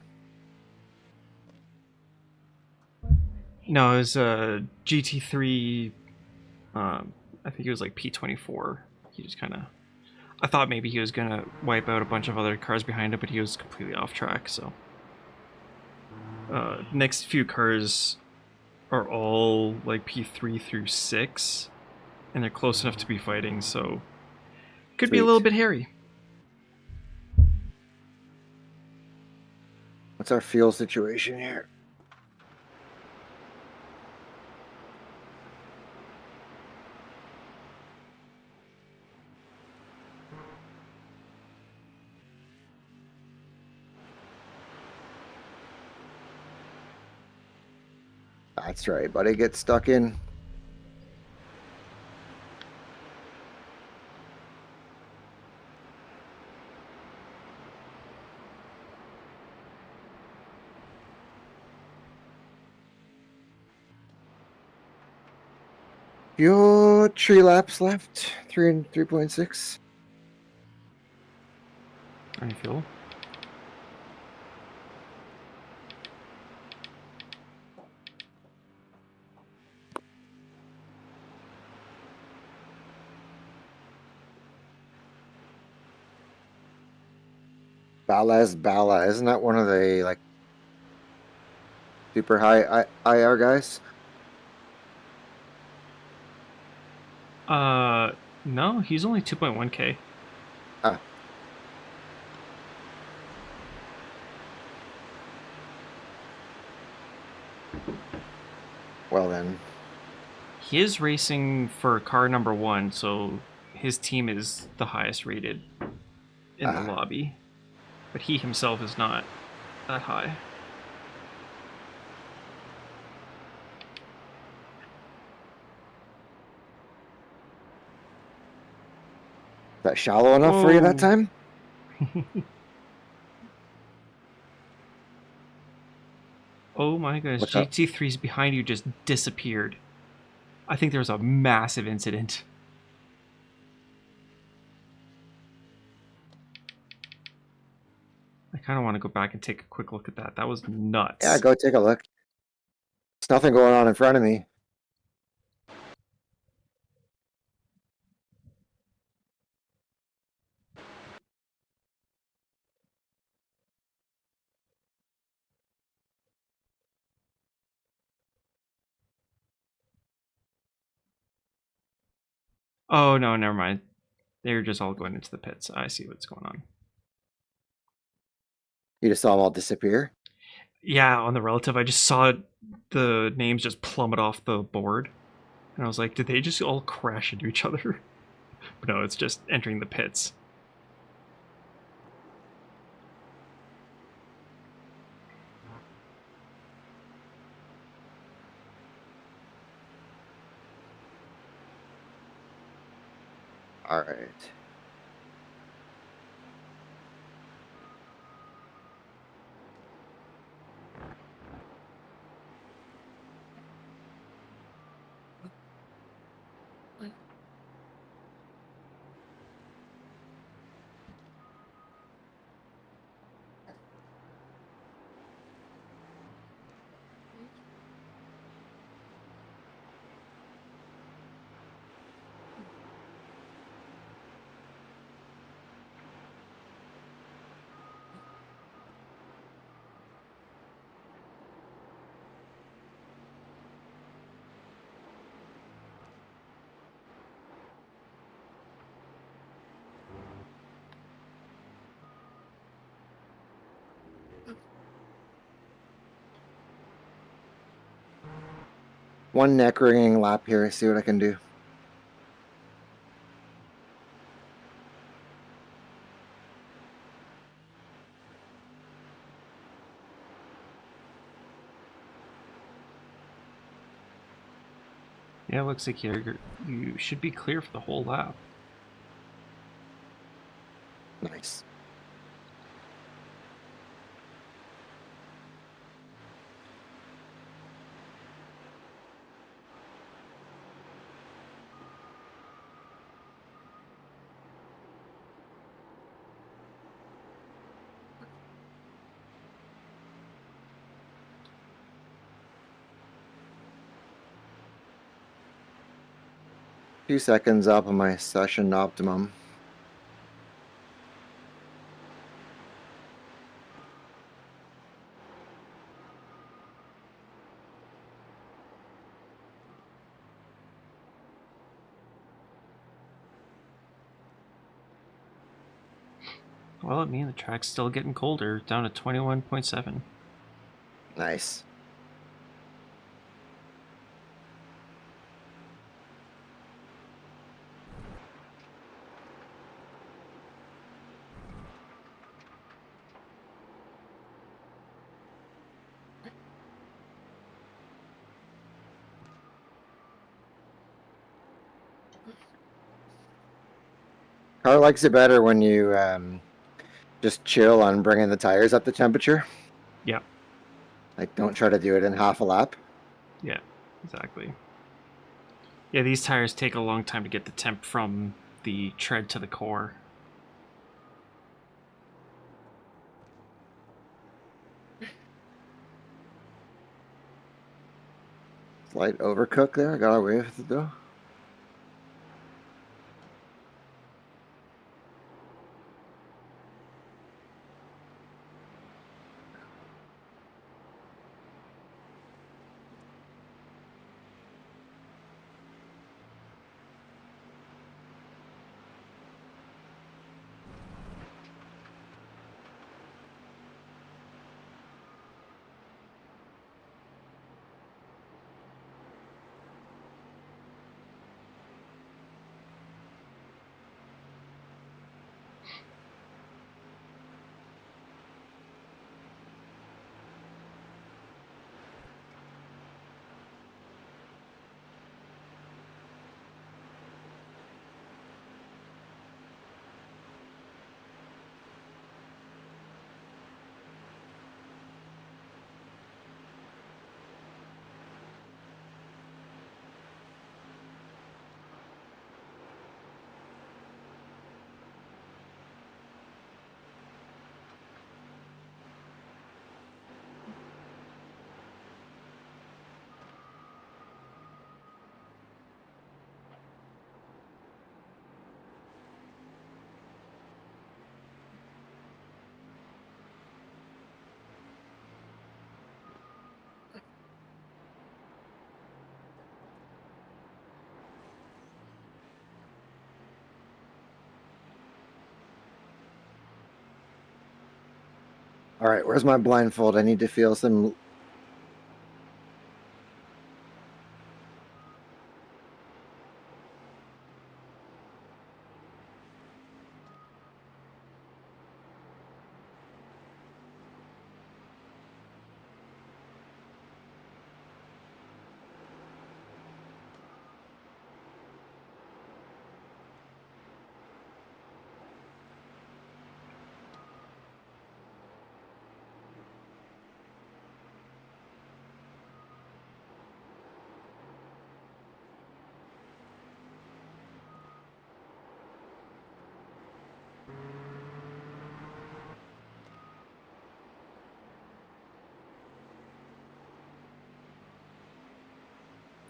No, it was a GT3. I think it was like P24. He just kind of. I thought maybe he was gonna wipe out a bunch of other cars behind him, but he was completely off track. So, next few cars are all like P3 through 6, and they're close enough to be fighting. So, could be a little bit hairy. What's our fuel situation here? That's right, buddy. Get stuck in. Your 3 laps left. 3.6. Any fuel? Bala, isn't that one of the like super high IR guys? No, he's only 2.1k. Ah. Well then. He is racing for car number 1, so his team is the highest rated in the lobby. But he himself is not that high. Is that shallow enough for you that time? Oh my goodness, GT3's behind you just disappeared. I think there was a massive incident. I kind of want to go back and take a quick look at that. That was nuts. Yeah, go take a look. There's nothing going on in front of me. Oh, no, never mind. They're just all going into the pits. I see what's going on. You just saw them all disappear? Yeah, on the relative, I just saw the names just plummet off the board. And I was like, did they just all crash into each other? But no, it's just entering the pits. All right. One neck wringing lap here. See what I can do. Yeah, it looks like you should be clear for the whole lap. Nice. Few seconds up on my session optimum. Well, it means the track's still getting colder, down to 21.7. Nice. Car likes it better when you just chill on bringing the tires up to temperature. Yeah. Like, don't try to do it in half a lap. Yeah, exactly. Yeah, these tires take a long time to get the temp from the tread to the core. Slight overcook there. I got away with it though. All right, where's my blindfold? I need to feel some.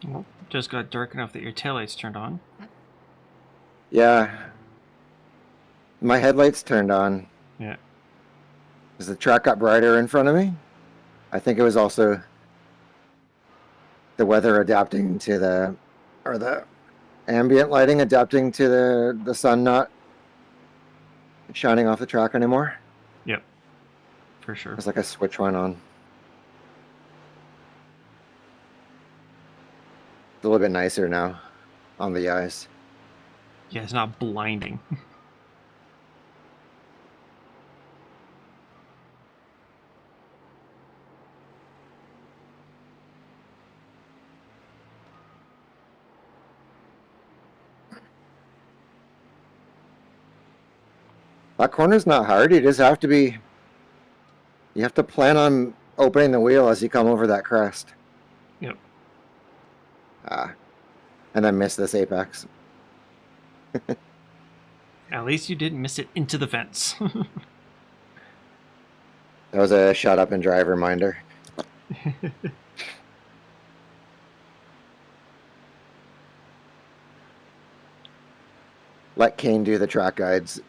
Well, just got dark enough that your taillights turned on. Yeah. My headlights turned on. Yeah. As the track got brighter in front of me. I think it was also the weather adapting to the ambient lighting adapting to the sun not shining off the track anymore. Yep. For sure. It's like a switch went on. It's a little bit nicer now on the eyes. Yeah, it's not blinding. That corner's not hard. You just have to be. You have to plan on opening the wheel as you come over that crest. Yep. And then miss this apex. At least you didn't miss it into the fence. That was a shut up and drive reminder. Let Kane do the track guides.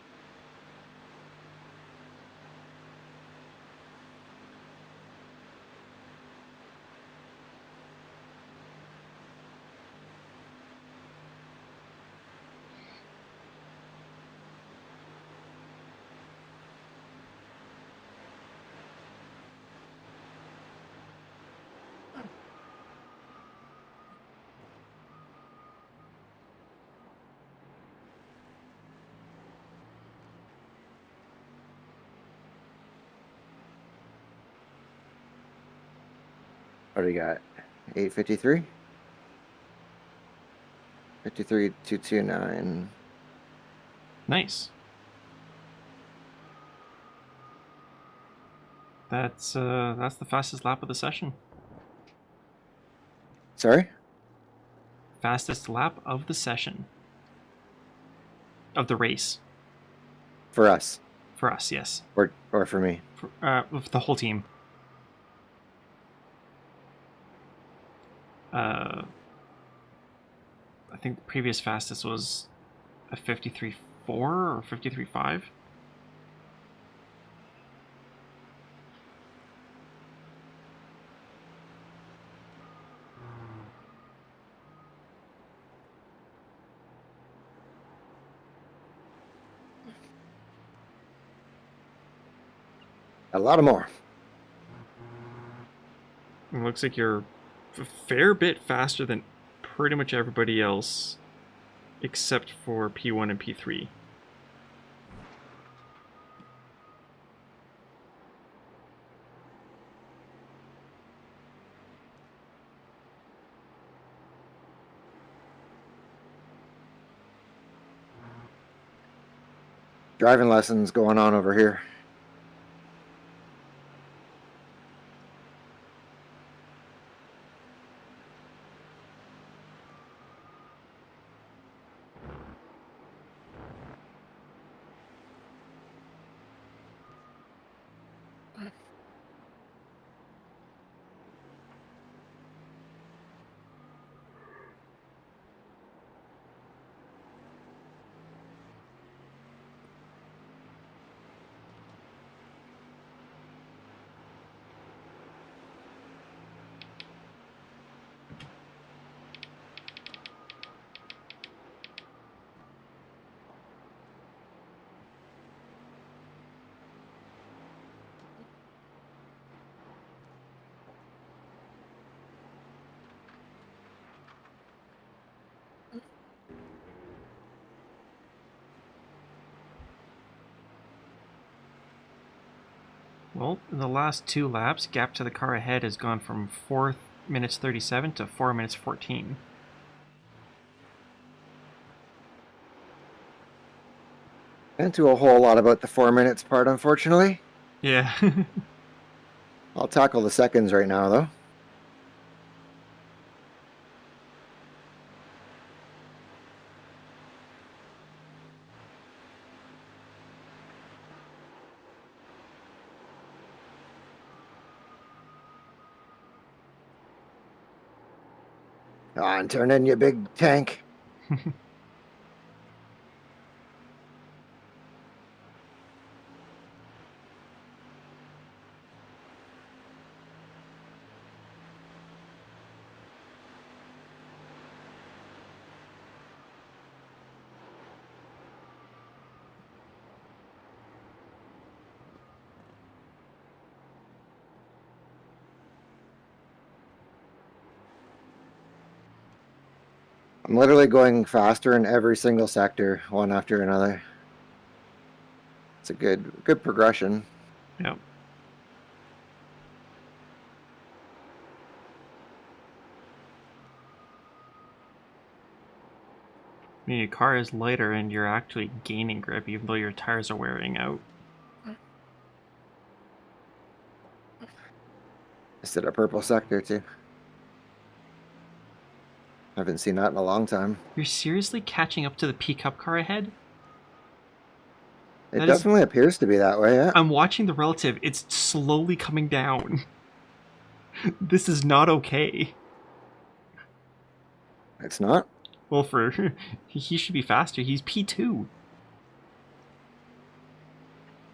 What do you got? 853? 53.229. Nice. That's the fastest lap of the session. Sorry? Fastest lap of the session. Of the race. For us. For us, yes. Or for me. For the whole team. I think the previous fastest was a 53.4 or 53.5. A lot more. It looks like you're a fair bit faster than pretty much everybody else, except for P1 and P3. Driving lessons going on over here. Well, in the last 2 laps, gap to the car ahead has gone from 4 minutes 37 to 4 minutes 14. Can't do a whole lot about the 4 minutes part, unfortunately. Yeah. I'll tackle the seconds right now, though. On, turn in, you big tank. I'm literally going faster in every single sector, one after another. It's a good progression. Yep. I mean, your car is lighter and you're actually gaining grip even though your tires are wearing out. Is it a purple sector too? I haven't seen that in a long time. You're seriously catching up to the pickup car ahead? It That is- definitely appears to be that way, yeah. I'm watching the relative. It's slowly coming down. This is not okay. It's not? Well, for he should be faster. He's P2.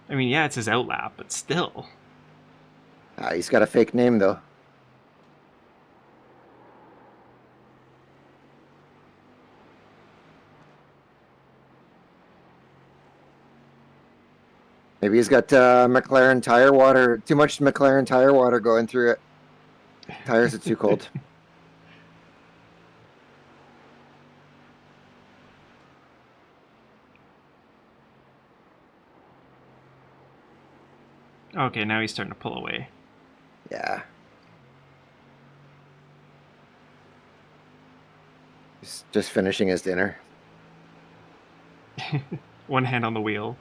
I mean, yeah, it's his outlap, but still. He's got a fake name, though. Maybe he's got McLaren tire water, too much McLaren tire water going through it. Tires are too cold. Okay, now he's starting to pull away. Yeah. He's just finishing his dinner. One hand on the wheel.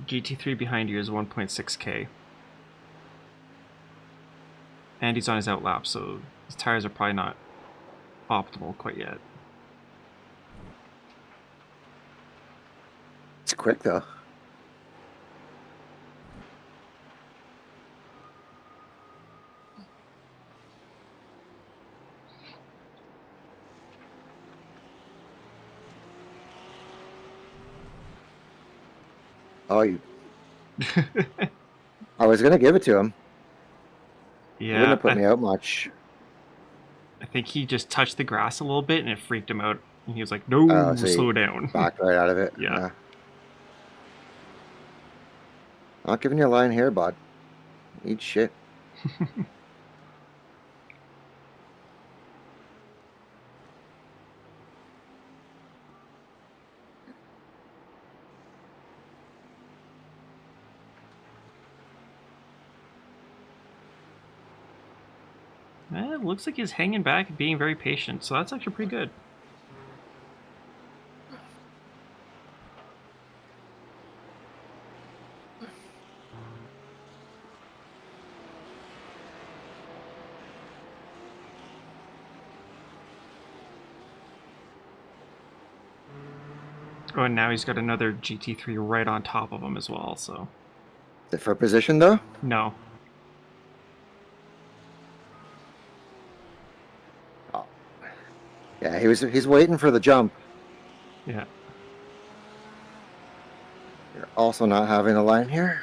GT3 behind you is 1.6k. And he's on his outlap, so his tires are probably not optimal quite yet. It's quick, though. Oh, you... I was going to give it to him. He wouldn't Yeah, have put me out much. I think he just touched the grass a little bit and it freaked him out. And he was like, no, So he slow down. Backed right out of it. Yeah. Not giving you a line here, bud. Eat shit. It looks like he's hanging back and being very patient, so that's actually pretty good. Oh, and now he's got another GT3 right on top of him as well, so... Is it for position, though? No. Oh. Yeah, he's waiting for the jump. Yeah. You're also not having a line here.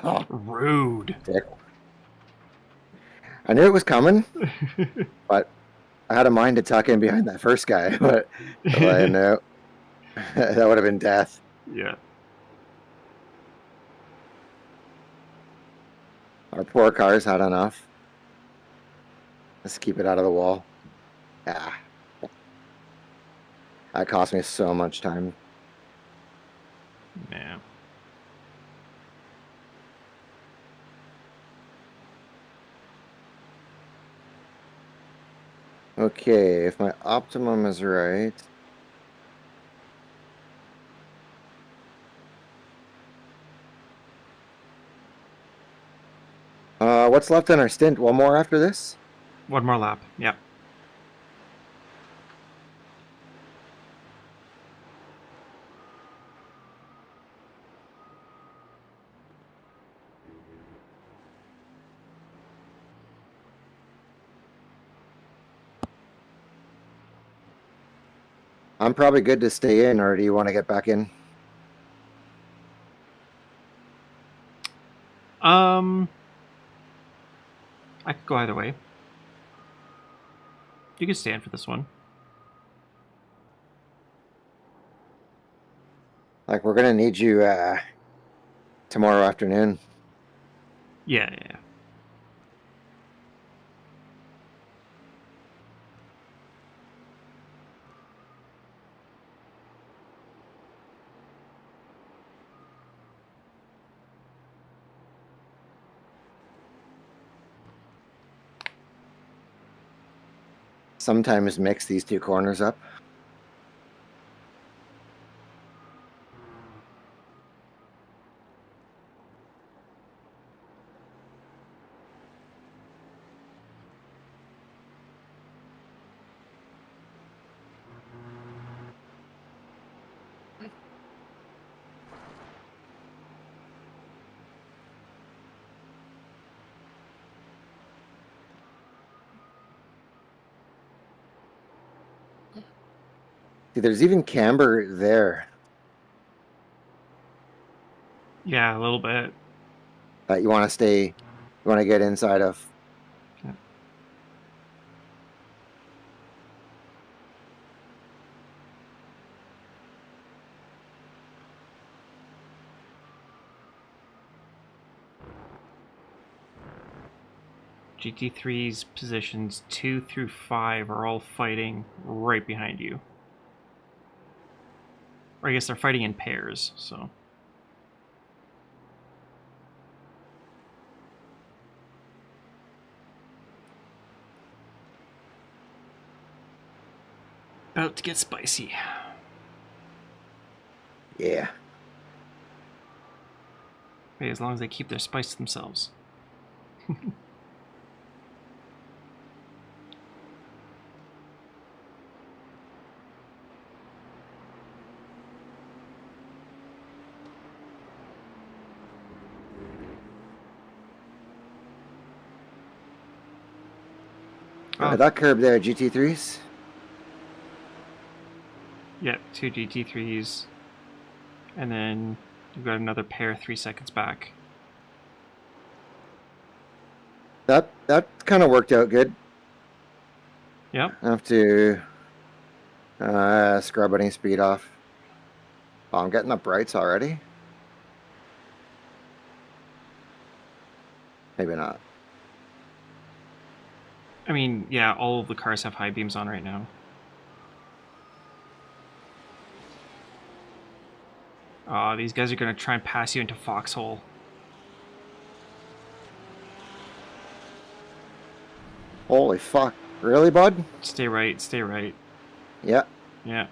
Oh, Rude. dick. I knew it was coming, but I had a mind to tuck in behind that first guy. But no, that would have been death. Yeah. Our poor cars had enough. Let's keep it out of the wall. Ah, that cost me so much time. Yeah. Okay, if my optimum is right. What's left in our stint? One more after this? One more lap. Yep. I'm probably good to stay in, or do you want to get back in? I could go either way. You can stand for this one. Like, we're gonna need you tomorrow afternoon. Yeah. Sometimes mix these two corners up. See, there's even camber there Yeah, a little bit. that you want to stay, you want to get inside of. Yeah. GT3's positions 2 through 5 are all fighting right behind you. Or I guess they're fighting in pairs, so. About to get spicy. Yeah. Hey, as long as they keep their spice to themselves. That curb there, GT3s. Yep, 2 GT3s. And then you've got another pair 3 seconds back. That kind of worked out good. Yep. I have to scrub any speed off. Oh, I'm getting the brights already. Maybe not. I mean, yeah, all of the cars have high beams on right now. These guys are going to try and pass you into Foxhole. Holy fuck. Really, bud? Stay right, stay right. Yeah. Yeah.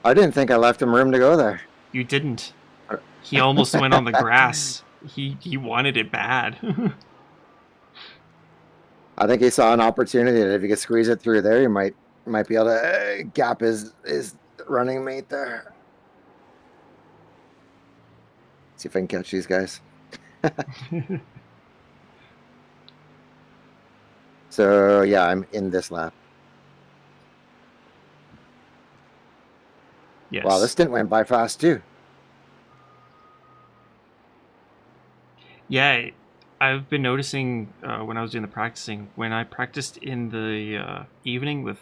I didn't think I left him room to go there. You didn't. He almost went on the grass. He wanted it bad. I think he saw an opportunity that if he could squeeze it through there, he might be able to gap his running mate there. See if I can catch these guys. So yeah, I'm in this lap. Yes. Wow, this stint went by fast too. Yeah, I've been noticing when I was doing the practicing, when I practiced in the evening with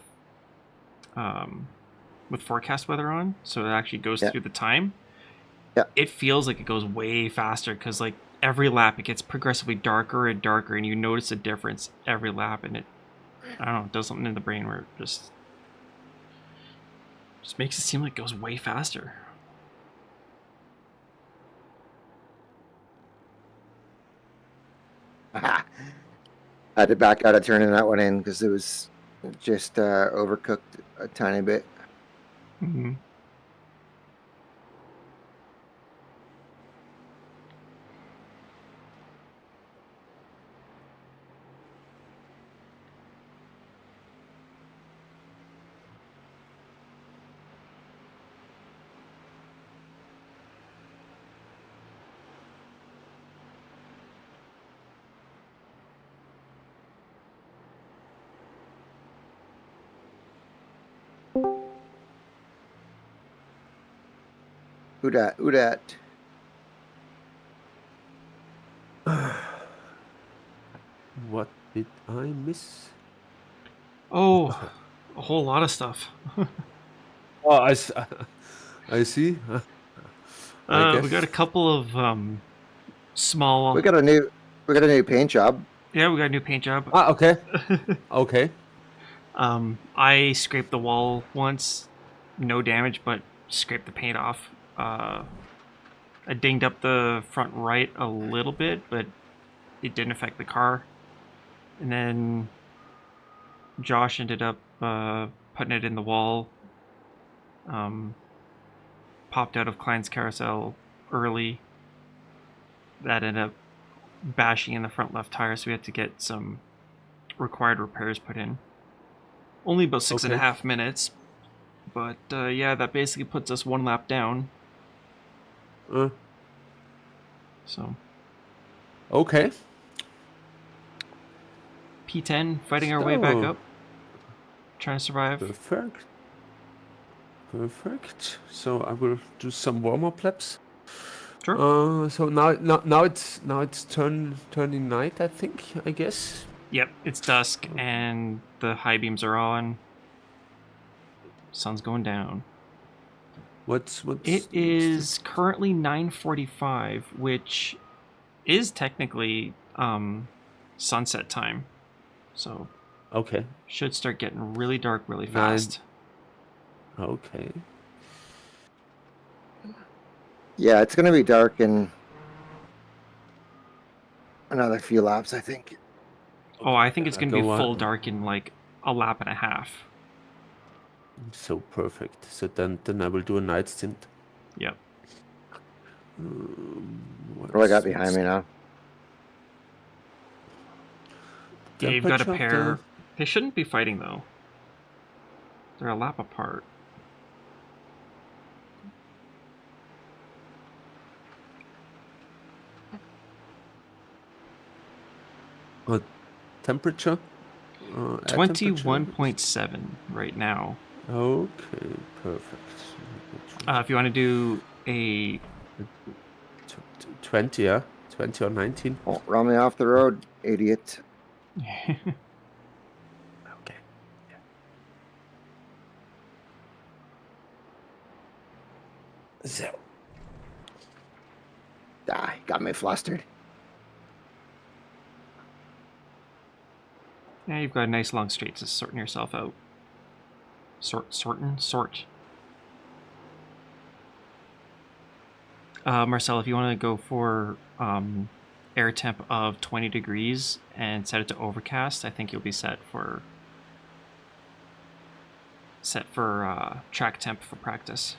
forecast weather on, so it actually goes Yeah. through the time. Yeah. It feels like it goes way faster because like every lap it gets progressively darker and darker, and you notice a difference every lap, and I don't know, it does something in the brain where it just makes it seem like it goes way faster. I had to back out of turning that one in because it was just overcooked a tiny bit. Mm-hmm. Who dat? Who dat? What did I miss? Oh, a whole lot of stuff. Oh, I see. I guess. We got a couple of small. We got a new paint job. Yeah, we got a new paint job. Ah, okay. Okay. I scraped the wall once, no damage, but scraped the paint off. I dinged up the front right a little bit, but it didn't affect the car. And then Josh ended up putting it in the wall. Popped out of Klein's carousel early. That ended up bashing in the front left tire, so we had to get some required repairs put in. Only about 6.5 minutes, but yeah, that basically puts us one lap down. So. Okay. P10, fighting our way back up. Trying to survive. Perfect. Perfect. So I will do some warm-up laps. Sure. So now it's turning night, I think. I guess. Yep, it's dusk and the high beams are on. Sun's going down. What's it is currently 9:45, which is technically sunset time. So okay. Should start getting really dark really fast. Okay. Yeah, it's gonna be dark in another few laps, I think. Oh, I think it's gonna be full dark in like a lap and a half. So perfect. So then I will do a night stint. Yep. What do I got behind me now? Yeah, you've got a pair. They shouldn't be fighting though. They're a lap apart. What temperature? 21.7 right now. Okay, perfect. If you want to do a 20, yeah, 20 or 19. Oh, run me off the road, idiot. Okay. Yeah. So. Got me flustered. Yeah, you've got a nice long straight to sorting yourself out. Sort. Marcel, if you want to go for air temp of 20 degrees and set it to overcast, I think you'll be set for track temp for practice.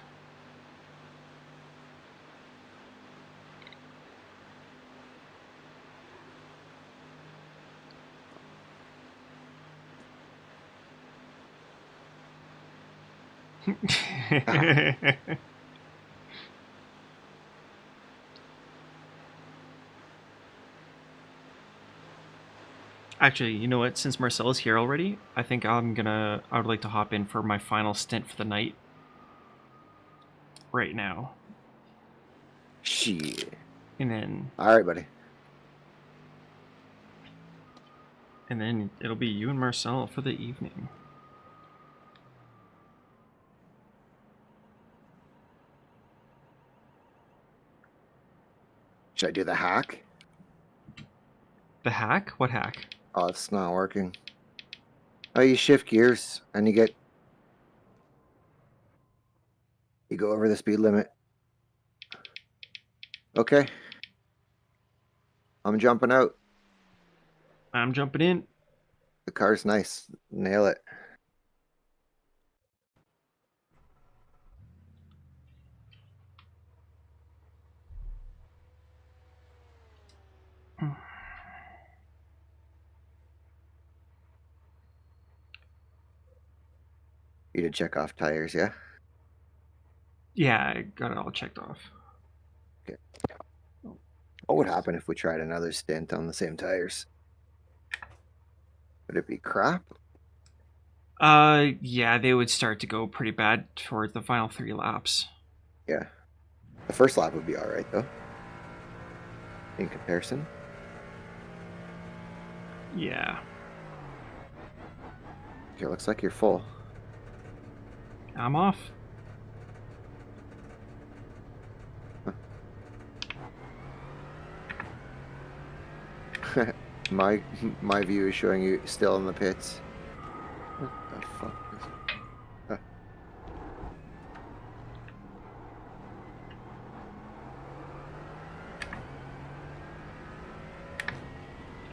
Actually, you know what? Since Marcel is here already, I think I would like to hop in for my final stint for the night. Right now. Shit. And then. All right, buddy. And then it'll be you and Marcel for the evening. Should I do the hack? The hack? What hack? Oh, it's not working. Oh, you shift gears and you go over the speed limit. Okay. I'm jumping out. I'm jumping in. The car's nice. Nail it. You did check off tires, yeah? Yeah, I got it all checked off. Okay. What would happen if we tried another stint on the same tires? Would it be crap? Yeah, they would start to go pretty bad towards the final 3 laps. Yeah. The first lap would be alright, though. In comparison. Yeah. Okay, looks like you're full. I'm off. My view is showing you still in the pits. What the fuck?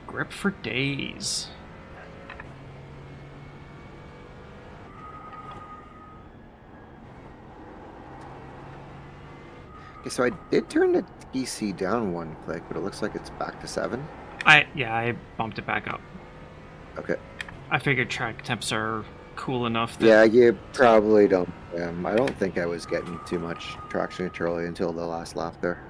Grip for days. Okay, so I did turn the TC down 1 click, but it looks like it's back to 7. I bumped it back up. Okay. I figured track temps are cool enough that... Yeah, you probably don't. I don't think I was getting too much traction control until the last lap there.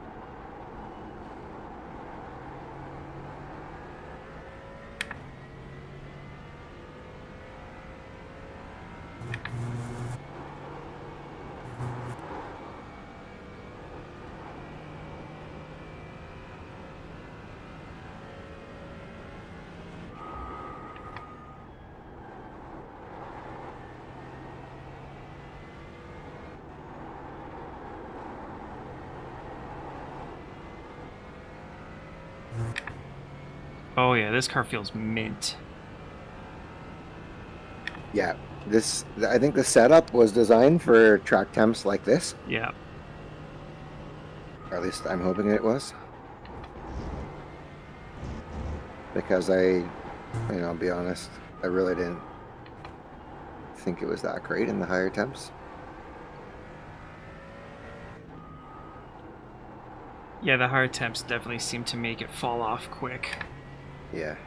Oh yeah, this car feels mint. Yeah, I think the setup was designed for track temps like this. Yeah. Or at least I'm hoping it was. Because I'll be honest, I really didn't think it was that great in the higher temps. Yeah, the hard temps definitely seem to make it fall off quick. Yeah.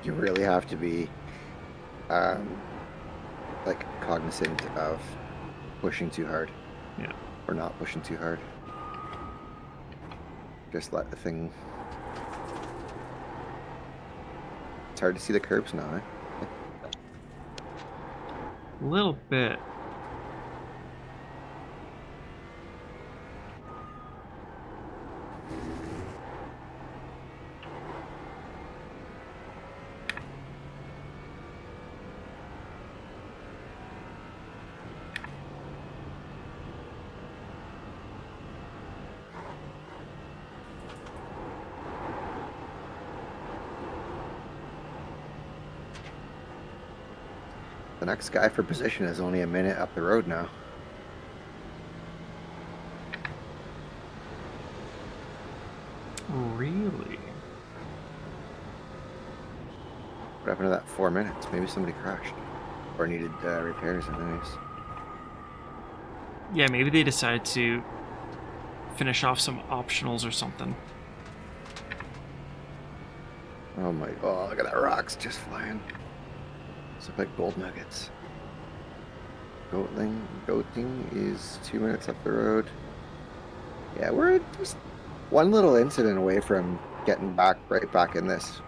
You really have to be like cognizant of pushing too hard. Yeah. Or not pushing too hard. Just let the thing... It's hard to see the curbs now, eh? A little bit. The next guy for position is only a minute up the road now. Really? What happened to that 4 minutes? Maybe somebody crashed. Or needed repairs anyways. Yeah, maybe they decided to finish off some optionals or something. Oh my... Oh, look at that rocks just flying. Those look like gold nuggets. Goating is 2 minutes up the road. Yeah, we're just one little incident away from getting right back in this.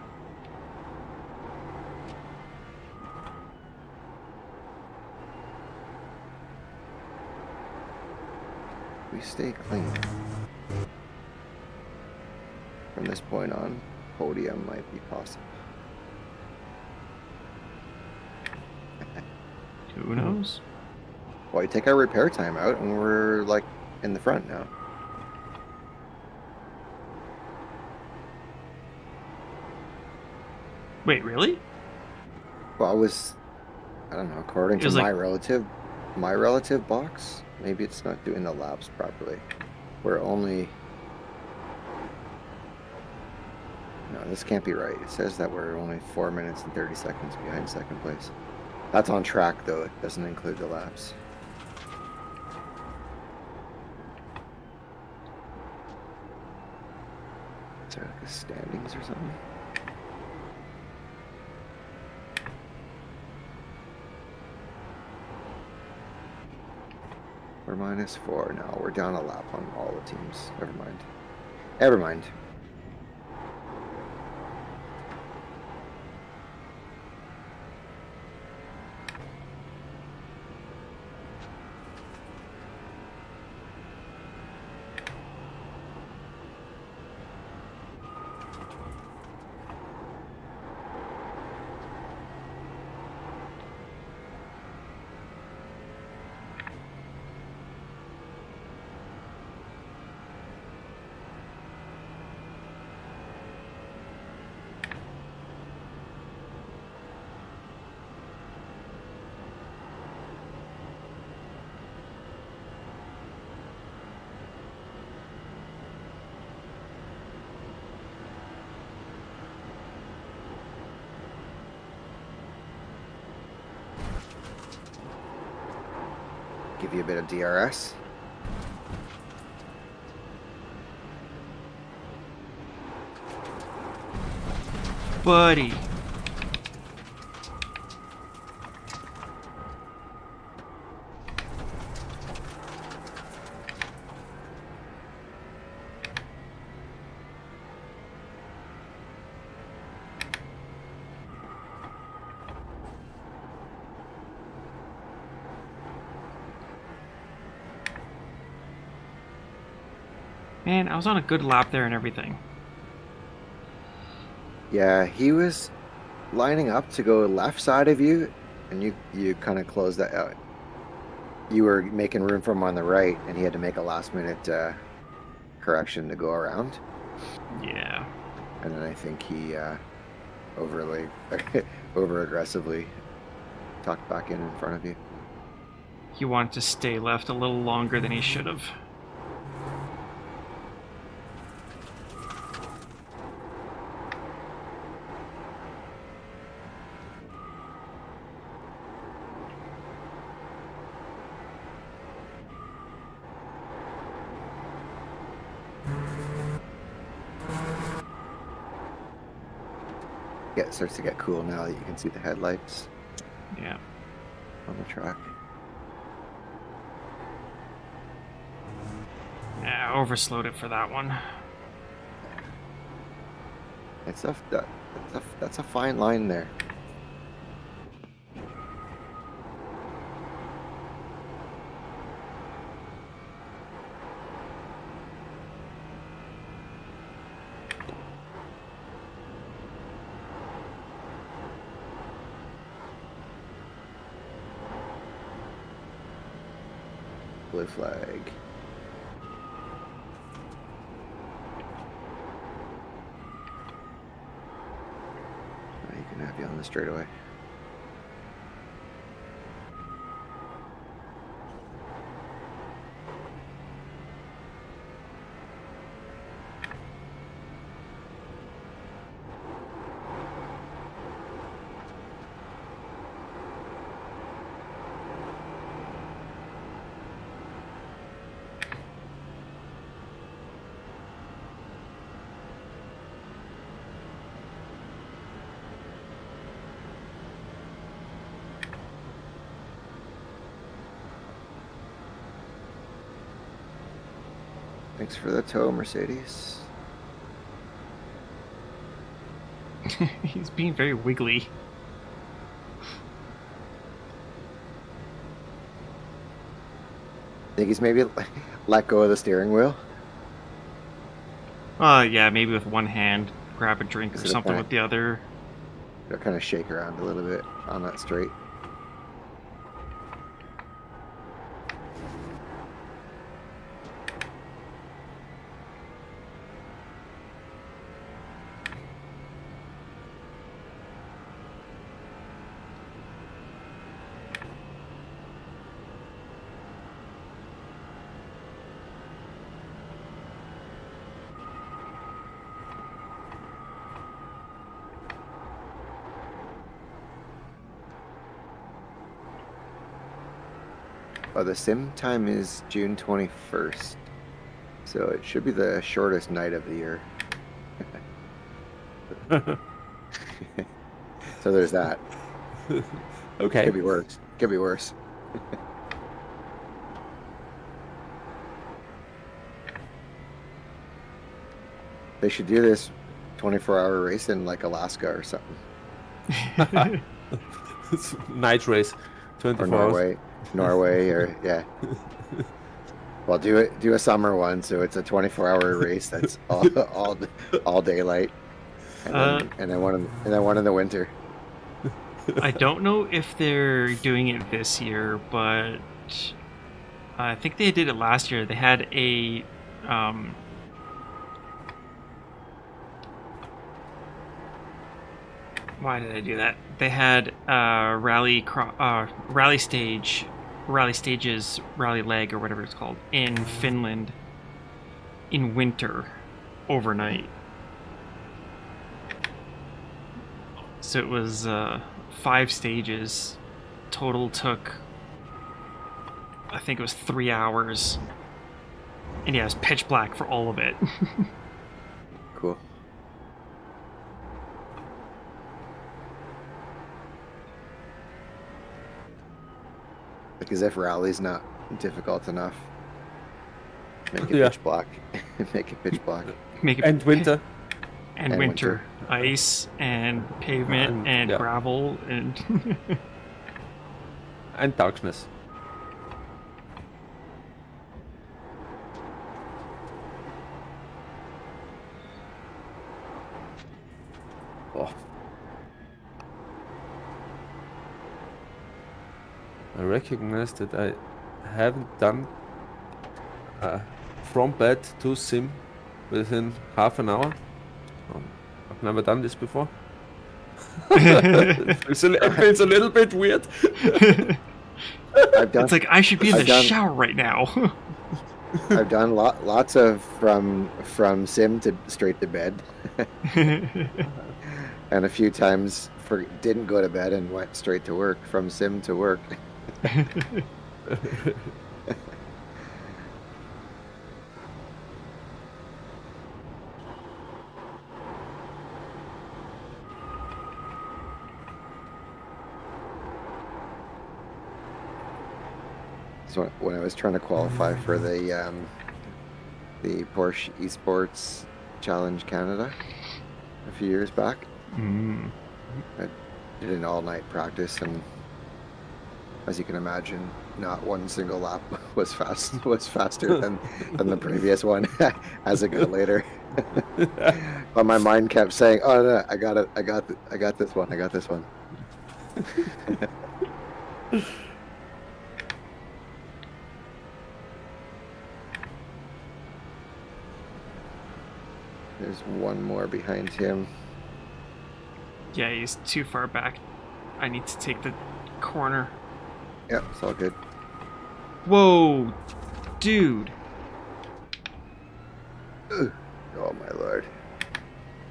We stay clean. From this point on, podium might be possible. Who knows? Well, you take our repair time out, and we're like in the front now. Wait, really? Well, I don't know, according to my relative box, maybe it's not doing the laps properly. We're only... No, this can't be right. It says that we're only 4 minutes and 30 seconds behind second place. That's on track, though. It doesn't include the laps. Is there like a standings or something? We're -4 now. We're down a lap on all the teams. Never mind. Never mind. Give you a bit of DRS. Buddy. Man, I was on a good lap there and everything. Yeah, he was lining up to go left side of you, and you kind of closed that out. You were making room for him on the right, and he had to make a last-minute correction to go around. Yeah. And then I think he over-aggressively tucked back in front of you. He wanted to stay left a little longer than he should have. Yeah, it starts to get cool now that you can see the headlights. Yeah. On the track. Yeah, I overslowed it for that one. That's a fine line there. Blue flag. You can have you on the straightaway. Thanks for the tow, Mercedes. He's being very wiggly. Think he's maybe let go of the steering wheel? Yeah, maybe with one hand, grab a drink or something with the other. They'll kind of shake around a little bit on that straight. the sim time is June 21st, so it should be the shortest night of the year. So there's that. Okay. Could be worse. Could be worse. They should do this 24-hour race in like Alaska or something. Night race, 24 or hours. Norway, or yeah. Well, do a summer one, so it's a 24-hour race that's all daylight, and then one in the winter. I don't know if they're doing it this year, but I think they did it last year. They had a why did I do that? They had a rally leg or whatever it's called in Finland in winter overnight. So it was 5 stages. Total took, I think it was 3 hours. And yeah, it was pitch black for all of it. Cool. Like as if rally's not difficult enough. Make it pitch black. Make it pitch black. And winter. And winter. Ice and pavement and gravel and and darkness. Oh. I recognize that I haven't done from bed to sim within half an hour. I've never done this before. It feels a little bit weird. It's like I should be in the shower right now. I've done lots of from sim to straight to bed, and a few times didn't go to bed and went straight to work from sim to work. So when I was trying to qualify for the Porsche Esports Challenge Canada a few years back, I did an all-night practice, and as you can imagine, not one single lap was faster than the previous one as it got later. But my mind kept saying, "Oh no, I got it! I got this one! I got this one!" There's one more behind him. Yeah, he's too far back. I need to take the corner. Yep, it's all good. Whoa, dude. Ugh. Oh my lord.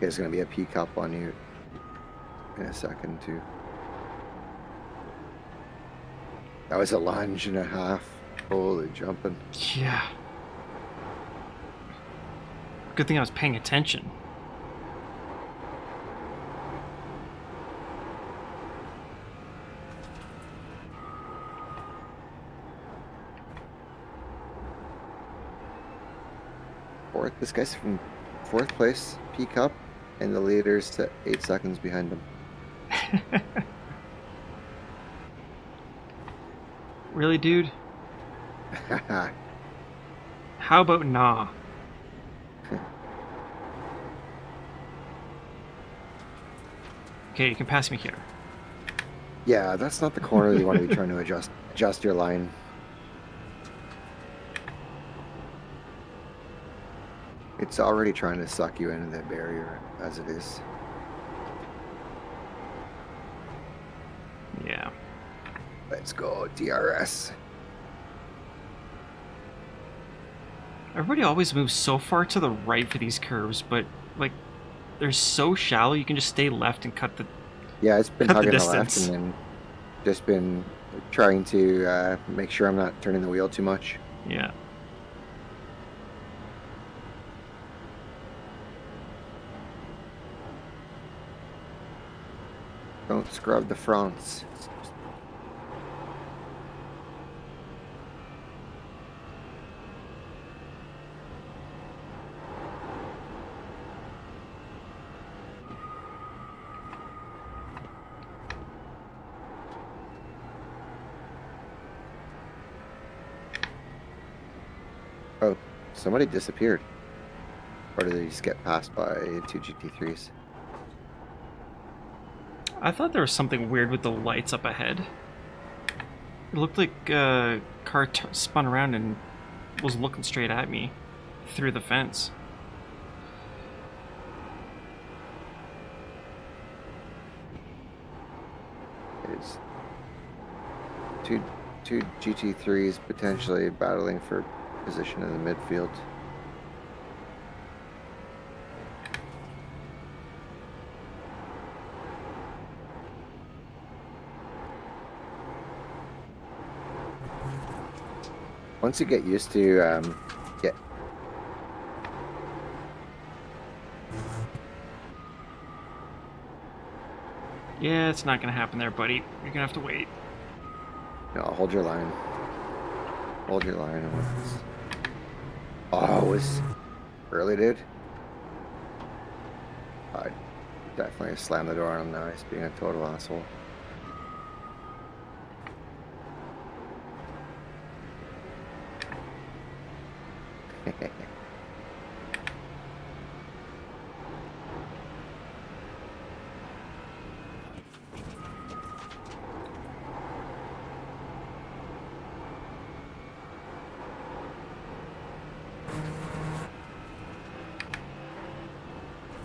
There's gonna be a P-cup on you in a second too. That was a lunge and a half. Holy jumping. Yeah. Good thing I was paying attention. This guy's from 4th place, P-cup, and the leader's 8 seconds behind him. Really, dude? How about nah? Okay, you can pass me here. Yeah, that's not the corner you want to be trying to adjust your line. It's already trying to suck you into that barrier as it is. Yeah. Let's go, DRS. Everybody always moves so far to the right for these curves, but like they're so shallow you can just stay left and cut the it's been hugging the left distance. and then just been trying to make sure I'm not turning the wheel too much. Yeah. Don't scrub the fronts. Oh, somebody disappeared. Or did they just get passed by 2 GT3s? I thought there was something weird with the lights up ahead. It looked like a car spun around and was looking straight at me through the fence. It's two GT3s potentially battling for position in the midfield. Once you get used to Yeah, it's not gonna happen there, buddy. You're gonna have to wait. No, hold your line. Hold your line. Oh, it was early, dude. I definitely slammed the door on him now. He's being a total asshole.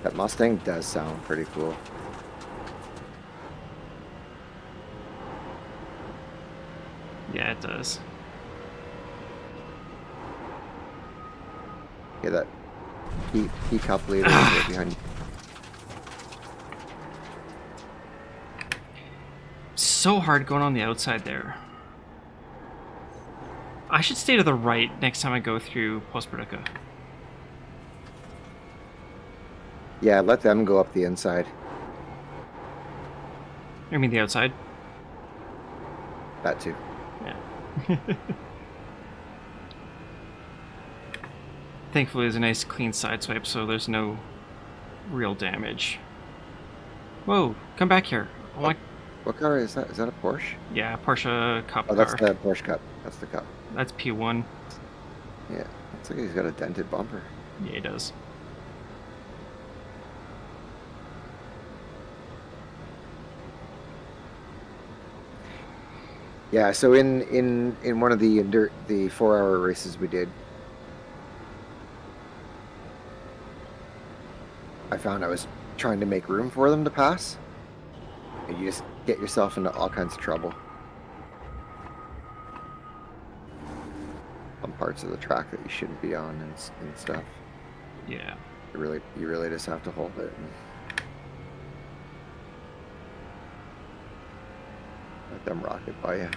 That Mustang does sound pretty cool. Yeah, it does. Yeah, that key cup leader is right behind you. So hard going on the outside there. I should stay to the right next time I go through Postbredica. Yeah, let them go up the inside. I mean the outside? That too. Yeah. Thankfully, there's a nice clean sideswipe, so there's no real damage. Whoa, come back here. I want... What car is that? Is that a Porsche? Yeah, Porsche Cup Oh, car. that's the Porsche Cup. That's the Cup. That's P1. Yeah, looks like he's got a dented bumper. Yeah, he does. Yeah, so in one of the 4-hour races we did, I found I was trying to make room for them to pass, and you just get yourself into all kinds of trouble on parts of the track that you shouldn't be on and stuff. Yeah. You really just have to hold it. Let them rock it by you.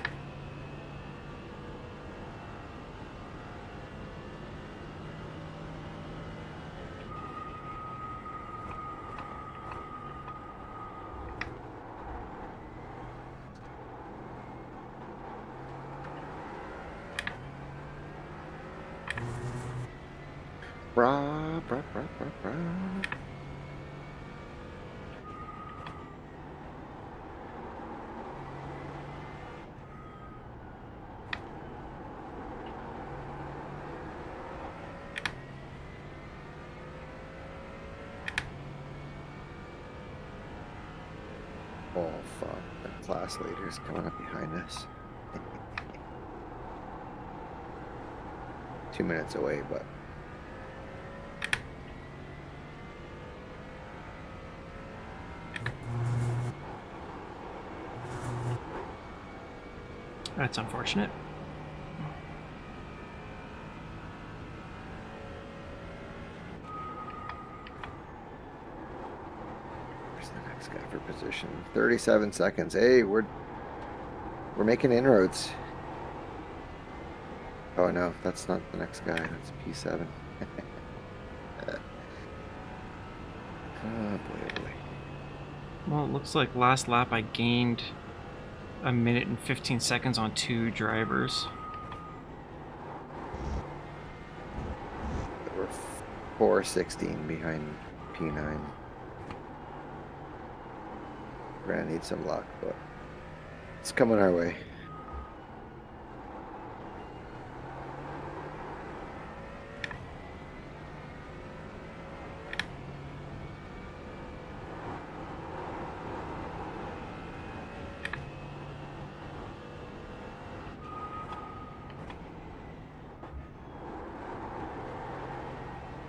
Brah, brah, brah, brah, brah. Oh fuck, the class leader's coming up behind us. 2 minutes away, but That's unfortunate. where's the next guy for position? 37 seconds. Hey, we're We're making inroads. Oh no, that's not the next guy. That's P7. Oh boy, oh boy. Well, it looks like last lap I gained 1 minute and 15 seconds on 2 drivers. We're 4:16 behind P9. We're gonna need some luck, but it's coming our way.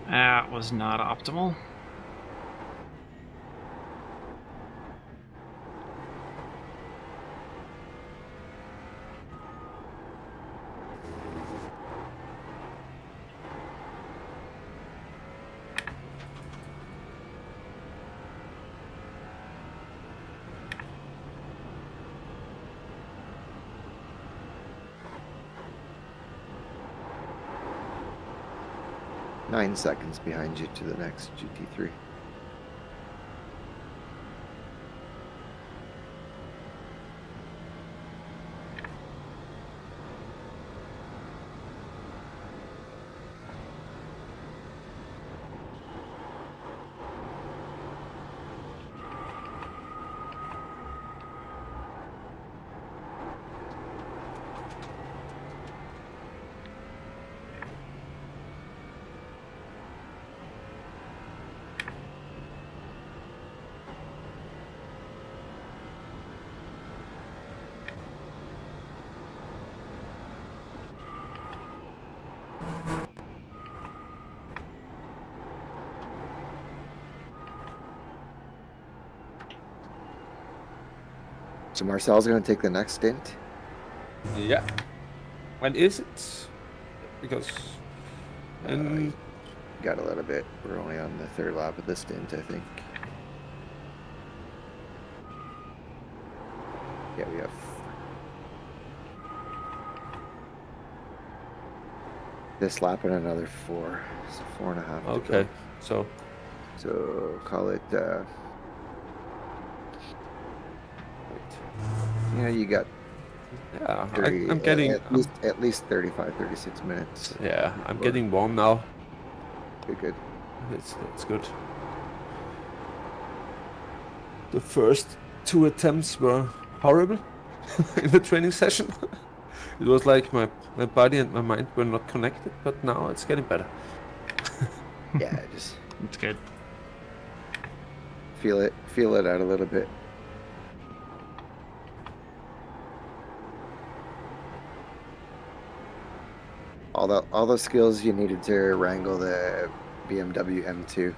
That was not optimal. Nine seconds behind you to the next GT3. So Marcel's going to take the next stint. Yeah. When is it? Because Got a little bit. We're only on the 3rd lap of the stint, I think. Yeah, we have. This lap and another 4. So 4.5 to okay. go. So call it. Yeah, you got. Yeah, 30, I'm getting at least 35, 36 minutes. Yeah, I'm getting warm now. Good. It's good. The first 2 attempts were horrible in the training session. It was like my body and my mind were not connected, but now it's getting better. Yeah, just It's good. feel it out a little bit. All the skills you needed to wrangle the BMW M2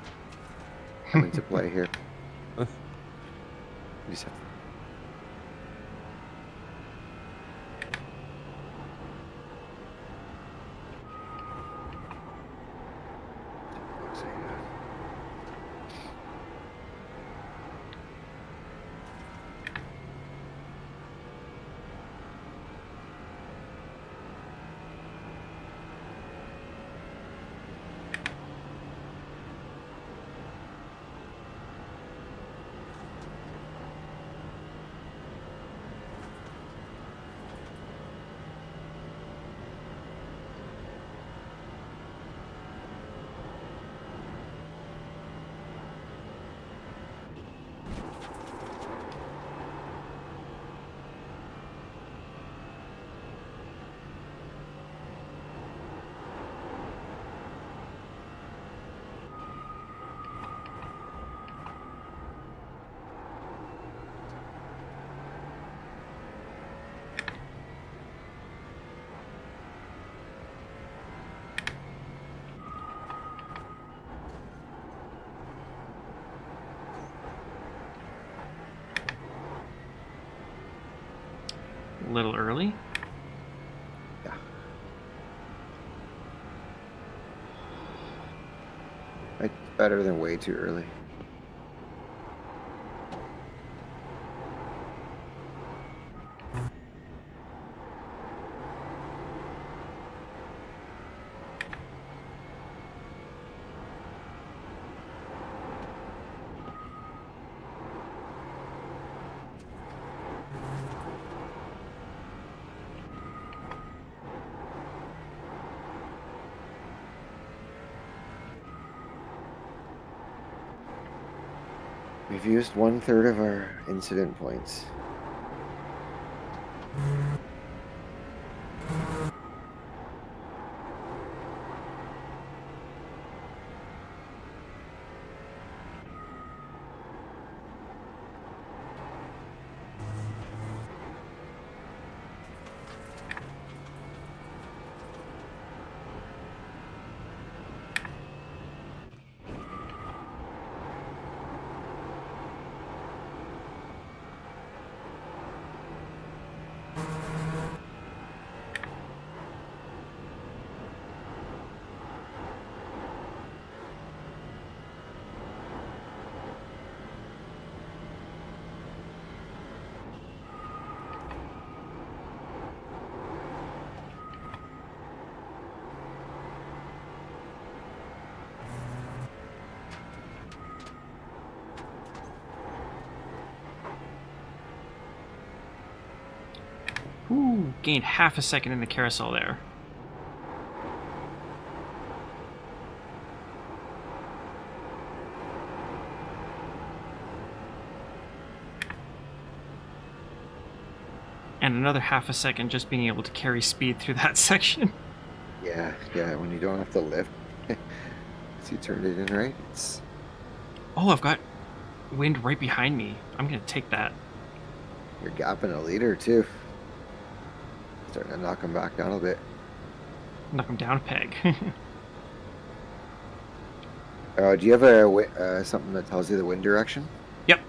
come into play here. You just have A little early. Yeah. It's better than way too early. We've used 1/3 of our incident points. Ooh, gained half a second in the carousel there. And another half a second just being able to carry speed through that section. Yeah, when you don't have to lift. So you turned it in right. It's... Oh, I've got wind right behind me. I'm gonna take that. You're gapping a leader too. Starting to knock him back down a bit. Knock him down a peg. Do you have a something that tells you the wind direction? Yep.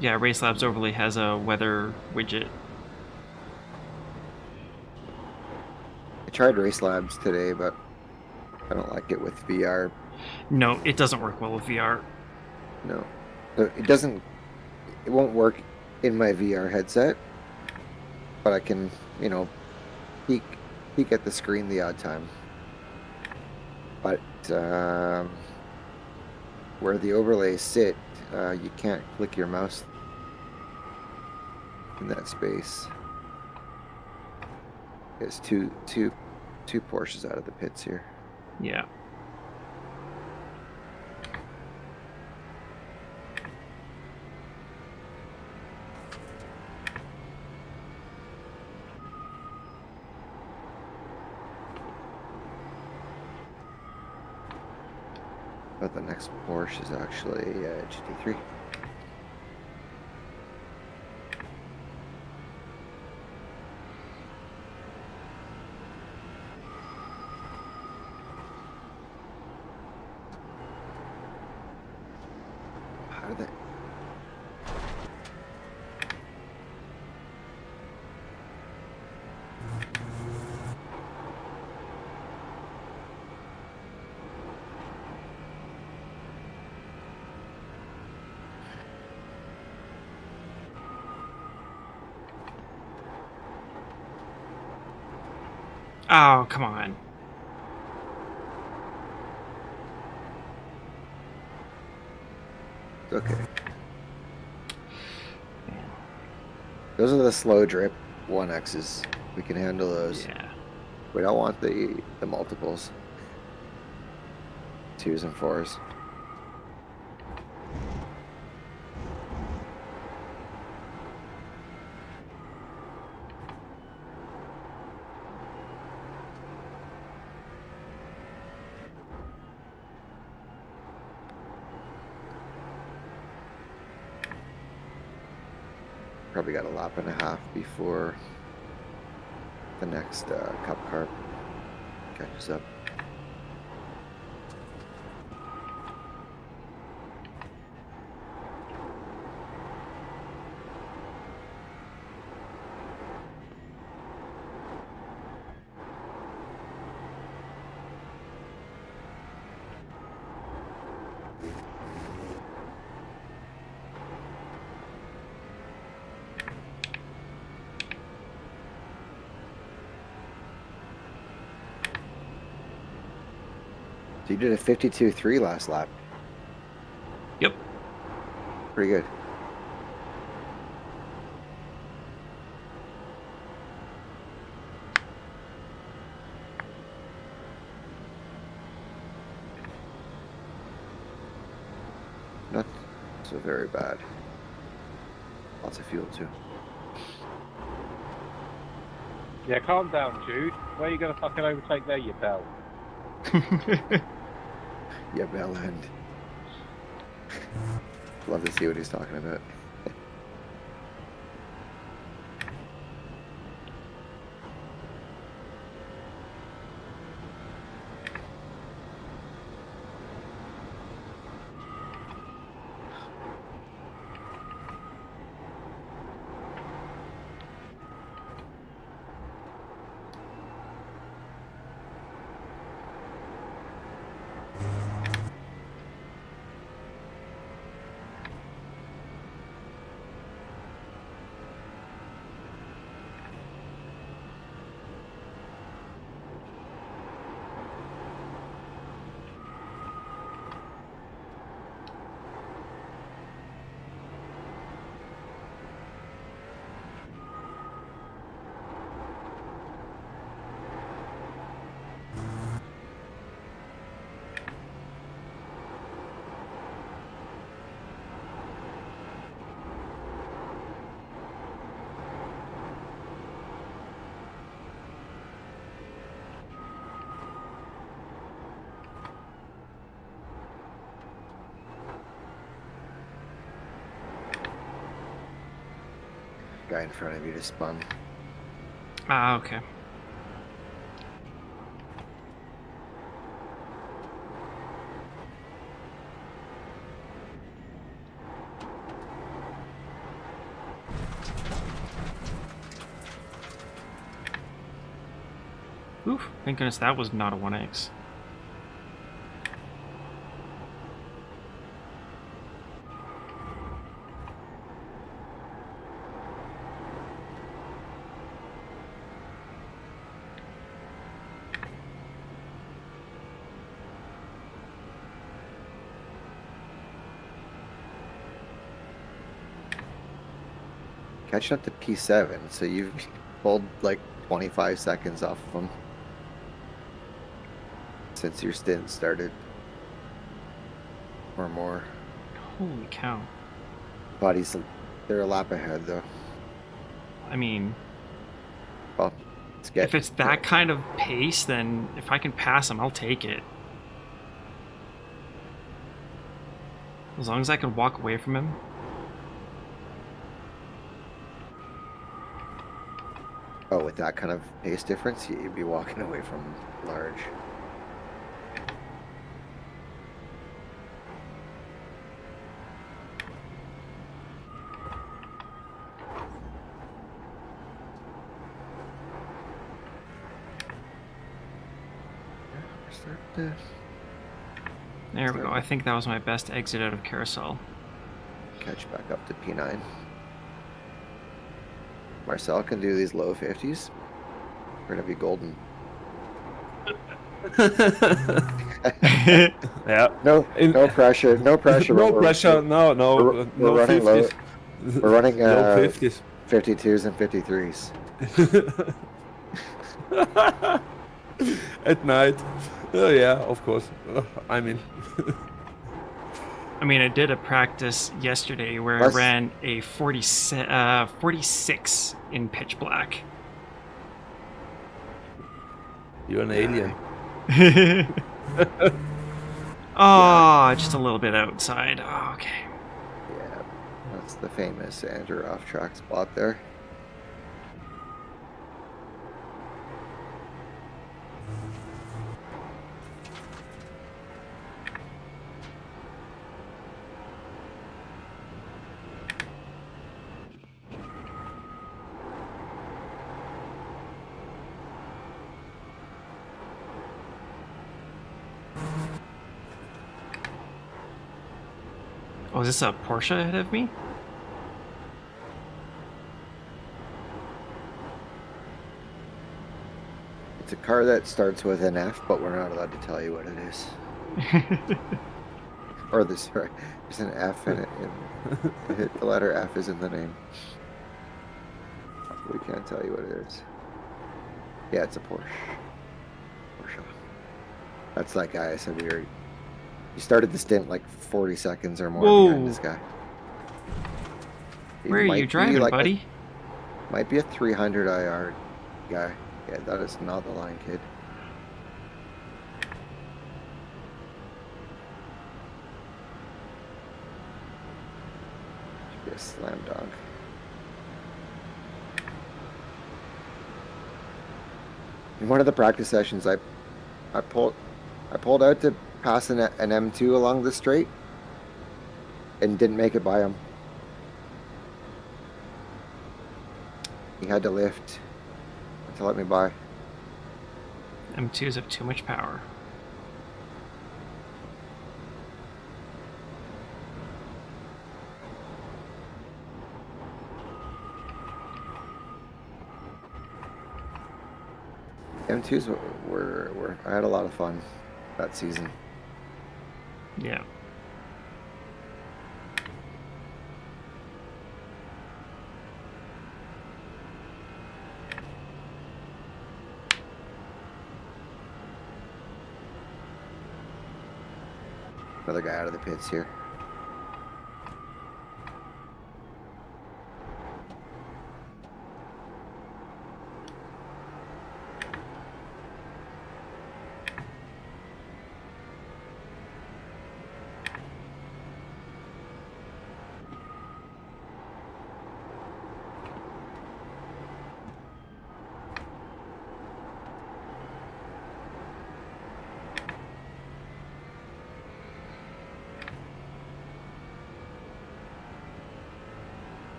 Yeah, Race Labs Overlay has a weather widget. I tried Race Labs today, but I don't like it with VR. No, it doesn't work well with VR. No. It doesn't... It won't work in my VR headset. But I can, you know, peek at the screen the odd time. But where the overlays sit, you can't click your mouse in that space. There's two Porsches out of the pits here. Yeah. But the next Porsche is actually GT3. How did that... Oh, come on. Okay. Those are the slow drip 1Xs. We can handle those. Yeah. We don't want the multiples. 2s and 4s. Probably got a lap and a half before the next cup car catches up. So you did a 52.3 last lap. Yep. Pretty good. also very bad. Lots of fuel too. Yeah, calm down, Jude. Where are you going to fucking overtake there, you bell? Yeah, bell end. Love to see what he's talking about. Guy in front of you just spun. Ah, okay. Oof, thank goodness that was not a 1x. Catching up to P7, so you've pulled like 25 seconds off of him since your stint started. Or more. Holy cow. Buddies, they're a lap ahead though. I mean, well, if it's that kind of pace, then if I can pass him, I'll take it. As long as I can walk away from him. Oh, with that kind of pace difference, you'd be walking away from large. There we go. I think that was my best exit out of carousel. Catch back up to P9. Marcel can do these low 50s. We're gonna be golden. Yeah. No pressure. No pressure. No pressure. No. We're No running 50s. We're running low 50s. 52s and 53s. At night. Oh yeah, of course. I mean. I did a practice yesterday where I ran a 46 in pitch black. You're an alien. Oh, just a little bit outside. Oh, okay. Yeah, that's the famous Andrew off-track spot there. Oh, is this a Porsche ahead of me? It's a car that starts with an F, but we're not allowed to tell you what it is. Or there's an F in it. The letter F is in the name. We can't tell you what it is. Yeah, it's a Porsche. That's that guy I said we were. You started the stint like 40 seconds or more behind this guy. Where are you driving, buddy? Might be a 300 IR guy. Yeah, that is not the line kid. Should be a slam dunk. In one of the practice sessions, I pulled out to pass an M2 along the straight and didn't make it by him. He had to lift to let me by. M2s have too much power. M2s were I had a lot of fun that season. Yeah. Another guy out of the pits here.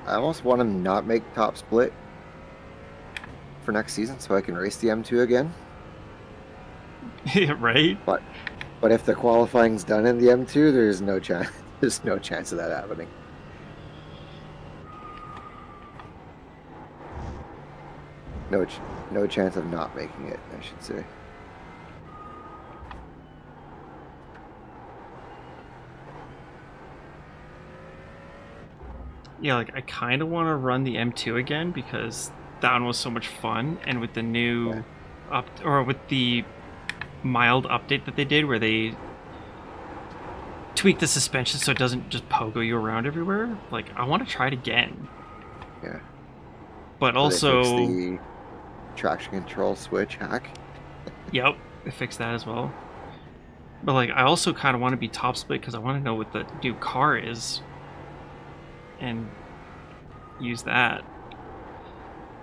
I almost want to not make top split for next season so I can race the M2 again. Yeah, right? But if the qualifying's done in the M2, there's no chance. There's no chance of that happening. No chance of not making it, I should say. Yeah, like I kind of want to run the M2 again because that one was so much fun, and with the new with the mild update that they did where they tweaked the suspension so it doesn't just pogo you around everywhere, like I want to try it again. Yeah. But also they fixed the traction control switch hack. Yep, they fixed that as well. But like I also kind of want to be top split because I want to know what the new car is and use that.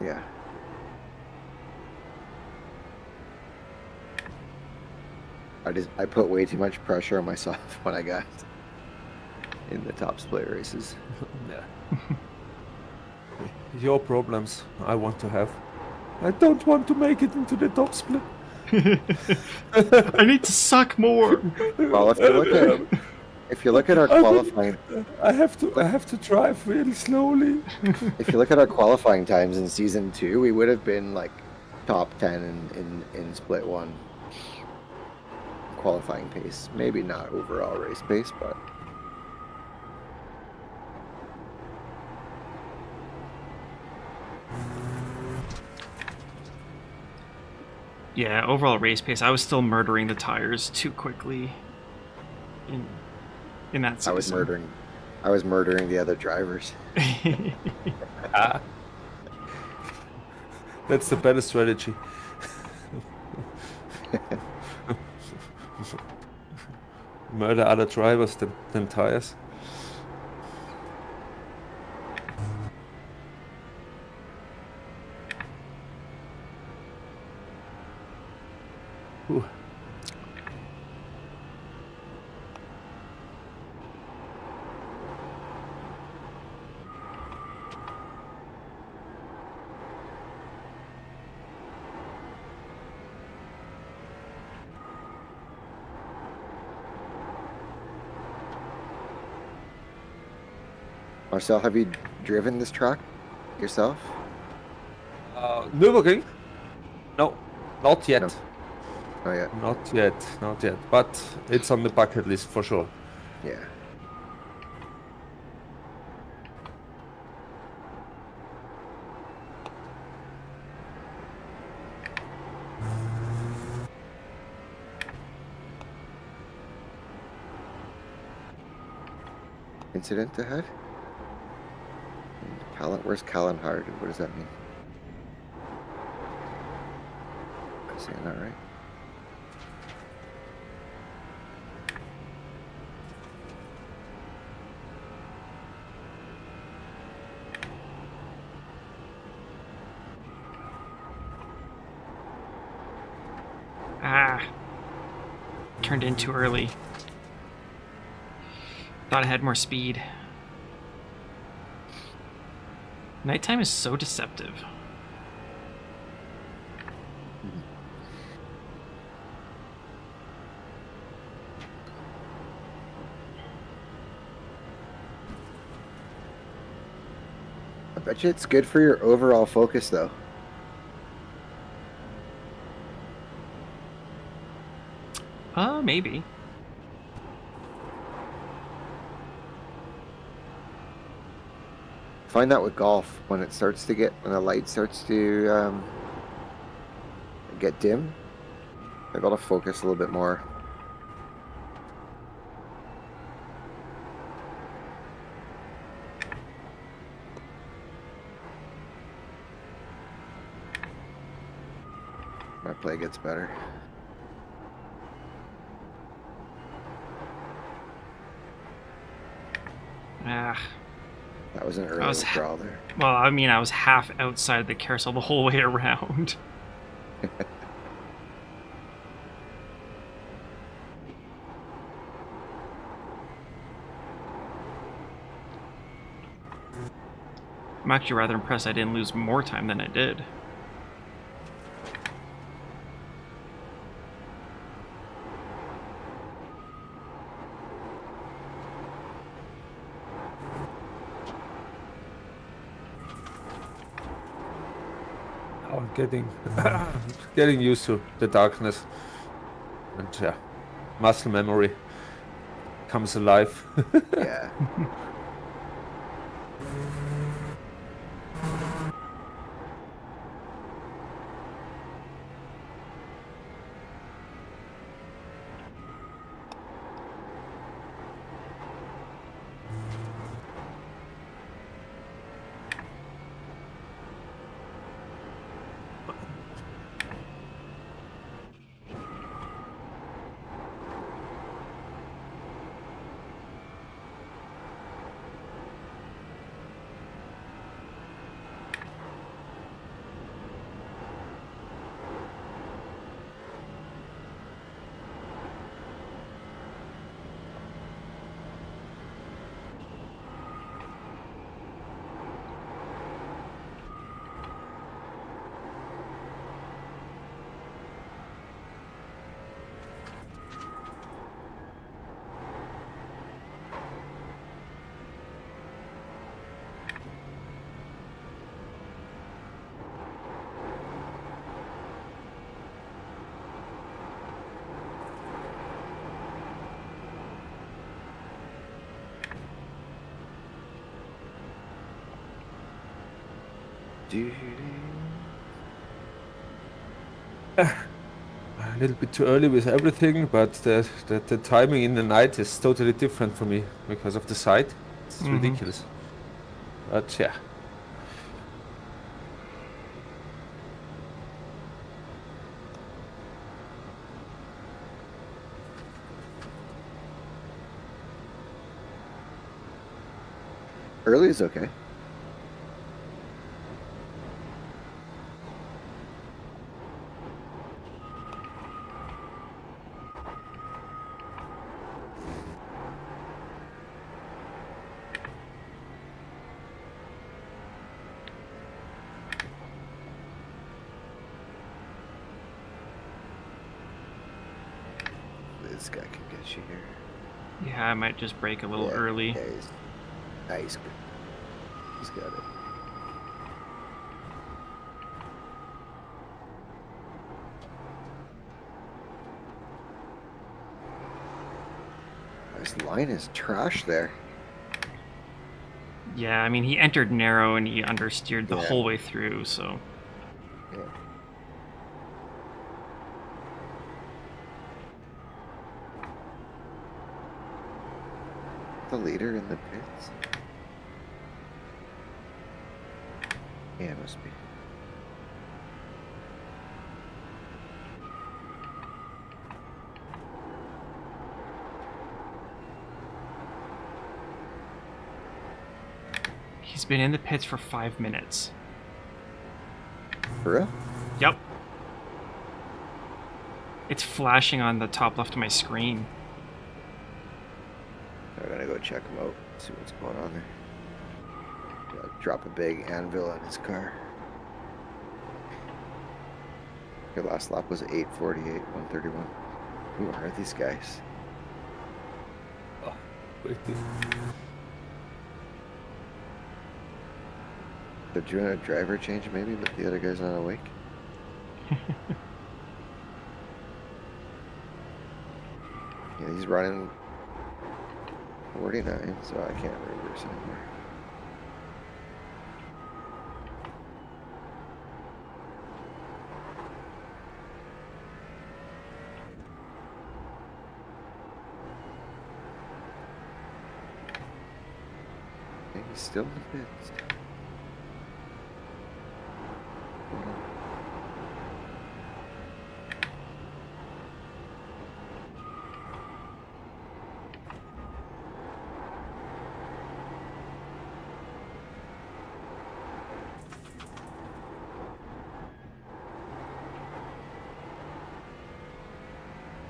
Yeah. I put way too much pressure on myself when I got in the top split races. Yeah. Your problems I want to have. I don't want to make it into the top split. I need to suck more. Well, if you look at our qualifying, I have to drive really slowly. If you look at our qualifying times in season 2, we would have been like top 10 in split 1 qualifying pace. Maybe not overall race pace, but yeah, overall race pace. I was still murdering the tires too quickly in that season. I was murdering the other drivers. That's the better strategy. Murder other drivers than tires. Ooh. Marcel, have you driven this track yourself? Nürburgring? No, not yet. No. Not yet. Not yet, not yet. But it's on the bucket list for sure. Yeah. Incident ahead? Where's Callanhard? What does that mean? Am I saying that right? Ah. Turned in too early. Thought I had more speed. Nighttime is so deceptive. I bet you it's good for your overall focus, though. Maybe. Find that with golf, when the light starts to get dim, I gotta focus a little bit more. My play gets better. Ah. That was an early withdrawal there. Well, I mean, I was half outside the carousel the whole way around. I'm actually rather impressed I didn't lose more time than I did. I'm getting used to the darkness, and yeah, muscle memory comes alive. Yeah. A little bit too early with everything, but the timing in the night is totally different for me because of the sight. It's ridiculous. But yeah. Early is okay. This guy can get you here. Yeah, I might just break a little early. Yeah, nice. He's got it. This line is trash there. Yeah, I mean, he entered narrow and he understeered the Yeah. whole way through, so. Yeah. The leader in the pits? Yeah, it must be. He's been in the pits for 5 minutes. For real? Yep. It's flashing on the top left of my screen. I'm gonna go check him out, see what's going on there. Gotta drop a big anvil on his car. Your last lap was 8:48, 1:31. Who are these guys? Oh, waiting. They're doing a driver change maybe, but the other guy's not awake. Yeah, he's running 49, so I can't reverse anymore. Yeah, he's still in the pits.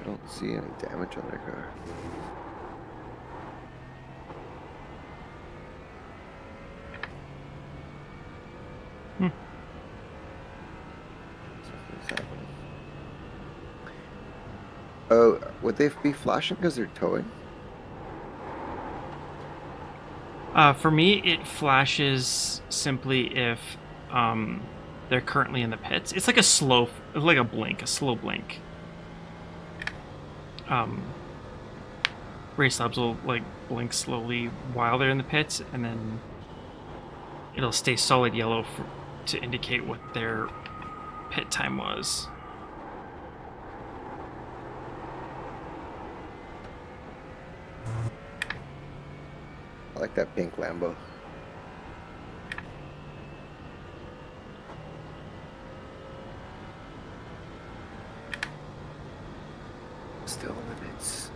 I don't see any damage on their car. Something's happening. Oh, would they be flashing because they're towing? For me, it flashes simply if they're currently in the pits. It's like a slow, like a blink, a slow blink. Race labs will like blink slowly while they're in the pits, and then it'll stay solid yellow to indicate what their pit time was. I like that pink Lambo. Still in the pits.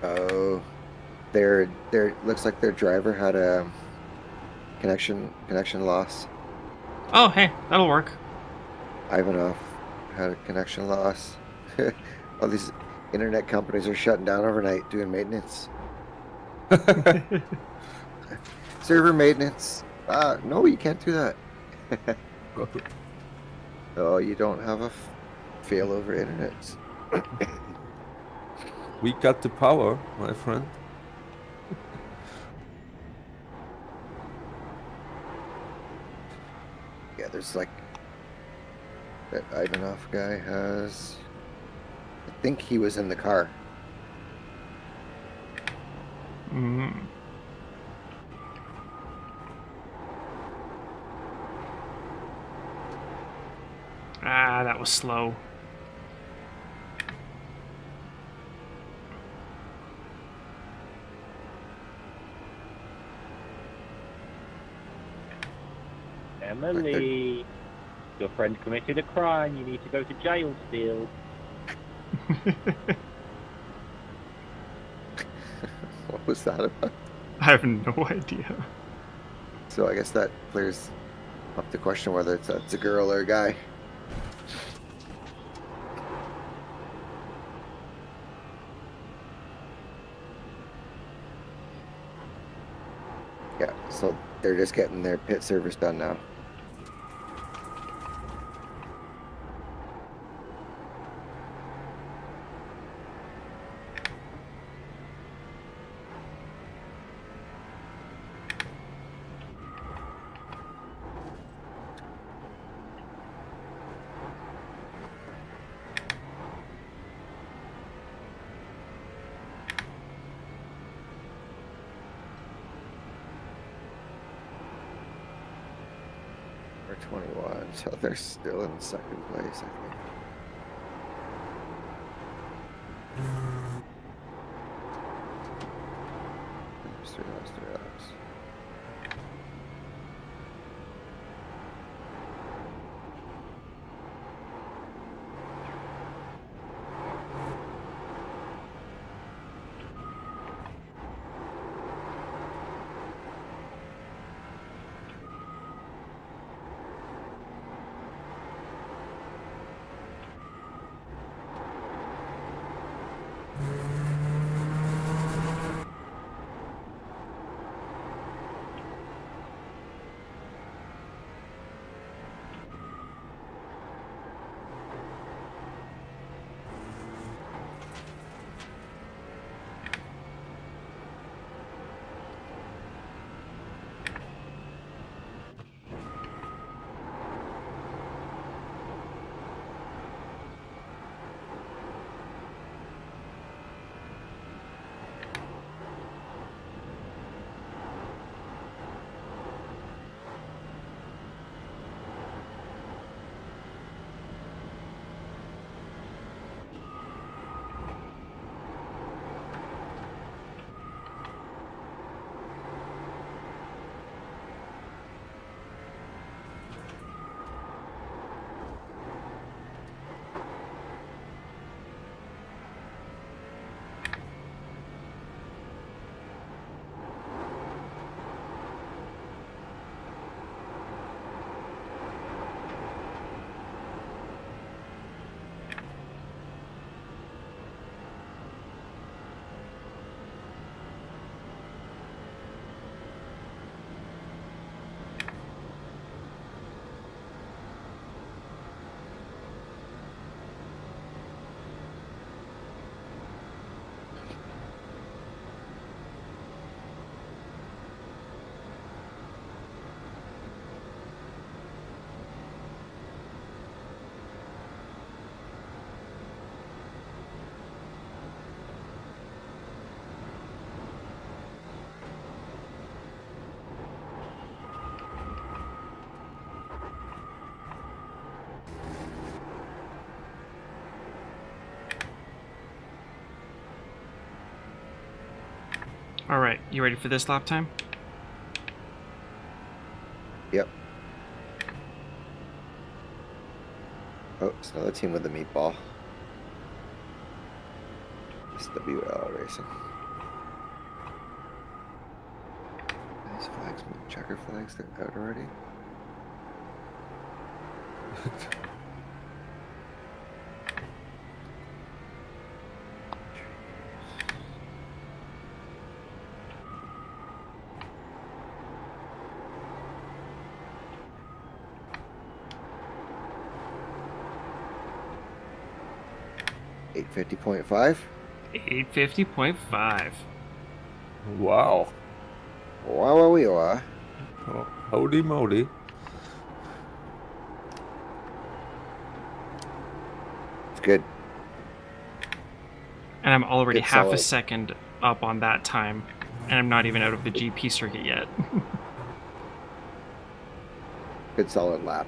Oh, their looks like their driver had a connection loss. Oh, hey, that'll work. Ivanov had a connection loss. All these internet companies are shutting down overnight doing maintenance. Server maintenance. No, you can't do that. Oh, you don't have a failover internet. We got the power, my friend. Yeah, there's like that Ivanov guy has. I think he was in the car. Mm. Ah, that was slow. Emily. Your friend committed a crime. You need to go to jail still. What was that about? I have no idea. So I guess that clears up the question whether it's a girl or a guy. Yeah, so they're just getting their pit service done now. Or 21, so they're still in second place, I think. Three laps. All right, you ready for this lap time? Yep. Oh, it's another team with the meatball. It's WL Racing. Nice flags, checker flags, they're out already. $850.5. 850.5. Wow. Wow. Oh, holy moly. It's good. And I'm already Good half a solid. second up on that time, and I'm not even out of the GP circuit yet. Good solid lap.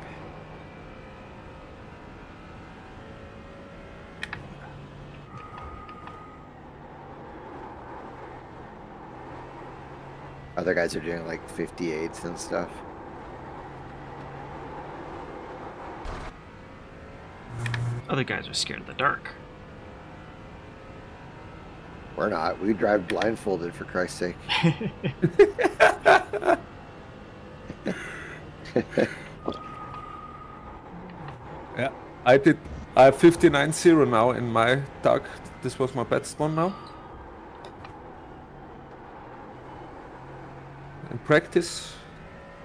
Other guys are doing like 58s and stuff. Other guys are scared of the dark. We're not. We drive blindfolded, for Christ's sake. Yeah, I did. I have 59-0 now in my dark. This was my best one now. In practice,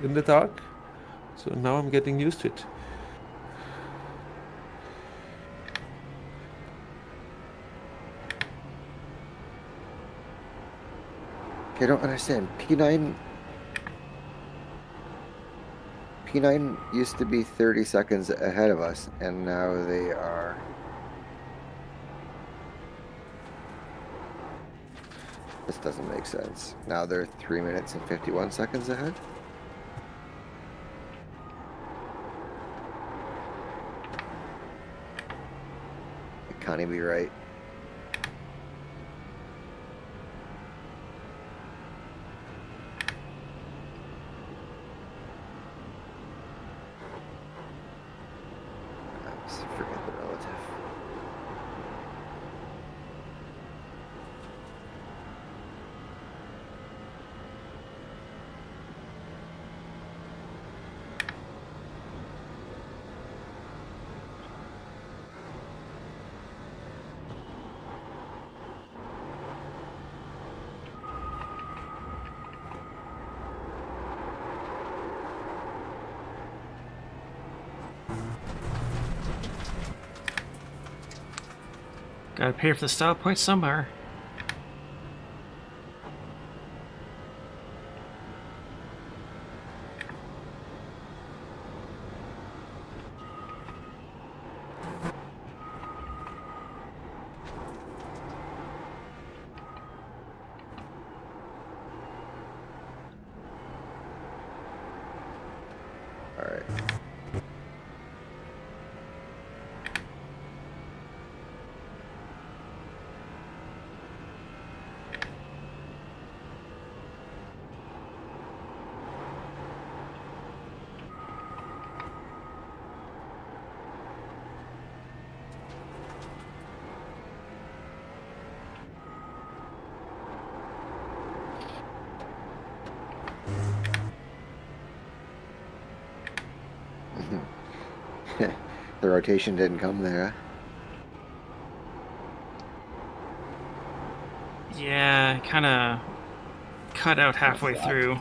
in the dark. So now I'm getting used to it. Okay, I don't understand. P9 used to be 30 seconds ahead of us, and now they are... This doesn't make sense. Now they're 3 minutes and 51 seconds ahead? It can't even be right. Forget the relative. Gotta pay for the style points somewhere. All right. The rotation didn't come there. Yeah, kind of cut out halfway through.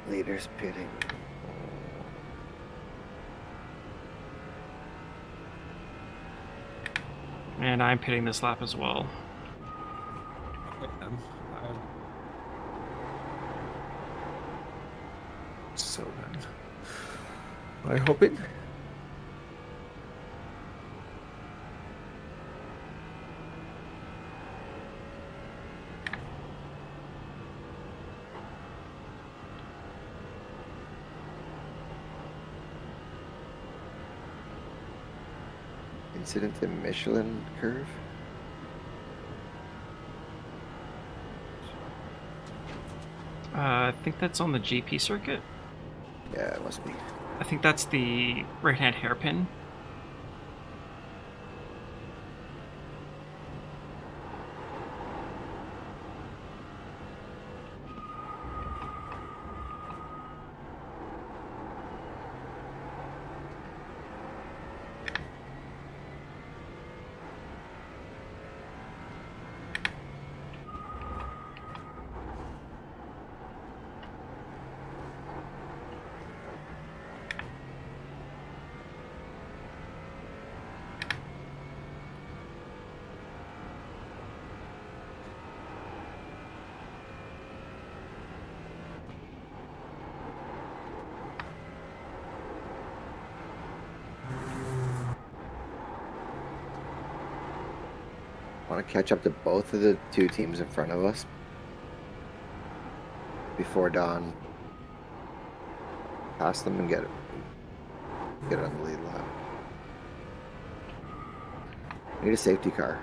Leaders pitting. And I'm pitting this lap as well. So then, I hope it. Incident in Michelin curve. I think that's on the GP circuit. Yeah, it must be. I think that's the right-hand hairpin. Want to catch up to both of the 2 teams in front of us before dawn. Pass them and get on the lead lap. Need a safety car.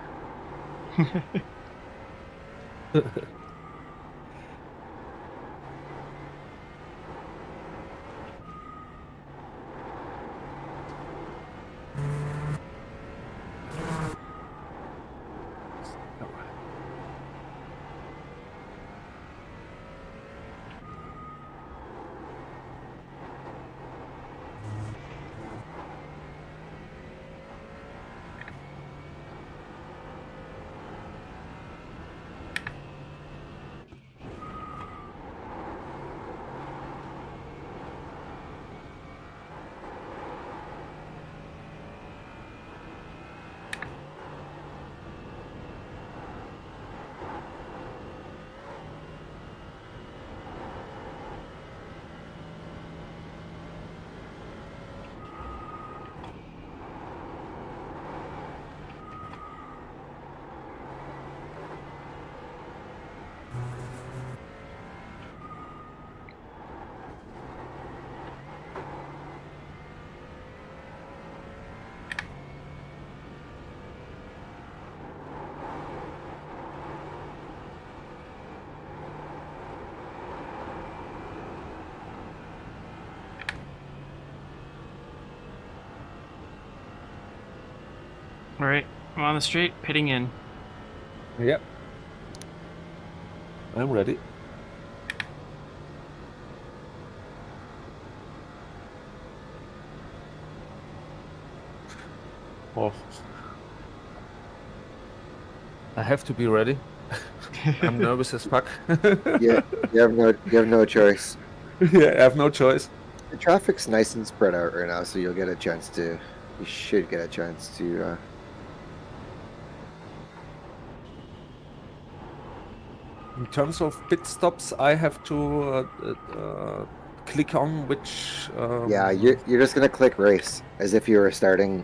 All right, I'm on the street, pitting in. Yep. I'm ready. Oh. I have to be ready. I'm nervous as fuck. Yeah, you have no choice. Yeah, I have no choice. The traffic's nice and spread out right now, so you should get a chance to In terms of pit stops, I have to click on which. yeah, you're just gonna click race as if you were starting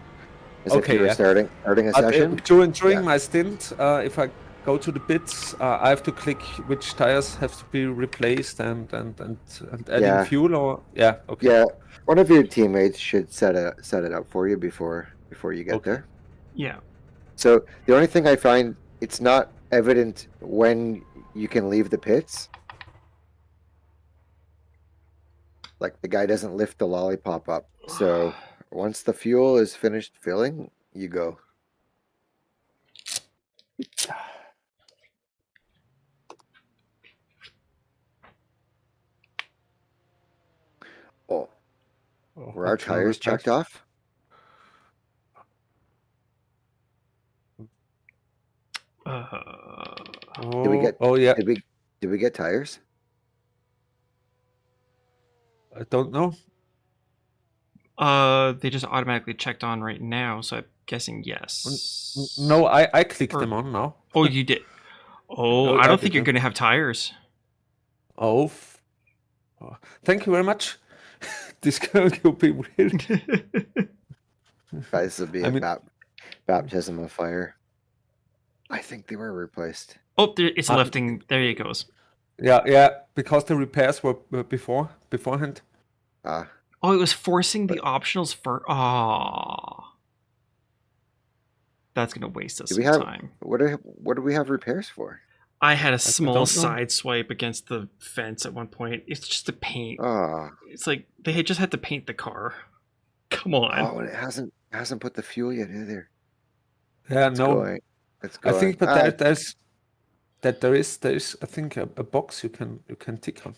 starting a session. During my stint, if I go to the pits, I have to click which tires have to be replaced and adding fuel or okay. Yeah, one of your teammates should set it up for you before you get there. Yeah. So the only thing I find, it's not evident when you can leave the pits. Like the guy doesn't lift the lollipop up. So once the fuel is finished filling, you go. Oh, were our tires checked off? Did we get? Oh yeah. Did we get tires? I don't know. They just automatically checked on right now, so I'm guessing yes. No, I clicked them on now. Oh, you did. Oh, No, I don't I think you're didn't. gonna have tires. Oh, thank you very much. This could be weird. Guys, this will be a baptism of fire. I think they were replaced. Oh, it's lifting. There it goes. Yeah, because the repairs were beforehand. Oh, it was forcing the optionals for. Oh, that's gonna waste us some time. What do we have repairs for? I had a small side swipe against the fence at one point. It's just a paint. It's like they had just had to paint the car. Come on. Oh, and it hasn't put the fuel yet either. Yeah, it's no. Going. It's going. I think, but there is I think a box you can tick on.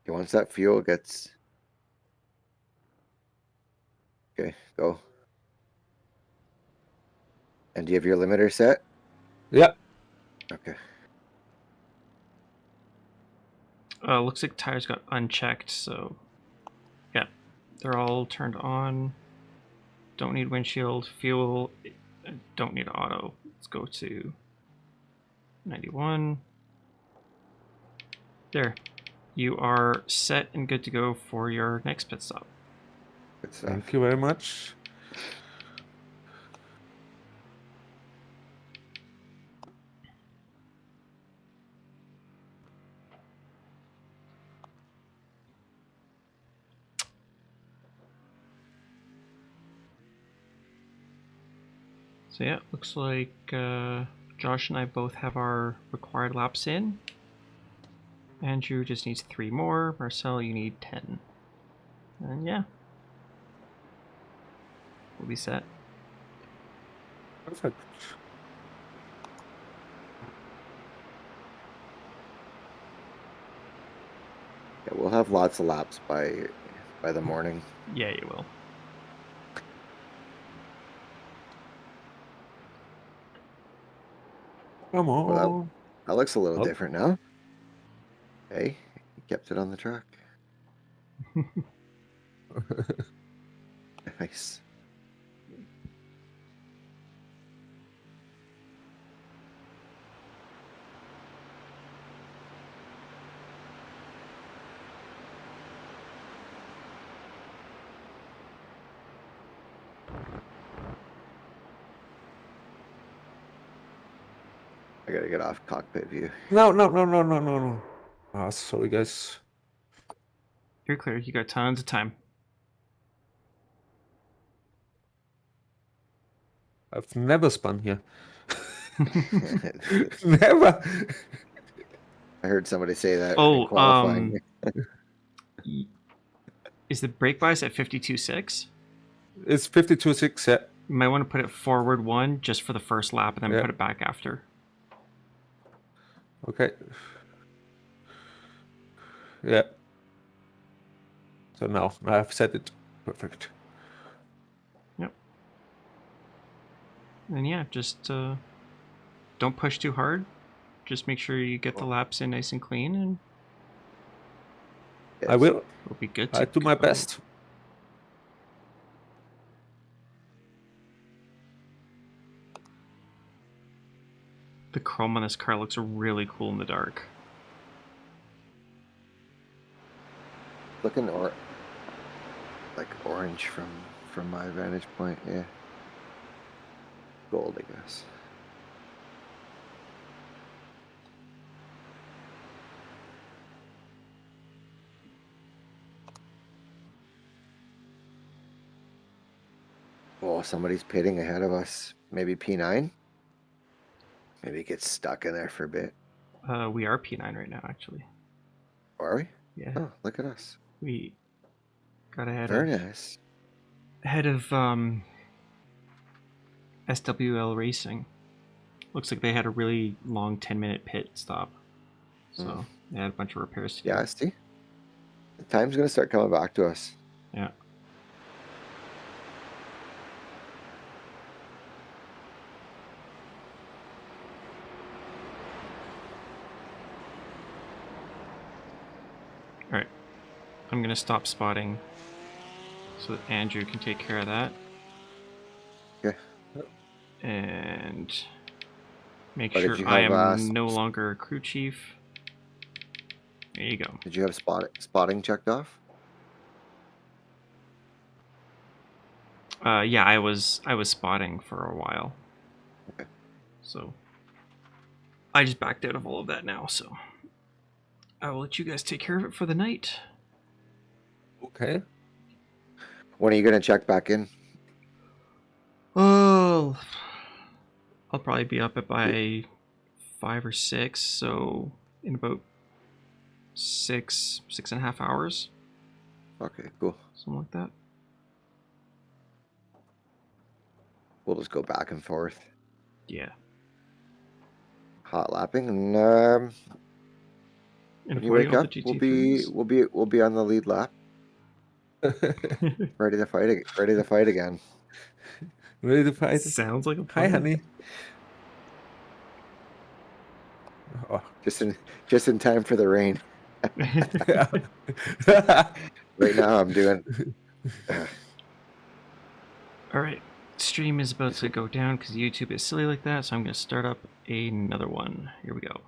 Once that fuel gets... Okay, go. And do you have your limiter set? Yeah. Okay. Looks like tires got unchecked, so... Yeah, they're all turned on. Don't need windshield. Fuel, don't need auto. Let's go to 91. There. You are set and good to go for your next pit stop. Good stuff. Thank you very much. So yeah, looks like Josh and I both have our required laps in. Andrew just needs 3 more. Marcel, you need 10. And yeah, we'll be set. Perfect. Yeah, we'll have lots of laps by the morning. Yeah, you will. Come on. Well, that looks a little Oh. different now. Hey, you kept it on the truck. Nice. I gotta get off cockpit view. No. Ah, sorry, guys. You're clear. You got tons of time. I've never spun here. Never. I heard somebody say that Oh, in qualifying. Is the brake bias at 52.6? It's 52.6, yeah. You might want to put it forward 1 just for the first lap and then Yeah. put it back after. Okay. Yeah. So now I've set it. Perfect. Yep. And yeah, just don't push too hard. Just make sure you get the laps in nice and clean, and I will. We'll be good I to do my go. best. The chrome on this car looks really cool in the dark. Looking like orange from my vantage point, yeah. Gold, I guess. Oh, somebody's pitting ahead of us. Maybe P9? Maybe it gets stuck in there for a bit. We are P9 right now, actually. Are we? Yeah. Oh, look at us. We got ahead Very of nice. SWL Racing. Looks like they had a really long 10-minute pit stop. So they had a bunch of repairs to do. Yeah, see? The time's going to start coming back to us. Yeah. Alright. I'm going to stop spotting so that Andrew can take care of that. Okay. And make But did sure you I have, am no longer a crew chief. There you go. Did you have spotting checked off? Yeah, I was spotting for a while. Okay. So I just backed out of all of that now, so I will let you guys take care of it for the night. Okay. When are you going to check back in? Oh, I'll probably be up at by 5 or 6, so in about 6.5 hours. Okay, cool. Something like that. We'll just go back and forth. Yeah. Hot lapping, and when you wake up, we'll be on the lead lap. Ready to fight again. Ready to fight. Sounds like a plan. Hi, honey. Oh. Just in time for the rain. Right now, I'm doing. All right. stream is about to go down because YouTube is silly like that, so I'm going to start up another one. Here we go.